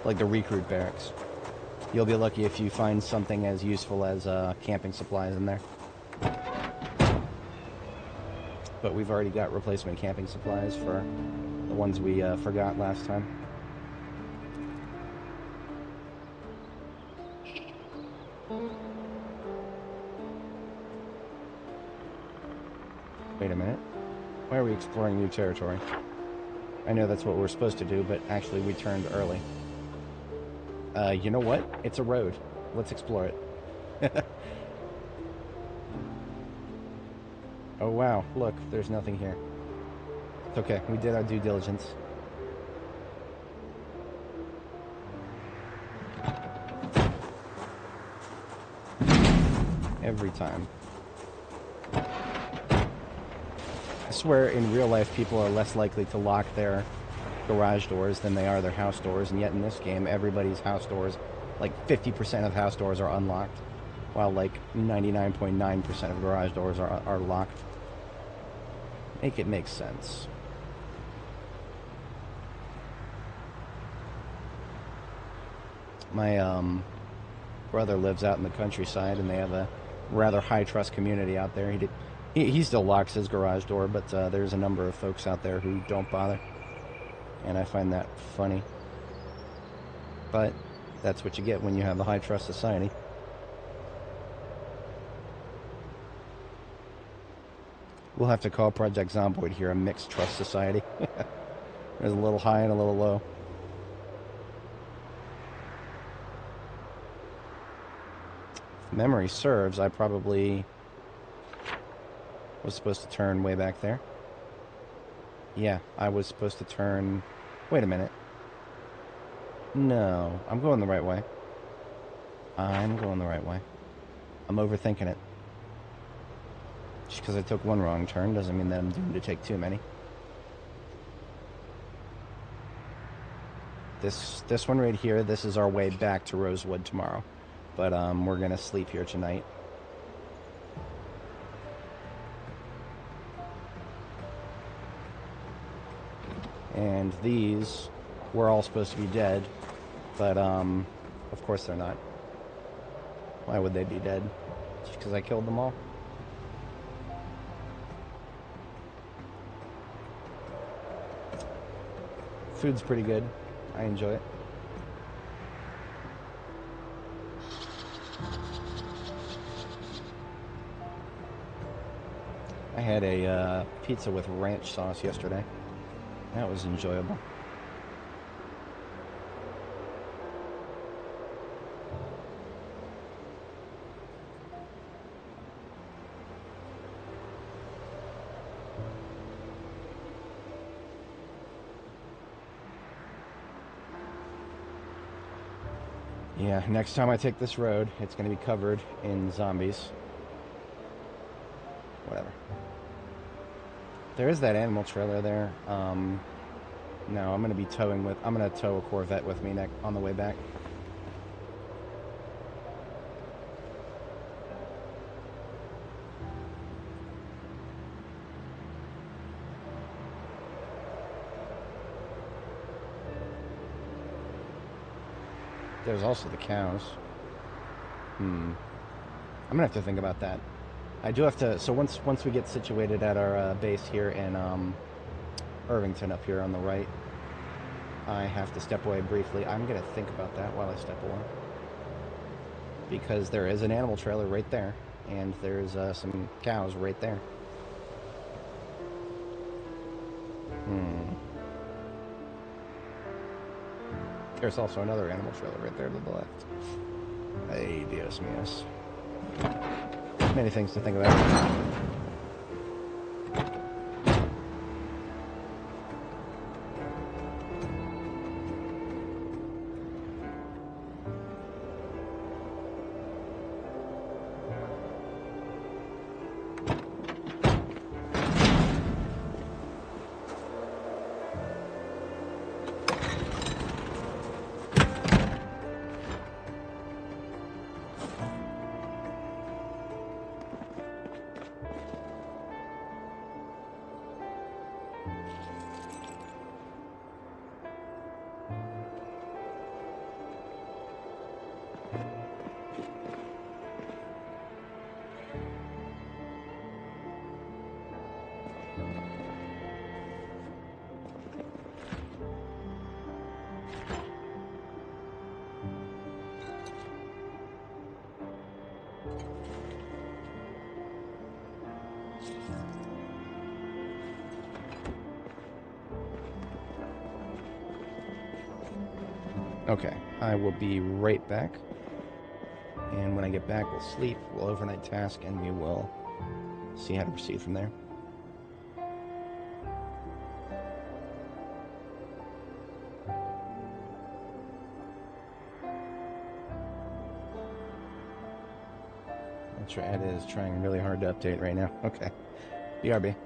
Like the recruit barracks. You'll be lucky if you find something as useful as camping supplies in there. But we've already got replacement camping supplies for the ones we forgot last time. Wait a minute. Why are we exploring new territory? I know that's what we're supposed to do, but actually we turned early. You know what? It's a road. Let's explore it. Oh wow, look, there's nothing here. It's okay, we did our due diligence. Every time. I swear in real life people are less likely to lock their garage doors than they are their house doors, and yet in this game everybody's house doors, like 50% of house doors are unlocked, while like 99.9% of garage doors are locked. Make it make sense. My brother lives out in the countryside, and they have a rather high trust community out there. He still locks his garage door, but there's a number of folks out there who don't bother, and I find that funny. But that's what you get when you have the high trust society. We'll have to call Project Zomboid here a mixed trust society. There's a little high and a little low. If memory serves, I probably was supposed to turn way back there. Yeah, I was supposed to turn... Wait a minute. No, I'm going the right way. I'm going the right way. I'm overthinking it. Just because I took one wrong turn doesn't mean that I'm doomed to take too many. This one right here, this is our way back to Rosewood tomorrow. But we're going to sleep here tonight. And these were all supposed to be dead, but of course they're not. Why would they be dead? Just because I killed them all? Food's pretty good. I enjoy it. I had a pizza with ranch sauce yesterday. That was enjoyable. Yeah, next time I take this road, it's going to be covered in zombies. Whatever. There is that animal trailer there. No, I'm going to be towing with... I'm going to tow a Corvette with me on the way back. There's also the cows. I'm going to have to think about that. I do have to... So once we get situated at our base here in Irvington up here on the right, I have to step away briefly. I'm going to think about that while I step away. Because there is an animal trailer right there. And there's some cows right there. There's also another animal trailer right there to the left. Ay, Dios míos. Many things to think about. Okay, I will be right back. And when I get back, we'll sleep, we'll overnight task, and we will see how to proceed from there. That's right, it is trying really hard to update right now. Okay, BRB.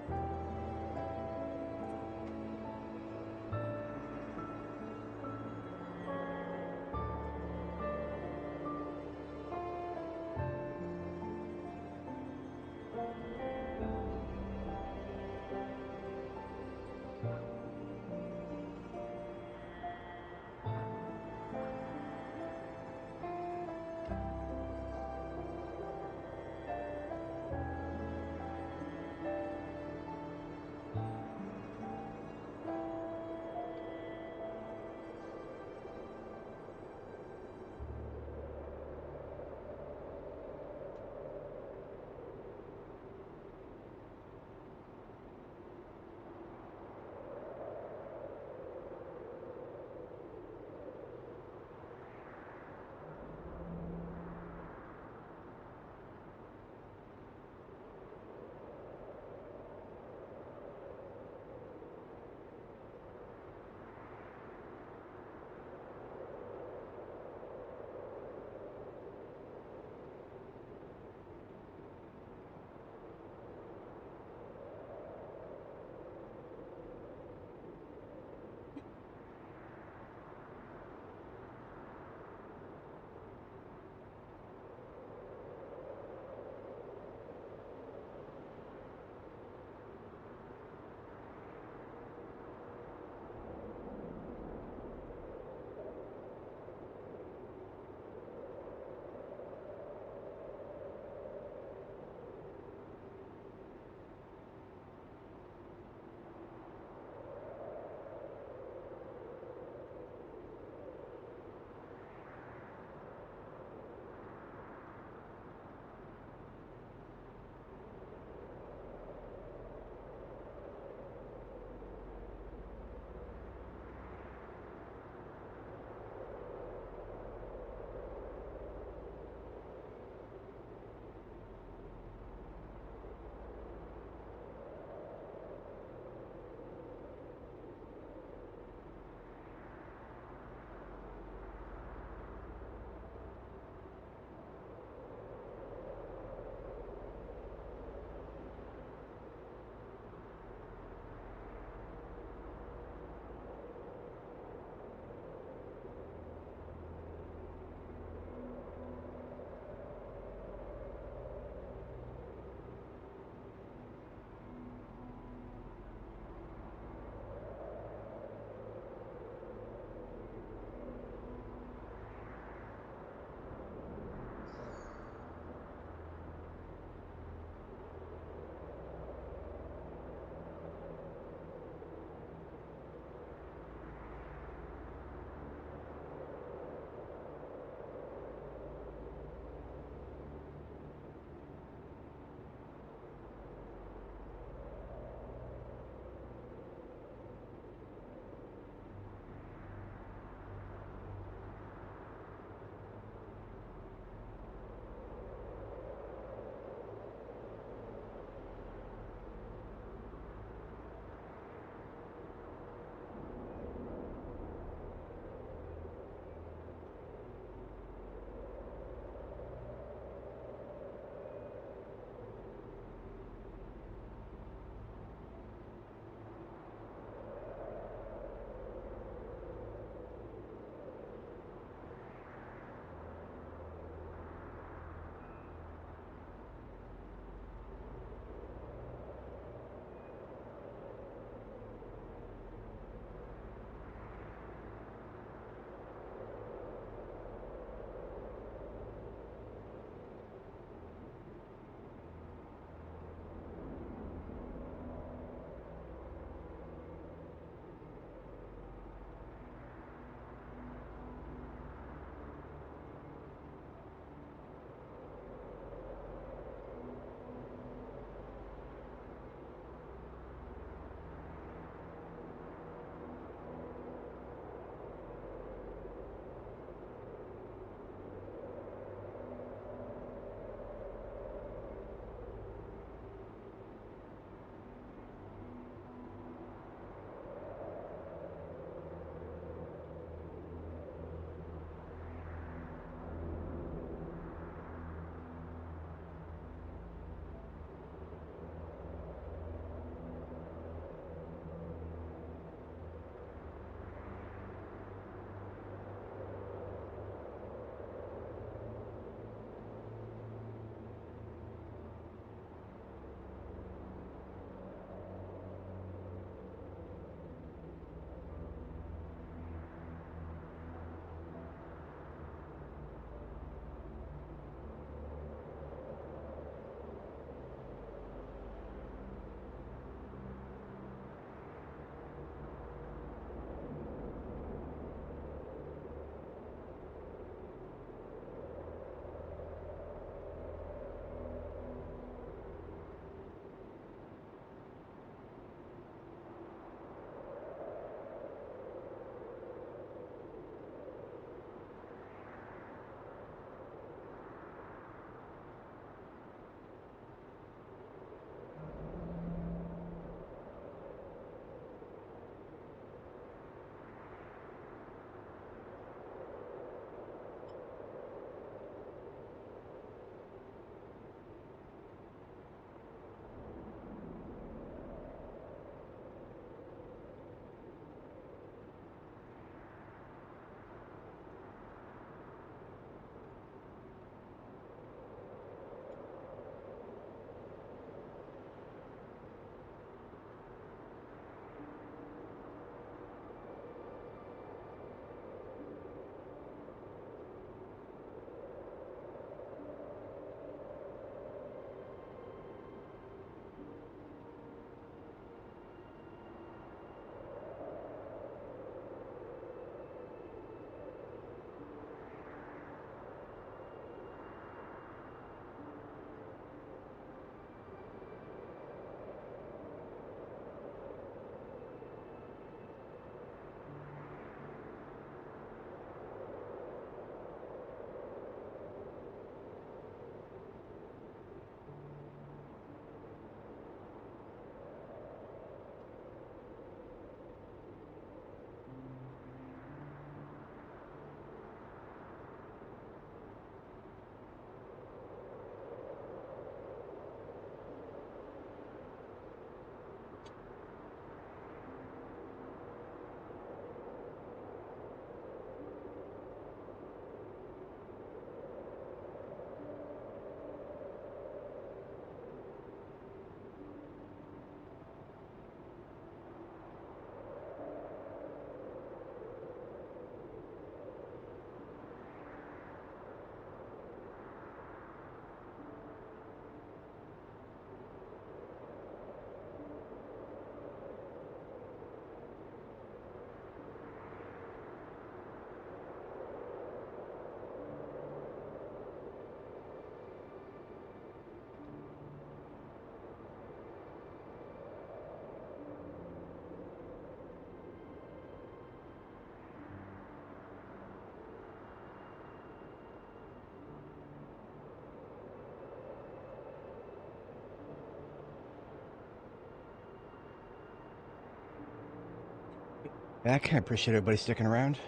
back. I appreciate everybody sticking around.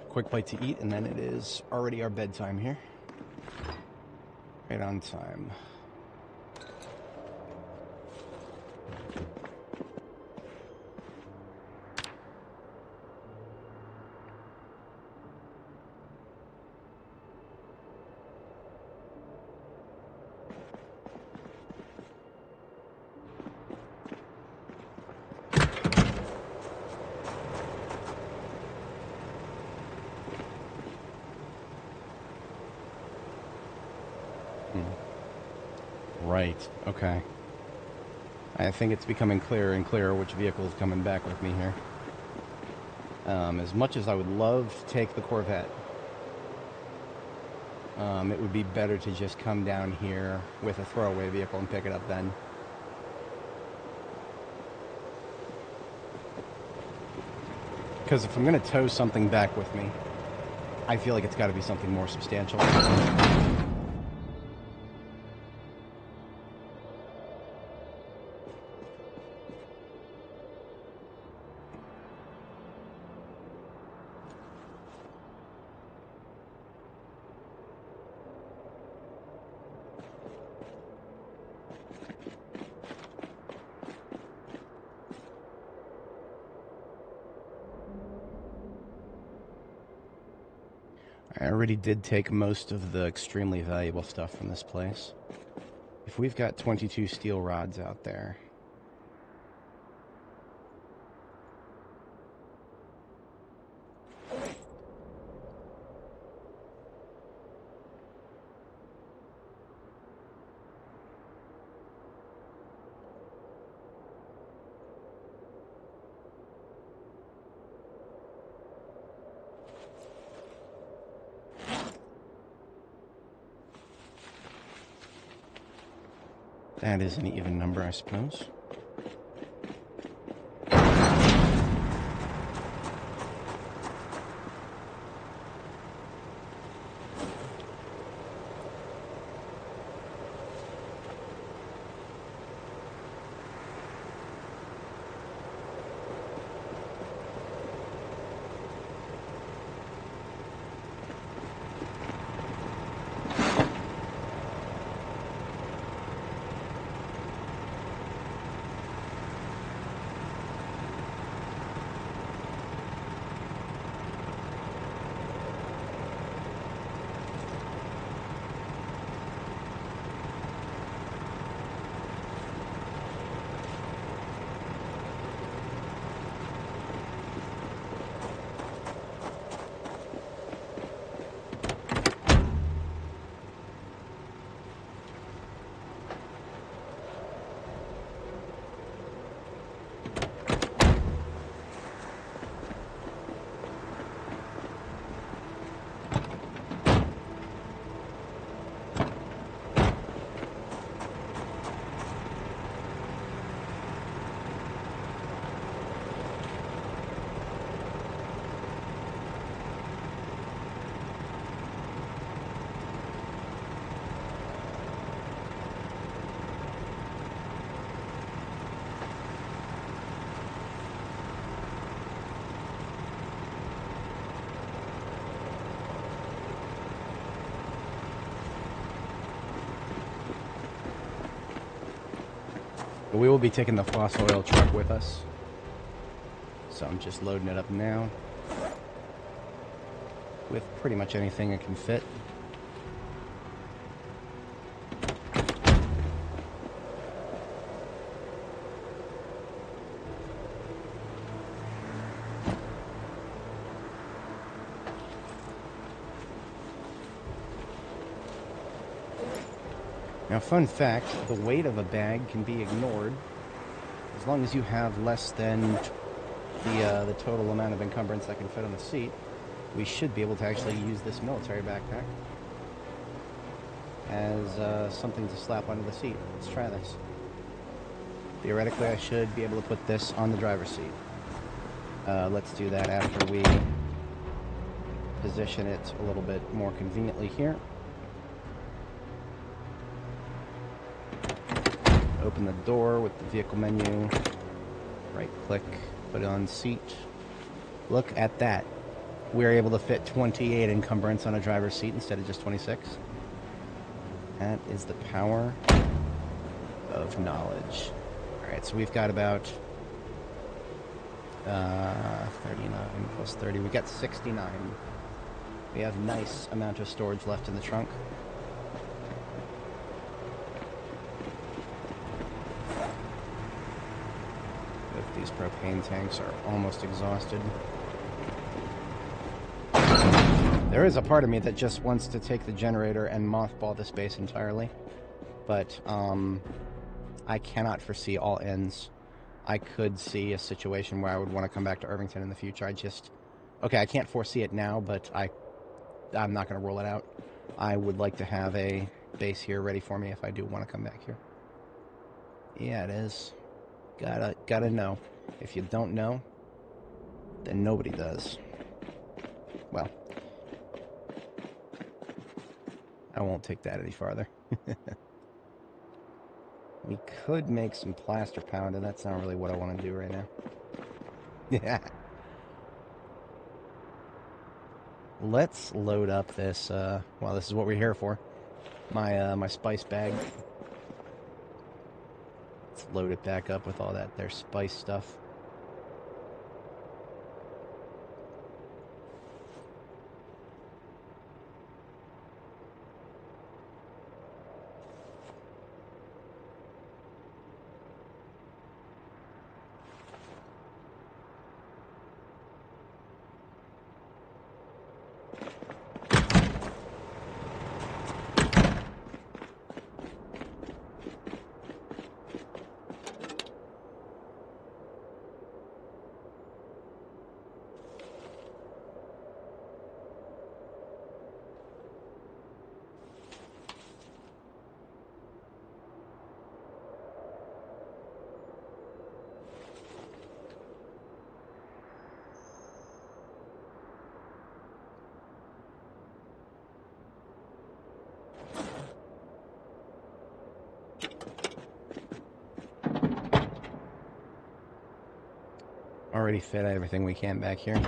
Quick bite to eat, and then it is already our bedtime here. Right on time. Right, okay. I think it's becoming clearer and clearer which vehicle is coming back with me here. As much as I would love to take the Corvette, it would be better to just come down here with a throwaway vehicle and pick it up then. Because if I'm going to tow something back with me, I feel like it's got to be something more substantial. I already did take most of the extremely valuable stuff from this place. If we've got 22 steel rods out there... That is an even number, I suppose. But we will be taking the fossil oil truck with us. So I'm just loading it up now. With pretty much anything it can fit. Now, fun fact, the weight of a bag can be ignored as long as you have less than the total amount of encumbrance that can fit on the seat. We should be able to actually use this military backpack as something to slap onto the seat. Let's try this. Theoretically, I should be able to put this on the driver's seat. Let's do that after we position it a little bit more conveniently here. Open the door with the vehicle menu. Right click, put it on seat. Look at that. We're able to fit 28 encumbrance on a driver's seat instead of just 26. That is the power of knowledge. Alright, so we've got about 39 plus 30. We got 69. We have a nice amount of storage left in the trunk. Both these propane tanks are almost exhausted. There is a part of me that just wants to take the generator and mothball the space entirely, but I cannot foresee all ends. I could see a situation where I would want to come back to Irvington in the future. Okay, I can't foresee it now, but I'm not going to rule it out. I would like to have a base here ready for me if I do want to come back here. Yeah, it is. Gotta know. If you don't know, then nobody does. Well, I won't take that any farther. We could make some plaster powder. That's not really what I want to do right now. Yeah. Let's load up this, well, this is what we're here for. My spice bag. Let's load it back up with all that their spice stuff. Already fit everything we can back here.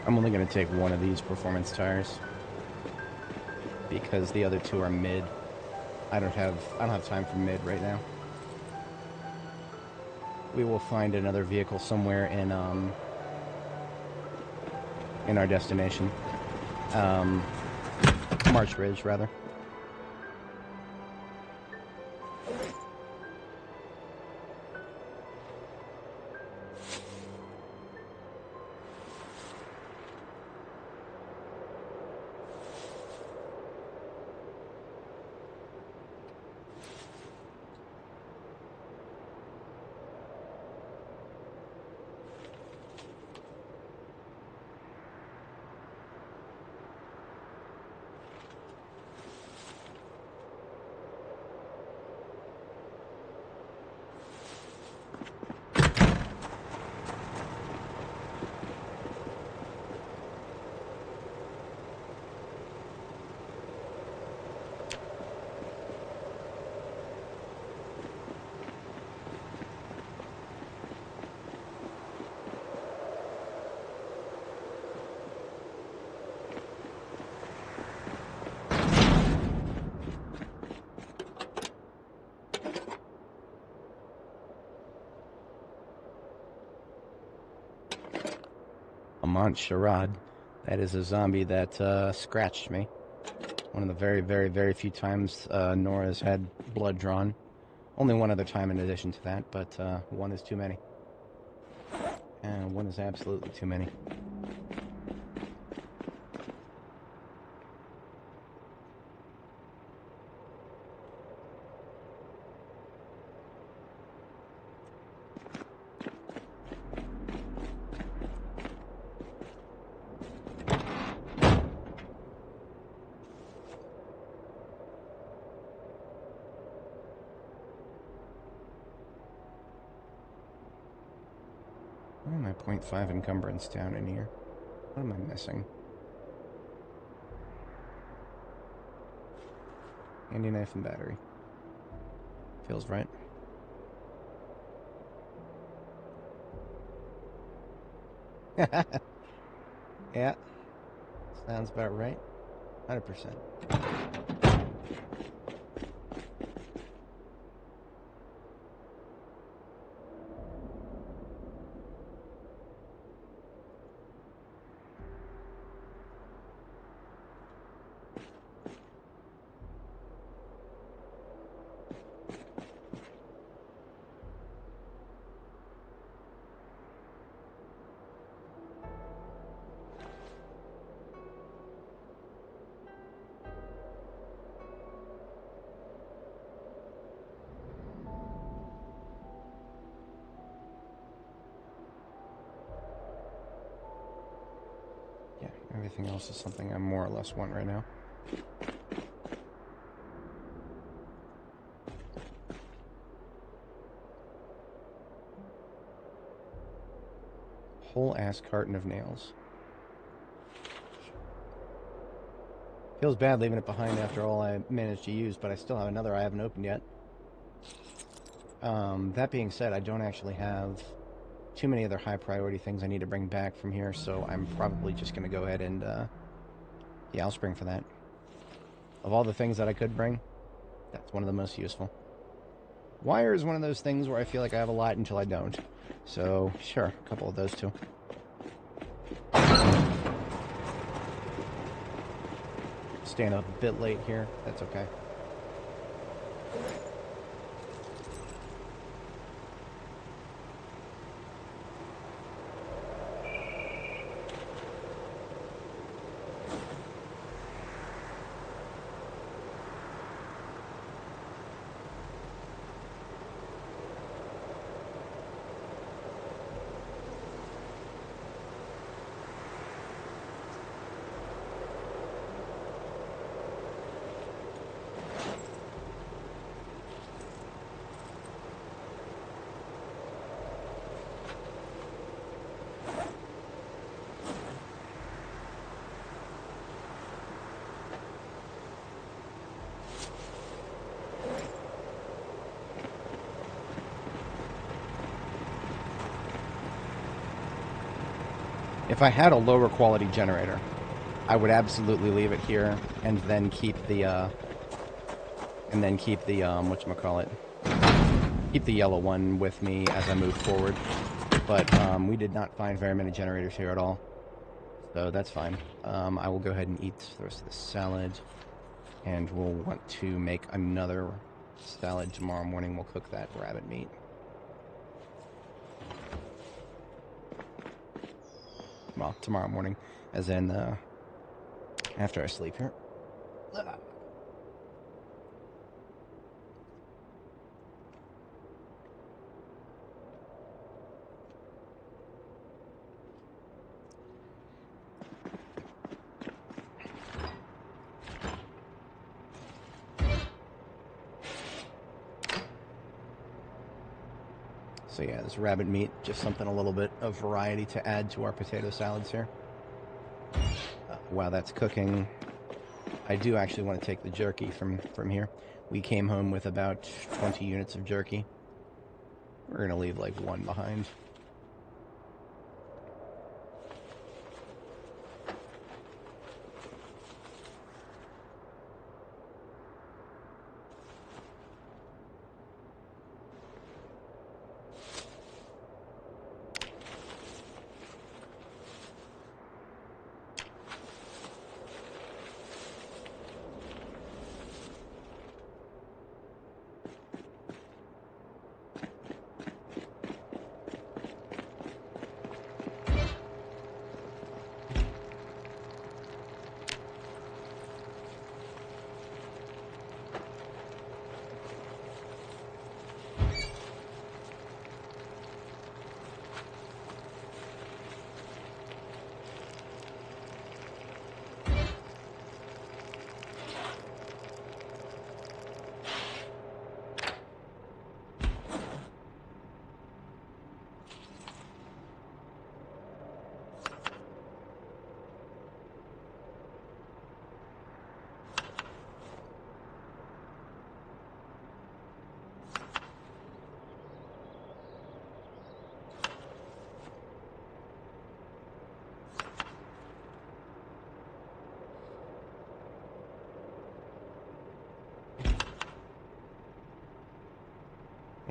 I'm only going to take one of these performance tires because the other two are mid. I don't have time for mid right now. We will find another vehicle somewhere in our destination. Marsh Ridge, rather. Sharad. That is a zombie that scratched me. One of the very, very, very few times Nora's had blood drawn. Only one other time in addition to that, but one is too many. And one is absolutely too many. 0.5 encumbrance down in here. What am I missing? Handy knife and battery. Feels right. Yeah. Sounds about right. 100%. Everything else is something I more or less want right now. Whole ass carton of nails. Feels bad leaving it behind after all I managed to use, but I still have another I haven't opened yet. That being said, I don't actually have too many other high priority things I need to bring back from here, so I'm probably just going to go ahead and, yeah, I'll spring for that. Of all the things that I could bring, that's one of the most useful. Wire is one of those things where I feel like I have a lot until I don't. So, sure, a couple of those too. Staying up a bit late here, that's okay. If I had a lower quality generator, I would absolutely leave it here and then keep the whatchamacallit, keep the yellow one with me as I move forward. But we did not find very many generators here at all, so that's fine. I will go ahead and eat the rest of the salad, and we'll want to make another salad tomorrow morning. We'll cook that rabbit meat. Well, tomorrow morning, as in, after I sleep here. So yeah, this rabbit meat, just something a little bit of variety to add to our potato salads here. While that's cooking, I do actually want to take the jerky from here. We came home with about 20 units of jerky. We're going to leave like one behind.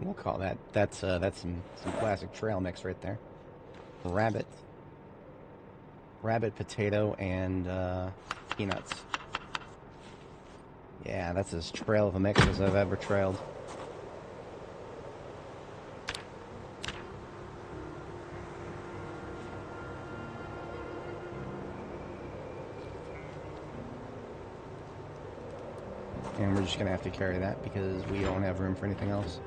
we'll call that. That's some classic trail mix right there. Rabbit, potato, and peanuts. Yeah, that's as trail of a mix as I've ever trailed. And we're just going to have to carry that because we don't have room for anything else.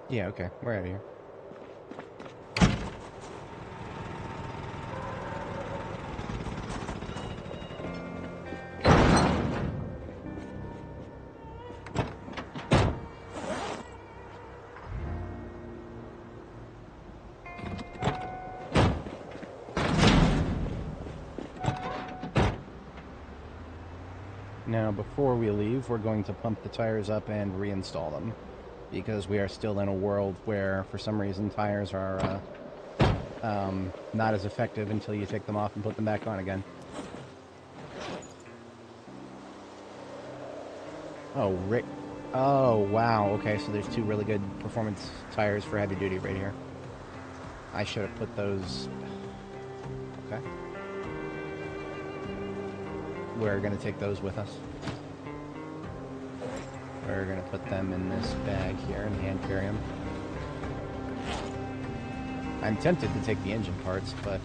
Yeah, okay, we're out of here. Now, before we leave, we're going to pump the tires up and reinstall them, because we are still in a world where, for some reason, tires are not as effective until you take them off and put them back on again. Oh, Rick. Oh, wow. Okay, so there's two really good performance tires for heavy duty right here. I should have put those... Okay. We're going to take those with us. We're going to put them in this bag here and hand carry them. I'm tempted to take the engine parts, but,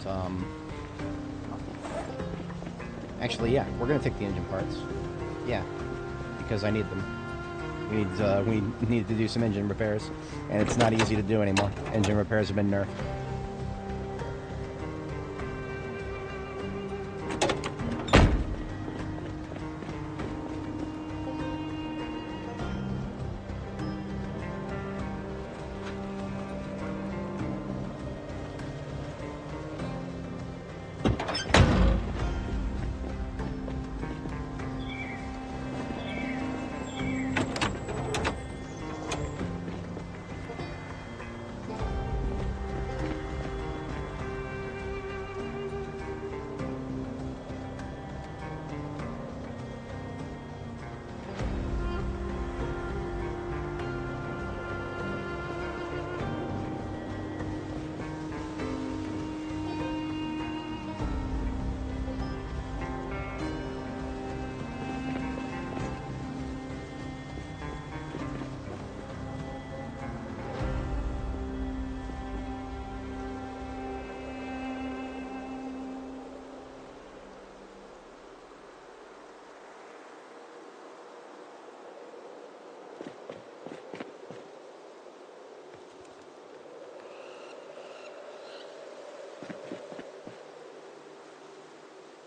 actually, yeah, we're going to take the engine parts. Yeah, because I need them. We need to do some engine repairs, and it's not easy to do anymore. Engine repairs have been nerfed.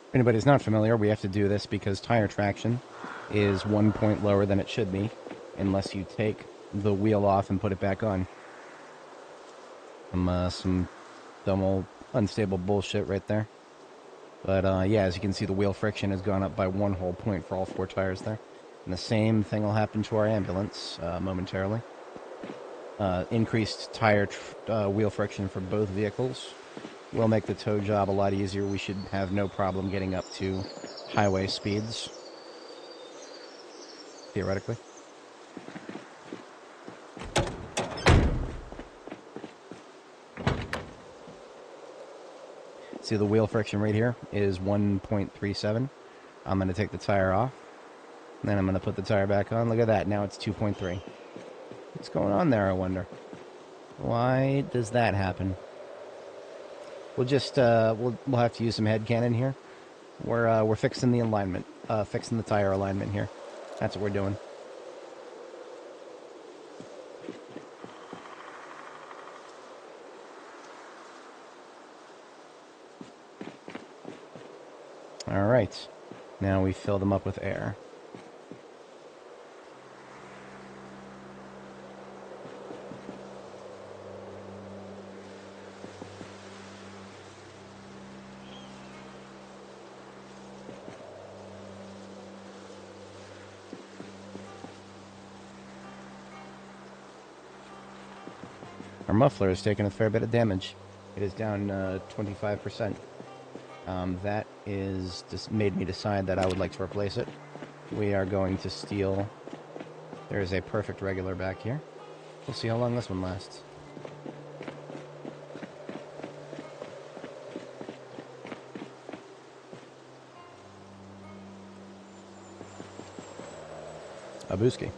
If anybody's not familiar, we have to do this because tire traction is 1 point lower than it should be unless you take the wheel off and put it back on. Some dumb old unstable bullshit right there. But yeah, as you can see, the wheel friction has gone up by 1 whole point for all 4 tires there. And the same thing will happen to our ambulance momentarily. Increased tire wheel friction for both vehicles will make the tow job a lot easier. We should have no problem getting up to highway speeds, theoretically. See, the wheel friction right here is 1.37. I'm going to take the tire off, and then I'm going to put the tire back on. Look at that, now it's 2.3. What's going on there, I wonder? Why does that happen? We'll just, we'll have to use some headcanon here. We're fixing the alignment, fixing the tire alignment here. That's what we're doing. Alright, now we fill them up with air. Our muffler has taken a fair bit of damage. It is down 25%. That is just made me decide that I would like to replace it. We are going to steal. There is a perfect regular back here. We'll see how long this one lasts. Abuski.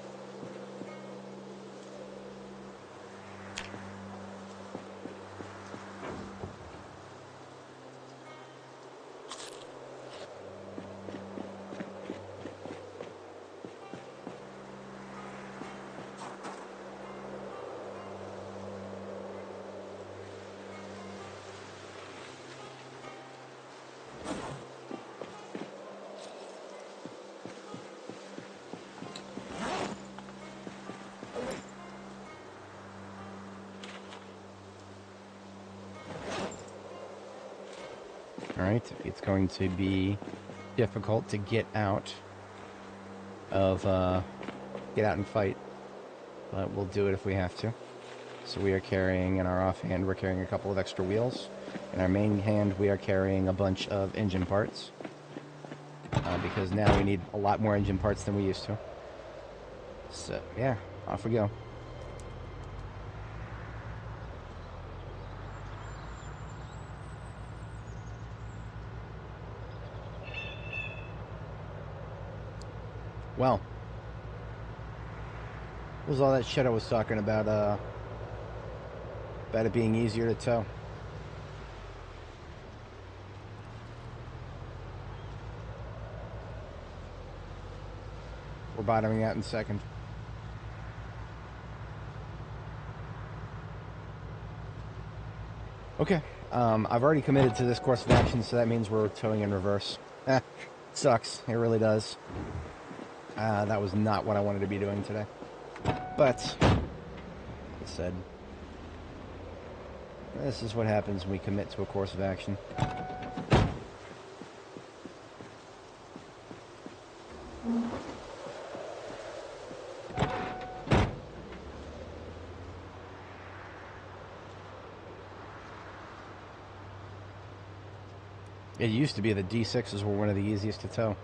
Alright, it's going to be difficult to get out and fight, but we'll do it if we have to. So we are carrying, in our offhand, we're carrying a couple of extra wheels. In our main hand, we are carrying a bunch of engine parts, because now we need a lot more engine parts than we used to. So, yeah, off we go. Well, what was all that shit I was talking about it being easier to tow? We're bottoming out in second. Okay, I've already committed to this course of action, so that means we're towing in reverse. Sucks, it really does. That was not what I wanted to be doing today. But, like I said, this is what happens when we commit to a course of action. It used to be the D6s were one of the easiest to tow.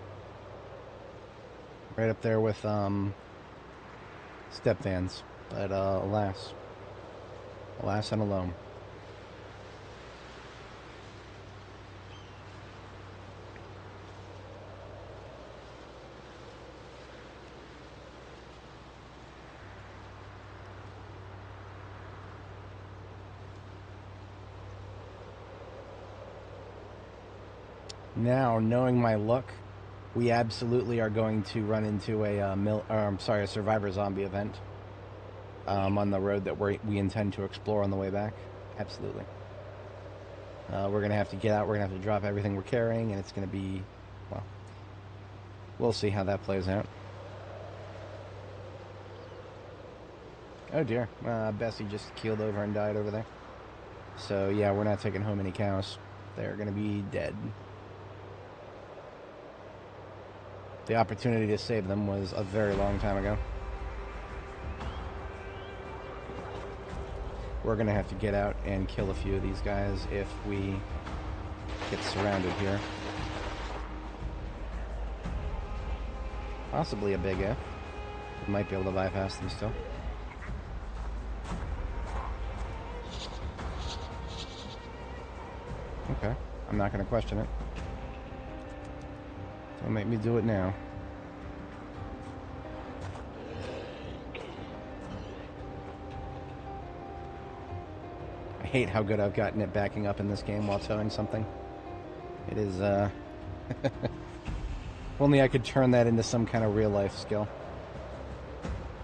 Right up there with step vans, but alas and alone. Now, knowing my luck, we absolutely are going to run into a survivor zombie event on the road that we intend to explore on the way back. Absolutely. We're going to have to get out. We're going to have to drop everything we're carrying, and it's going to be, well, we'll see how that plays out. Oh dear, Bessie just keeled over and died over there. So yeah, we're not taking home any cows. They're going to be dead. The opportunity to save them was a very long time ago. We're going to have to get out and kill a few of these guys if we get surrounded here. Possibly a big F. We might be able to bypass them still. Okay, I'm not going to question it. Don't make me do it now. I hate how good I've gotten at backing up in this game while towing something. It is, if only I could turn that into some kind of real-life skill.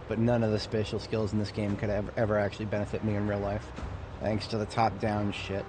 But none of the spatial skills in this game could ever actually benefit me in real life, thanks to the top-down shit.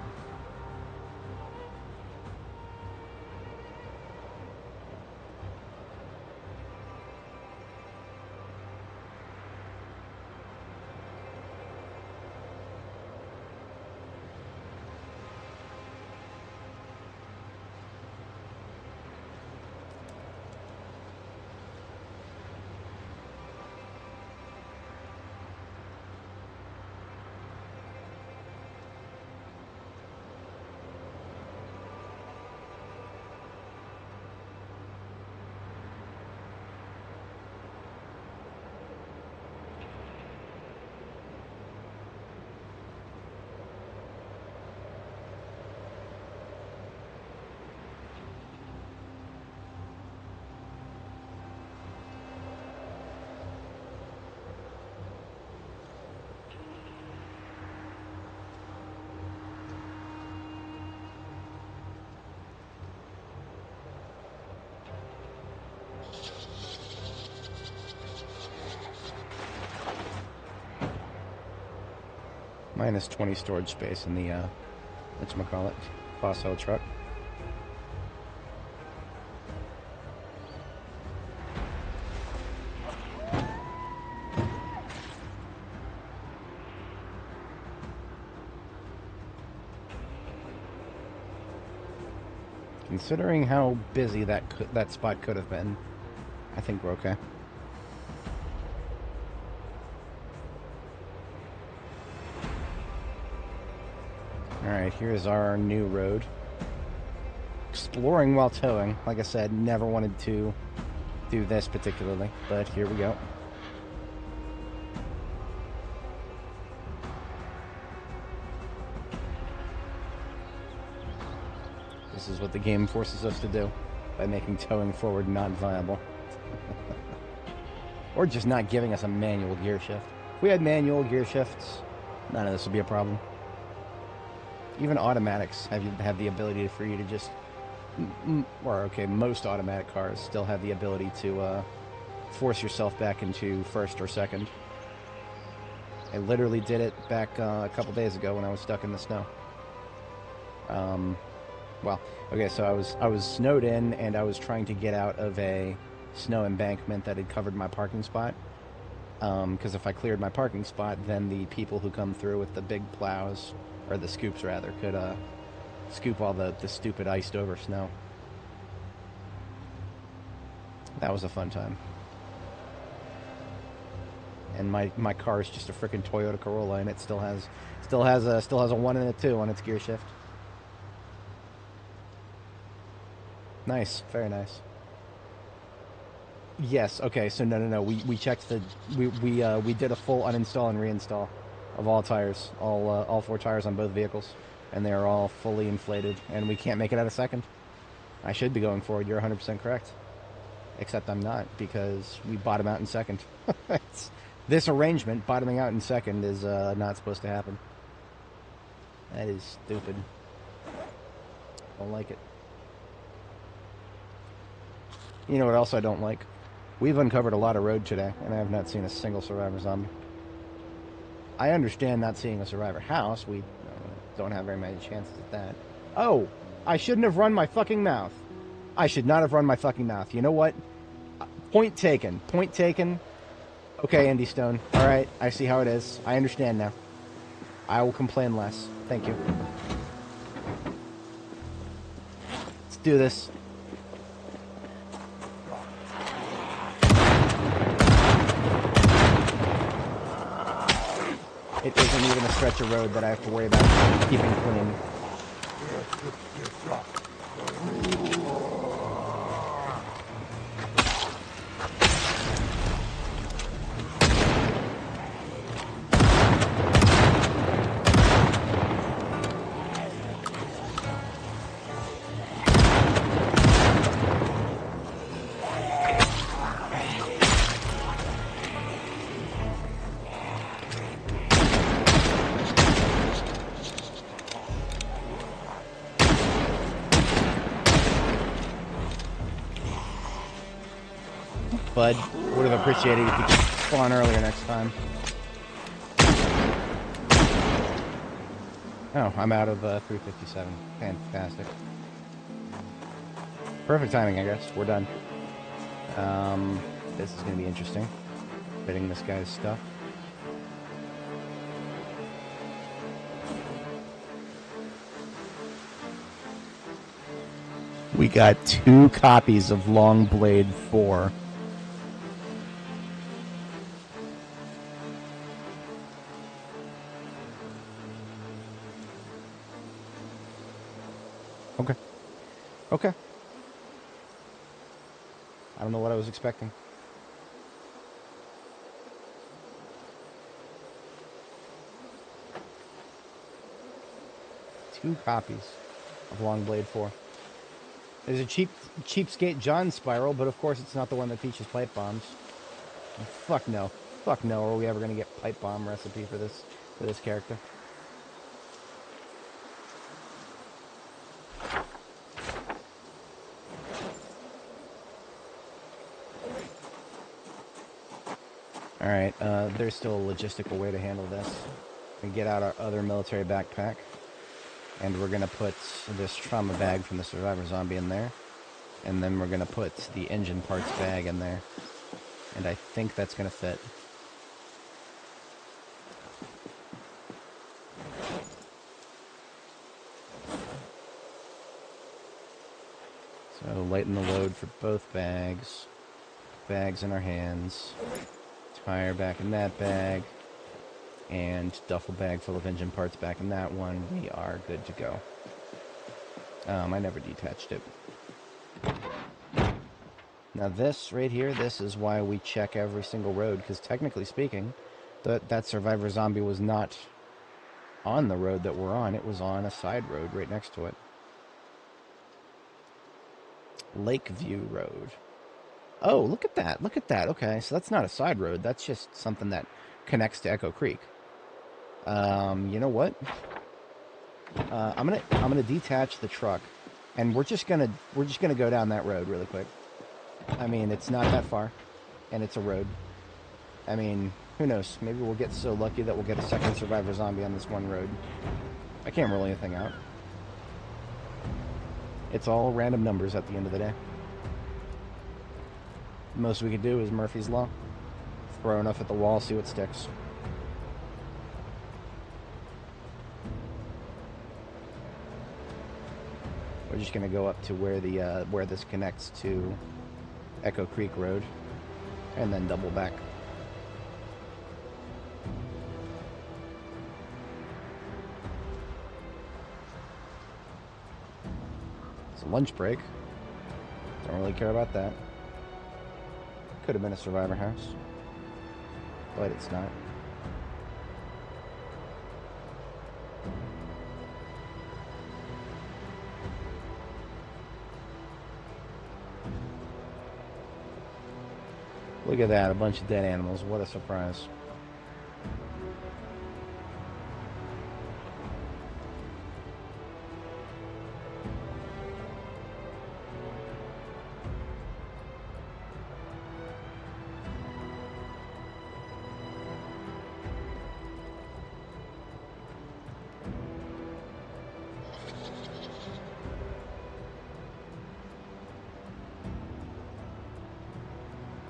Minus 20 storage space in the, whatchamacallit, Fossil truck. Considering how busy that spot could have been, I think we're okay. Alright, here's our new road. Exploring while towing. Like I said, never wanted to do this particularly, but here we go. This is what the game forces us to do by making towing forward not viable. Or just not giving us a manual gear shift. If we had manual gear shifts, none of this would be a problem. Even automatics have the ability for you to just, or okay, most automatic cars still have the ability to force yourself back into first or second. I literally did it back a couple days ago when I was stuck in the snow. Well, okay, so I was snowed in and I was trying to get out of a snow embankment that had covered my parking spot. Because if I cleared my parking spot, then the people who come through with the big plows, or the scoops rather, could scoop all the stupid iced over snow. That was a fun time. And my car is just a freaking Toyota Corolla, and it still has a 1 and a 2 on its gear shift. Nice, very nice. Yes, okay, so no. We checked we did a full uninstall and reinstall of all tires, all 4 tires on both vehicles, and they are all fully inflated, and we can't make it out of second. I should be going forward. You're 100% correct, except I'm not, because we bottom out in second. This arrangement, bottoming out in second, is not supposed to happen. That is stupid. Don't like it. You know what else I don't like? We've uncovered a lot of road today, and I have not seen a single survivor zombie. I understand not seeing a survivor house. We don't have very many chances at that. Oh! I shouldn't have run my fucking mouth. I should not have run my fucking mouth. You know what? Point taken. Point taken. Okay, Andy Stone. Alright, I see how it is. I understand now. I will complain less. Thank you. Let's do this. It isn't even a stretch of road that I have to worry about keeping clean. Bud, would have appreciated if you could spawn earlier next time. Oh, I'm out of 357. Fantastic. Perfect timing, I guess. We're done. This is going to be interesting. Fitting this guy's stuff. We got 2 copies of Longblade 4. Okay. Okay. I don't know what I was expecting. Two copies of Longblade 4. There's a cheapskate John spiral, but of course it's not the one that features pipe bombs. Fuck no. Fuck no, are we ever gonna get pipe bomb recipe for this character? Alright, there's still a logistical way to handle this. We get out our other military backpack, and we're gonna put this trauma bag from the survivor zombie in there, and then we're gonna put the engine parts bag in there, and I think that's gonna fit. So lighten the load for both bags. Bags in our hands. Tire back in that bag. And duffel bag full of engine parts back in that one. We are good to go. I never detached it. Now this right here, this is why we check every single road, because technically speaking, that survivor zombie was not on the road that we're on. It was on a side road right next to it. Lakeview Road. Oh, look at that. Look at that. Okay, so that's not a side road. That's just something that connects to Echo Creek. You know what? I'm gonna detach the truck, and we're just gonna go down that road really quick. I mean, it's not that far, and it's a road. I mean, who knows? Maybe we'll get so lucky that we'll get a second survivor zombie on this one road. I can't rule anything out. It's all random numbers at the end of the day. The most we could do is Murphy's Law. Throw enough at the wall, see what sticks. We're just gonna go up to where the where this connects to Echo Creek Road, and then double back. It's a lunch break. Don't really care about that. Could have been a survivor house, but it's not. Look at that, a bunch of dead animals. What a surprise.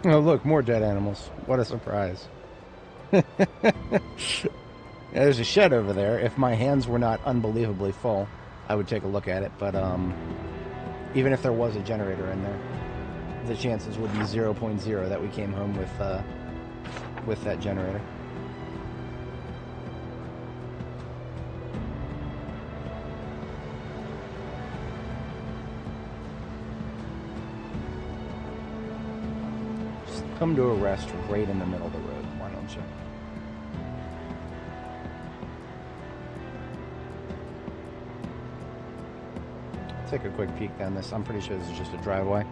Oh, look, more dead animals. What a surprise. There's a shed over there. If my hands were not unbelievably full, I would take a look at it. But even if there was a generator in there, the chances would be 0.0 that we came home with that generator. Come to a rest right in the middle of the road, why don't you? Take a quick peek down this. I'm pretty sure this is just a driveway.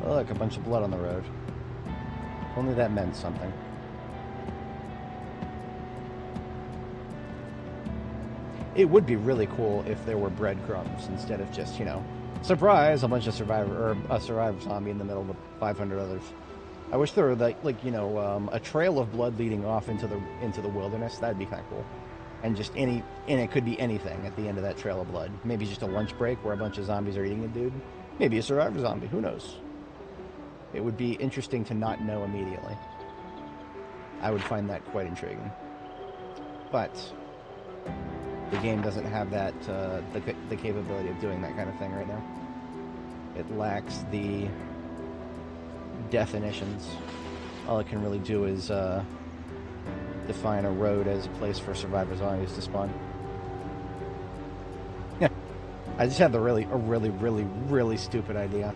Oh, look, a bunch of blood on the road. If only that meant something. It would be really cool if there were breadcrumbs instead of just, you know, surprise, a bunch of a survivor zombie in the middle of 500 others. I wish there were like you know, a trail of blood leading off into the wilderness. That'd be kind of cool. And just and it could be anything at the end of that trail of blood. Maybe just a lunch break where a bunch of zombies are eating a dude. Maybe a survivor zombie. Who knows? It would be interesting to not know immediately. I would find that quite intriguing. But the game doesn't have that the capability of doing that kind of thing right now. It lacks the definitions. All it can really do is define a road as a place for survivor zombies to spawn. Yeah, I just had a really stupid idea.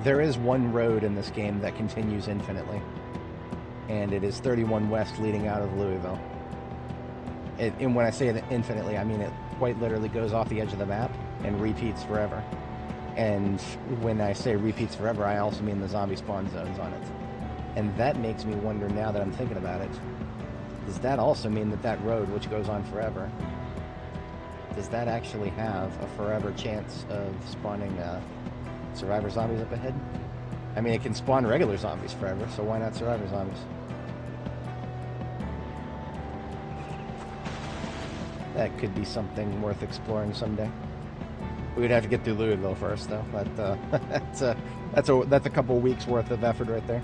There is one road in this game that continues infinitely, and it is 31 West leading out of Louisville. And when I say it infinitely, I mean it quite literally goes off the edge of the map and repeats forever. And when I say repeats forever, I also mean the zombie spawn zones on it. And that makes me wonder, now that I'm thinking about it, does that also mean that that road, which goes on forever, does that actually have a forever chance of spawning survivor zombies up ahead? I mean, it can spawn regular zombies forever, so why not survivor zombies? That could be something worth exploring someday. We'd have to get through Louisville first, though. But that's a couple weeks worth of effort right there.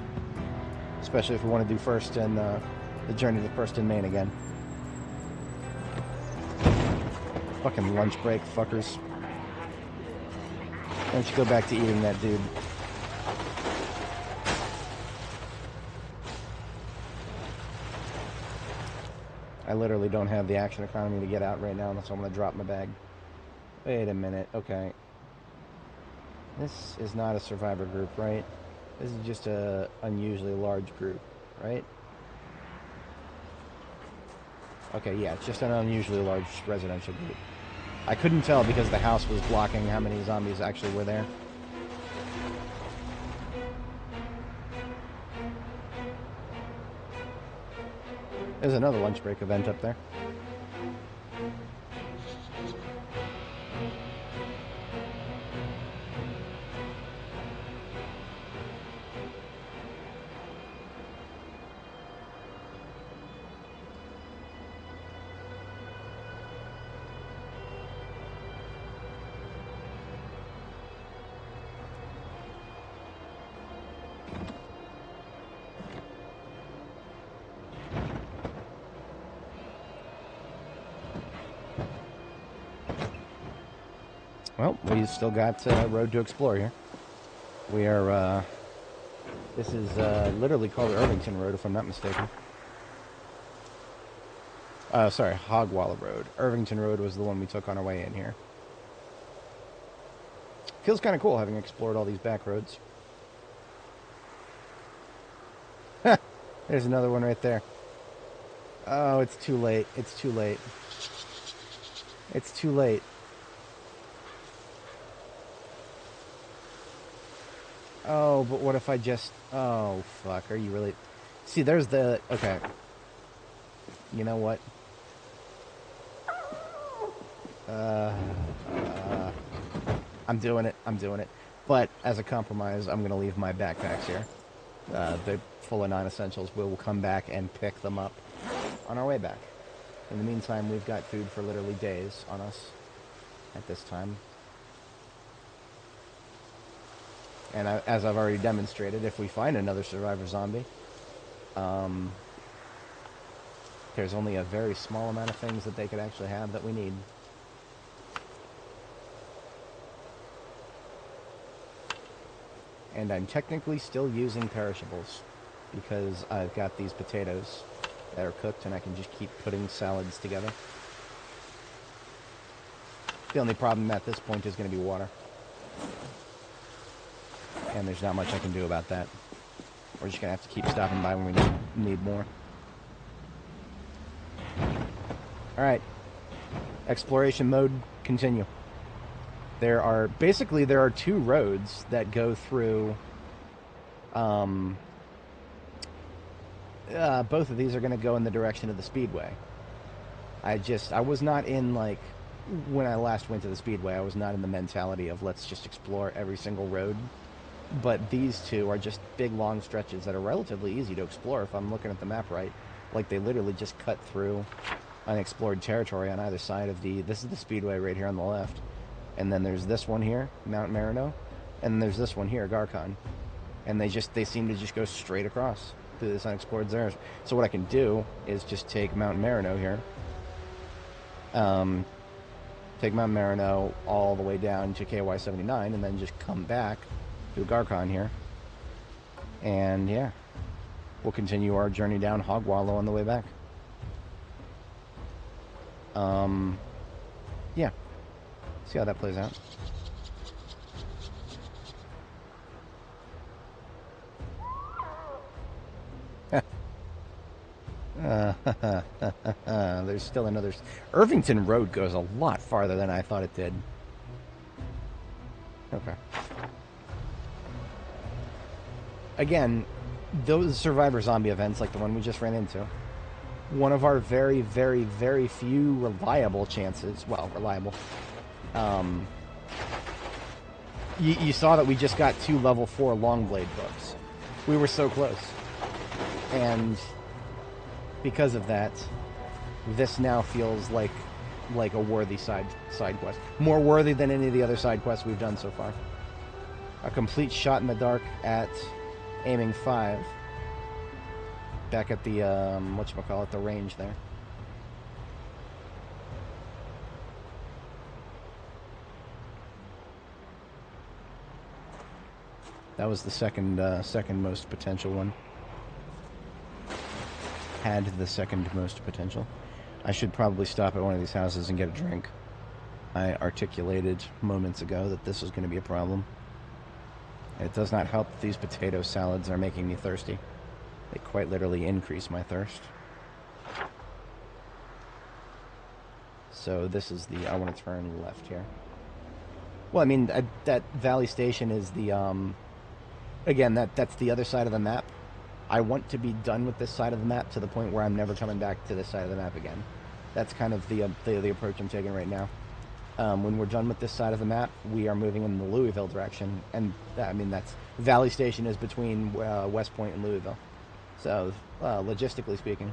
Especially if we want to do first and the journey to first in Maine again. Fucking lunch break, fuckers. Why don't you go back to eating that dude? I literally don't have the action economy to get out right now, so I'm going to drop my bag. Wait a minute, okay. This is not a survivor group, right? This is just a unusually large group, right? Okay, yeah, it's just an unusually large residential group. I couldn't tell because the house was blocking how many zombies actually were there. There's another lunch break event up there. Well, we've still got road to explore here. We are, this is literally called Irvington Road, if I'm not mistaken. Sorry, Hogwalla Road. Irvington Road was the one we took on our way in here. Feels kind of cool having explored all these back roads. There's another one right there. Oh, it's too late. It's too late. It's too late. Oh, but what if I just... Oh, fuck. Are you really... See, there's the... Okay. You know what? I'm doing it. I'm doing it. But, as a compromise, I'm going to leave my backpacks here. They're full of non-essentials. We'll come back and pick them up on our way back. In the meantime, we've got food for literally days on us at this time. And as I've already demonstrated, if we find another survivor zombie, there's only a very small amount of things that they could actually have that we need. And I'm technically still using perishables because I've got these potatoes that are cooked and I can just keep putting salads together. The only problem at this point is going to be water. And there's not much I can do about that. We're just going to have to keep stopping by when we need more. Alright. Exploration mode, continue. There are two roads that go through... both of these are going to go in the direction of the Speedway. I was not in, like... When I last went to the Speedway, I was not in the mentality of let's just explore every single road. But these two are just big, long stretches that are relatively easy to explore if I'm looking at the map right. Like, they literally just cut through unexplored territory on either side of the... This is the Speedway right here on the left. And then there's this one here, Mount Marino. And then there's this one here, Garcon. And they seem to just go straight across through this unexplored zone. So what I can do is just take Mount Marino here. Take Mount Marino all the way down to KY79 and then just come back through Garcon here. And yeah, we'll continue our journey down Hogwalla on the way back. Yeah. See how that plays out. There's still another... Irvington Road goes a lot farther than I thought it did. Okay. Again, those survivor zombie events, like the one we just ran into, one of our very, very, very few reliable chances... Well, reliable. You saw that we just got 2 level 4 Longblade books. We were so close. And... because of that, this now feels like like a worthy side quest. More worthy than any of the other side quests we've done so far. A complete shot in the dark at aiming 5. Back at the, whatchamacallit, the range there. That was the second most potential one. Had the second most potential. I should probably stop at one of these houses and get a drink. I articulated moments ago that this was going to be a problem. It does not help that these potato salads are making me thirsty. They quite literally increase my thirst. So this is the... I want to turn left here. Well, I mean, that Valley Station is the... Again, that's the other side of the map. I want to be done with this side of the map to the point where I'm never coming back to this side of the map again. That's kind of the approach I'm taking right now. When we're done with this side of the map, we are moving in the Louisville direction. And, I mean, that's... Valley Station is between West Point and Louisville. So, logistically speaking.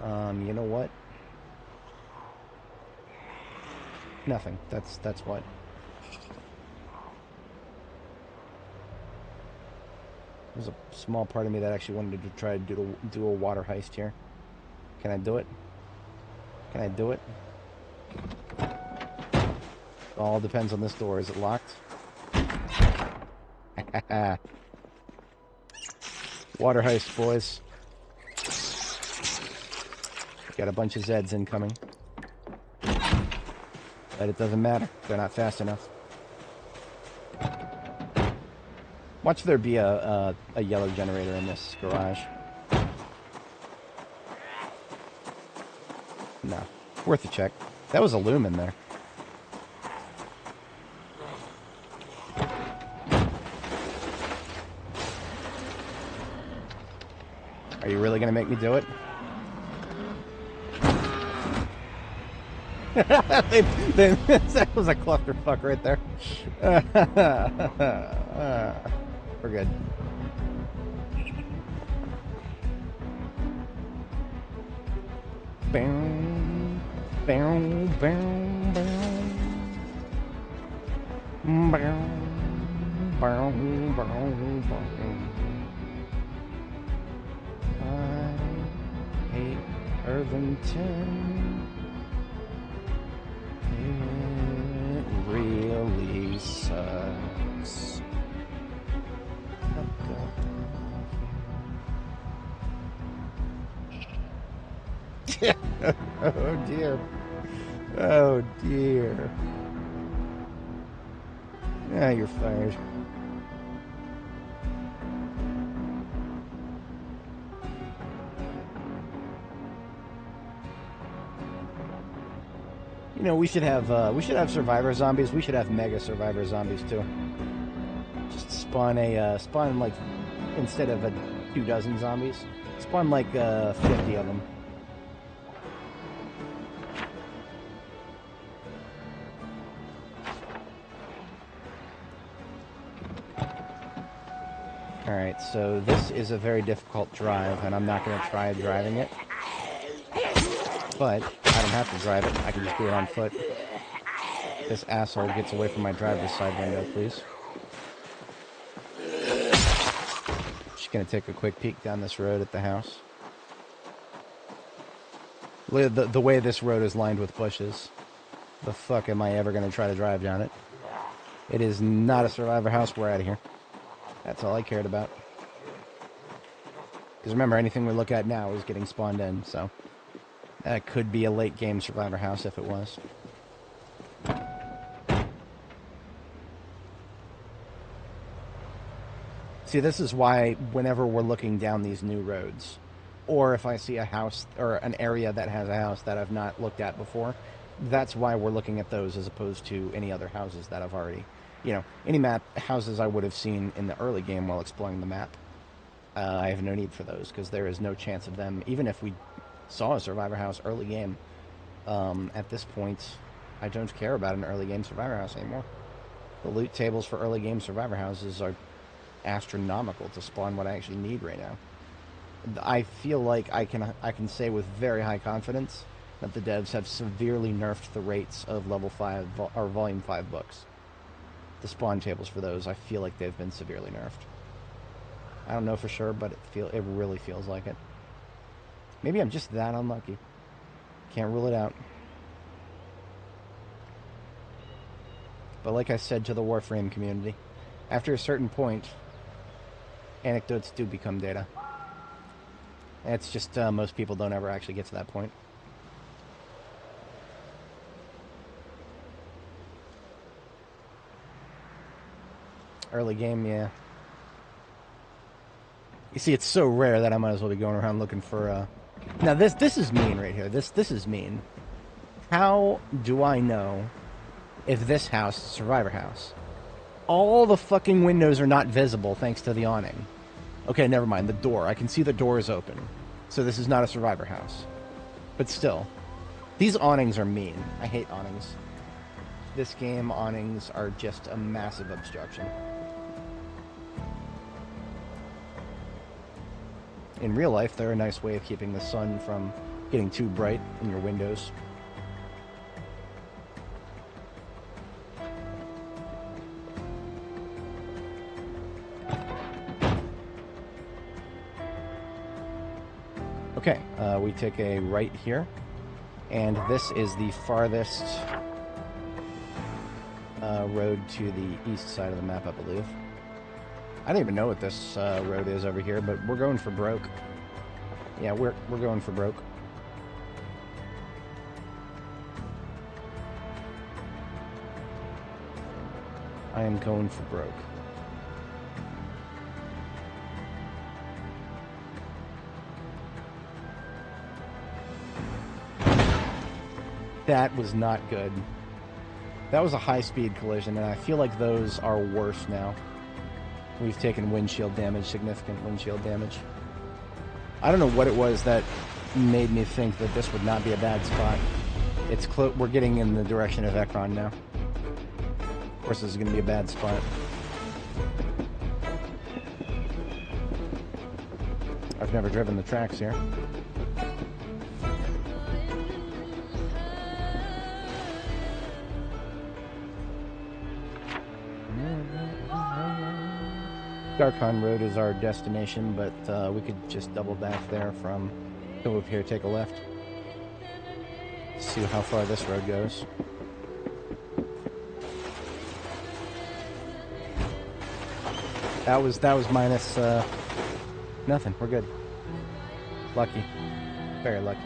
You know what? Nothing. That's what. There's a small part of me that actually wanted to try to do a water heist here. Can I do it? Can I do it? All depends on this door. Is it locked? Water heist, boys. Got a bunch of Zeds incoming. But it doesn't matter. They're not fast enough. Watch there be a yellow generator in this garage. No. Worth a check. That was a loom in there. Are you really going to make me do it? That was a clusterfuck right there. We're good. Bam, bam, bam, bam. Bam, bam, bam, bam. I hate Irvington. It really sucks. Oh dear. Oh dear. Ah, you're fired. You know, we should have survivor zombies. We should have mega survivor zombies too. Just spawn like, instead of 24 zombies, spawn like 50 of them. Alright, so this is a very difficult drive, and I'm not going to try driving it. But I don't have to drive it. I can just do it on foot. This asshole gets away from my driver's side window, please. Just going to take a quick peek down this road at the house. The way this road is lined with bushes. The fuck am I ever going to try to drive down it? It is not a survivor house. We're out of here. That's all I cared about. Because remember, anything we look at now is getting spawned in, so... That could be a late game survivor house if it was. See, this is why whenever we're looking down these new roads, or if I see a house or an area that has a house that I've not looked at before, that's why we're looking at those as opposed to any other houses that I've already, you know, any map houses I would have seen in the early game while exploring the map. I have no need for those because there is no chance of them, even if we saw a survivor house early game. At this point, I don't care about an early game survivor house anymore. The loot tables for early game survivor houses are astronomical to spawn what I actually need right now. I feel like I can say with very high confidence that the devs have severely nerfed the rates of level 5 or volume 5 books. The spawn tables for those, I feel like they've been severely nerfed. I don't know for sure, but it really feels like it. Maybe I'm just that unlucky. Can't rule it out. But like I said to the Warframe community, after a certain point, anecdotes do become data. It's just most people don't ever actually get to that point. Early game, yeah. You see, it's so rare that I might as well be going around looking for... Now, this is mean right here. This is mean. How do I know if this house is a survivor house? All the fucking windows are not visible thanks to the awning. Okay, never mind. The door. I can see the door is open. So this is not a survivor house. But still. These awnings are mean. I hate awnings. This game, awnings are just a massive obstruction. In real life, they're a nice way of keeping the sun from getting too bright in your windows. Okay, we take a right here, and this is the farthest road to the east side of the map, I believe. I don't even know what this road is over here, but we're going for broke. Yeah, we're going for broke. I am going for broke. That was not good. That was a high-speed collision, and I feel like those are worse now. We've taken windshield damage, significant windshield damage. I don't know what it was that made me think that this would not be a bad spot. It's we're getting in the direction of Ekron now. Of course, this is going to be a bad spot. I've never driven the tracks here. Darkhan Road is our destination, but we could just double back there from come up here, take a left. See how far this road goes. That was minus nothing. We're good. Lucky. Very lucky.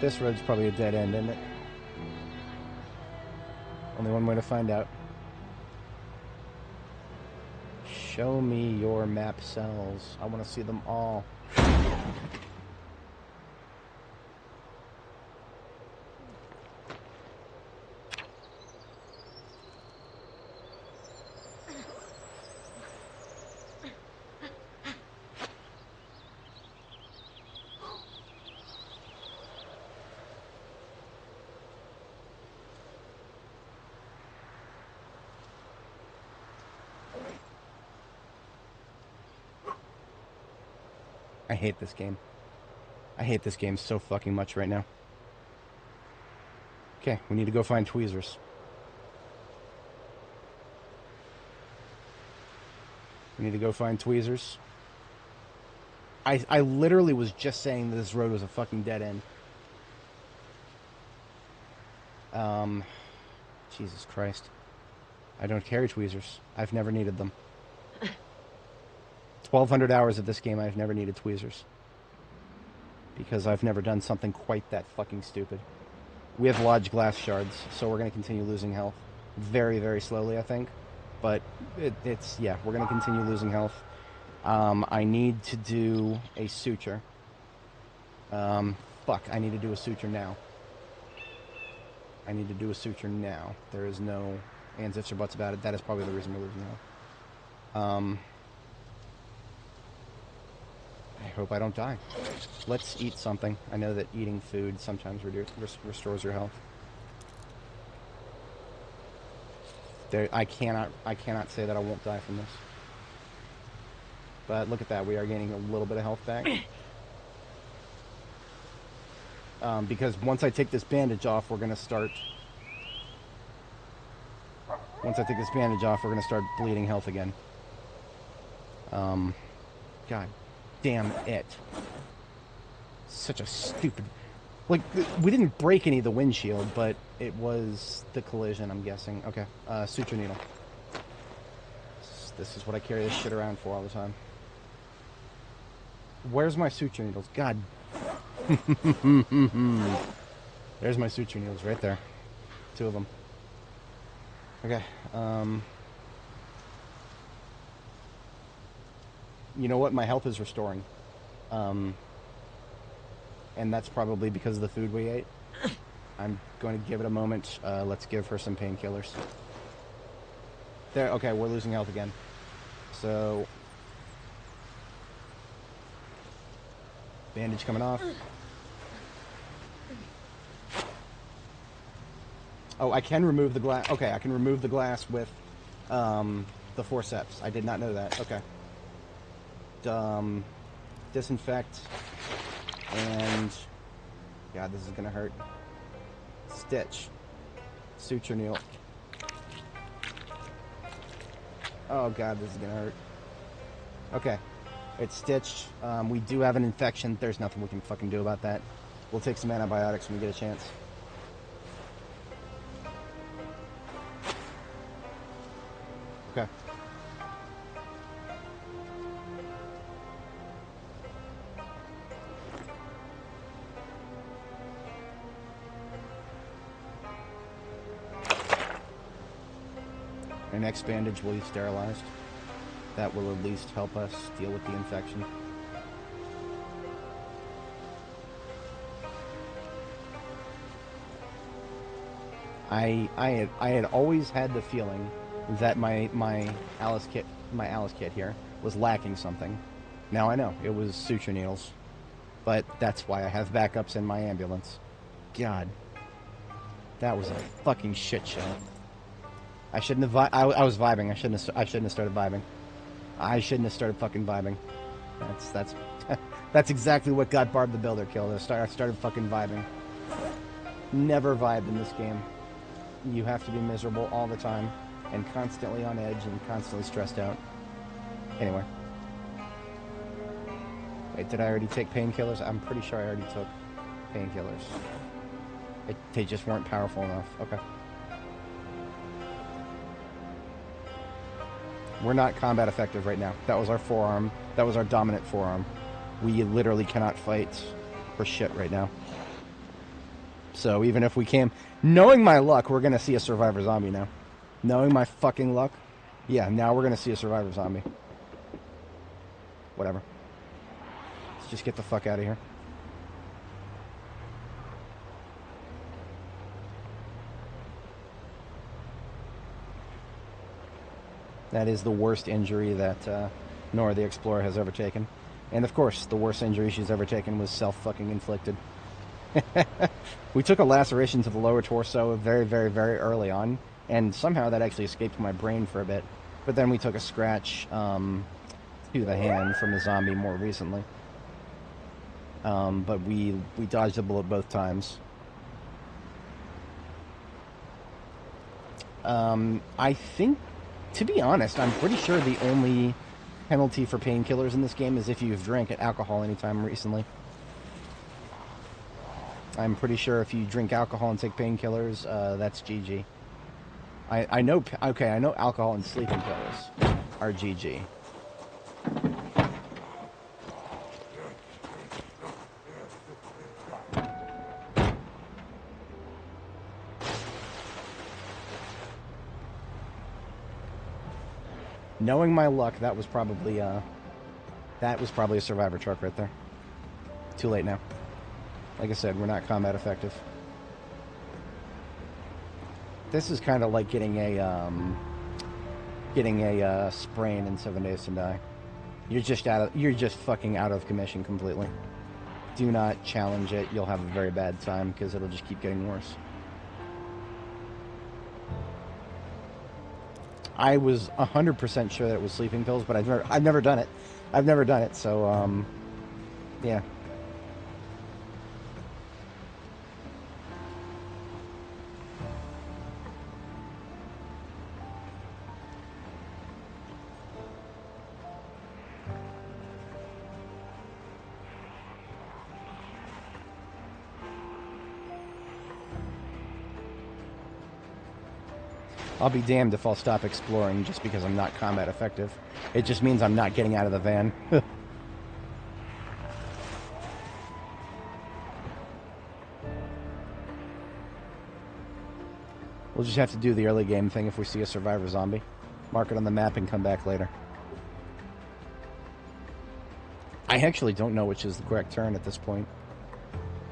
This road's probably a dead end, isn't it? Only one way to find out. Show me your map cells. I want to see them all. I hate this game. I hate this game so fucking much right now. Okay, we need to go find tweezers. We need to go find tweezers. I literally was just saying that this road was a fucking dead end. Jesus Christ. I don't carry tweezers. I've never needed them. 1,200 hours of this game, I've never needed tweezers. Because I've never done something quite that fucking stupid. We have lodged glass shards, so we're going to continue losing health. Very, very slowly, I think. But it's yeah, we're going to continue losing health. I need to do a suture. Fuck, I need to do a suture now. I need to do a suture now. There is no ands, ifs, or buts about it. That is probably the reason we're losing health. I hope I don't die. Let's eat something. I know that eating food sometimes restores your health. I cannot say that I won't die from this. But look at that, we are gaining a little bit of health back. Because once I take this bandage off, we're gonna start. Once I take this bandage off, we're gonna start bleeding health again. God damn it! Such a stupid. Like, we didn't break any of the windshield, but it was the collision, I'm guessing. Okay, suture needle. This is what I carry this shit around for all the time. Where's my suture needles? God. There's my suture needles right there. 2 of them. Okay, you know what? My health is restoring. And that's probably because of the food we ate. I'm going to give it a moment. Let's give her some painkillers. There, okay, we're losing health again. So, bandage coming off. Oh, I can remove the glass. Okay, I can remove the glass with the forceps. I did not know that. Okay. Disinfect. And, God, this is gonna hurt. Stitch. Suture needle. Oh, God, this is gonna hurt. Okay. It's stitched. We do have an infection. There's nothing we can fucking do about that. We'll take some antibiotics when we get a chance. Okay. Our next bandage will be sterilized. That will at least help us deal with the infection. I had always had the feeling that my Alice kit here was lacking something. Now I know it was suture needles, but that's why I have backups in my ambulance. God, that was a fucking shit show. I shouldn't have. I was vibing. I shouldn't have started vibing. I shouldn't have started fucking vibing. That's exactly what got Barb the Builder killed. I started fucking vibing. Never vibed in this game. You have to be miserable all the time, and constantly on edge, and constantly stressed out. Anyway. Wait, did I already take painkillers? I'm pretty sure I already took painkillers. They just weren't powerful enough. Okay. We're not combat effective right now. That was our forearm. That was our dominant forearm. We literally cannot fight for shit right now. So even if we came... Knowing my luck, we're going to see a survivor zombie now. Knowing my fucking luck, yeah, now we're going to see a survivor zombie. Whatever. Let's just get the fuck out of here. That is the worst injury that Nora the Explorer has ever taken. And of course, the worst injury she's ever taken was self-fucking-inflicted. We took a laceration to the lower torso very, very, very early on, and somehow that actually escaped my brain for a bit. But then we took a scratch to the hand from a zombie more recently. But we dodged a bullet both times. I think... To be honest, I'm pretty sure the only penalty for painkillers in this game is if you've drank alcohol anytime recently. I'm pretty sure if you drink alcohol and take painkillers, that's GG. I know alcohol and sleeping pills are GG. Knowing my luck, that was probably a survivor truck right there. Too late now. Like I said, we're not combat effective. This is kind of like getting a sprain in 7 Days to Die. You're just fucking out of commission completely. Do not challenge it. You'll have a very bad time because it'll just keep getting worse. I was 100% sure that it was sleeping pills, but I've never done it. I've never done it, so yeah. I'll be damned if I'll stop exploring just because I'm not combat effective. It just means I'm not getting out of the van. We'll just have to do the early game thing if we see a survivor zombie. Mark it on the map and come back later. I actually don't know which is the correct turn at this point.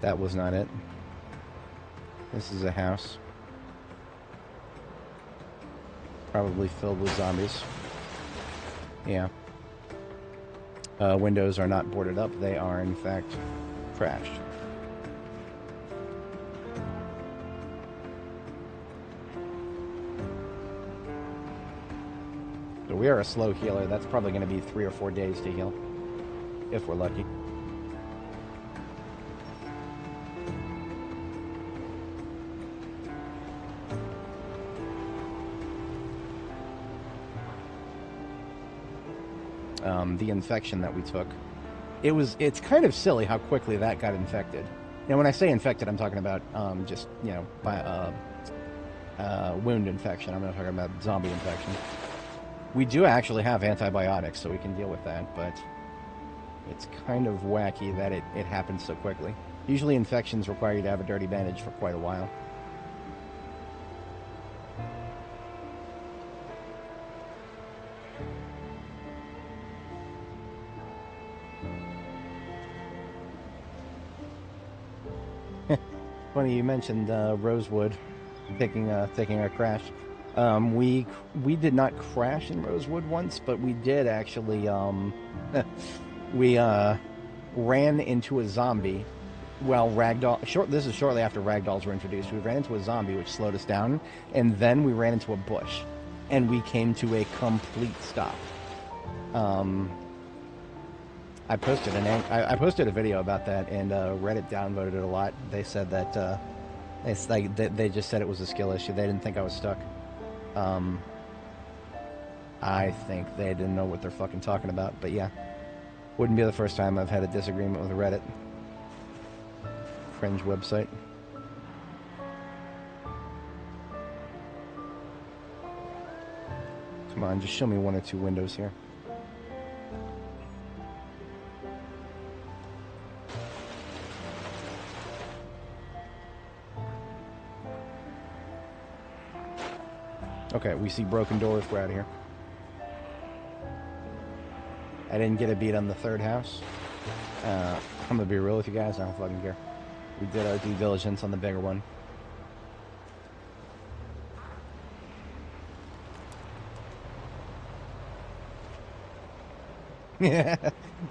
That was not it. This is a house. Probably filled with zombies. Yeah. Windows are not boarded up. They are, in fact, crashed. So we are a slow healer. That's probably going to be 3 or 4 days to heal. If we're lucky. The infection that we took, it's kind of silly how quickly that got infected. Now, when I say infected, I'm talking about just, you know, by wound infection. I'm not talking about zombie infection. We do actually have antibiotics, so we can deal with that, but it's kind of wacky that it happens so quickly. Usually infections require you to have a dirty bandage for quite a while. Funny you mentioned Rosewood taking a crash. We did not crash in Rosewood once, but we did actually. We ran into a zombie. Well, ragdoll. This is shortly after ragdolls were introduced. We ran into a zombie, which slowed us down, and then we ran into a bush, and we came to a complete stop. I posted a video about that, and Reddit downvoted it a lot. They said that it's like they just said it was a skill issue. They didn't think I was stuck. I think they didn't know what they're fucking talking about. But yeah, wouldn't be the first time I've had a disagreement with a Reddit cringe website. Come on, just show me 1 or 2 windows here. Okay, we see broken doors. We're out of here. I didn't get a beat on the 3rd house. I'm gonna be real with you guys. I don't fucking care. We did our due diligence on the bigger one.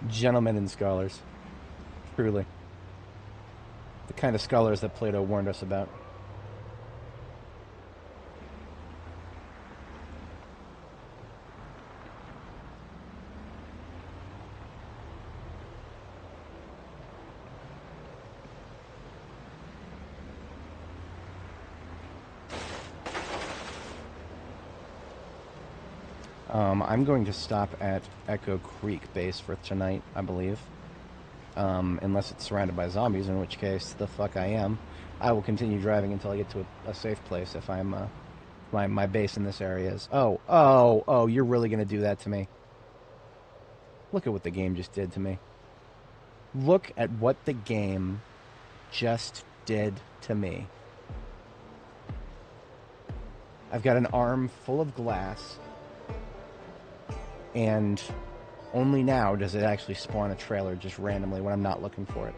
Gentlemen and scholars. Truly. The kind of scholars that Plato warned us about. I'm going to stop at Echo Creek Base for tonight, I believe. Unless it's surrounded by zombies, in which case, the fuck I am. I will continue driving until I get to a safe place if I'm, my base in this area is... Oh, you're really gonna do that to me. Look at what the game just did to me. Look at what the game just did to me. I've got an arm full of glass, and only now does it actually spawn a trailer just randomly when I'm not looking for it.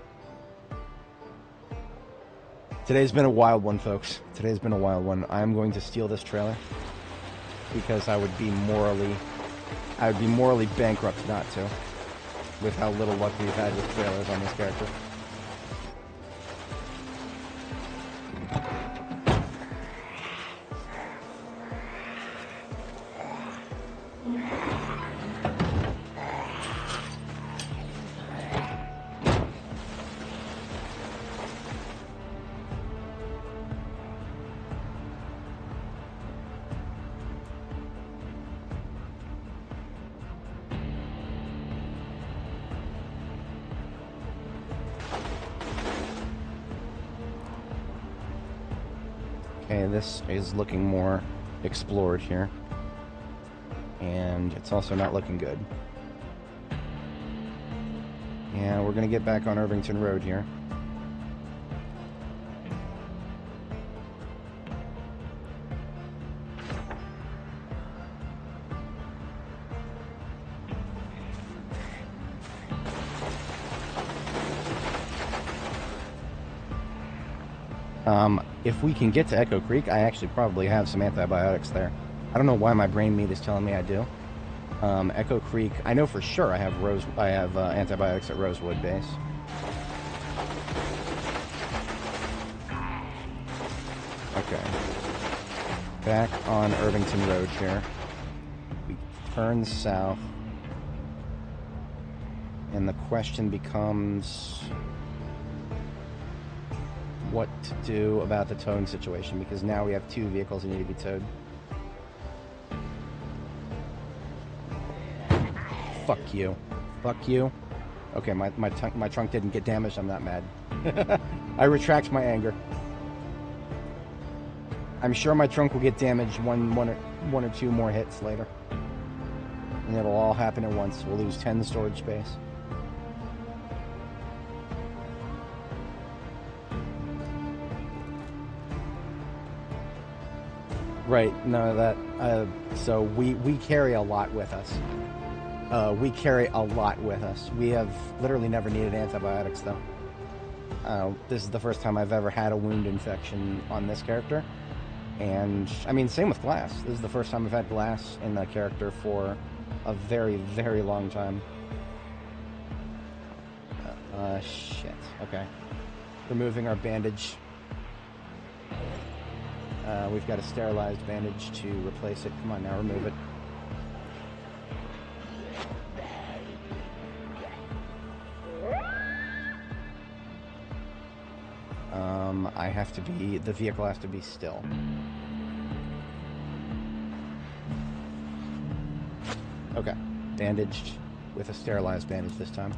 Today's been a wild one, folks. Today's been a wild one. I'm going to steal this trailer because I would be morally bankrupt not to, with how little luck we've had with trailers on this character. Okay, this is looking more explored here. And it's also not looking good. Yeah, we're gonna get back on Irvington Road here. If we can get to Echo Creek, I actually probably have some antibiotics there. I don't know why my brain meat is telling me I do. Echo Creek, I know for sure I have antibiotics at Rosewood Base. Okay. Back on Irvington Road here. We turn south. And the question becomes what to do about the towing situation, because now we have 2 vehicles that need to be towed. Fuck you. Fuck you. Okay, my trunk didn't get damaged. I'm not mad. I retract my anger. I'm sure my trunk will get damaged one or two more hits later. And it'll all happen at once. We'll lose 10 storage space. Right, no, that, so we carry a lot with us. We carry a lot with us. We have literally never needed antibiotics, though. This is the first time I've ever had a wound infection on this character. And, I mean, same with Glass. This is the first time I've had Glass in the character for a very, very long time. Shit. Okay. Removing our bandage. We've got a sterilized bandage to replace it. Come on now, remove it. The vehicle has to be still. Okay, bandaged with a sterilized bandage this time.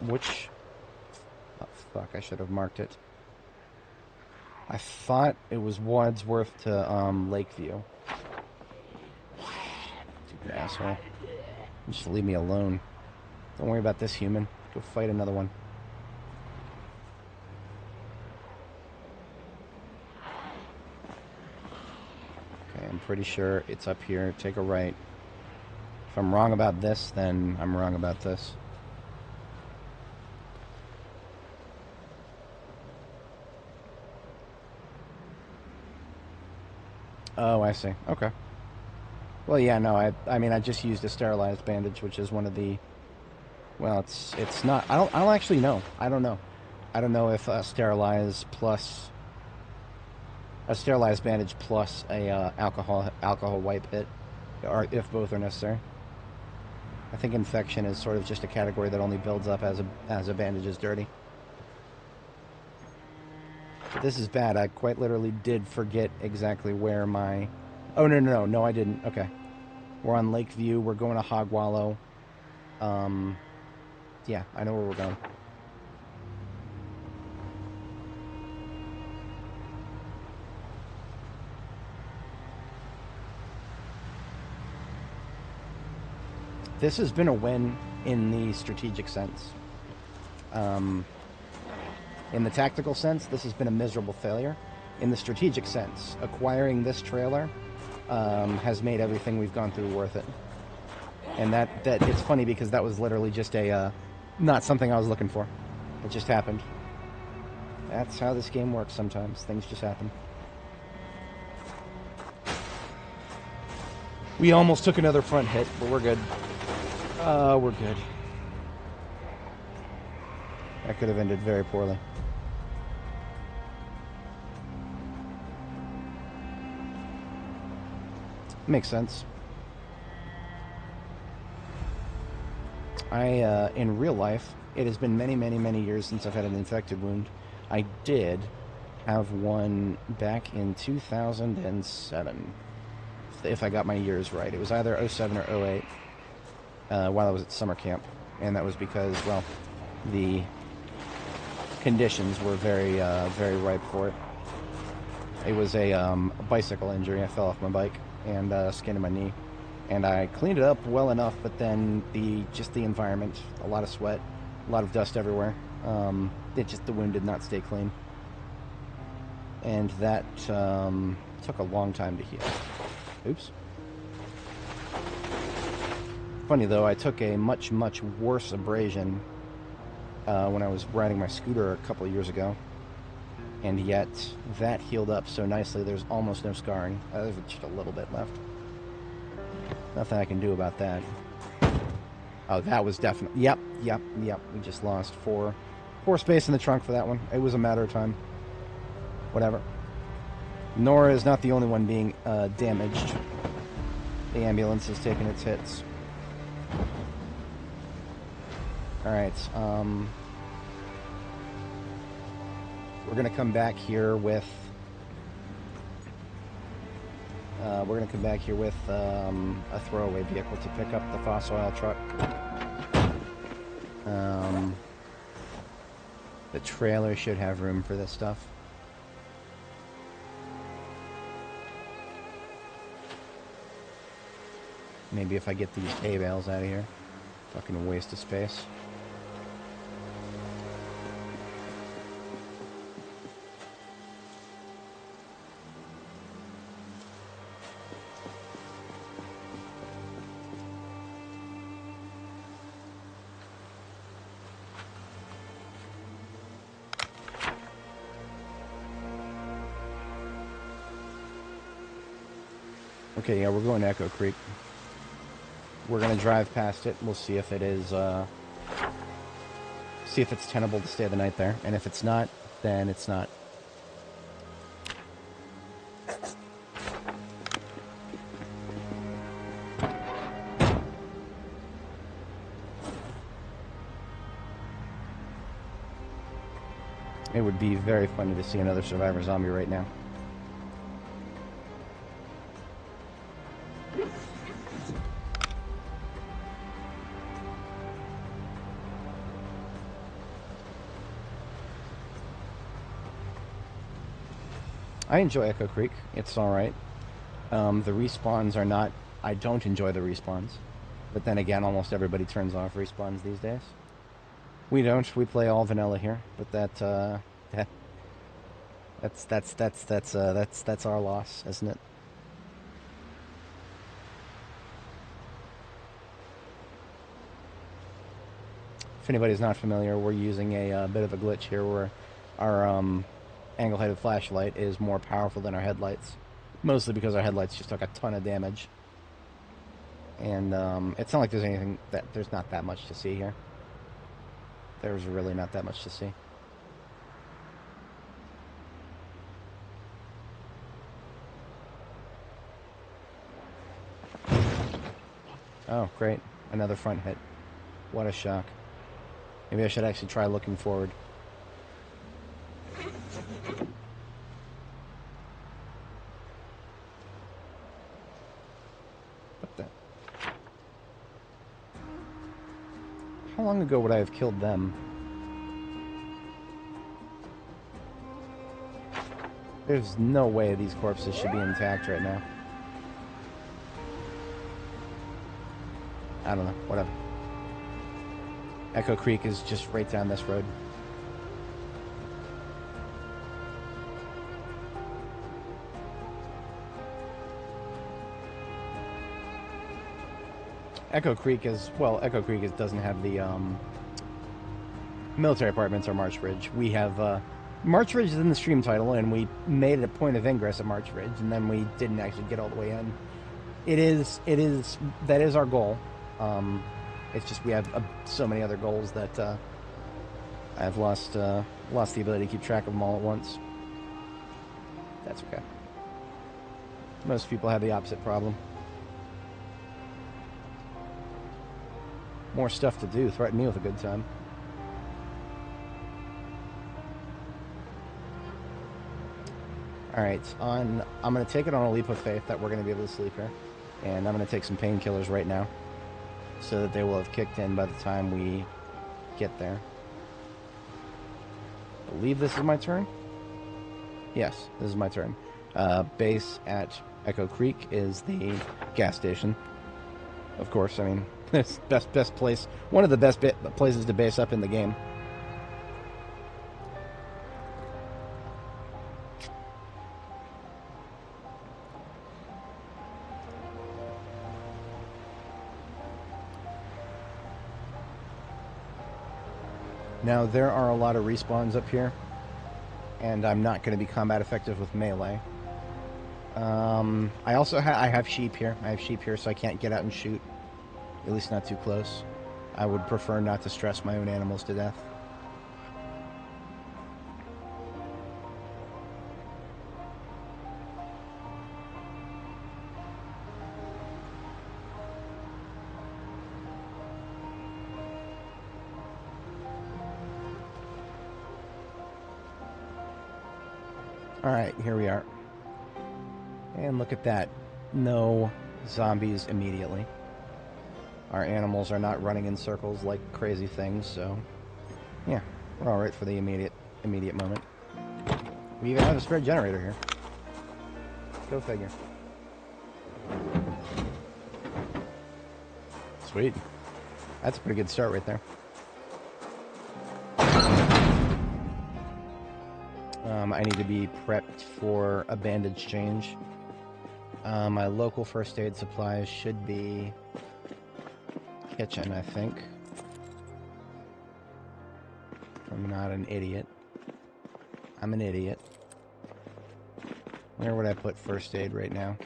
Which... Oh, fuck, I should have marked it. I thought it was Wadsworth to, Lakeview. Stupid asshole. Just leave me alone. Don't worry about this human. Go fight another one. Okay, I'm pretty sure it's up here. Take a right. If I'm wrong about this, then I'm wrong about this. Oh, I see. Okay. Well, yeah, no, I mean, I just used a sterilized bandage, which is one of the... Well, it's not... I don't actually know. I don't know. I don't know if a sterilized bandage plus a alcohol wipe hit, or if both are necessary. I think infection is sort of just a category that only builds up as a bandage is dirty. But this is bad. I quite literally did forget exactly where my... Oh, no, I didn't. Okay. We're on Lakeview. We're going to Hog Wallow. Yeah, I know where we're going. This has been a win in the strategic sense. In the tactical sense, this has been a miserable failure. In the strategic sense, acquiring this trailer has made everything we've gone through worth it. And that it's funny because that was literally just a not something I was looking for. It just happened. That's how this game works sometimes. Things just happen. We almost took another front hit, but we're good. We're good. That could have ended very poorly. Makes sense. In real life, it has been many, many, many years since I've had an infected wound. I did have one back in 2007, if I got my years right. It was either 07 or 08. while I was at summer camp, and that was because, well, the conditions were very, very ripe for it. It was a bicycle injury. I fell off my bike and skinned my knee, and I cleaned it up well enough, but then the environment, a lot of sweat, a lot of dust everywhere. The wound did not stay clean, and that took a long time to heal. Oops. Funny though, I took a much worse abrasion when I was riding my scooter a couple of years ago, and yet that healed up so nicely. There's almost no scarring. There's just a little bit left. Nothing I can do about that. Oh, that was definitely... Yep. We just lost four space in the trunk for that one. It was a matter of time. Whatever. Nora is not the only one being damaged. The ambulance is taking its hits. Alright, we're gonna come back here with a throwaway vehicle to pick up the fossil oil truck. The trailer should have room for this stuff. Maybe if I get these hay bales out of here. Fucking waste of space. Okay, yeah, we're going to Echo Creek. We're going to drive past it. We'll see if it is, see if it's tenable to stay the night there. And if it's not, then it's not. It would be very funny to see another survivor zombie right now. I enjoy Echo Creek. It's alright. The respawns are not... I don't enjoy the respawns. But then again, almost everybody turns off respawns these days. We don't. We play all vanilla here. But that's our loss, isn't it? If anybody's not familiar, we're using a bit of a glitch here where our angle-headed flashlight is more powerful than our headlights. Mostly because our headlights just took a ton of damage. And it's not like there's not that much to see here. There's really not that much to see. Oh, great. Another front hit. What a shock. Maybe I should actually try looking forward. What the? How long ago would I have killed them? There's no way these corpses should be intact right now. I don't know, whatever. Echo Creek is just right down this road. Echo Creek doesn't have the military apartments or March Ridge. We have March Ridge is in the stream title, and we made it a point of ingress at March Ridge, and then we didn't actually get all the way in. That is our goal. It's just we have so many other goals that I've lost the ability to keep track of them all at once. That's okay. Most people have the opposite problem. More stuff to do. Threaten me with a good time. Alright, I'm going to take it on a leap of faith that we're going to be able to sleep here. And I'm going to take some painkillers right now. so that they will have kicked in by the time we get there. I believe this is my turn. Yes, this is my turn. Base at Echo Creek is the gas station. Of course, I mean, it's best place, one of the best places to base up in the game. Now, there are a lot of respawns up here, and I'm not going to be combat effective with melee. I also I have sheep here. I have sheep here, so I can't get out and shoot. At least not too close. I would prefer not to stress my own animals to death. Alright, here we are. And look at that. No zombies immediately. Our animals are not running in circles like crazy things, so yeah, we're alright for the immediate moment. We even have a spare generator here. Go figure. Sweet. That's a pretty good start right there. I need to be prepped for a bandage change. My local first aid supplies should be kitchen, I think. I'm not an idiot. I'm an idiot. Where would I put first aid right now?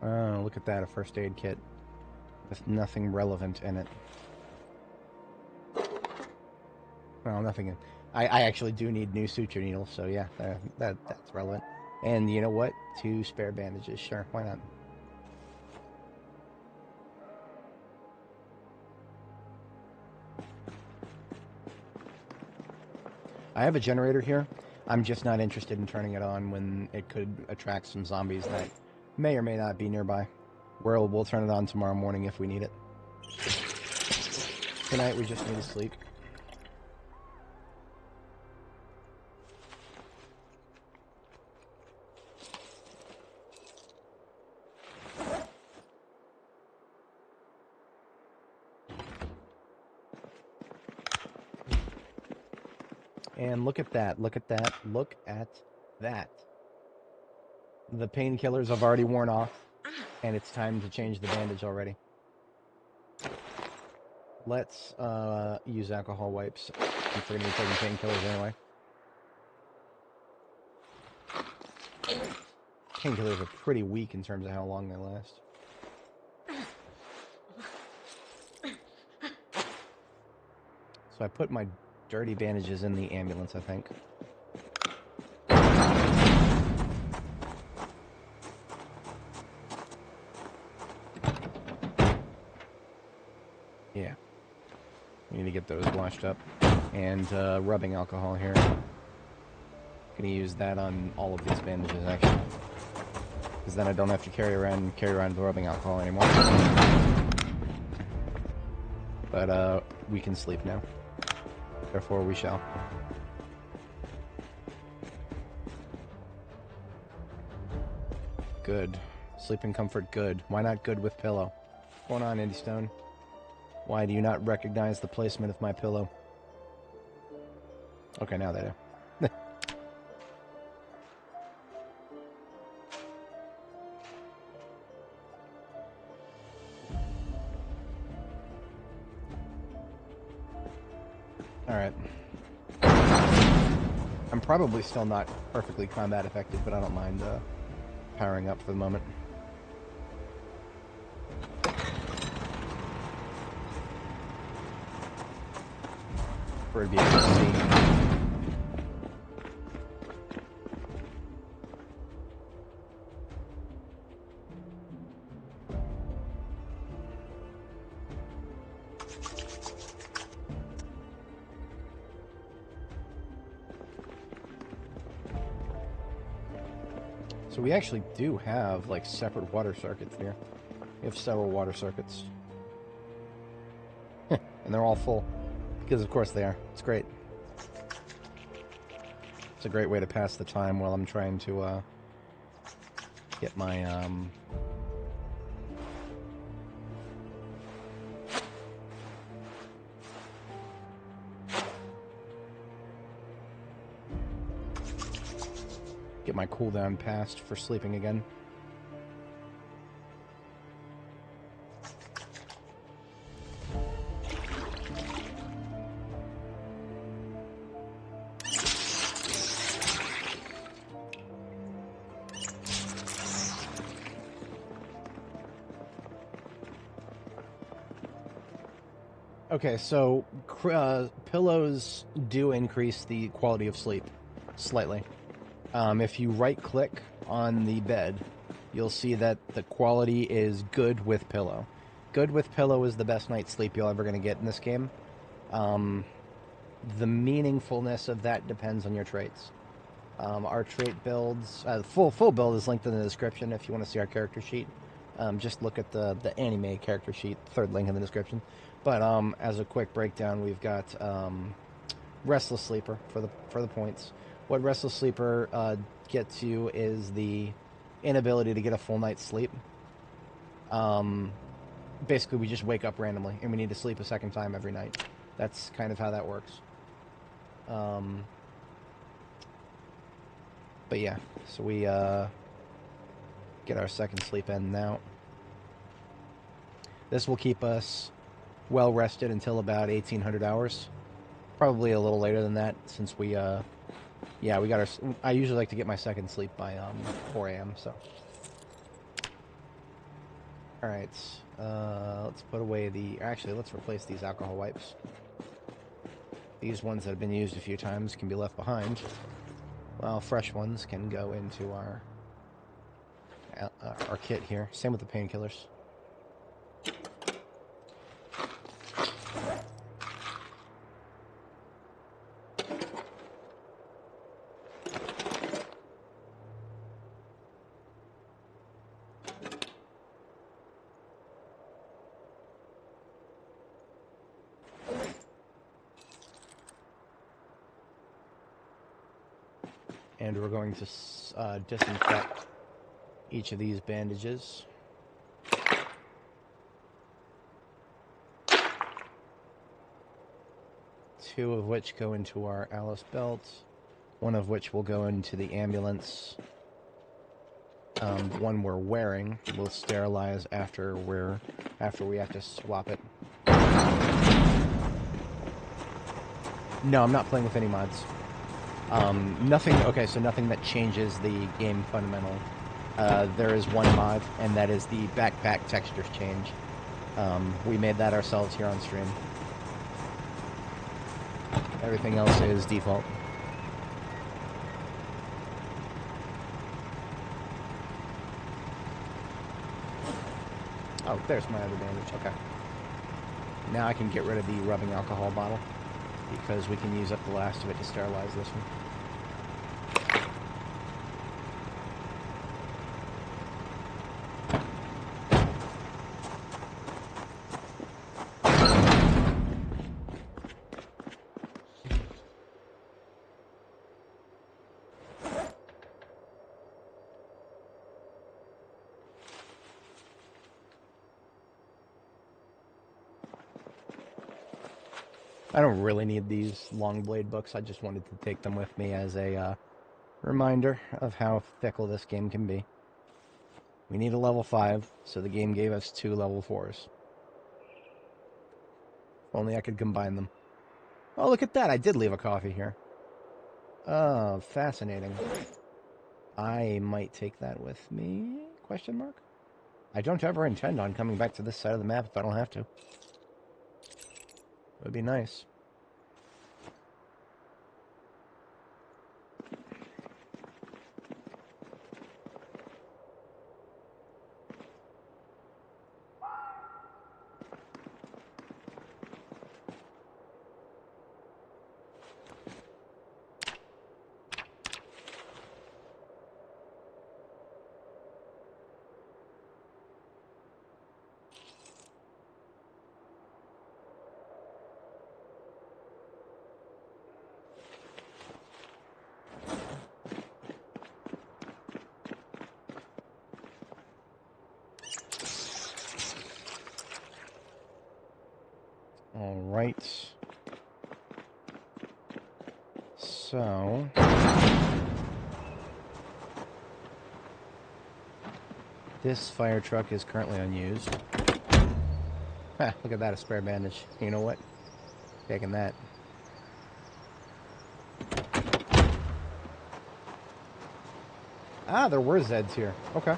Oh, look at that, a first aid kit with nothing relevant in it. Well, nothing. I actually do need new suture needles, so yeah, that's relevant. And you know what? 2 spare bandages. Sure, why not? I have a generator here. I'm just not interested in turning it on when it could attract some zombies that may or may not be nearby. We'll turn it on tomorrow morning if we need it. Tonight we just need to sleep. And look at that, look at that, look at that. The painkillers have already worn off, and it's time to change the bandage already. Let's use alcohol wipes if we're going to be taking painkillers anyway. Painkillers are pretty weak in terms of how long they last. So I put my dirty bandages in the ambulance, I think. Yeah. We need to get those washed up. And rubbing alcohol here. Gonna use that on all of these bandages, actually. Because then I don't have to carry around the rubbing alcohol anymore. But we can sleep now. Therefore we shall. Good. Sleep in comfort, good. Why not good with pillow? What's going on, Indy Stone? Why do you not recognize the placement of my pillow? Okay, now they do. Alright. I'm probably still not perfectly combat effective, but I don't mind powering up for the moment. For it to be able to see. So we actually do have, like, separate water circuits here. We have several water circuits. And they're all full. Because, of course, they are. It's great. It's a great way to pass the time while I'm trying to, get my, get my cooldown passed for sleeping again. Okay, so pillows do increase the quality of sleep slightly. If you right-click on the bed, you'll see that the quality is good with pillow. Good with pillow is the best night's sleep you're ever going to get in this game. The meaningfulness of that depends on your traits. Our trait builds, full build is linked in the description if you want to see our character sheet. Just look at the Annie Mae character sheet, third link in the description. But as a quick breakdown, we've got Restless Sleeper for the points. What Restless Sleeper gets you is the inability to get a full night's sleep. Basically, we just wake up randomly, and we need to sleep a second time every night. That's kind of how that works. But yeah, so we get our second sleep in now. This will keep us well rested until about 1800 hours. Probably a little later than that, since we yeah, we got our... I usually like to get my second sleep by 4 a.m., so... Alright, let's put away the... Actually, let's replace these alcohol wipes. These ones that have been used a few times can be left behind, while fresh ones can go into our kit here. Same with the painkillers. And we're going to disinfect each of these bandages. Two of which go into our Alice belt. One of which will go into the ambulance. One we're wearing we'll sterilize after we have to swap it. No, I'm not playing with any mods. Nothing that changes the game fundamental. There is one mod, and that is the backpack textures change. We made that ourselves here on stream. Everything else is default. Oh, there's my other bandage. Okay. Now I can get rid of the rubbing alcohol bottle, because we can use up the last of it to sterilize this one. I don't really need these long blade books. I just wanted to take them with me as a reminder of how fickle this game can be. We need a level 5, so the game gave us 2 level 4s. If only I could combine them. Oh, look at that! I did leave a coffee here. Oh, fascinating. I might take that with me? Question mark? I don't ever intend on coming back to this side of the map if I don't have to. It would be nice. Alright. So... this fire truck is currently unused. Ah, look at that, a spare bandage. You know what? Taking that. Ah, there were Zeds here. Okay.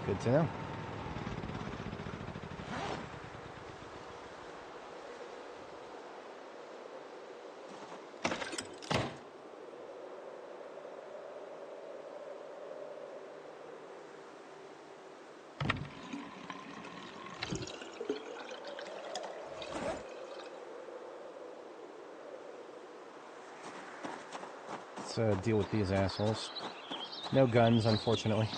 Good to know. Let's deal with these assholes. No guns, unfortunately.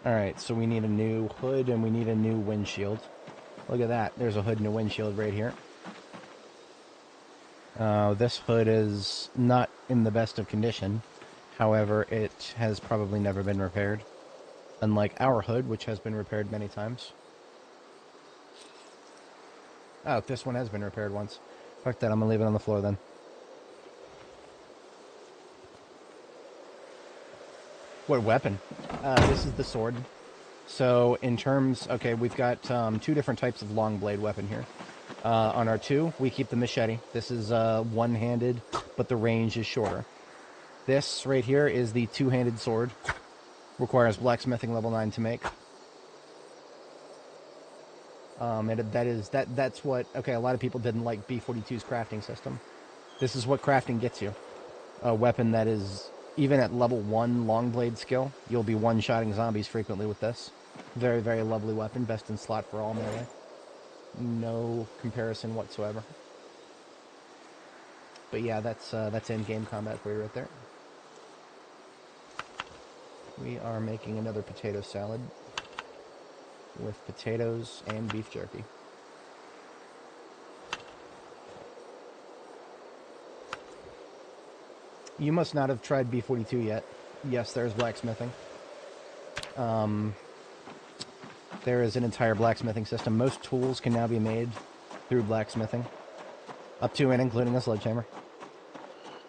Alright, so we need a new hood and we need a new windshield. Look at that. There's a hood and a windshield right here. This hood is not in the best of condition. However, it has probably never been repaired. Unlike our hood, which has been repaired many times. Oh, this one has been repaired once. Fuck that, I'm gonna leave it on the floor then. What weapon? This is the sword. So, in terms... okay, we've got two different types of long blade weapon here. On our 2, we keep the machete. This is one-handed, but the range is shorter. This right here is the two-handed sword. Requires blacksmithing level 9 to make. And that's what... okay, a lot of people didn't like B42's crafting system. This is what crafting gets you. A weapon that is... even at level 1 long blade skill, you'll be one-shotting zombies frequently with this. Very, very lovely weapon. Best in slot for all melee. No comparison whatsoever. But yeah, that's in-game combat for you right there. We are making another potato salad with potatoes and beef jerky. You must not have tried B42 yet. Yes, there's blacksmithing. There is an entire blacksmithing system. Most tools can now be made through blacksmithing. Up to and including a sledgehammer.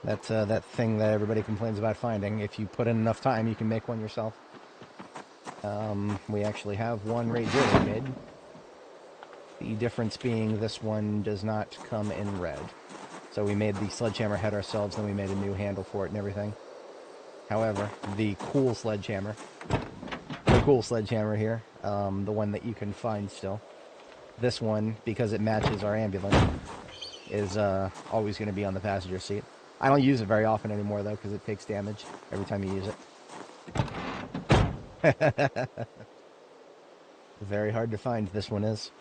That's that thing that everybody complains about finding. If you put in enough time, you can make one yourself. We actually have one right here we made. The difference being this one does not come in red. So we made the sledgehammer head ourselves, then we made a new handle for it and everything. However, the cool sledgehammer here, the one that you can find still, this one, because it matches our ambulance, is always going to be on the passenger seat. I don't use it very often anymore, though, because it takes damage every time you use it. Very hard to find, this one is.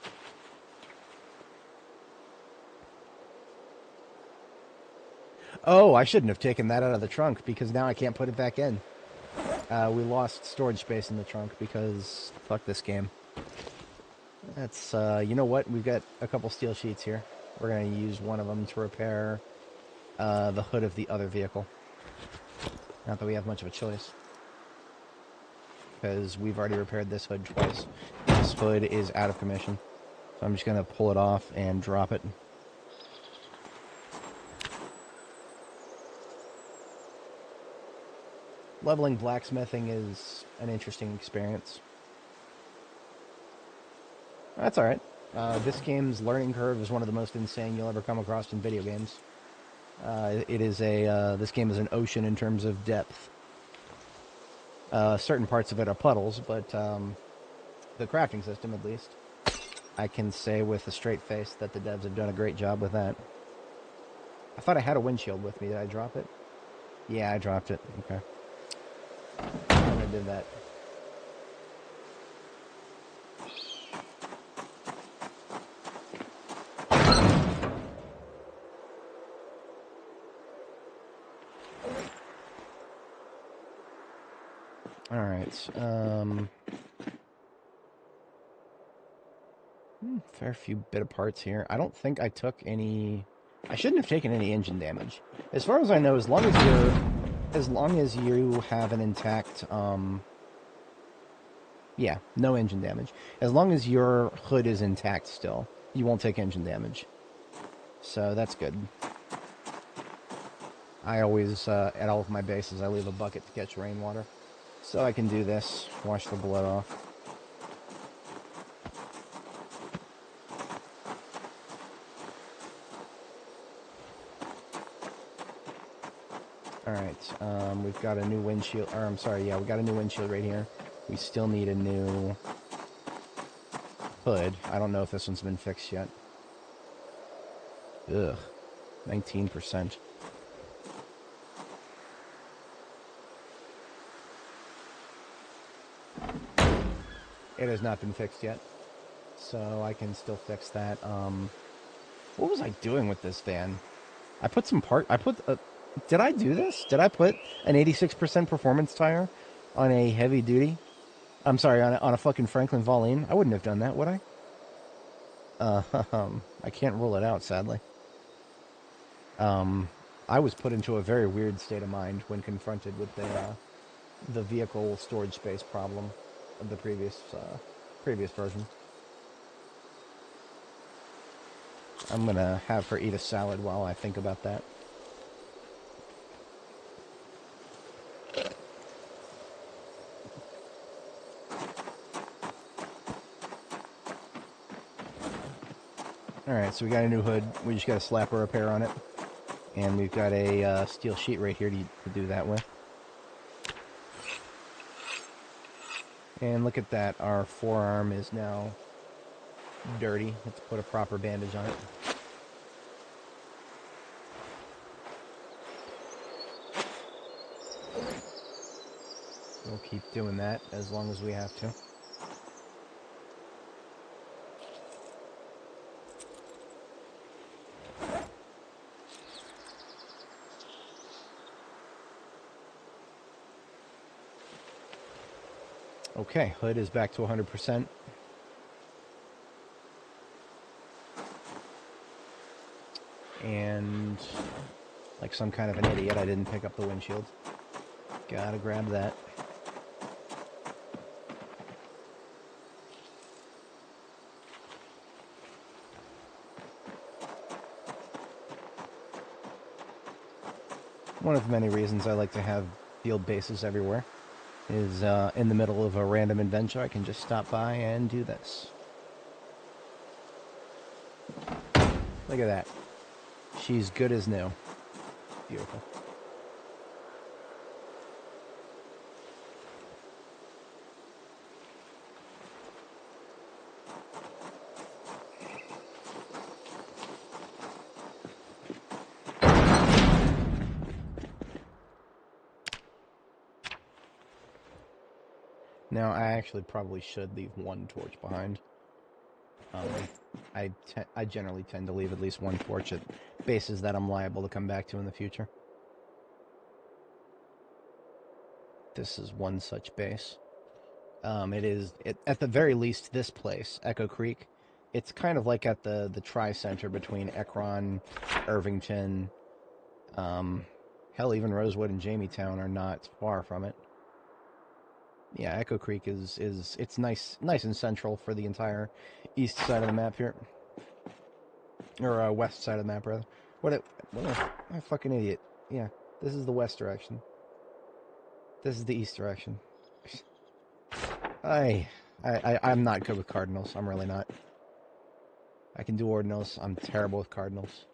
Oh, I shouldn't have taken that out of the trunk, because now I can't put it back in. We lost storage space in the trunk, because fuck this game. That's, you know what? We've got a couple steel sheets here. We're going to use one of them to repair the hood of the other vehicle. Not that we have much of a choice. Because we've already repaired this hood twice. This hood is out of commission. So I'm just going to pull it off and drop it. Leveling blacksmithing is an interesting experience. That's alright. This game's learning curve is one of the most insane you'll ever come across in video games. This game is an ocean in terms of depth. Certain parts of it are puddles, but the crafting system, at least, I can say with a straight face that the devs have done a great job with that. I thought I had a windshield with me. Did I drop it? Yeah, I dropped it. Okay. I did that. Alright, Fair few bit of parts here. I don't think I took any... I shouldn't have taken any engine damage. As far as I know, as long as you have an intact, yeah, no engine damage. As long as your hood is intact still, you won't take engine damage. So that's good. I always, at all of my bases, I leave a bucket to catch rainwater. So I can do this, wash the blood off. Alright, we've got a new windshield, or I'm sorry, yeah, we got a new windshield right here. We still need a new hood. I don't know if this one's been fixed yet. Ugh, 19%. It has not been fixed yet, so I can still fix that. What was I doing with this van? I put some did I do this? Did I put an 86% performance tire on a heavy duty? I'm sorry, on a fucking Franklin Volane? I wouldn't have done that, would I? I can't rule it out, sadly. I was put into a very weird state of mind when confronted with the vehicle storage space problem of the previous version. I'm gonna have her eat a salad while I think about that. Alright, so we got a new hood. We just got a slapper repair on it. And we've got a steel sheet right here to do that with. And look at that. Our forearm is now dirty. Let's put a proper bandage on it. We'll keep doing that as long as we have to. Okay, hood is back to 100%. And like some kind of an idiot, I didn't pick up the windshield. Gotta grab that. One of the many reasons I like to have field bases everywhere is in the middle of a random adventure, I can just stop by and do this. Look at that. She's good as new. Beautiful. Now, I actually probably should leave one torch behind. I generally tend to leave at least one torch at bases that I'm liable to come back to in the future. This is one such base. At the very least, this place, Echo Creek, it's kind of like at the tri-center between Ekron, Irvington, hell, even Rosewood and Jamie-Town are not far from it. Yeah, Echo Creek it's nice and central for the entire east side of the map here. Or west side of the map, rather. What a fucking idiot. Yeah, this is the west direction. This is the east direction. I'm not good with cardinals. I'm really not. I can do ordinals. I'm terrible with cardinals.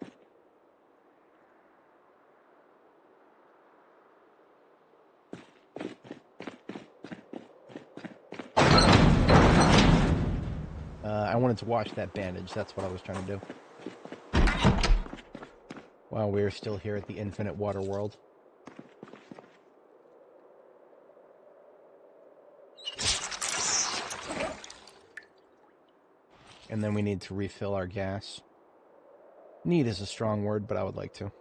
I wanted to wash that bandage. That's what I was trying to do. While we're still here at the Infinite Water World. And then we need to refill our gas. Need is a strong word, but I would like to.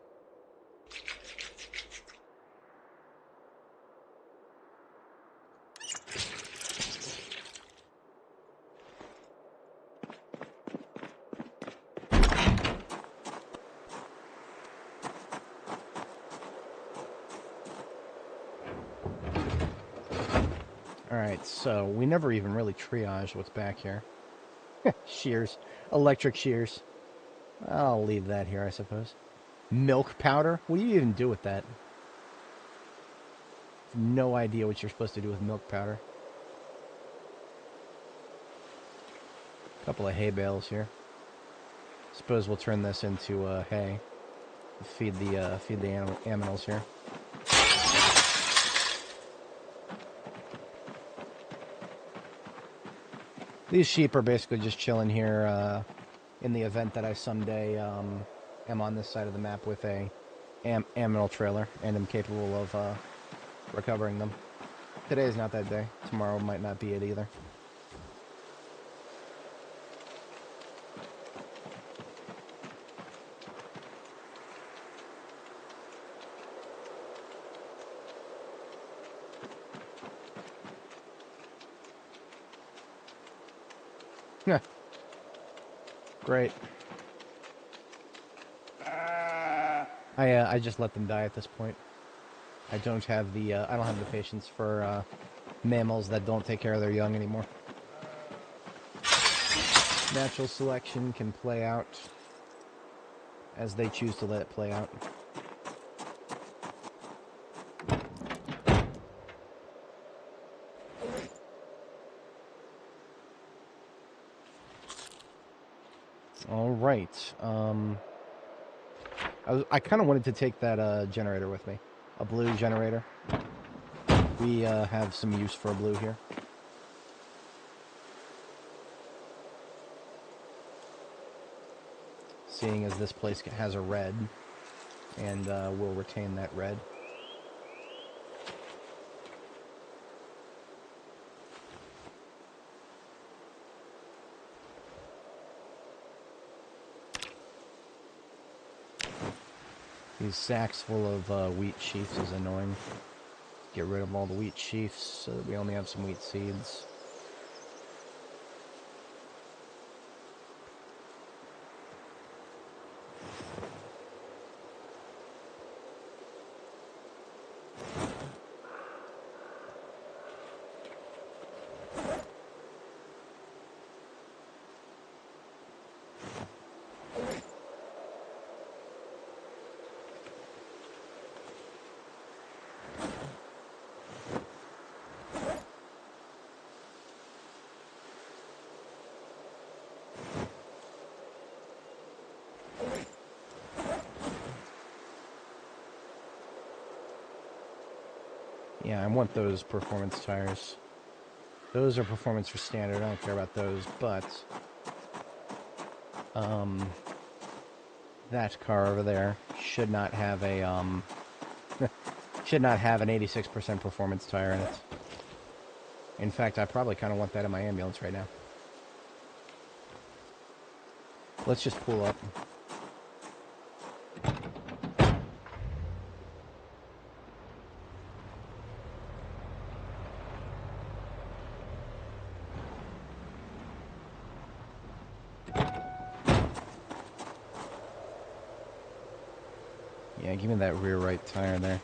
Alright, so we never even really triaged what's back here. Shears. Electric shears. I'll leave that here, I suppose. Milk powder? What do you even do with that? No idea what you're supposed to do with milk powder. A couple of hay bales here. Suppose we'll turn this into hay. Feed the animals here. These sheep are basically just chilling here in the event that I someday am on this side of the map with a aminal trailer and am capable of recovering them. Today is not that day. Tomorrow might not be it either. Great. I just let them die at this point. I don't have the patience for mammals that don't take care of their young anymore. Natural selection can play out as they choose to let it play out. All right. I kind of wanted to take that generator with me, a blue generator. We have some use for a blue here. Seeing as this place has a red, and we'll retain that red. These sacks full of wheat sheaves is annoying. Get rid of all the wheat sheaves so that we only have some wheat seeds. Yeah, I want those performance tires. Those are performance for standard. I don't care about those, but that car over there should not have a should not have an 86% performance tire in it. In fact, I probably kind of want that in my ambulance right now. Let's just pull up. Yeah, give me that rear right tire there.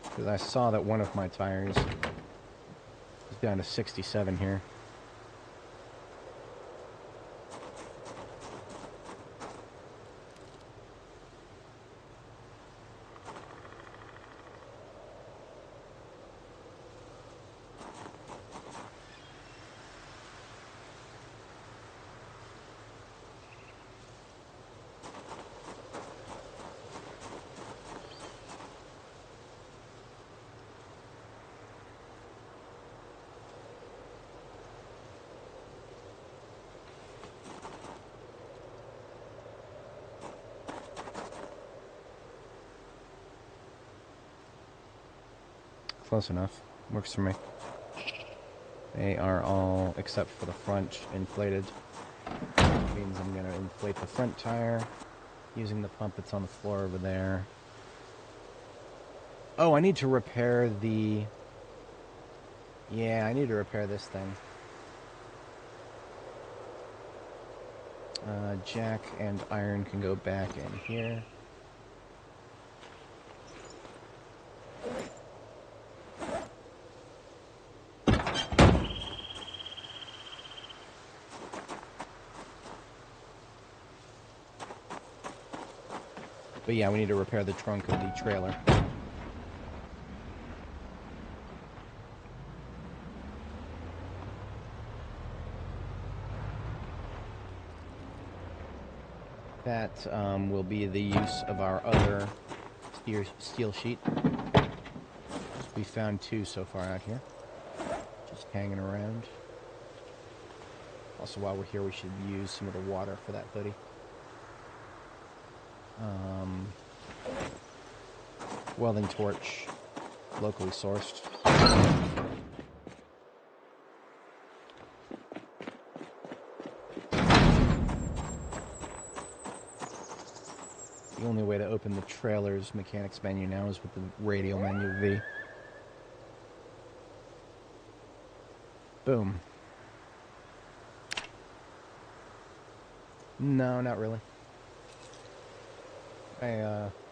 Because I saw that one of my tires is down to 67 here. Close enough. Works for me. They are all, except for the front, inflated. Which means I'm going to inflate the front tire using the pump that's on the floor over there. Oh, I need to repair the... Yeah, I need to repair this thing. Jack and iron can go back in here. But yeah, we need to repair the trunk of the trailer. That will be the use of our other steel sheet. We found 2 so far out here. Just hanging around. Also, while we're here, we should use some of the water for that hoodie. Welding torch, locally sourced. The only way to open the trailer's mechanics menu now is with the radial menu V. Boom. No, not really.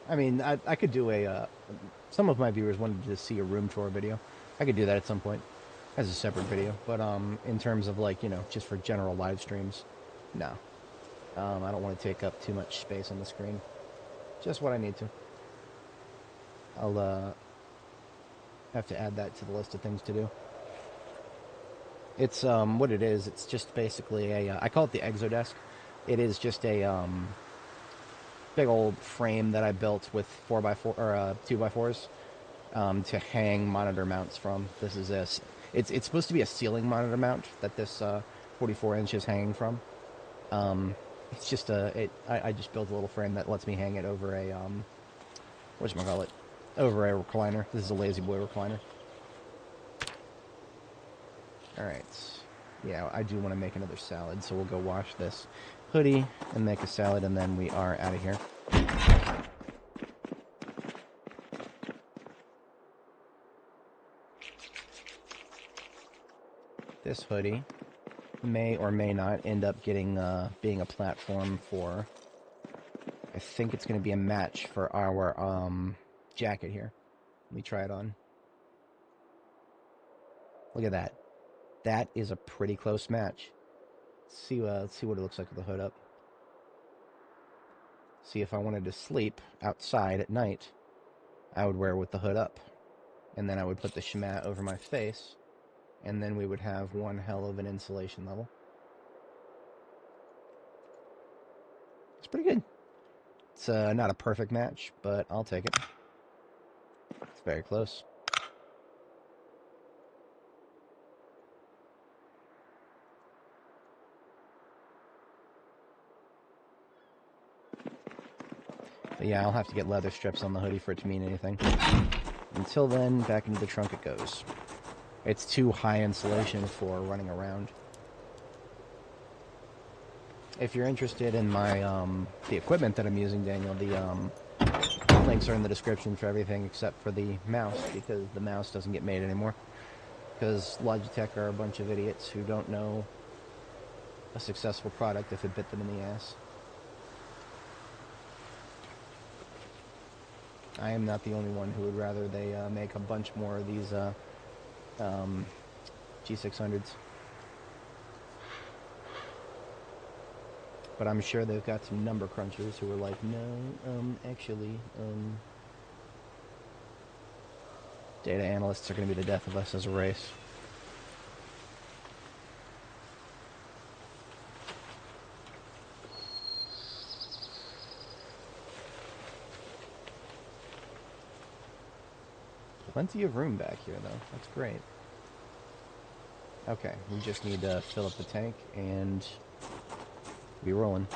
I mean, I could do a, some of my viewers wanted to see a room tour video. I could do that at some point as a separate video. But, in terms of, like, you know, just for general live streams, no. I don't want to take up too much space on the screen. Just what I need to. I'll, have to add that to the list of things to do. It's, what it is, it's just basically a, I call it the Exodesk. It is just a, big old frame that I built with 4x4 or 2x4s to hang monitor mounts from. This is it's supposed to be a ceiling monitor mount that this 44 inch is hanging from. It's just I just built a little frame that lets me hang it over a whatchamacallit, over a recliner. This is a Lazy Boy recliner. All right, yeah, I do want to make another salad, so we'll go wash this hoodie and make a salad, and then we are out of here. This hoodie may or may not end up getting being a platform for, I think it's going to be a match for our jacket here. Let me try it on. Look at that. That is a pretty close match. Let's see what it looks like with the hood up. See, if I wanted to sleep outside at night, I would wear it with the hood up. And then I would put the shamat over my face, and then we would have one hell of an insulation level. It's pretty good. It's not a perfect match, but I'll take it. It's very close. But yeah, I'll have to get leather strips on the hoodie for it to mean anything. Until then, back into the trunk it goes. It's too high insulation for running around. If you're interested in my, the equipment that I'm using, Daniel, the links are in the description for everything except for the mouse, because the mouse doesn't get made anymore. Because Logitech are a bunch of idiots who don't know a successful product if it bit them in the ass. I am not the only one who would rather they make a bunch more of these G600s. But I'm sure they've got some number crunchers who are like, no, actually, data analysts are going to be the death of us as a race. Plenty of room back here, though. That's great. Okay, we just need to fill up the tank and be rolling.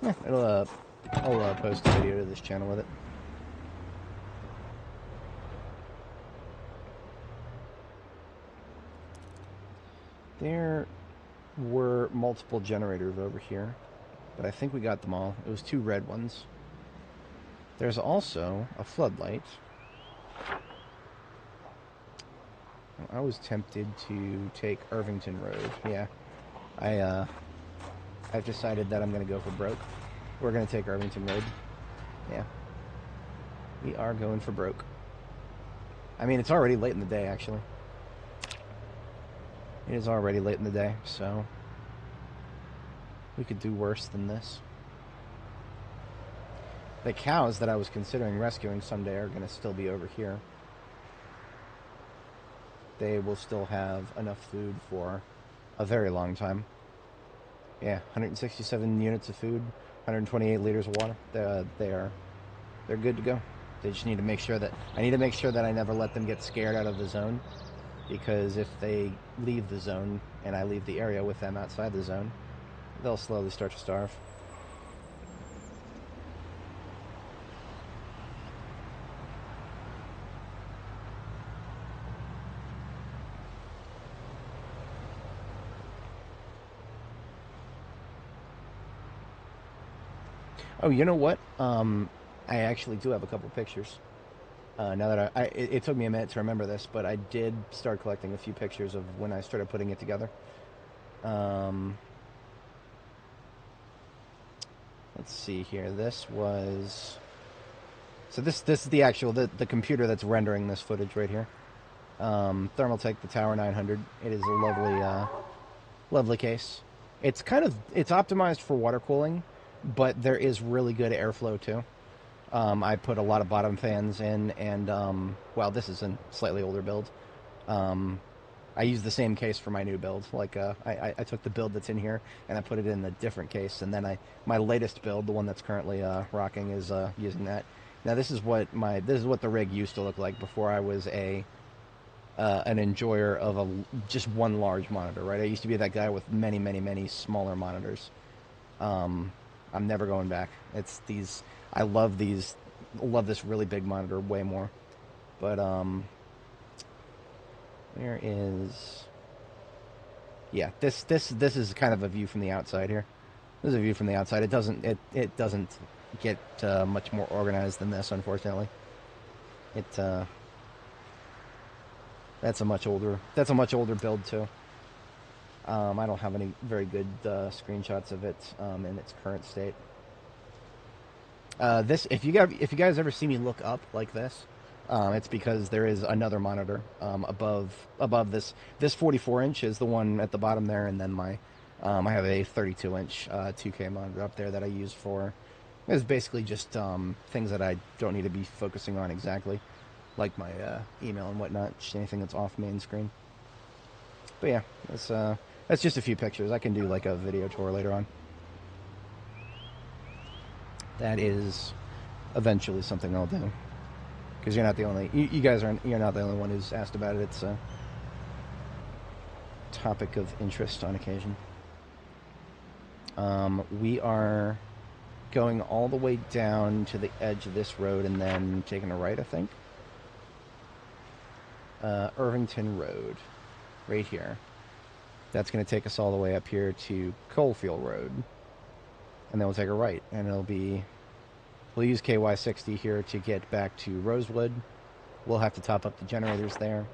Yeah, I'll post a video to this channel with it. There were multiple generators over here, but I think we got them all. It was 2 red ones. There's also a floodlight. I was tempted to take Irvington Road. Yeah, I've decided that I'm going to go for broke. We're going to take Irvington Road. Yeah. We are going for broke. I mean, it's already late in the day, actually. It is already late in the day, so we could do worse than this. The cows that I was considering rescuing someday are going to still be over here. They will still have enough food for a very long time. Yeah, 167 units of food, 128 liters of water. They're good to go. They just need to make sure that I never let them get scared out of the zone, because if they leave the zone and I leave the area with them outside the zone, they'll slowly start to starve. Oh, you know what? I actually do have a couple pictures. Now that it took me a minute to remember this, but I did start collecting a few pictures of when I started putting it together. Let's see here. This was... So this is the actual, the computer that's rendering this footage right here. Thermaltake, the Tower 900. It is a lovely, lovely case. It's optimized for water cooling, but there is really good airflow too. I put a lot of bottom fans in, and well, this is a slightly older build. I used the same case for my new build. Like I took the build that's in here and I put it in a different case, and then my latest build, the one that's currently rocking, is using that. Now this is what the rig used to look like before I was an enjoyer of just one large monitor. Right, I used to be that guy with many smaller monitors. I'm never going back. It's these. I love these. Love this really big monitor way more. But where is? Yeah, this is kind of a view from the outside here. This is a view from the outside. It doesn't get much more organized than this, unfortunately. That's a much older build too. I don't have any very good screenshots of it in its current state. If you guys ever see me look up like this, it's because there is another monitor above this. This 44-inch is the one at the bottom there, and then I have a 32-inch 2K monitor up there that I use for. It's basically just things that I don't need to be focusing on exactly, like my email and whatnot, just anything that's off main screen. But yeah, that's just a few pictures. I can do like a video tour later on. That is eventually something I'll do, because you're not the only you're not the only one who's asked about it. It's a topic of interest on occasion. We are going all the way down to the edge of this road and then taking a right, I think. Irvington Road, right here. That's going to take us all the way up here to Coalfield Road. And then we'll take a right, and we'll use KY60 here to get back to Rosewood. We'll have to top up the generators there.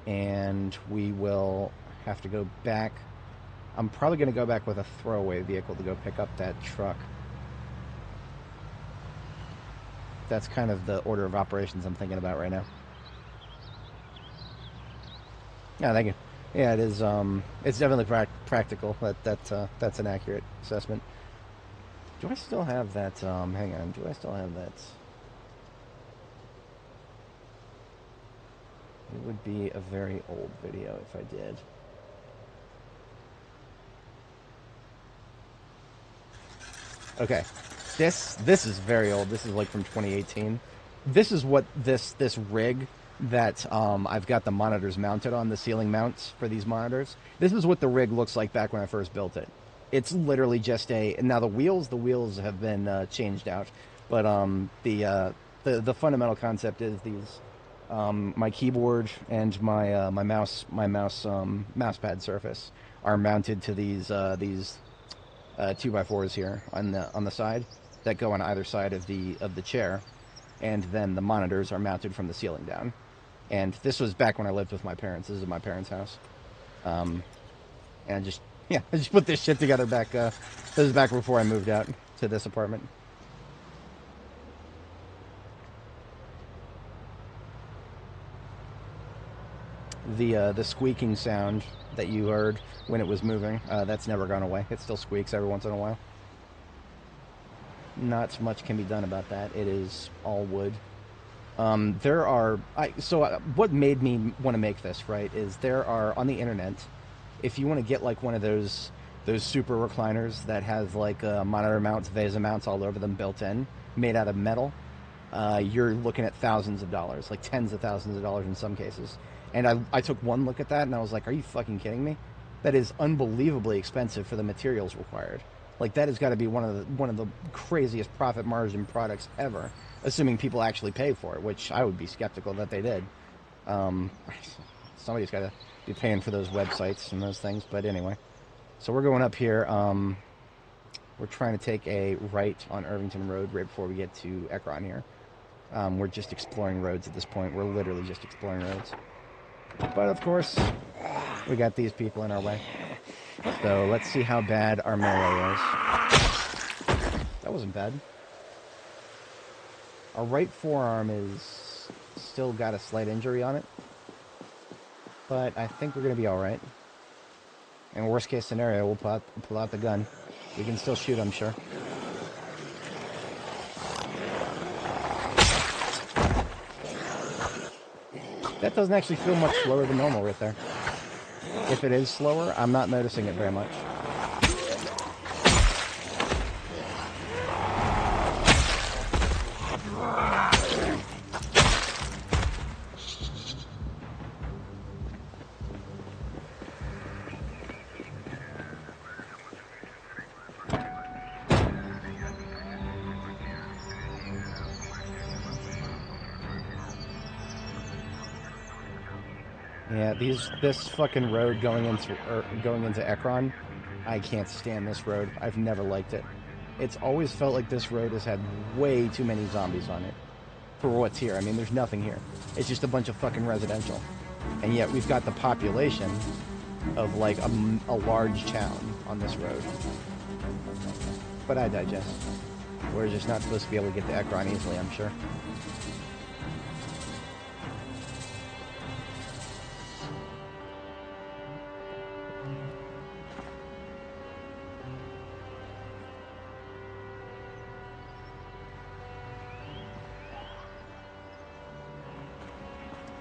And we will have to go back. I'm probably going to go back with a throwaway vehicle to go pick up that truck. That's kind of the order of operations I'm thinking about right now. Yeah, thank you. Yeah, it is. It's definitely practical. That's an accurate assessment. Do I still have that? Hang on. Do I still have that? It would be a very old video if I did. Okay, this is very old. This is like from 2018. This is what this rig that I've got the monitors mounted on, the ceiling mounts for these monitors. This is what the rig looks like back when I first built it. It's literally just now the wheels have been changed out, but the fundamental concept is My keyboard and my mouse pad surface are mounted to these 2x4s here on the side that go on either side of the chair, and then the monitors are mounted from the ceiling down. And this was back when I lived with my parents. This is my parents' house, and I just put this shit together back. This is back before I moved out to this apartment. The squeaking sound that you heard when it was moving, that's never gone away. It still squeaks every once in a while. Not much can be done about that. It is all wood. What made me want to make this, right, is there are, on the internet, if you want to get like one of those super recliners that has like monitor mounts, VESA mounts all over them built in, made out of metal, you're looking at thousands of dollars, like tens of thousands of dollars in some cases. And I took one look at that and I was like, are you fucking kidding me? That is unbelievably expensive for the materials required. Like, that has got to be one of the craziest profit margin products ever, assuming people actually pay for it, which I would be skeptical that they did. Somebody's got to be paying for those websites and those things, but anyway. So we're going up here. We're trying to take a right on Irvington Road right before we get to Ekron here. We're just exploring roads at this point. We're literally just exploring roads. But, of course, we got these people in our way. So let's see how bad our melee is. That wasn't bad. Our right forearm is still got a slight injury on it. But I think we're going to be alright. In worst case scenario, we'll pull out the gun. We can still shoot, I'm sure. That doesn't actually feel much slower than normal right there. If it is slower, I'm not noticing it very much. Yeah, this fucking road going into Ekron, I can't stand this road. I've never liked it. It's always felt like this road has had way too many zombies on it for what's here. I mean, there's nothing here. It's just a bunch of fucking residential. And yet we've got the population of like a large town on this road. But I digest. We're just not supposed to be able to get to Ekron easily, I'm sure.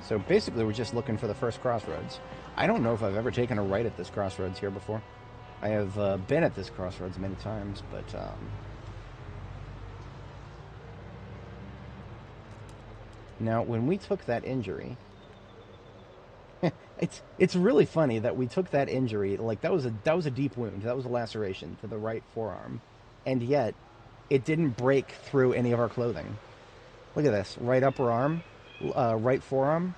So basically, we're just looking for the first crossroads. I don't know if I've ever taken a right at this crossroads here before. I have been at this crossroads many times, but now when we took that injury, it's really funny that we took that injury. Like that was a deep wound. That was a laceration to the right forearm, and yet it didn't break through any of our clothing. Look at this: right upper arm. Right forearm,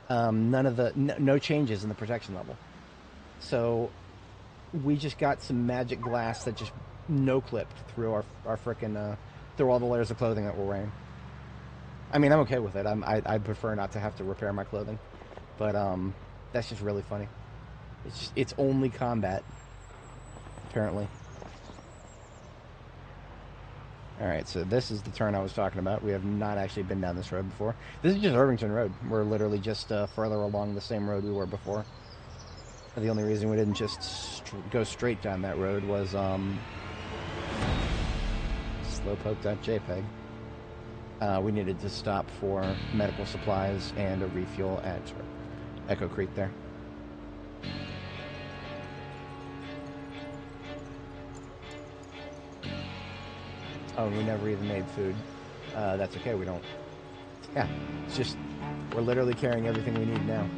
no changes in the protection level. So we just got some magic glass that just no-clipped through our frickin' through all the layers of clothing that we're wearing. I mean, I'm okay with it. I prefer not to have to repair my clothing, but that's just really funny. It's only combat, apparently. Alright, so this is the turn I was talking about. We have not actually been down this road before. This is just Irvington Road. We're literally just further along the same road we were before. The only reason we didn't just go straight down that road was slowpoke.jpg. We needed to stop for medical supplies and a refuel at Echo Creek there. Oh, we never even made food. That's okay, we don't. Yeah, it's just, we're literally carrying everything we need now.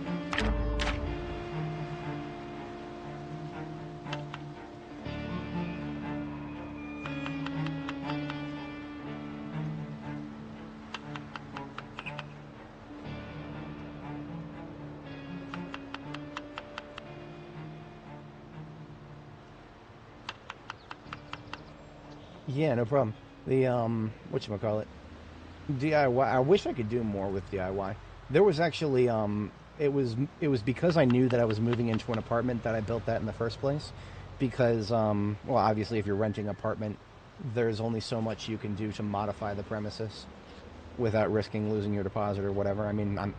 Yeah, no problem. The whatchamacallit? DIY. I wish I could do more with DIY. There was actually it was because I knew that I was moving into an apartment that I built that in the first place. Because well, obviously, if you're renting an apartment, there's only so much you can do to modify the premises without risking losing your deposit or whatever. I mean,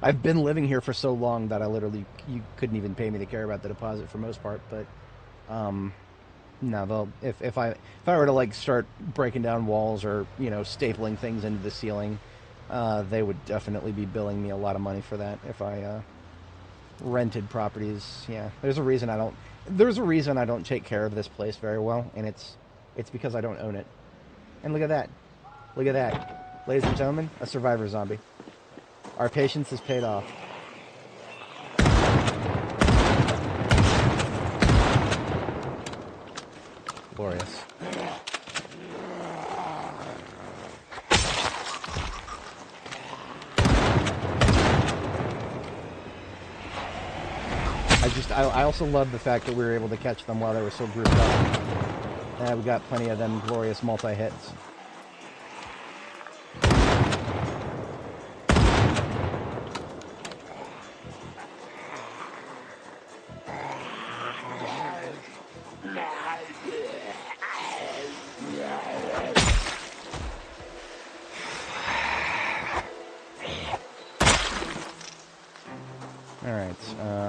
I've been living here for so long that I literally you couldn't even pay me to care about the deposit for most part. But no, they'll if I were to like start breaking down walls or stapling things into the ceiling, they would definitely be billing me a lot of money for that if I rented properties. Yeah, there's a reason I don't. There's a reason I don't take care of this place very well, and it's because I don't own it. And look at that. Look at that. Ladies and gentlemen, a survivor zombie. Our patience is paid off. Glorious. I also love the fact that we were able to catch them while they were so grouped up. We got plenty of them glorious multi-hits.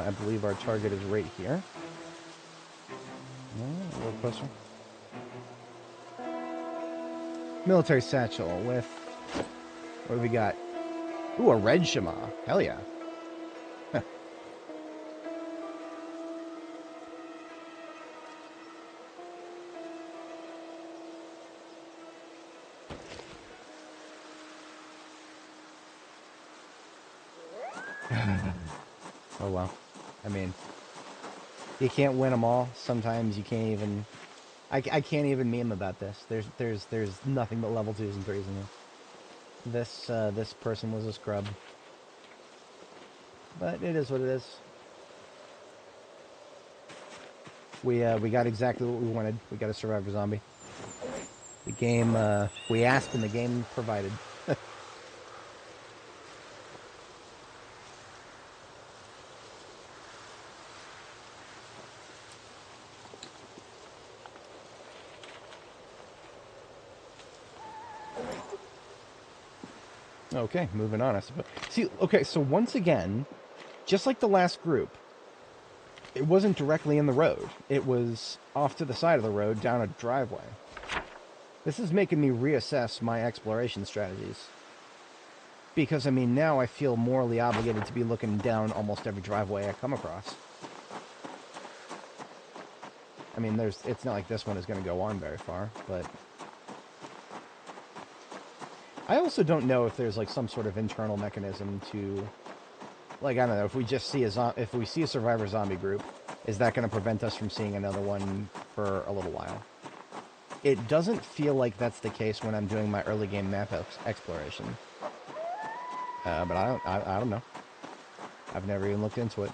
I believe our target is right here. A little closer. Military satchel with... What do we got? Ooh, a red shema. Hell yeah. Huh. Oh well. I mean, you can't win them all. Sometimes you can't even... I can't even meme about this. There's nothing but level 2s and 3s in here. This person was a scrub. But it is what it is. We got exactly what we wanted. We got a survivor zombie. The game, we asked and the game provided. Okay, moving on, I suppose. See, okay, so once again, just like the last group, it wasn't directly in the road. It was off to the side of the road, down a driveway. This is making me reassess my exploration strategies. Because, I mean, now I feel morally obligated to be looking down almost every driveway I come across. I mean, it's not like this one is going to go on very far, but... I also don't know if there's like some sort of internal mechanism to, like, I don't know, if we just see if we see a survivor zombie group, is that going to prevent us from seeing another one for a little while? It doesn't feel like that's the case when I'm doing my early game map exploration. But I don't know. I've never even looked into it.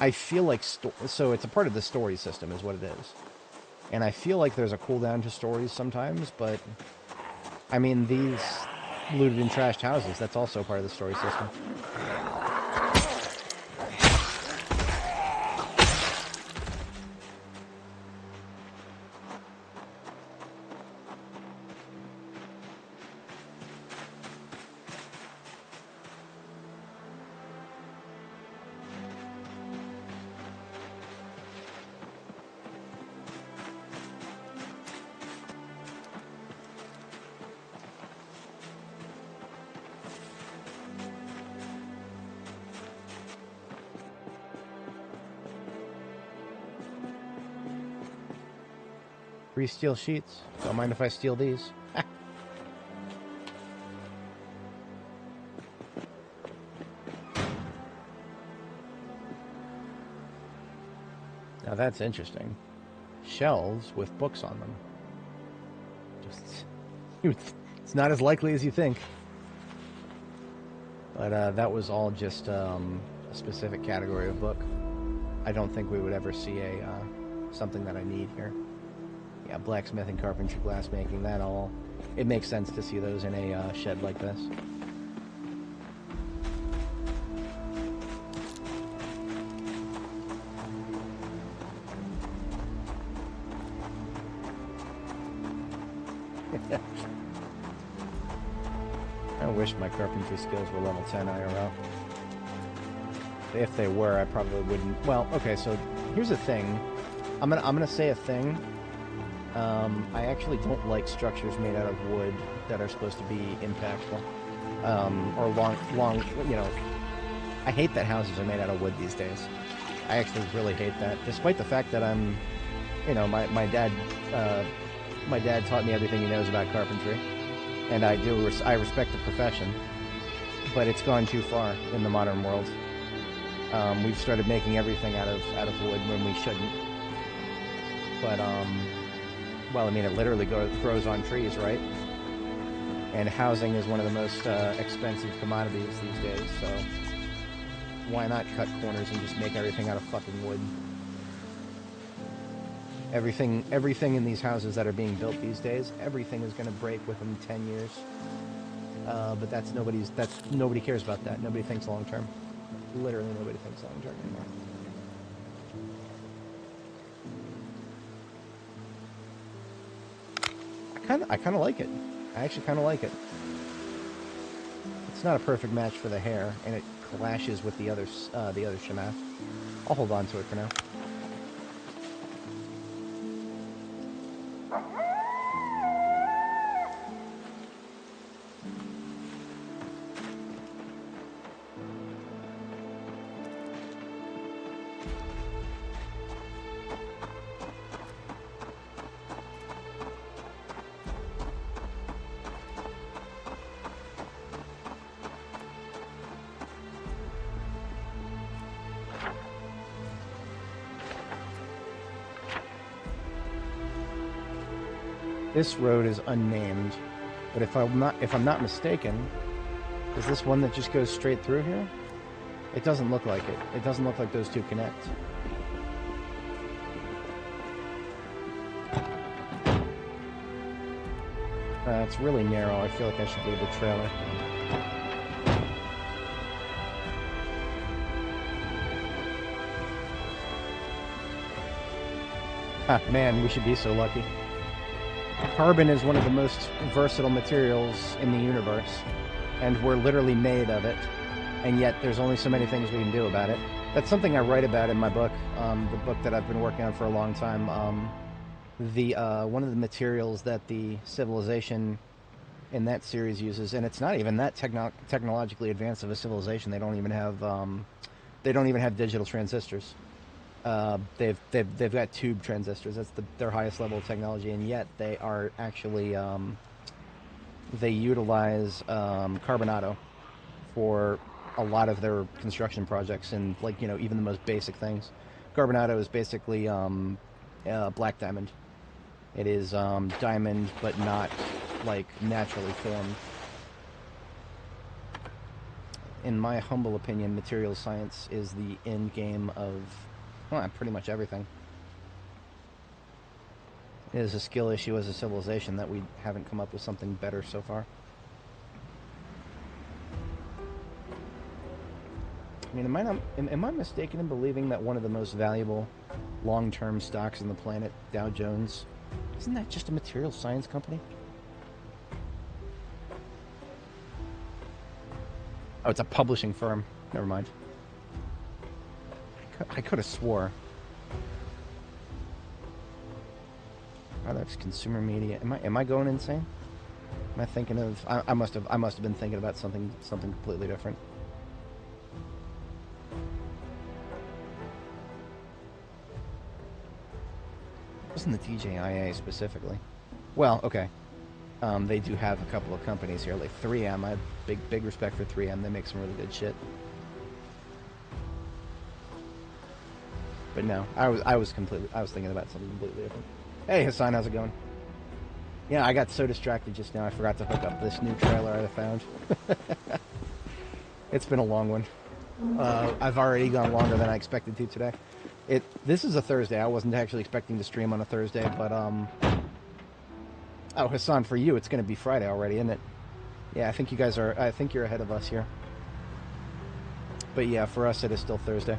I feel like so it's a part of the story system is what it is. And I feel like there's a cooldown to stories sometimes, but I mean, these looted and trashed houses, that's also part of the story system. Free steel sheets. Don't mind if I steal these. Now that's interesting. Shelves with books on them. It's not as likely as you think. But that was all just a specific category of book. I don't think we would ever see something that I need here. Yeah, blacksmithing, carpentry, glass making, that all... It makes sense to see those in a shed like this. I wish my carpentry skills were level 10 IRL. If they were, I probably wouldn't. Well, okay, so here's the thing. I'm gonna say a thing. I actually don't like structures made out of wood that are supposed to be impactful. Or long, you know, I hate that houses are made out of wood these days. I actually really hate that, despite the fact that I'm, you know, my dad taught me everything he knows about carpentry, and I respect the profession, but it's gone too far in the modern world. We've started making everything out of wood when we shouldn't. But well, I mean, it literally grows on trees, right? And housing is one of the most expensive commodities these days, so why not cut corners and just make everything out of fucking wood? Everything in these houses that are being built these days, everything is going to break within 10 years. But nobody cares about that. Nobody thinks long term. Literally nobody thinks long term anymore. I kind of like it. I actually kind of like it. It's not a perfect match for the hair, and it clashes with the other Shamath. I'll hold on to it for now. This road is unnamed, but if I'm not mistaken, is this one that just goes straight through here? It doesn't look like it. It doesn't look like those two connect. It's really narrow. I feel like I should go to the trailer. Ah, man, we should be so lucky. Carbon is one of the most versatile materials in the universe, and we're literally made of it, and yet there's only so many things we can do about it. That's something I write about in my book, the book that I've been working on for a long time. One of the materials that the civilization in that series uses, and it's not even that technologically advanced of a civilization. They don't even have digital transistors. They've got tube transistors. That's their highest level of technology, and yet they are actually they utilize carbonado for a lot of their construction projects, and like, you know, even the most basic things. Carbonado is basically black diamond. It is diamond, but not like naturally formed. In my humble opinion, materials science is the end game of, well, pretty much everything. It is a skill issue as a civilization that we haven't come up with something better so far. I mean, am I mistaken in believing that one of the most valuable long-term stocks on the planet, Dow Jones, isn't that just a materials science company? Oh, it's a publishing firm. Never mind. I could have swore. Oh, that's consumer media. Am I going insane? Am I thinking of? I must have been thinking about something completely different. It wasn't the DJIA specifically. Well, okay. They do have a couple of companies here, like 3M. I have big respect for 3M. They make some really good shit. But no, I was thinking about something completely different. Hey Hassan, how's it going? Yeah, I got so distracted just now I forgot to hook up this new trailer I found. It's been a long one. I've already gone longer than I expected to today. This is a Thursday. I wasn't actually expecting to stream on a Thursday, but Oh, Hassan, for you, it's going to be Friday already, isn't it? Yeah, I think you guys are. I think you're ahead of us here. But yeah, for us, it is still Thursday.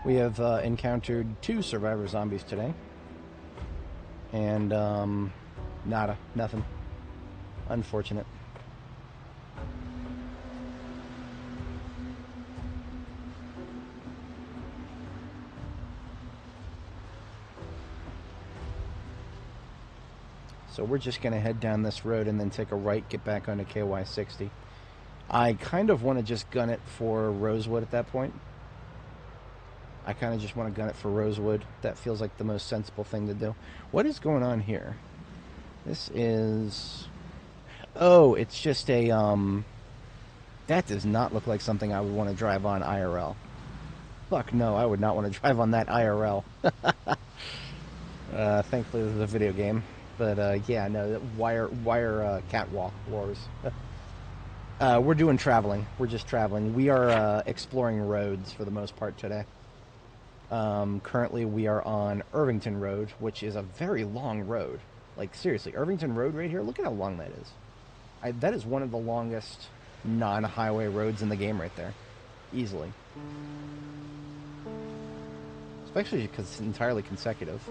We have encountered 2 survivor zombies today. And, nada. Nothing. Unfortunate. So we're just going to head down this road and then take a right, get back onto KY60. I kind of want to just gun it for Rosewood at that point. I kind of just want to gun it for Rosewood. That feels like the most sensible thing to do. What is going on here? This is... Oh, it's just a, That does not look like something I would want to drive on IRL. Fuck no, I would not want to drive on that IRL. Thankfully this is a video game. But, yeah, no, wire catwalk wars. We're doing traveling. We're just traveling. We are exploring roads for the most part today. Currently we are on Irvington Road, which is a very long road. Like, seriously, Irvington Road right here, look at how long that is. That is one of the longest non-highway roads in the game right there. Easily. Especially because it's entirely consecutive.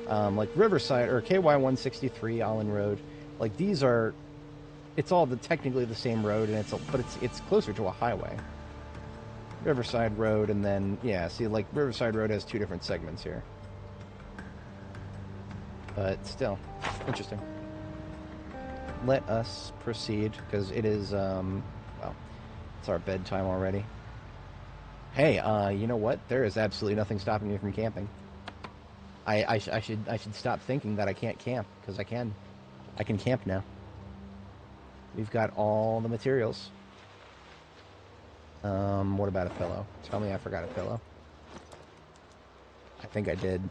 Like Riverside, or KY163, Allen Road, like these are, it's all technically the same road, and but it's closer to a highway. Riverside Road, and then, yeah, see, like, Riverside Road has 2 different segments here. But still, interesting. Let us proceed, because it is, well, it's our bedtime already. Hey, you know what? There is absolutely nothing stopping me from camping. I should stop thinking that I can't camp, because I can. I can camp now. We've got all the materials. What about a pillow? Tell me I forgot a pillow. I think I did.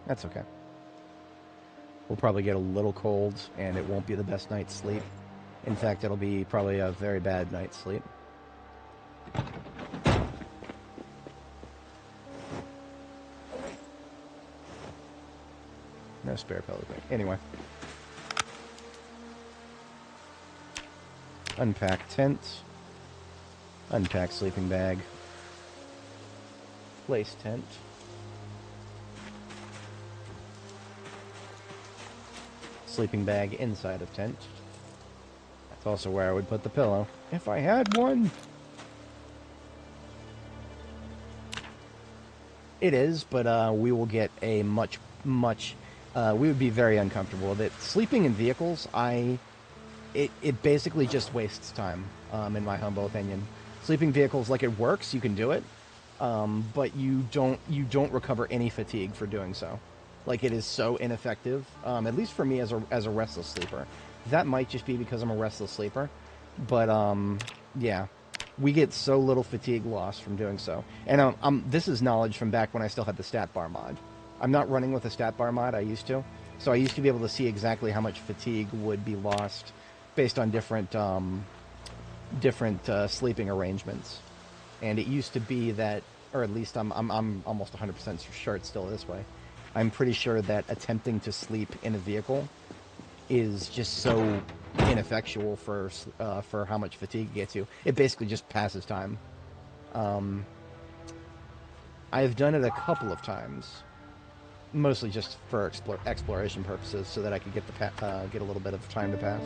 That's okay. We'll probably get a little cold, and it won't be the best night's sleep. In fact, it'll be probably a very bad night's sleep. No spare pillows. Anyway. Unpack tent. Unpack sleeping bag. Place tent. Sleeping bag inside of tent. That's also where I would put the pillow, if I had one. It is, but we will get a much, we would be very uncomfortable with it. Sleeping in vehicles, it basically just wastes time, in my humble opinion. Sleeping vehicles, like, it works, you can do it, but you don't recover any fatigue for doing so. Like, it is so ineffective, at least for me as a restless sleeper. That might just be because I'm a restless sleeper, but, yeah. We get so little fatigue loss from doing so. And this is knowledge from back when I still had the stat bar mod. I'm not running with the stat bar mod, I used to. So I used to be able to see exactly how much fatigue would be lost based on different sleeping arrangements. And it used to be that, or at least I'm almost 100% sure it's still this way. I'm pretty sure that attempting to sleep in a vehicle is just so ineffectual for how much fatigue it gets you. It basically just passes time. I've done it a couple of times, mostly just for exploration purposes, so that I could get get a little bit of time to pass.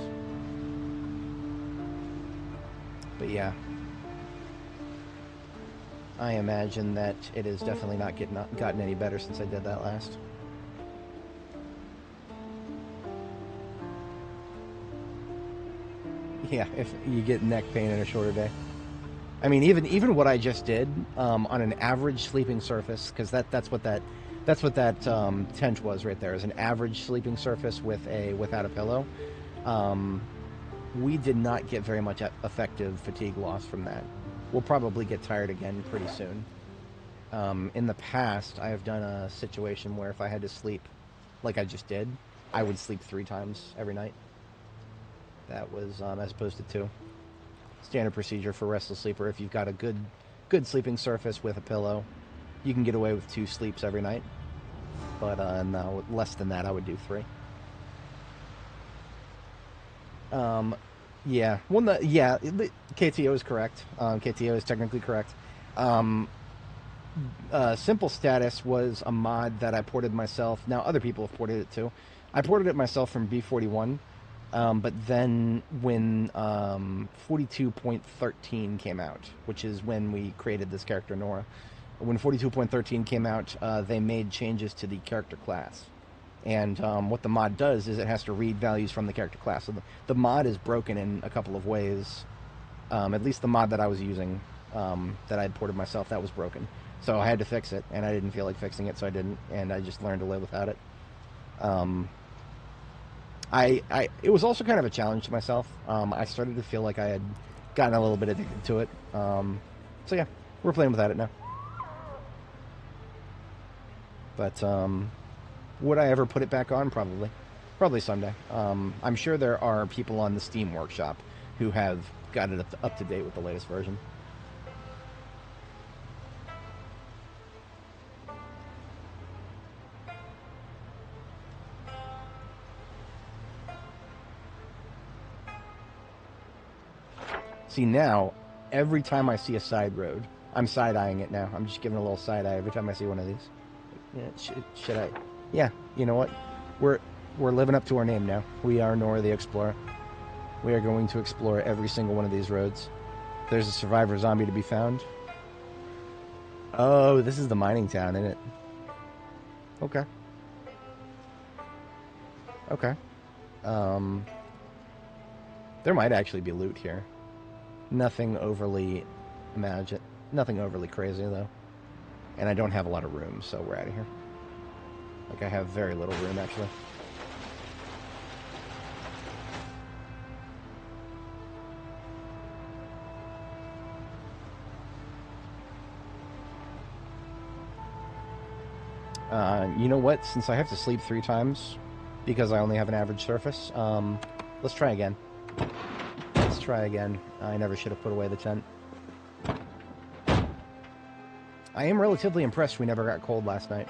But yeah, I imagine that it is definitely not gotten any better since I did that last. Yeah, if you get neck pain in a shorter day. I mean, even what I just did on an average sleeping surface, because that's what that That's what that tent was right there. Is an average sleeping surface without a pillow. We did not get very much effective fatigue loss from that. We'll probably get tired again pretty soon. In the past, I have done a situation where if I had to sleep like I just did, I would sleep 3 times every night. That was as opposed to 2. Standard procedure for restless sleeper. If you've got a good sleeping surface with a pillow, you can get away with 2 sleeps every night. But no, less than that, I would do 3. Yeah. Well, yeah, KTO is correct. KTO is technically correct. Simple Status was a mod that I ported myself. Now, other people have ported it too. I ported it myself from B41, but then when 42.13 came out, which is when we created this character, Nora, when 42.13 came out, they made changes to the character class. And what the mod does is it has to read values from the character class. So the mod is broken in a couple of ways. At least the mod that I was using, that I had ported myself, that was broken. So I had to fix it, and I didn't feel like fixing it, so I didn't, and I just learned to live without it. It was also kind of a challenge to myself. I started to feel like I had gotten a little bit addicted to it. So yeah, we're playing without it now. But would I ever put it back on? Probably someday. I'm sure there are people on the Steam Workshop who have got it up to date with the latest version. See, now, every time I see a side road, I'm side-eyeing it now. I'm just giving a little side-eye every time I see one of these. Yeah, should I? Yeah, you know what? We're living up to our name now. We are Nora the Explorer. We are going to explore every single one of these roads. There's a survivor zombie to be found. Oh, this is the mining town, isn't it? Okay. Okay. There might actually be loot here. Nothing overly nothing overly crazy though. And I don't have a lot of room, so we're out of here. Like, I have very little room actually. You know what? Since I have to sleep 3 times because I only have an average surface, let's try again. Let's try again. I never should have put away the tent. I am relatively impressed we never got cold last night.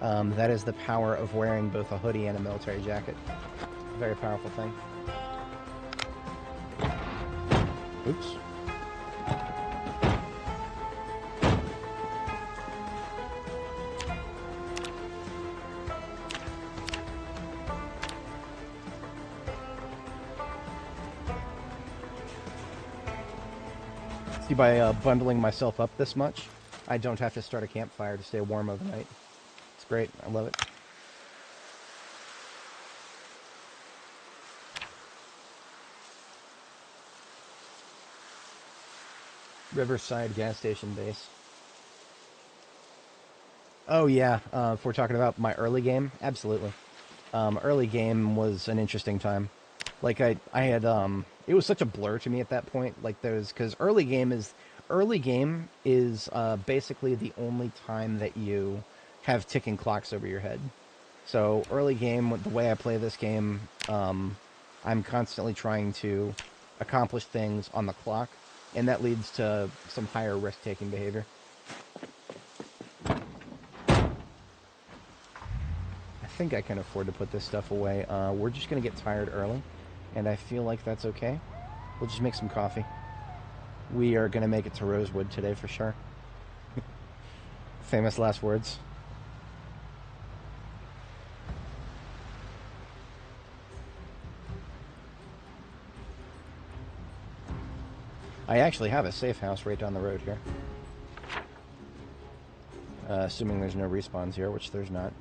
That is the power of wearing both a hoodie and a military jacket. Very powerful thing. Oops. See, by bundling myself up this much, I don't have to start a campfire to stay warm overnight. It's great. I love it. Riverside gas station base. Oh yeah, if we're talking about my early game, absolutely. Early game was an interesting time. Like I had it was such a blur to me at that point. Like because early game is basically the only time that you have ticking clocks over your head. So early game, the way I play this game, I'm constantly trying to accomplish things on the clock, and that leads to some higher risk-taking behavior. I think I can afford to put this stuff away. We're just going to get tired early, and I feel like that's okay. We'll just make some coffee. We are going to make it to Rosewood today for sure. Famous last words. I actually have a safe house right down the road here. Assuming there's no respawns here, which there's not.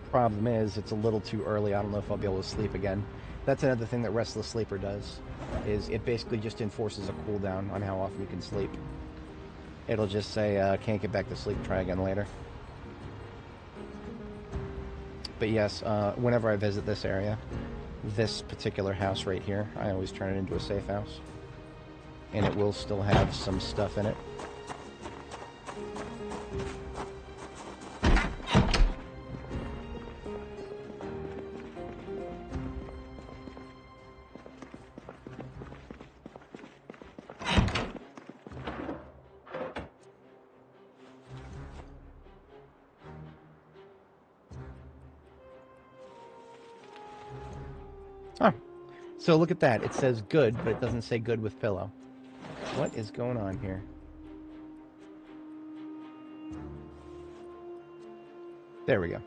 Problem is, it's a little too early. I don't know if I'll be able to sleep again. That's another thing that Restless Sleeper does, is it basically just enforces a cooldown on how often you can sleep. It'll just say, can't get back to sleep, try again later. But yes, whenever I visit this area, this particular house right here, I always turn it into a safe house. And it will still have some stuff in it. Oh, so look at that. It says good, but it doesn't say good with pillow. What is going on here? There we go.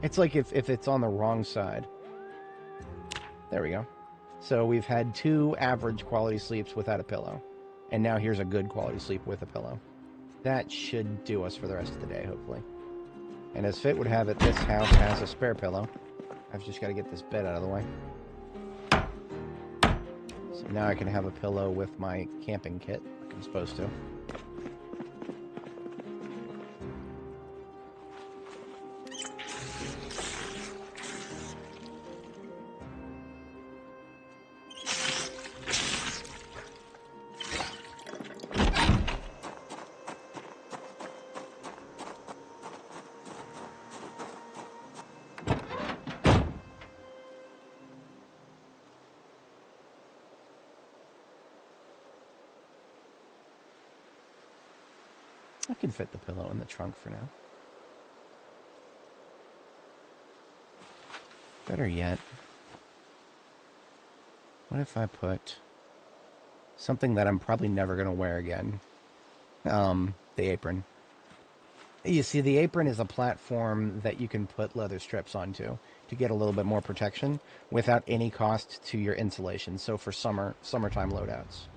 It's like if it's on the wrong side. There we go. So we've had 2 average quality sleeps without a pillow. And now here's a good quality sleep with a pillow. That should do us for the rest of the day, hopefully. And as Fit would have it, this house has a spare pillow. I've just got to get this bed out of the way. So now I can have a pillow with my camping kit, like I'm supposed to. I can fit the pillow in the trunk for now. Better yet, what if I put something that I'm probably never going to wear again? The apron. You see, the apron is a platform that you can put leather strips onto to get a little bit more protection without any cost to your insulation. So for summertime loadouts,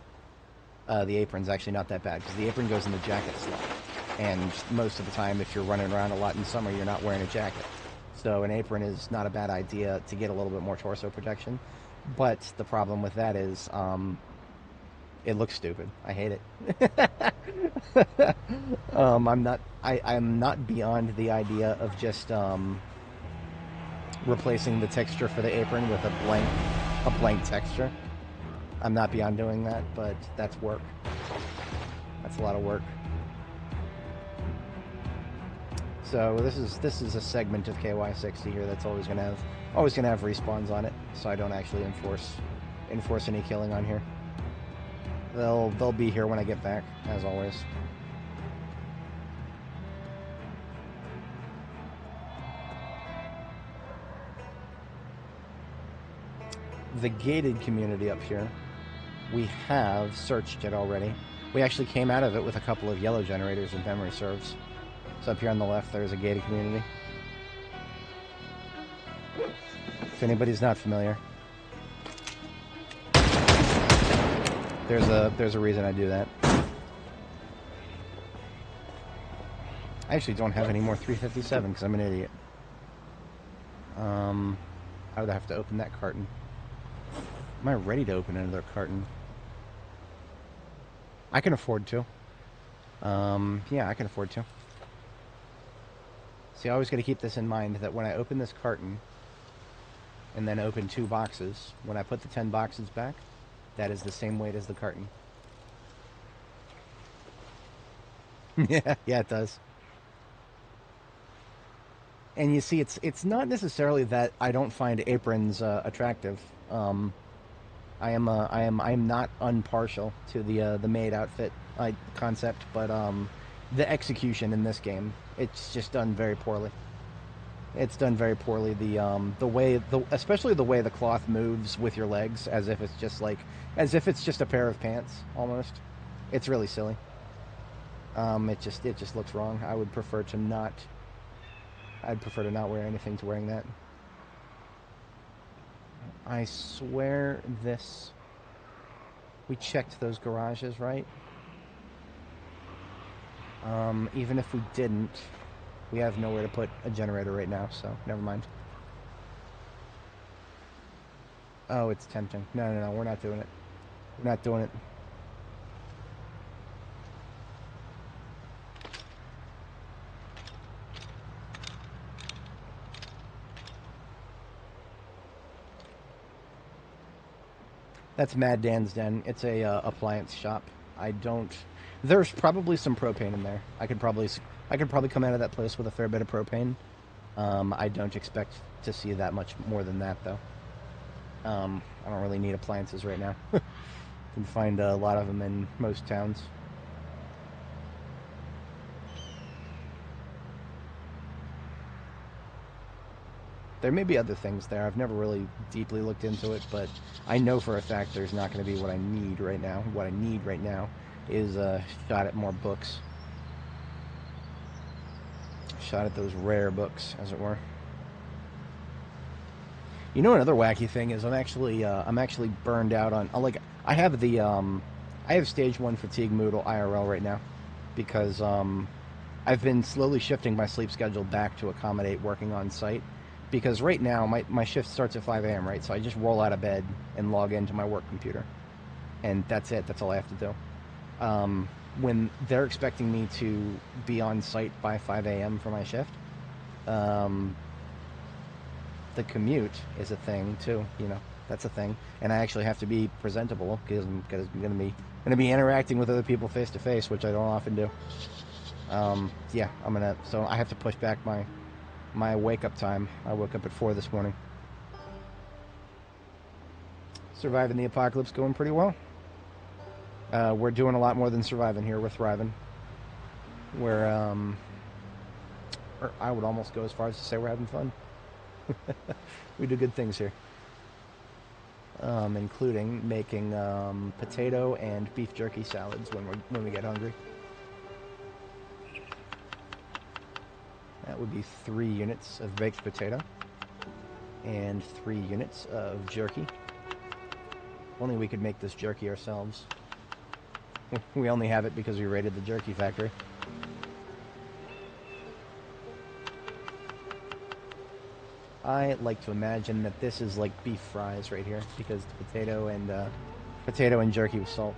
the apron's actually not that bad because the apron goes in the jacket slot. And most of the time, if you're running around a lot in summer, you're not wearing a jacket. So an apron is not a bad idea to get a little bit more torso protection. But the problem with that is it looks stupid. I hate it. I'm not beyond the idea of just replacing the texture for the apron with a blank texture. I'm not beyond doing that, but that's work. That's a lot of work. So this is a segment of KY60 here that's always gonna have respawns on it, so I don't actually enforce any killing on here. They'll be here when I get back, as always. The gated community up here, we have searched it already. We actually came out of it with a couple of yellow generators and memory serves. So up here on the left, there's a gated community. If anybody's not familiar, there's a reason I do that. I actually don't have any more 357 because I'm an idiot. I would have to open that carton. Am I ready to open another carton? I can afford to. Yeah, I can afford to. See, I always got to keep this in mind, that when I open this carton and then open 2 boxes, when I put the 10 boxes back, that is the same weight as the carton. Yeah, it does. And you see, it's not necessarily that I don't find aprons attractive. I am not unpartial to the maid outfit concept, but the execution in this game, it's just done very poorly. It's done very poorly. Especially the way the cloth moves with your legs, as if it's just a pair of pants almost. It's really silly. It just looks wrong. I'd prefer to not wear anything to wearing that. I swear we checked those garages, right? Even if we didn't, we have nowhere to put a generator right now, so never mind. Oh, it's tempting. No, no, no, we're not doing it. We're not doing it. That's Mad Dan's Den. It's a appliance shop. I don't. There's probably some propane in there. I could probably come out of that place with a fair bit of propane. I don't expect to see that much more than that, though. I don't really need appliances right now. Can find a lot of them in most towns. There may be other things there. I've never really deeply looked into it, but I know for a fact there's not going to be what I need right now. What I need right now is a shot at more books. A shot at those rare books, as it were. You know, another wacky thing is I'm actually burned out on. I have the I have stage 1 fatigue Moodle IRL right now because I've been slowly shifting my sleep schedule back to accommodate working on site. Because right now, my shift starts at 5 a.m., right? So I just roll out of bed and log into my work computer. And that's it. That's all I have to do. When they're expecting me to be on site by 5 a.m. for my shift, the commute is a thing, too. You know, that's a thing. And I actually have to be presentable because I'm going to be interacting with other people face-to-face, which I don't often do. Yeah, so I have to push back my wake-up time. I woke up at 4 this morning. Surviving the apocalypse going pretty well. We're doing a lot more than surviving here. We're thriving. Or I would almost go as far as to say we're having fun. We do good things here. Including making potato and beef jerky salads when we get hungry. That would be 3 units of baked potato and 3 units of jerky. Only we could make this jerky ourselves. We only have it because we raided the jerky factory. I like to imagine that this is like beef fries right here because the potato and jerky with salt.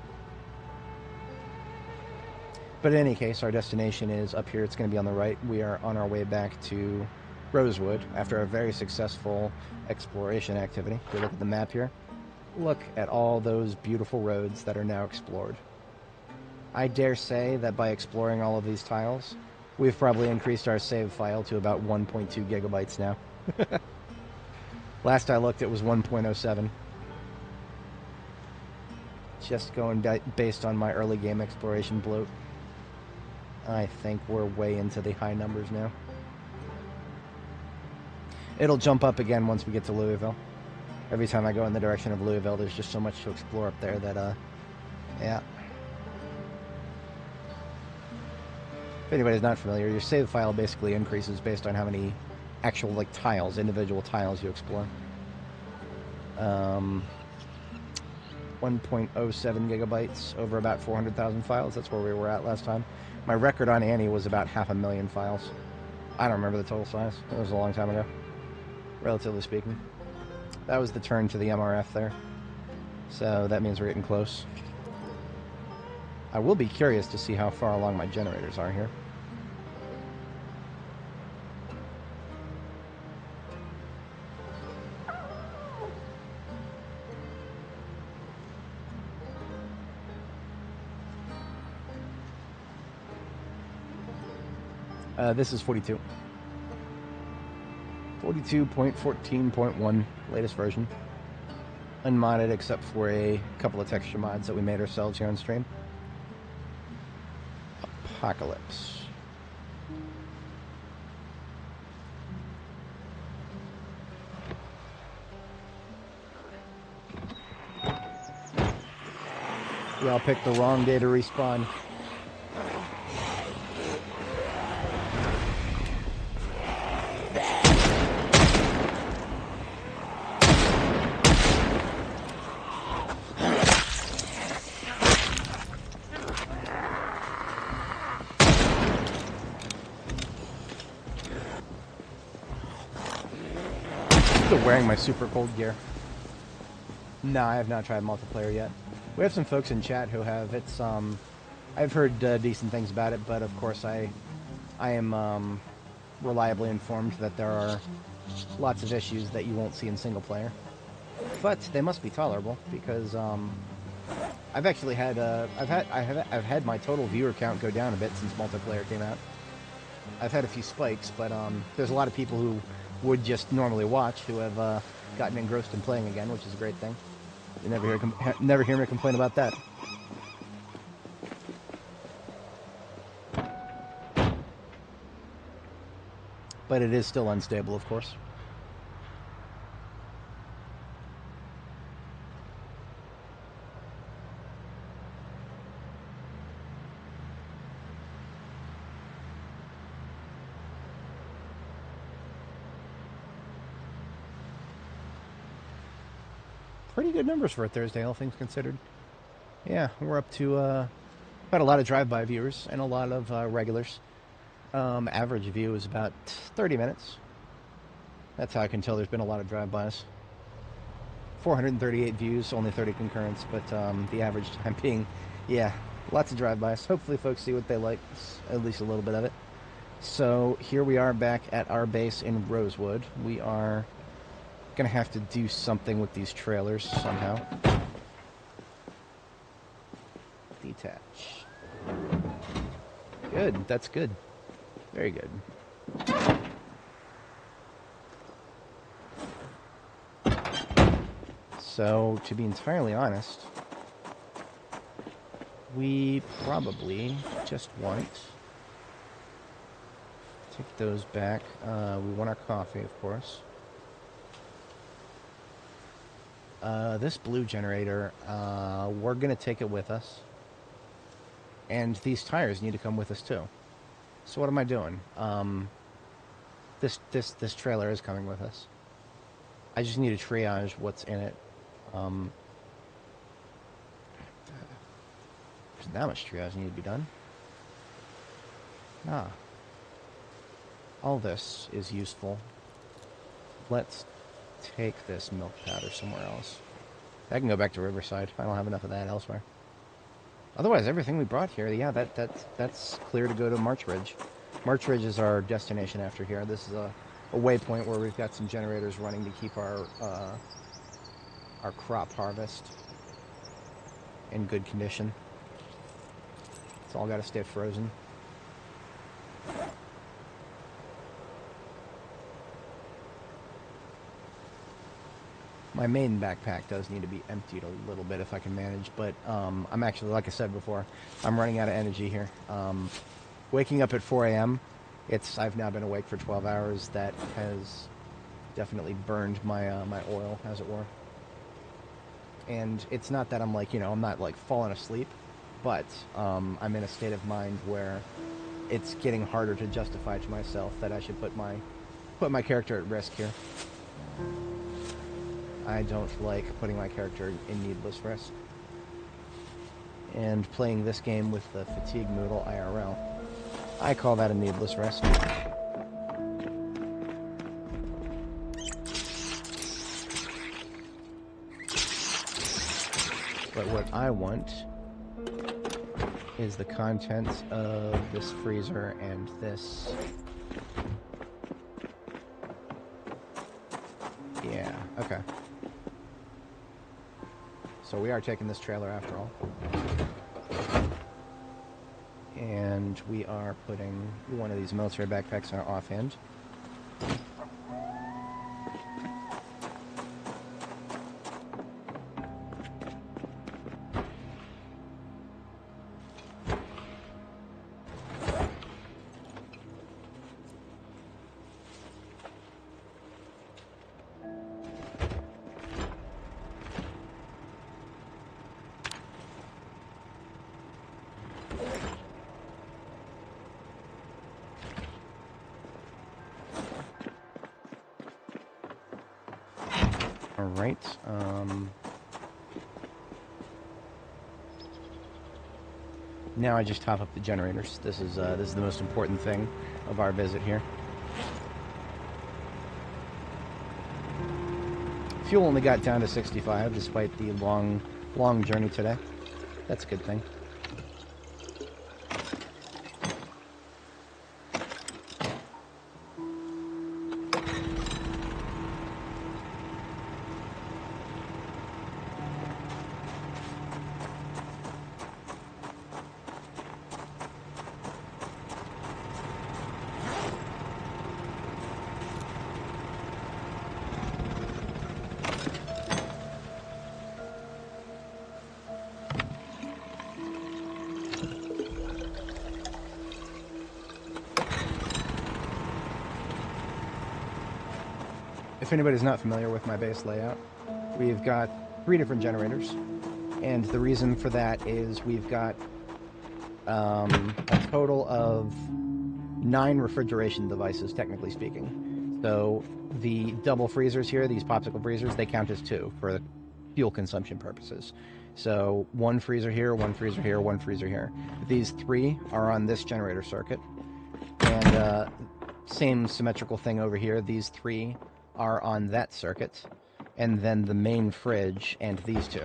But in any case, our destination is up here. It's going to be on the right. We are on our way back to Rosewood after a very successful exploration activity. If you look at the map here, look at all those beautiful roads that are now explored. I dare say that by exploring all of these tiles, we've probably increased our save file to about 1.2 gigabytes now. Last I looked, it was 1.07. Just going based on my early game exploration bloat. I think we're way into the high numbers now. It'll jump up again once we get to Louisville. Every time I go in the direction of Louisville, there's just so much to explore up there that, yeah. If anybody's not familiar, your save file basically increases based on how many actual, like, tiles, individual tiles you explore. 1.07 gigabytes over about 400,000 files. That's where we were at last time. My record on Annie was about 500,000 files. I don't remember the total size. It was a long time ago, relatively speaking. That was the turn to the MRF there. So that means we're getting close. I will be curious to see how far along my generators are here. This is 42. 42.14.1, latest version. Unmodded except for a couple of texture mods that we made ourselves here on stream. Apocalypse. We all picked the wrong day to respawn. Still wearing my super cold gear. No, I have not tried multiplayer yet. We have some folks in chat who have. It's I've heard decent things about it, but of course I am reliably informed that there are lots of issues that you won't see in single player. But they must be tolerable because I've actually had I've had my total viewer count go down a bit since multiplayer came out. I've had a few spikes, but there's a lot of people who would just normally watch who have gotten engrossed in playing again, which is a great thing. You never hear me complain about that. But it is still unstable, of course. Pretty good numbers for a Thursday, all things considered. Yeah, we're up to about a lot of drive-by viewers and a lot of regulars. Average view is about 30 minutes. That's how I can tell there's been a lot of drive-bys. 438 views, only 30 concurrents, but the average time being, yeah, lots of drive-bys. Hopefully folks see what they like, at least a little bit of it. So here we are back at our base in Rosewood. We are gonna have to do something with these trailers somehow. Detach. Good, that's good. Very good. So, to be entirely honest, we probably just want to take those back. We want our coffee, of course. This blue generator, we're going to take it with us. And these tires need to come with us, too. So what am I doing? This trailer is coming with us. I just need to triage what's in it. There's that much triage need to be done. Ah. All this is useful. Let's take this milk powder somewhere else. I can go back to Riverside. I don't have enough of that elsewhere. Otherwise, everything we brought here, yeah, that's clear to go to March Ridge. March Ridge is our destination after here. This is a waypoint where we've got some generators running to keep our crop harvest in good condition. It's all got to stay frozen. My main backpack does need to be emptied a little bit if I can manage, but I'm actually, like I said before, I'm running out of energy here. Waking up at 4 a.m., I've now been awake for 12 hours. That has definitely burned my my oil, as it were. And it's not that I'm like, I'm not like falling asleep, but I'm in a state of mind where it's getting harder to justify to myself that I should put my character at risk here. I don't like putting my character in needless risk. And playing this game with the fatigue moodle IRL, I call that a needless risk. But what I want is the contents of this freezer and this. Yeah, okay. So we are taking this trailer after all. And we are putting one of these military backpacks on our offhand. Alright, now I just top up the generators. This is the most important thing of our visit here. Fuel only got down to 65 despite the long journey today. That's a good thing. If anybody's not familiar with my base layout, we've got 3 different generators, and the reason for that is we've got a total of 9 refrigeration devices, technically speaking. So the double freezers here, these popsicle freezers, they count as 2 for fuel consumption purposes. So 1 freezer here, 1 freezer here, 1 freezer here. These 3 are on this generator circuit, and same symmetrical thing over here. These 3 are on that circuit, and then the main fridge and these 2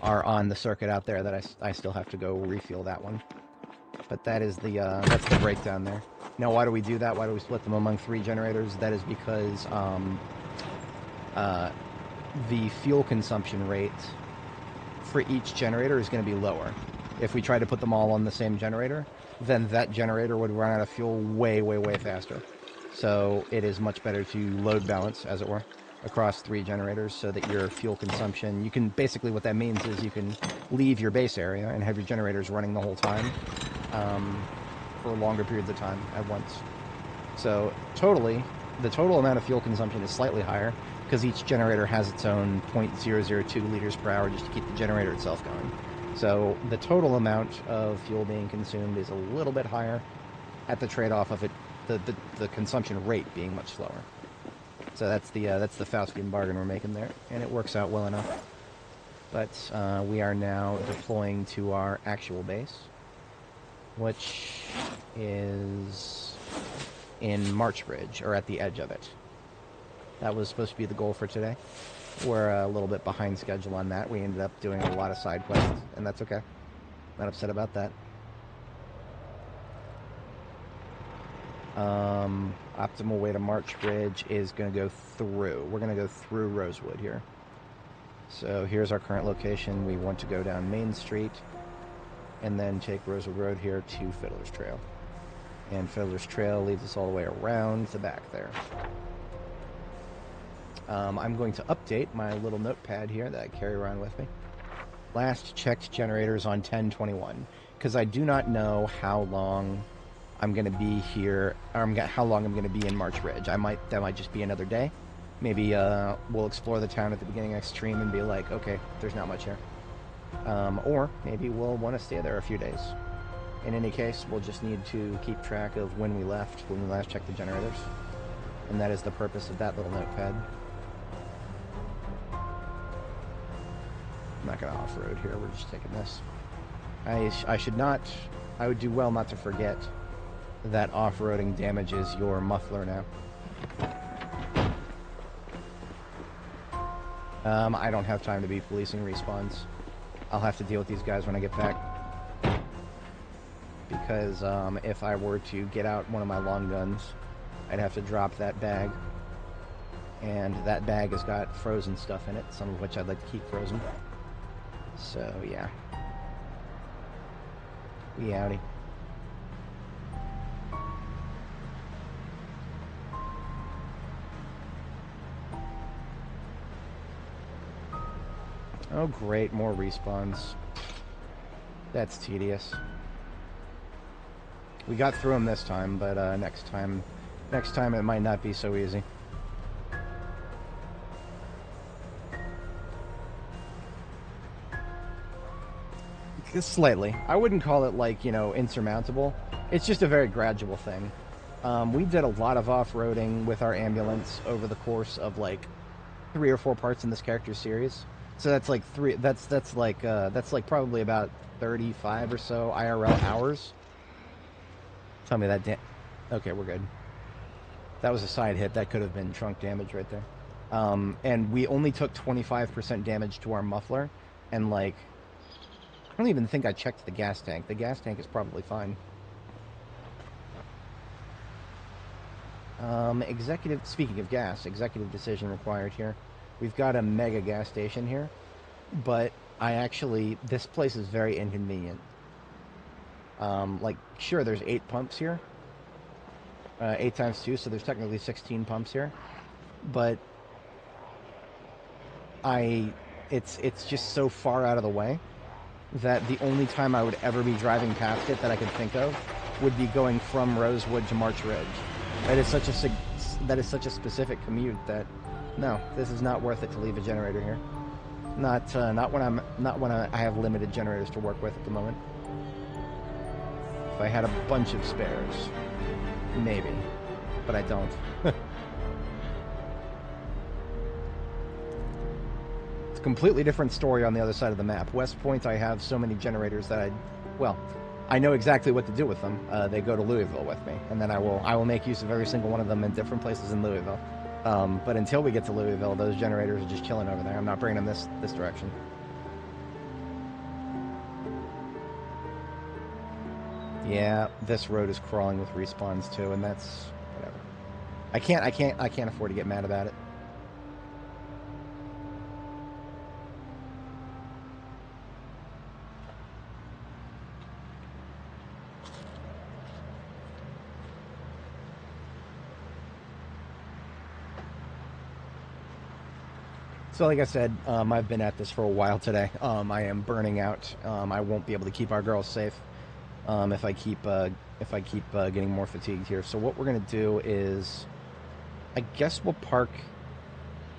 are on the circuit out there that I still have to go refuel that one. But that is that's the breakdown there. Now, why do we do that? Why do we split them among 3 generators? That is because the fuel consumption rate for each generator is going to be lower. If we try to put them all on the same generator, then that generator would run out of fuel way, way, way faster. So it is much better to load balance, as it were, across 3 generators so that your fuel consumption, you can, basically what that means is you can leave your base area and have your generators running the whole time for longer periods of time at once. So the total amount of fuel consumption is slightly higher because each generator has its own 0.002 liters per hour just to keep the generator itself going. So the total amount of fuel being consumed is a little bit higher at the trade-off of it, the consumption rate being much slower. So that's the Faustian bargain we're making there, and it works out well enough. But we are now deploying to our actual base, which is in Marchbridge, or at the edge of it. That was supposed to be the goal for today. We're a little bit behind schedule on that. We ended up doing a lot of side quests, and that's okay. Not upset about that. Optimal way to Marchbridge is going to go through. We're going to go through Rosewood here. So here's our current location. We want to go down Main Street and then take Rosewood Road here to Fiddler's Trail. And Fiddler's Trail leads us all the way around the back there. I'm going to update my little notepad here that I carry around with me. Last checked generators on 10/21, because I do not know how long I'm going to be here, or how long I'm going to be in Marchbridge. That might just be another day. Maybe we'll explore the town at the beginning of next stream and be like, okay, there's not much here. Or maybe we'll want to stay there a few days. In any case, we'll just need to keep track of when we left, when we last checked the generators. And that is the purpose of that little notepad. I'm not going to off-road here, we're just taking this. I would do well not to forget that off-roading damages your muffler now. I don't have time to be policing respawns. I'll have to deal with these guys when I get back. Because if I were to get out one of my long guns, I'd have to drop that bag. And that bag has got frozen stuff in it, some of which I'd like to keep frozen. So, yeah. We outie. Oh great, more respawns. That's tedious. We got through them this time, but next time it might not be so easy. Slightly. I wouldn't call it, like, you know, insurmountable. It's just a very gradual thing. We did a lot of off-roading with our ambulance over the course of, like, 3 or 4 parts in this character series. So that's like that's like probably about 35 or so IRL hours. Tell me that okay, we're good. That was a side hit. That could have been trunk damage right there. And we only took 25% damage to our muffler, and like, I don't even think I checked the gas tank. The gas tank is probably fine. Speaking of gas, executive decision required here. We've got a mega gas station here, but this place is very inconvenient. Like, sure, there's 8 pumps here. 8 times 2, so there's technically 16 pumps here. But it's just so far out of the way that the only time I would ever be driving past it that I could think of would be going from Rosewood to March Ridge. That is such a specific commute that no, this is not worth it to leave a generator here. Not when I have limited generators to work with at the moment. If I had a bunch of spares, maybe, but I don't. It's a completely different story on the other side of the map. West Point, I have so many generators that I know exactly what to do with them. They go to Louisville with me, and then I will make use of every single one of them in different places in Louisville. But until we get to Louisville, those generators are just chilling over there. I'm not bringing them this direction. Yeah, this road is crawling with respawns too, and that's whatever. I can't afford to get mad about it. So like I said, I've been at this for a while today. I am burning out. I won't be able to keep our girls safe if I keep getting more fatigued here. So what we're gonna do is, I guess we'll park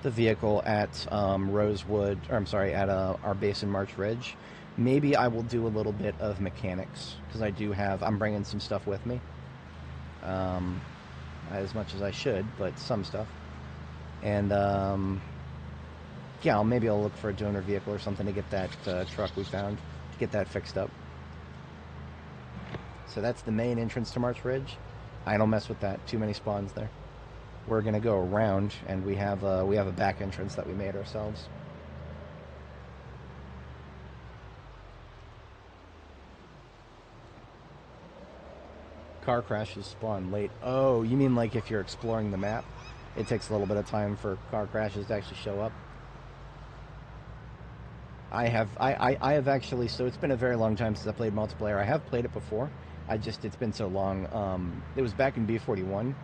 the vehicle at Rosewood, or I'm sorry, at our base in March Ridge. Maybe I will do a little bit of mechanics because I'm bringing some stuff with me. As much as I should, but some stuff. And yeah, maybe I'll look for a donor vehicle or something to get that truck we found, to get that fixed up. So that's the main entrance to March Ridge. I don't mess with that. Too many spawns there. We're gonna go around, and we have a back entrance that we made ourselves. Car crashes spawn late. Oh, you mean like if you're exploring the map, it takes a little bit of time for car crashes to actually show up? I have actually, so it's been a very long time since I played multiplayer. I have played it before. It's been so long. It was back in B41.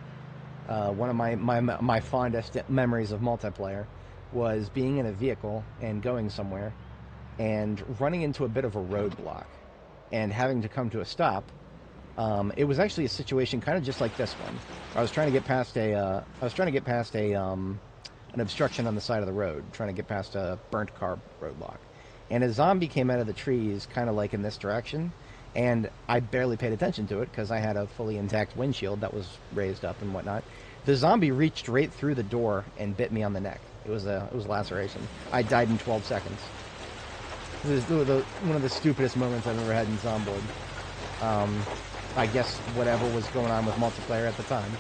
One of my fondest memories of multiplayer was being in a vehicle and going somewhere and running into a bit of a roadblock and having to come to a stop. It was actually a situation kind of just like this one. I was trying to get past an obstruction on the side of the road, trying to get past a burnt car roadblock. And a zombie came out of the trees, kind of like in this direction, and I barely paid attention to it because I had a fully intact windshield that was raised up and whatnot. The zombie reached right through the door and bit me on the neck. It was laceration. I died in 12 seconds. This is one of the stupidest moments I've ever had in Zomboid. I guess whatever was going on with multiplayer at the time.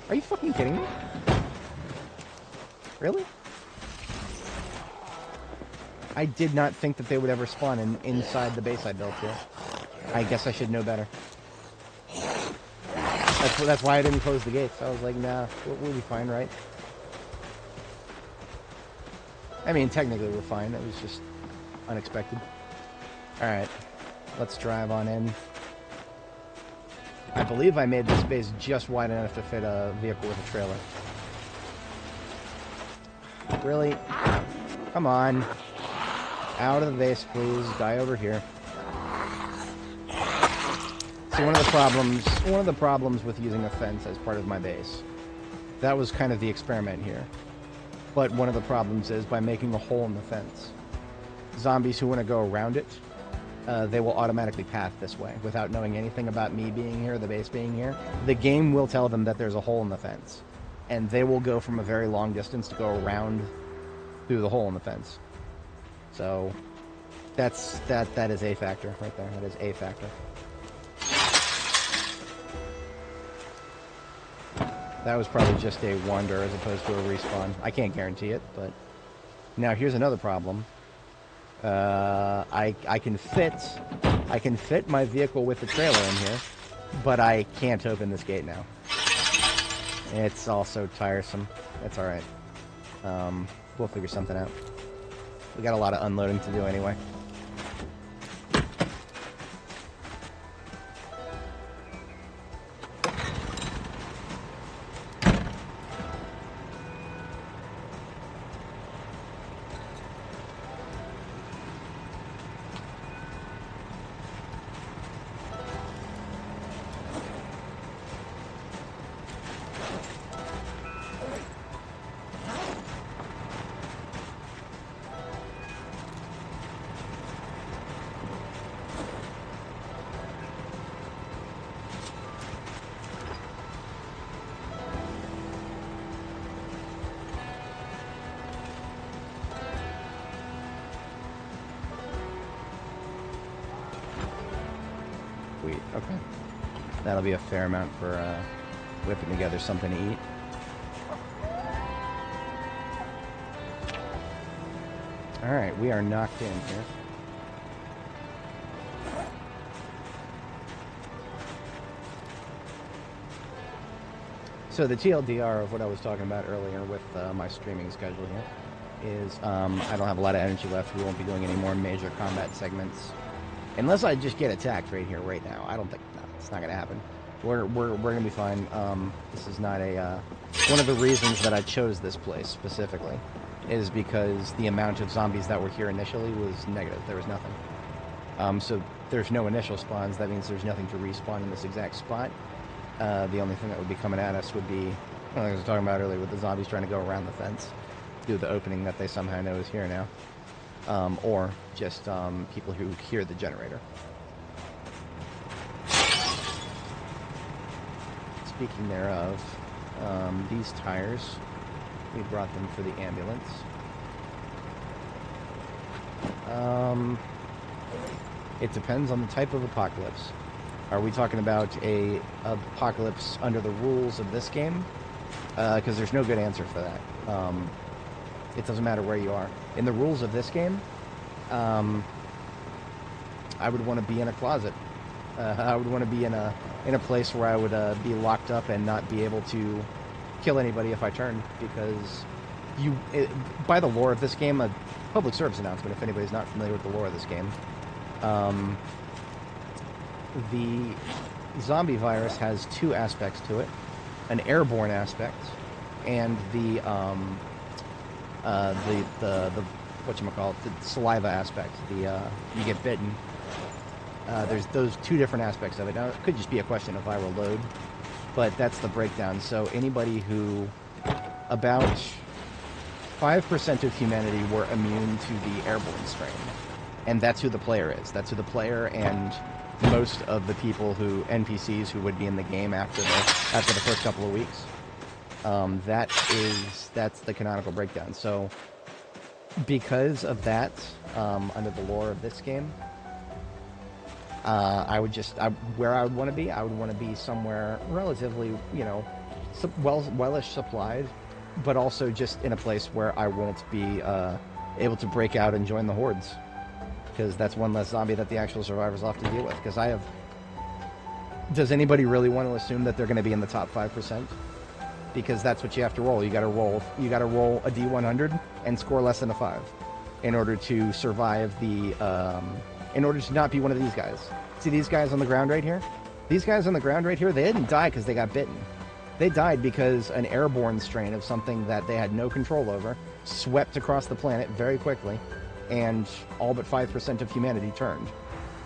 Are you fucking kidding me? Really? I did not think that they would ever spawn inside the base I built here. I guess I should know better. That's why I didn't close the gates. I was like, nah, we'll be fine, right? I mean, technically we're fine. It was just unexpected. Alright, let's drive on in. I believe I made this base just wide enough to fit a vehicle with a trailer. Really? Come on. Out of the base, please. Die over here. So one of the problems with using a fence as part of my base, that was kind of the experiment here. But one of the problems is by making a hole in the fence. Zombies who want to go around it, they will automatically path this way without knowing anything about me being here, the base being here. The game will tell them that there's a hole in the fence, and they will go from a very long distance to go around through the hole in the fence. So that is a factor right there. That is a factor. That was probably just a wander as opposed to a respawn. I can't guarantee it, but... Now, here's another problem. I can fit my vehicle with the trailer in here, but I can't open this gate now. It's also tiresome. That's alright. We'll figure something out. We got a lot of unloading to do anyway. Okay. That'll be a fair amount for whipping together something to eat. Alright, we are knocked in here. So the TLDR of what I was talking about earlier with my streaming schedule here is I don't have a lot of energy left. We won't be doing any more major combat segments. Unless I just get attacked right here, right now. I don't think... No, it's not going to happen. We're going to be fine. This is not a... one of the reasons that I chose this place specifically is because the amount of zombies that were here initially was negative. There was nothing. So there's no initial spawns. That means there's nothing to respawn in this exact spot. The only thing that would be coming at us would be... Like I was talking about earlier with the zombies trying to go around the fence through the opening that they somehow know is here now. Or just people who hear the generator. Speaking thereof, these tires, we brought them for the ambulance. It depends on the type of apocalypse. Are we talking about a apocalypse under the rules of this game? Because there's no good answer for that. It doesn't matter where you are. In the rules of this game, I would want to be in a closet. I would want to be in a place where I would be locked up and not be able to kill anybody if I turned, because by the lore of this game, a public service announcement if anybody's not familiar with the lore of this game, the zombie virus has two aspects to it: an airborne aspect and the whatchamacallit, the saliva aspect. You get bitten. There's those two different aspects of it. Now, it could just be a question of viral load, but that's the breakdown. So anybody who, about 5% of humanity were immune to the airborne strain, and that's who the player is. That's who the player and most of the people NPCs who would be in the game after the first couple of weeks. That's the canonical breakdown. So because of that, under the lore of this game, where I would want to be, I would want to be somewhere relatively, wellish supplied, but also just in a place where I won't be able to break out and join the hordes, because that's one less zombie that the actual survivors will have to deal with. Because does anybody really want to assume that they're going to be in the top 5%? Because that's what you have to roll. You got to roll a D100 and score less than a 5 in order to survive in order to not be one of these guys. See these guys on the ground right here? These guys on the ground right here, they didn't die because they got bitten. They died because an airborne strain of something that they had no control over swept across the planet very quickly, and all but 5% of humanity turned.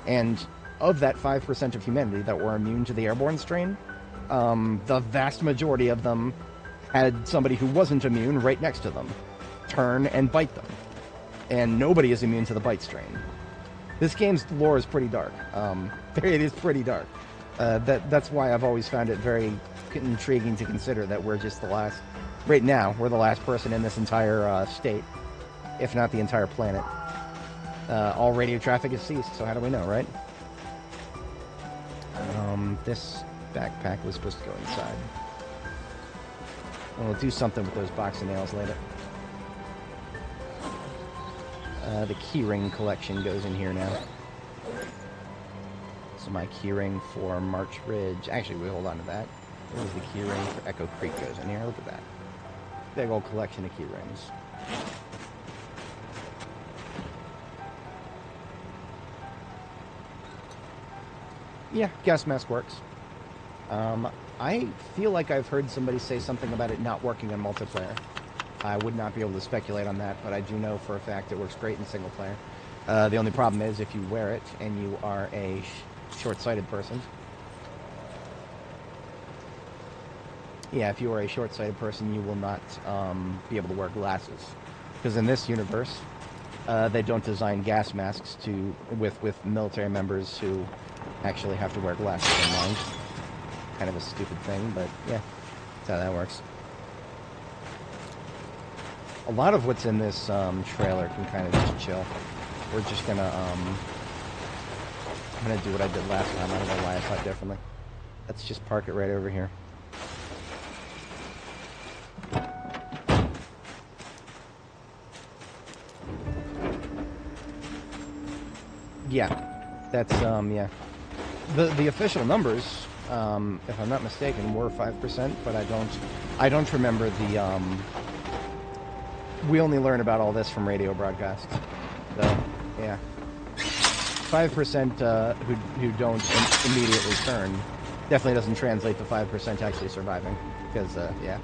And of that 5% of humanity that were immune to the airborne strain, the vast majority of them had somebody who wasn't immune right next to them turn and bite them. And nobody is immune to the bite strain. This game's lore is pretty dark. It is pretty dark. That's why I've always found it very intriguing to consider that we're just the last... Right now, we're the last person in this entire state, if not the entire planet. All radio traffic has ceased, so how do we know, right? This backpack was supposed to go inside. And we'll do something with those box of nails later. The keyring collection goes in here now. So my keyring for March Ridge... Actually, we hold on to that. There's the keyring for Echo Creek goes in here. Look at that. Big old collection of keyrings. Yeah, gas mask works. I feel like I've heard somebody say something about it not working in multiplayer. I would not be able to speculate on that, but I do know for a fact it works great in single player. The only problem is if you wear it and you are a short-sighted person. Yeah, if you are a short-sighted person, you will not be able to wear glasses. Because in this universe, they don't design gas masks with military members who actually have to wear glasses in mind. Kind of a stupid thing, but yeah, that's how that works. A lot of what's in this trailer can kind of just chill. We're just gonna I'm gonna do what I did last time. I don't know why I thought differently. Let's just park it right over here. Yeah, that's yeah. The official numbers, if I'm not mistaken, were 5%, but I don't remember the we only learn about all this from radio broadcasts. So, yeah. 5% who don't immediately turn definitely doesn't translate to 5% actually surviving. Because, yeah.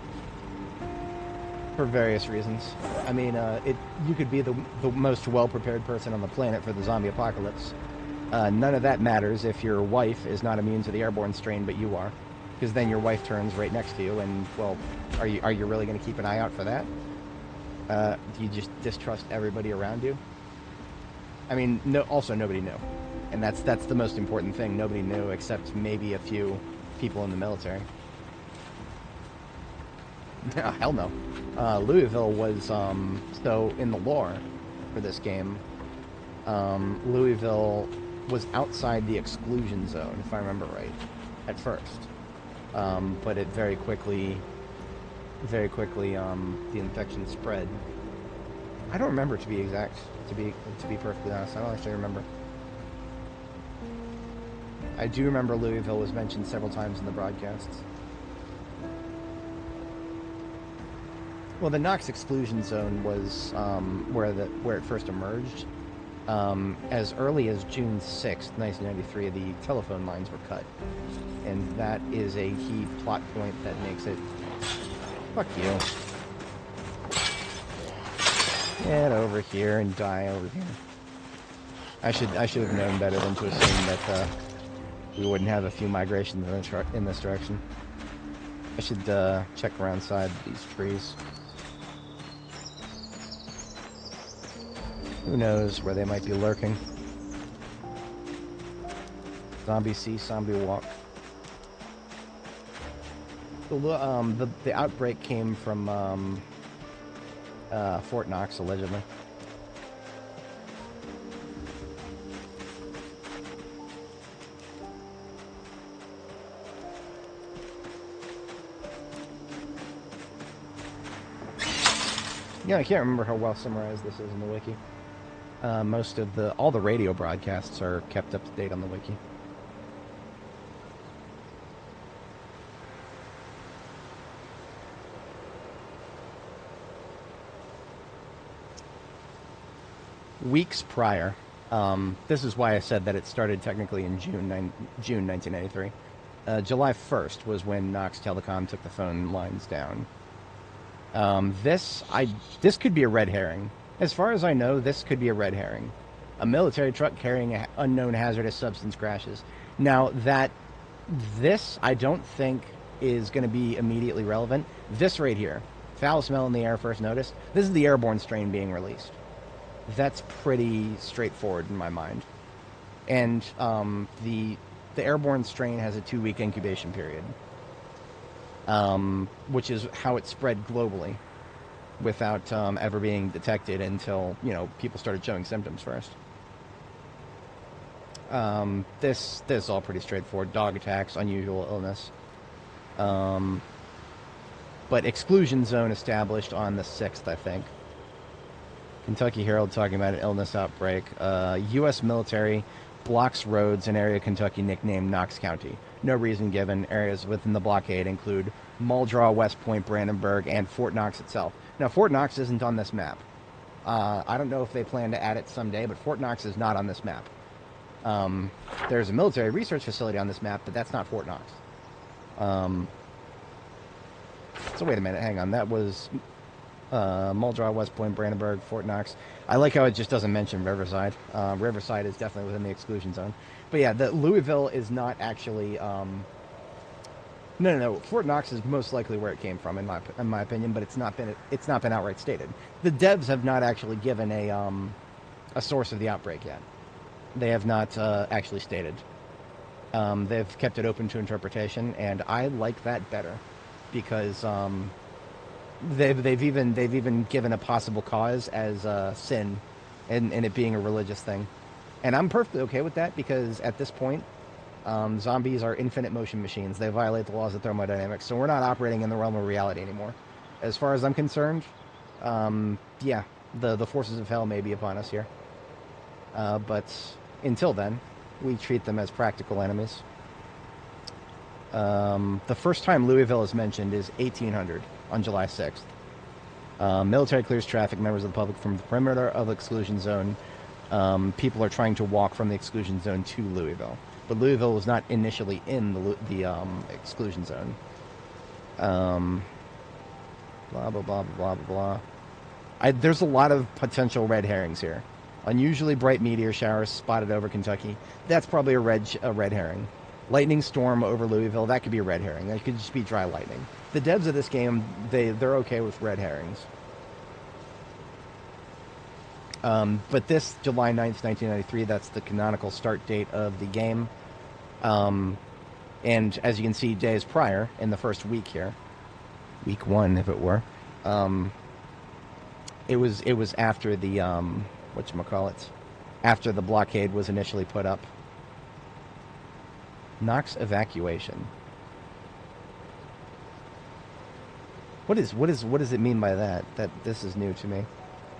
For various reasons. I mean, you could be the most well-prepared person on the planet for the zombie apocalypse. None of that matters if your wife is not immune to the airborne strain, but you are. Because then your wife turns right next to you, and, well, are you really going to keep an eye out for that? Do you just distrust everybody around you? I mean, also nobody knew. And that's the most important thing. Nobody knew except maybe a few people in the military. Hell no. Louisville was, so in the lore for this game, Louisville was outside the exclusion zone, if I remember right, at first. But it very quickly, the infection spread. I don't remember, to be exact, to be perfectly honest. I don't actually remember. I do remember Louisville was mentioned several times in the broadcasts. Well, the Knox exclusion zone was where it first emerged. As early as June 6th, 1993, the telephone lines were cut. And that is a key plot point that makes it... Fuck you. Get over here and die over here. I should have known better than to assume that we wouldn't have a few migrations in this direction. I should check around side these trees. Who knows where they might be lurking. Zombie see, zombie walk. The outbreak came from Fort Knox, allegedly. Yeah, I can't remember how well summarized this is in the wiki. All the radio broadcasts are kept up to date on the wiki. Weeks prior, this is why I said that it started technically in June 1993. July 1st was when Knox Telecom took the phone lines down. This could be a red herring. As far as I know, this could be a red herring. A military truck carrying an unknown hazardous substance crashes. Now, this I don't think is going to be immediately relevant. This right here, foul smell in the air first noticed. This is the airborne strain being released. That's pretty straightforward in my mind. And the airborne strain has a 2-week incubation period, which is how it spread globally, without ever being detected until, people started showing symptoms first. This is all pretty straightforward. Dog attacks, unusual illness. But exclusion zone established on the 6th, I think. Kentucky Herald talking about an illness outbreak. U.S. military blocks roads in area of Kentucky nicknamed Knox County. No reason given. Areas within the blockade include Muldraugh, West Point, Brandenburg, and Fort Knox itself. Now, Fort Knox isn't on this map. I don't know if they plan to add it someday, but Fort Knox is not on this map. There's a military research facility on this map, but that's not Fort Knox. So wait a minute, hang on. That was Muldraugh, West Point, Brandenburg, Fort Knox. I like how it just doesn't mention Riverside. Riverside is definitely within the exclusion zone. But yeah, the Louisville is not actually... No. Fort Knox is most likely where it came from, in my opinion, but it's not been outright stated. The devs have not actually given a source of the outbreak yet. They have not actually stated. They've kept it open to interpretation, and I like that better, because they've even given a possible cause as sin, and it being a religious thing, and I'm perfectly okay with that, because at this point, zombies are infinite motion machines. They violate the laws of thermodynamics, so we're not operating in the realm of reality anymore. As far as I'm concerned, yeah, the forces of hell may be upon us here. But until then, we treat them as practical enemies. The first time Louisville is mentioned is 1800 on July 6th. Military clears traffic, members of the public from the perimeter of the exclusion zone. People are trying to walk from the exclusion zone to Louisville. But Louisville was not initially in the exclusion zone. Blah, blah, blah, blah, blah, blah. There's a lot of potential red herrings here. Unusually bright meteor showers spotted over Kentucky. That's probably a red herring. Lightning storm over Louisville. That could be a red herring. That could just be dry lightning. The devs of this game, they're okay with red herrings. But this July 9th, 1993, that's the canonical start date of the game. And as you can see, days prior, in the first week here, week 1 if it were, it was after the whatchamacallit, after the blockade was initially put up. Knox evacuation. What does it mean by that? That this is new to me.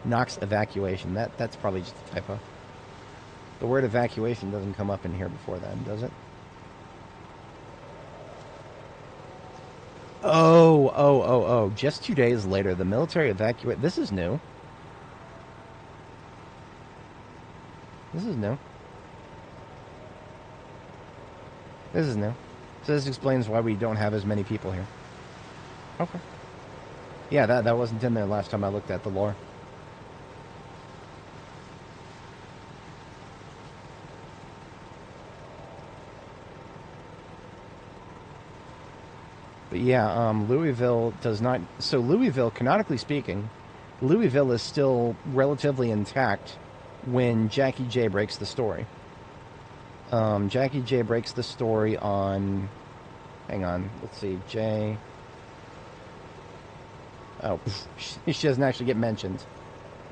Knox evacuation. That's probably just a typo. The word evacuation doesn't come up in here before then, does it? Oh. Just 2 days later, the military evacuate. This is new. So this explains why we don't have as many people here. Okay. Yeah, that wasn't in there last time I looked at the lore. But yeah, Louisville does not... So Louisville, canonically speaking, Louisville is still relatively intact when Jackie J breaks the story. Jackie J breaks the story on... Hang on, let's see, J... Oh, she doesn't actually get mentioned.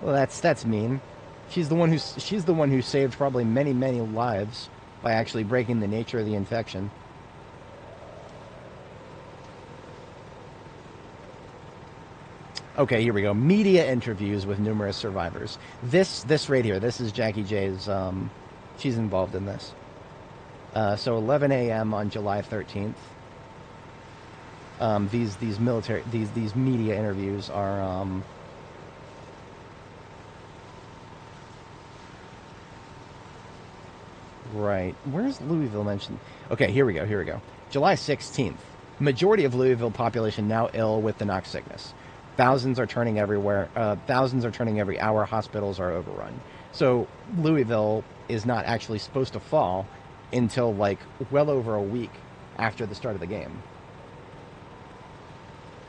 Well, that's mean. She's the one who saved probably many lives by actually breaking the nature of the infection. Okay, here we go. Media interviews with numerous survivors. This right here, this is Jackie J's, she's involved in this. So 11 a.m. on July 13th. These media interviews are, right. Where's Louisville mentioned? Okay, here we go. July 16th. Majority of Louisville population now ill with the Knox sickness. Thousands are turning everywhere. Thousands are turning every hour. Hospitals are overrun. So Louisville is not actually supposed to fall until like well over a week after the start of the game.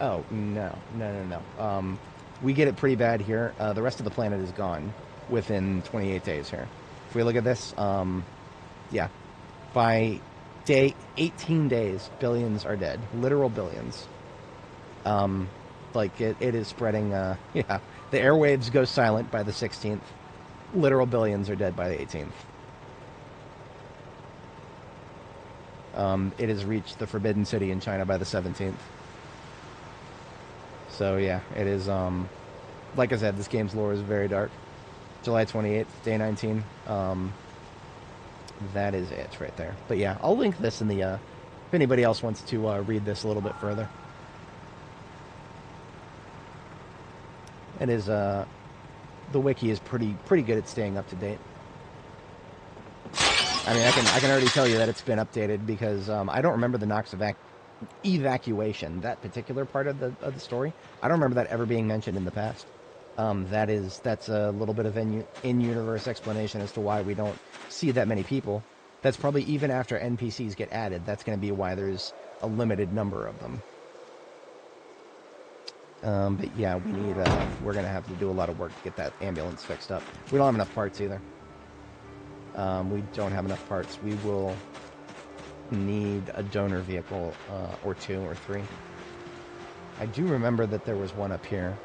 Oh, no. We get it pretty bad here. The rest of the planet is gone within 28 days here. If we look at this, yeah. By day 18 days, billions are dead. Literal billions. Like, it is spreading, yeah. The airwaves go silent by the 16th. Literal billions are dead by the 18th. It has reached the Forbidden City in China by the 17th. So yeah, it is. Like I said, this game's lore is very dark. July 28th, day 19. That is it right there. But yeah, I'll link this in the. If anybody else wants to read this a little bit further. It is. The wiki is pretty good at staying up to date. I mean, I can already tell you that it's been updated because I don't remember the Nox evacuation, that particular part of the story. I don't remember that ever being mentioned in the past. That's a little bit of in-universe explanation as to why we don't see that many people. That's probably even after NPCs get added. That's going to be why there's a limited number of them. But yeah, we're going to have to do a lot of work to get that ambulance fixed up. We don't have enough parts either. We don't have enough parts. We will need a donor vehicle, or 2 or 3. I do remember that there was one up here.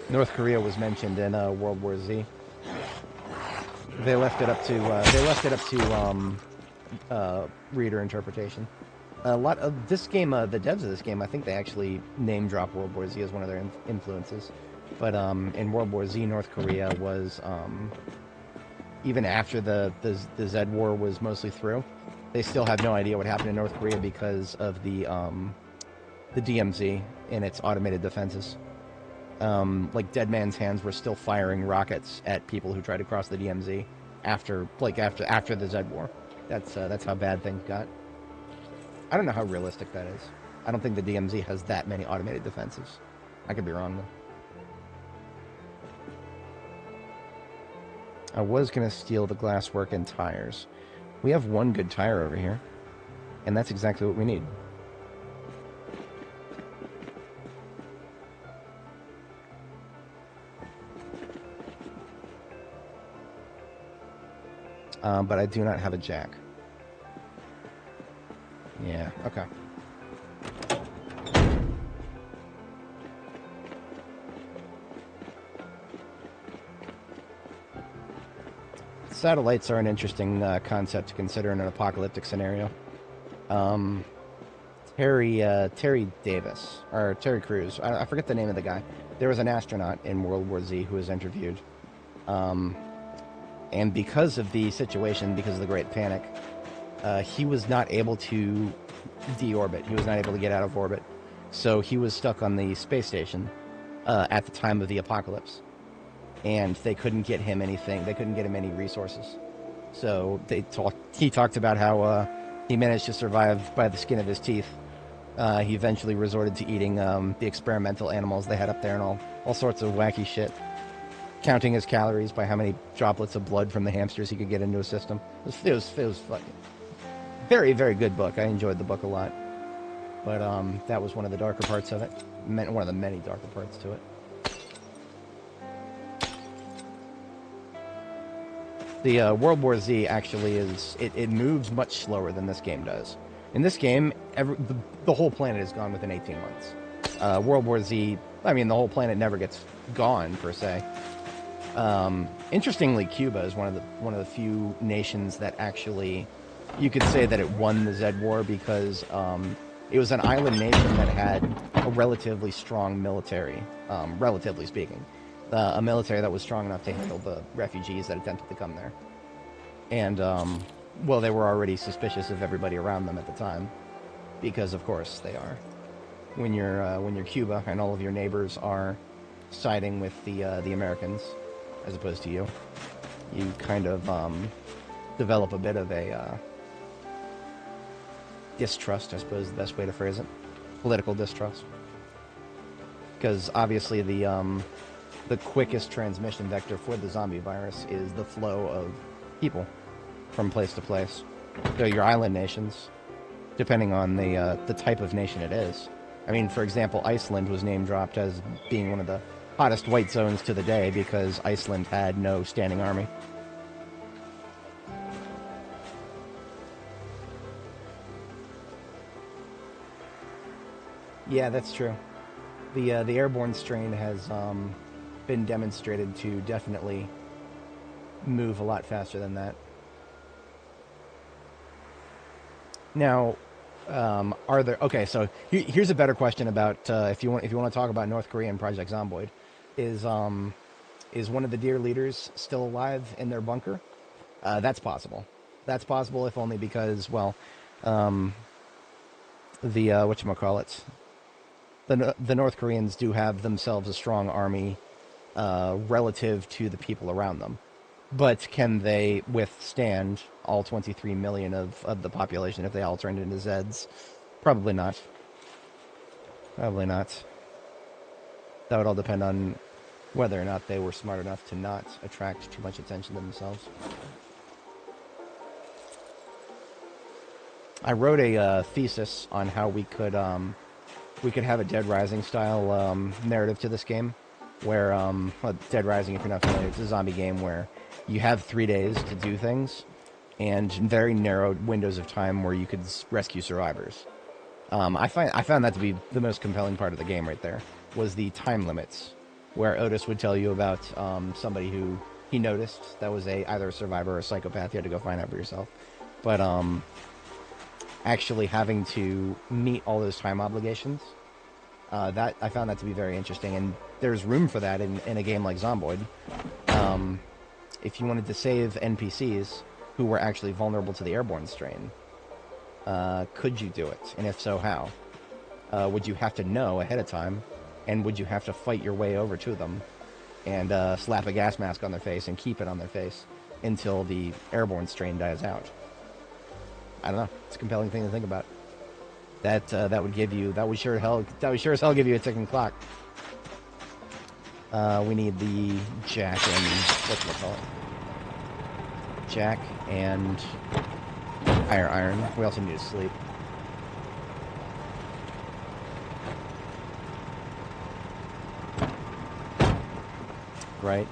North Korea was mentioned in World War Z. They left it up to reader interpretation. A lot of this game, the devs of this game, I think they actually name drop World War Z as one of their influences. But in World War Z, North Korea was even after the Z War was mostly through, they still have no idea what happened in North Korea because of the DMZ and its automated defenses. Like Dead Man's Hands were still firing rockets at people who tried to cross the DMZ after the Z War. That's how bad things got. I don't know how realistic that is. I don't think the DMZ has that many automated defenses. I could be wrong though. I was gonna steal the glasswork and tires. We have one good tire over here, and that's exactly what we need. But I do not have a jack. Yeah, okay. Satellites are an interesting concept to consider in an apocalyptic scenario. Terry Davis, or Terry Crews, I forget the name of the guy. There was an astronaut in World War Z who was interviewed. And because of the situation, because of the Great Panic, he was not able to deorbit. He was not able to get out of orbit. So he was stuck on the space station at the time of the apocalypse. And they couldn't get him anything. They couldn't get him any resources. So he talked about how he managed to survive by the skin of his teeth. He eventually resorted to eating the experimental animals they had up there and all sorts of wacky shit. Counting his calories by how many droplets of blood from the hamsters he could get into his system. It was fucking very, very good book. I enjoyed the book a lot. But that was one of the darker parts of it. One of the many darker parts to it. The World War Z actually is... It moves much slower than this game does. In this game, the whole planet is gone within 18 months. World War Z... I mean, the whole planet never gets gone, per se. Interestingly, Cuba is one of the few nations that actually... You could say that it won the Z War because it was an island nation that had a relatively strong military, relatively speaking. A military that was strong enough to handle the refugees that attempted to come there. And, well, they were already suspicious of everybody around them at the time. Because, of course, they are. When you're Cuba and all of your neighbors are siding with the Americans, as opposed to you, you kind of develop a bit of a distrust, I suppose is the best way to phrase it. Political distrust. Because, obviously, the quickest transmission vector for the zombie virus is the flow of people from place to place. So your island nations, depending on the type of nation it is. I mean, for example, Iceland was name-dropped as being one of the hottest white zones to the day because Iceland had no standing army. Yeah, that's true. The airborne strain has been demonstrated to definitely move a lot faster than that. Now, Are there? Okay, so here's a better question about if you want to talk about North Korea and Project Zomboid, is one of the deer leaders still alive in their bunker? That's possible. That's possible if only because the whatchamacallits, the North Koreans do have themselves a strong army relative to the people around them. But can they withstand all 23 million of the population if they all turned into Zeds? Probably not. Probably not. That would all depend on whether or not they were smart enough to not attract too much attention to themselves. I wrote a thesis on how we could have a Dead Rising style narrative to this game, where well, Dead Rising, if you're not familiar, it's a zombie game where you have 3 days to do things, and very narrow windows of time where you could rescue survivors. I found that to be the most compelling part of the game right there, was the time limits, where Otis would tell you about somebody who he noticed that was either a survivor or a psychopath. You had to go find out for yourself. But actually having to meet all those time obligations, that I found that to be very interesting, and there's room for that in a game like Zomboid. If you wanted to save NPCs who were actually vulnerable to the airborne strain, could you do it? And if so, how? Would you have to know ahead of time, and would you have to fight your way over to them and slap a gas mask on their face and keep it on their face until the airborne strain dies out? I don't know. It's a compelling thing to think about. That would sure as hell give you a ticking clock. We need the jack and whatchamacallit? Jack and iron. We also need to sleep. Right.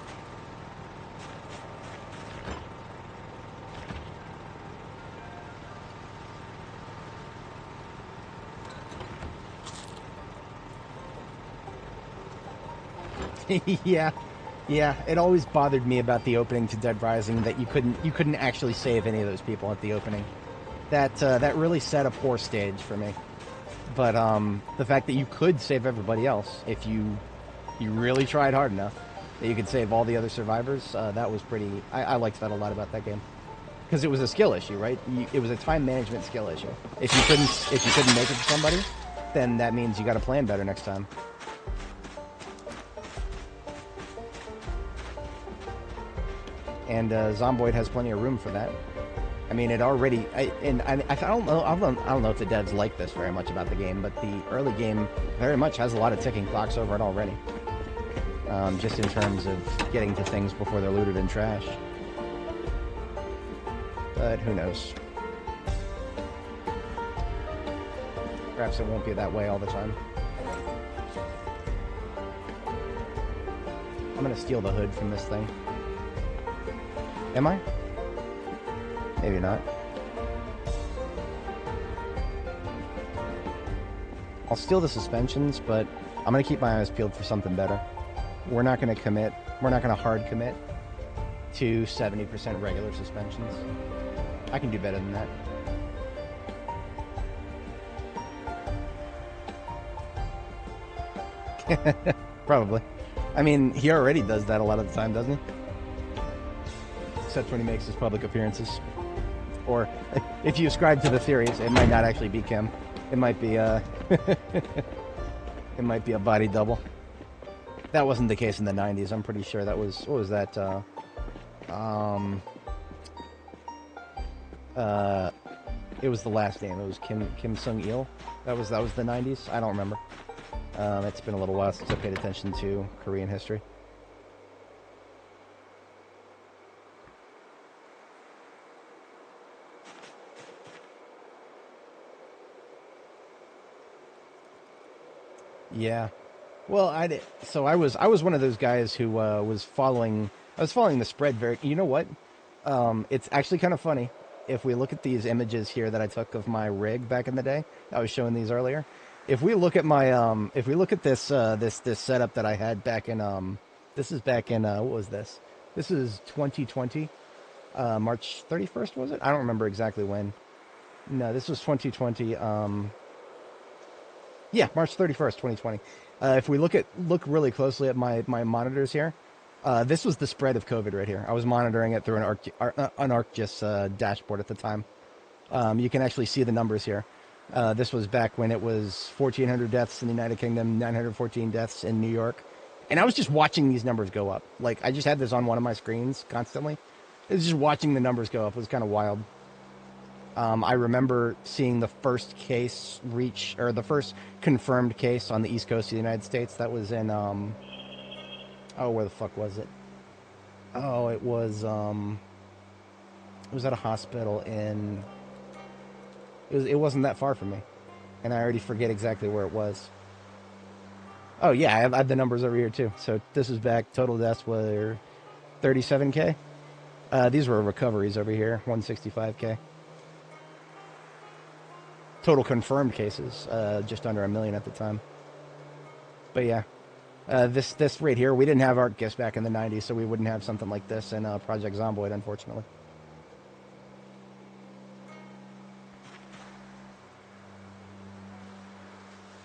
Yeah, it always bothered me about the opening to Dead Rising that you couldn't actually save any of those people at the opening. That really set a poor stage for me. But the fact that you could save everybody else if you really tried hard enough, that you could save all the other survivors, that was pretty. I liked that a lot about that game, because it was a skill issue, right? It was a time management skill issue. If you couldn't make it to somebody, then that means you got to plan better next time. And Zomboid has plenty of room for that. I mean, it already. I don't know if the devs like this very much about the game, but the early game very much has a lot of ticking clocks over it already. Just in terms of getting to things before they're looted and trashed. But who knows? Perhaps it won't be that way all the time. I'm gonna steal the hood from this thing. Am I? Maybe not. I'll steal the suspensions, but I'm going to keep my eyes peeled for something better. We're not going to hard commit to 70% regular suspensions. I can do better than that. Probably. I mean, he already does that a lot of the time, doesn't he? Except when he makes his public appearances. Or, if you ascribe to the theories, it might not actually be Kim. It might be, it might be a body double. That wasn't the case in the 90s. I'm pretty sure that was, what was that, it was the last name. It was Kim Sung-il. That was the 90s. I don't remember. It's been a little while since I paid attention to Korean history. Yeah, well, I was one of those guys who was following. I was following the spread very. You know what? It's actually kind of funny if we look at these images here that I took of my rig back in the day. I was showing these earlier. If we look at my if we look at this this setup that I had back in this is back in what was this? This is 2020, March 31st, was it? I don't remember exactly when. No, this was 2020. Yeah, March 31st, 2020. If we look really closely at my monitors here, this was the spread of COVID right here. I was monitoring it through an ArcGIS dashboard at the time. You can actually see the numbers here. This was back when it was 1,400 deaths in the United Kingdom, 914 deaths in New York. And I was just watching these numbers go up. Like, I just had this on one of my screens constantly. It was just watching the numbers go up. It was kind of wild. I remember seeing the first case the first confirmed case on the East Coast of the United States. That was in, where the fuck was it? Oh, it was at a hospital in, it wasn't that far from me. And I already forget exactly where it was. Oh, yeah, I have the numbers over here, too. So this is back, total deaths were 37K. These were recoveries over here, 165K. Total confirmed cases, just under 1 million at the time. But yeah, this right here, we didn't have ArcGIS back in the 90s, so we wouldn't have something like this in Project Zomboid, unfortunately.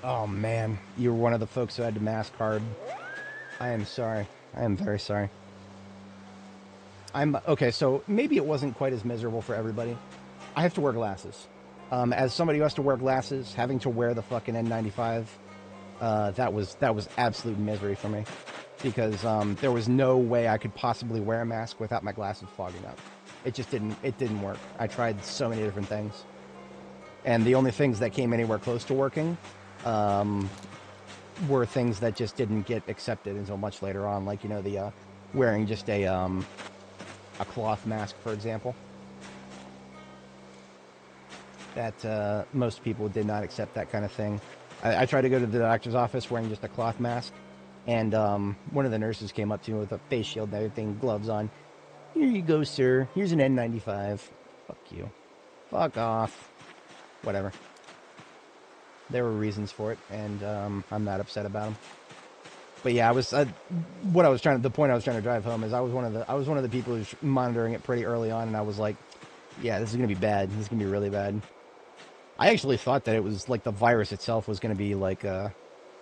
Oh man, you were one of the folks who had to mask hard. I am sorry. I am very sorry. Okay, so maybe it wasn't quite as miserable for everybody. I have to wear glasses. As somebody who has to wear glasses, having to wear the fucking N95, that was absolute misery for me, because there was no way I could possibly wear a mask without my glasses fogging up. It didn't work. I tried so many different things, and the only things that came anywhere close to working were things that just didn't get accepted until much later on, like, you know, the wearing just a cloth mask, for example. That most people did not accept that kind of thing. I tried to go to the doctor's office wearing just a cloth mask, and one of the nurses came up to me with a face shield and everything, gloves on. Here you go, sir. Here's an N95. Fuck you. Fuck off. Whatever. There were reasons for it, and I'm not upset about them. But yeah, the point I was trying to drive home is I was one of the people who's monitoring it pretty early on, and I was like, yeah, this is gonna be bad. This is gonna be really bad. I actually thought that it was like the virus itself was gonna be like a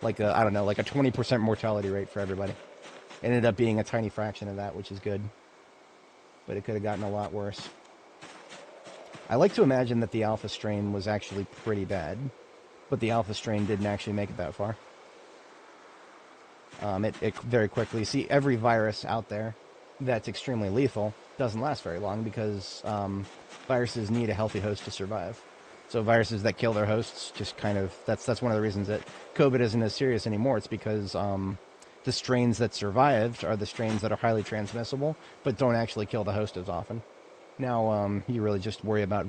I don't know, like a 20% mortality rate for everybody. It ended up being a tiny fraction of that, which is good. But it could have gotten a lot worse. I like to imagine that the alpha strain was actually pretty bad, but the alpha strain didn't actually make it that far. It very quickly, see, every virus out there that's extremely lethal doesn't last very long, because viruses need a healthy host to survive. So viruses that kill their hosts just kind of, that's one of the reasons that COVID isn't as serious anymore. It's because the strains that survived are the strains that are highly transmissible, but don't actually kill the host as often. Now, you really just worry about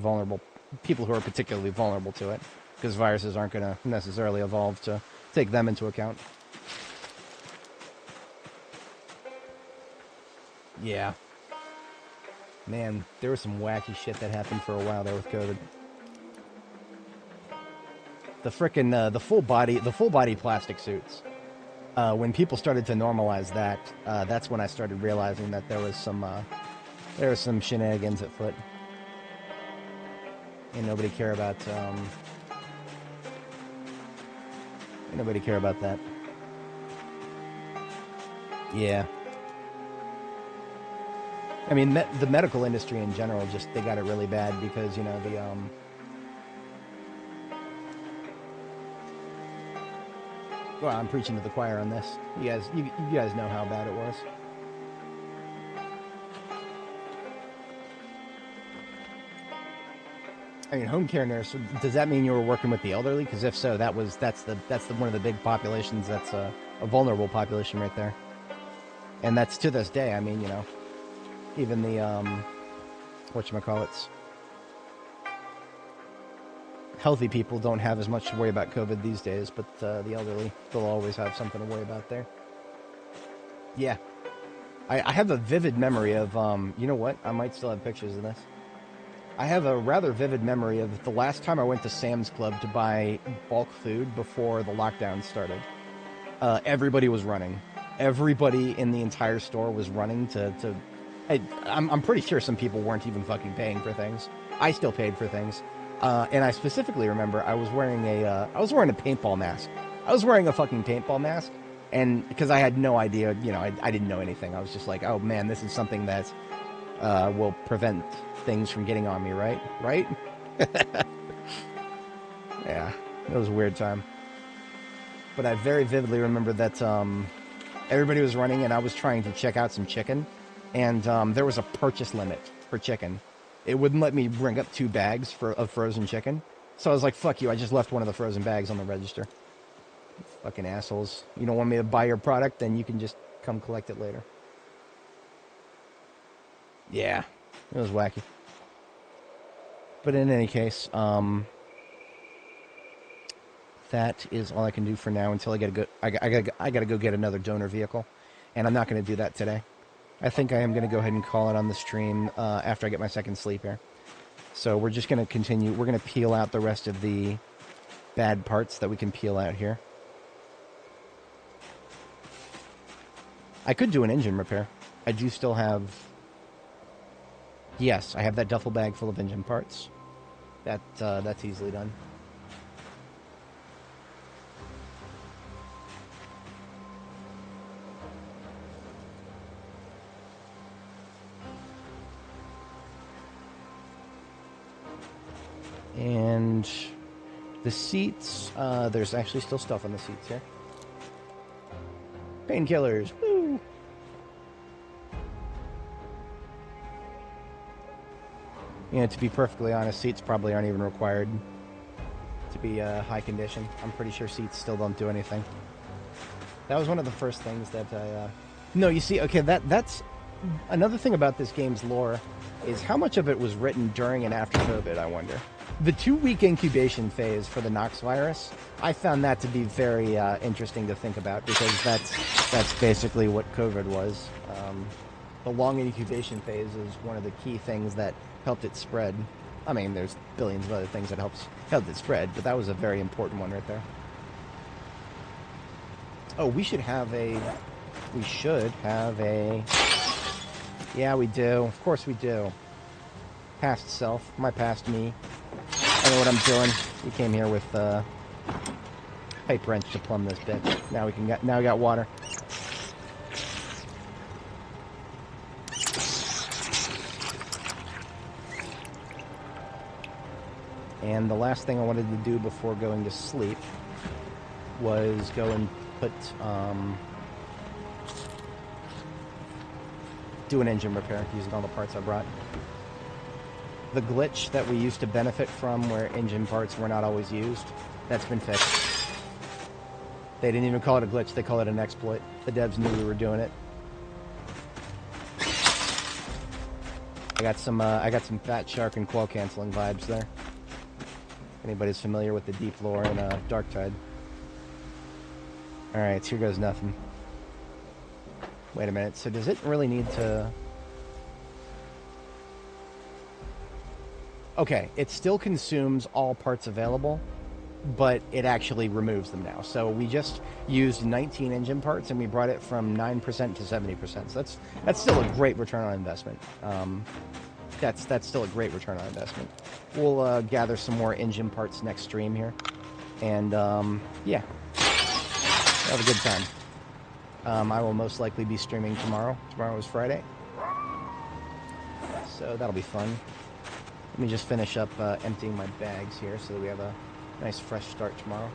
people who are particularly vulnerable to it, because viruses aren't going to necessarily evolve to take them into account. Yeah. Man, there was some wacky shit that happened for a while there with COVID. The frickin' the full body plastic suits. When people started to normalize that, that's when I started realizing that there was some shenanigans at foot, and nobody care about that. Yeah. I mean, the medical industry in general, just, they got it really bad because, you know, well, I'm preaching to the choir on this. You guys know how bad it was. I mean, home care nurse, does that mean you were working with the elderly? Because if so, that's one of the big populations that's a vulnerable population right there. And that's to this day. I mean, you know, even the whatchamacallits, healthy people don't have as much to worry about COVID these days, but the elderly, they'll always have something to worry about there. Yeah. I have a vivid memory of, you know what? I might still have pictures of this. I have a rather vivid memory of the last time I went to Sam's Club to buy bulk food before the lockdown started. Everybody was running. Everybody in the entire store was running I'm pretty sure some people weren't even fucking paying for things. I still paid for things. And I specifically remember I was wearing a paintball mask. I was wearing a fucking paintball mask, and because I had no idea, I didn't know anything. I was just like, oh man, this is something that will prevent things from getting on me, right? Right? Yeah, it was a weird time. But I very vividly remember that everybody was running, and I was trying to check out some chicken, and there was a purchase limit for chicken. It wouldn't let me bring up 2 bags of frozen chicken. So I was like, fuck you, I just left one of the frozen bags on the register. Fucking assholes. You don't want me to buy your product, then you can just come collect it later. Yeah, it was wacky. But in any case, that is all I can do for now until I gotta go get another donor vehicle. And I'm not going to do that today. I think I am going to go ahead and call it on the stream after I get my second sleep here. So we're just going to continue. We're going to peel out the rest of the bad parts that we can peel out here. I could do an engine repair. I do still have... Yes, I have that duffel bag full of engine parts. That's easily done. And the seats, there's actually still stuff on the seats here. Painkillers, woo! To be perfectly honest, seats probably aren't even required to be high condition. I'm pretty sure seats still don't do anything. That was one of the first things that I... No, you see, okay, that's... Another thing about this game's lore is how much of it was written during and after COVID, I wonder. The 2-week incubation phase for the Nox virus, I found that to be very interesting to think about, because that's basically what COVID was. The long incubation phase is one of the key things that helped it spread. I mean, there's billions of other things that helped it spread, but that was a very important one right there. Oh, we should have a... Yeah, we do. Of course we do. Past self. My past me. I know what I'm doing. We came here with pipe wrench to plumb this bitch. Now we got water. And the last thing I wanted to do before going to sleep was go and put do an engine repair using all the parts I brought. The glitch that we used to benefit from where engine parts were not always used, that's been fixed. They didn't even call it a glitch, they call it an exploit. The devs knew we were doing it. I got some Fat Shark and Quell canceling vibes there. If anybody's familiar with the deep lore in Darktide. Alright, so here goes nothing. Wait a minute, so does it really need to... Okay, it still consumes all parts available, but it actually removes them now. So we just used 19 engine parts, and we brought it from 9% to 70%. So that's still a great return on investment. That's still a great return on investment. We'll gather some more engine parts next stream here, and yeah, have a good time. I will most likely be streaming tomorrow. Tomorrow is Friday, so that'll be fun. Let me just finish up emptying my bags here so that we have a nice fresh start tomorrow.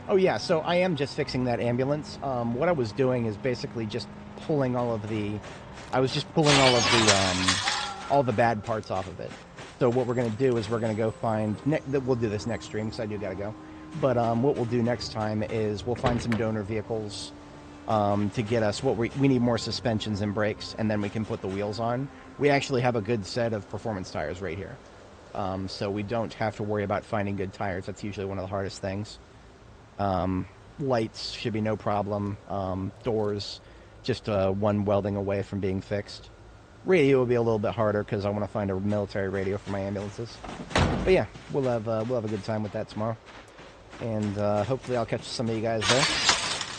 Oh yeah, so I am just fixing that ambulance. What I was doing is basically just pulling all of the... I was just pulling all the bad parts off of it. So what we're going to do is we're going to go find... We'll do this next stream because I do got to go. But what we'll do next time is we'll find some donor vehicles to get us what we need more suspensions and brakes, and then we can put the wheels on. We actually have a good set of performance tires right here. So we don't have to worry about finding good tires. That's usually one of the hardest things. Lights should be no problem. Doors, just one welding away from being fixed. Radio will be a little bit harder because I want to find a military radio for my ambulances. But yeah, we'll have a good time with that tomorrow. And hopefully I'll catch some of you guys there.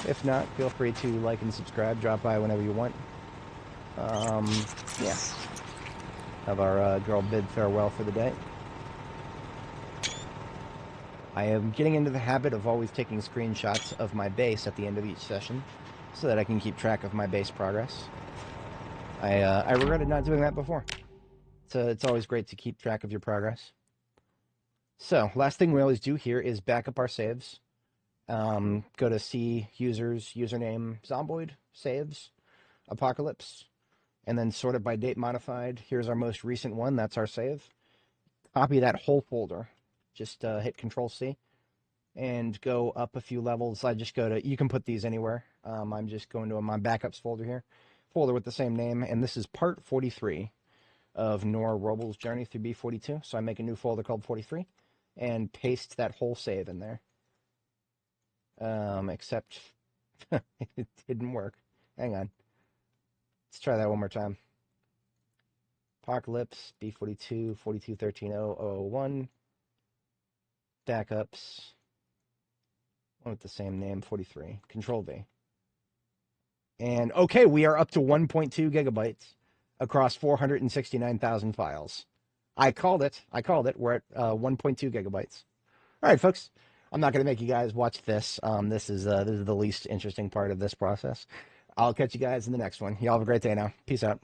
If not, feel free to like and subscribe. Drop by whenever you want. Yeah. Have our girl bid farewell for the day. I am getting into the habit of always taking screenshots of my base at the end of each session so that I can keep track of my base progress. I regretted not doing that before. So it's always great to keep track of your progress. So, last thing we always do here is back up our saves. Go to C, users, username, Zomboid, saves, Apocalypse, and then sort it by date modified. Here's our most recent one. That's our save. Copy that whole folder. Just hit Control-C and go up a few levels. I just go to, you can put these anywhere. I'm just going to my backups folder here. Folder with the same name, and this is part 43 of Nora Robles' journey through B42. So I make a new folder called 43 and paste that whole save in there. Except it didn't work. Hang on. Let's try that one more time. Apocalypse, B42, 42130001. Backups. One with the same name, 43. Control-V. And, okay, we are up to 1.2 gigabytes across 469,000 files. I called it. We're at 1.2 gigabytes. All right, folks. I'm not going to make you guys watch this. This is the least interesting part of this process. I'll catch you guys in the next one. Y'all have a great day now. Peace out.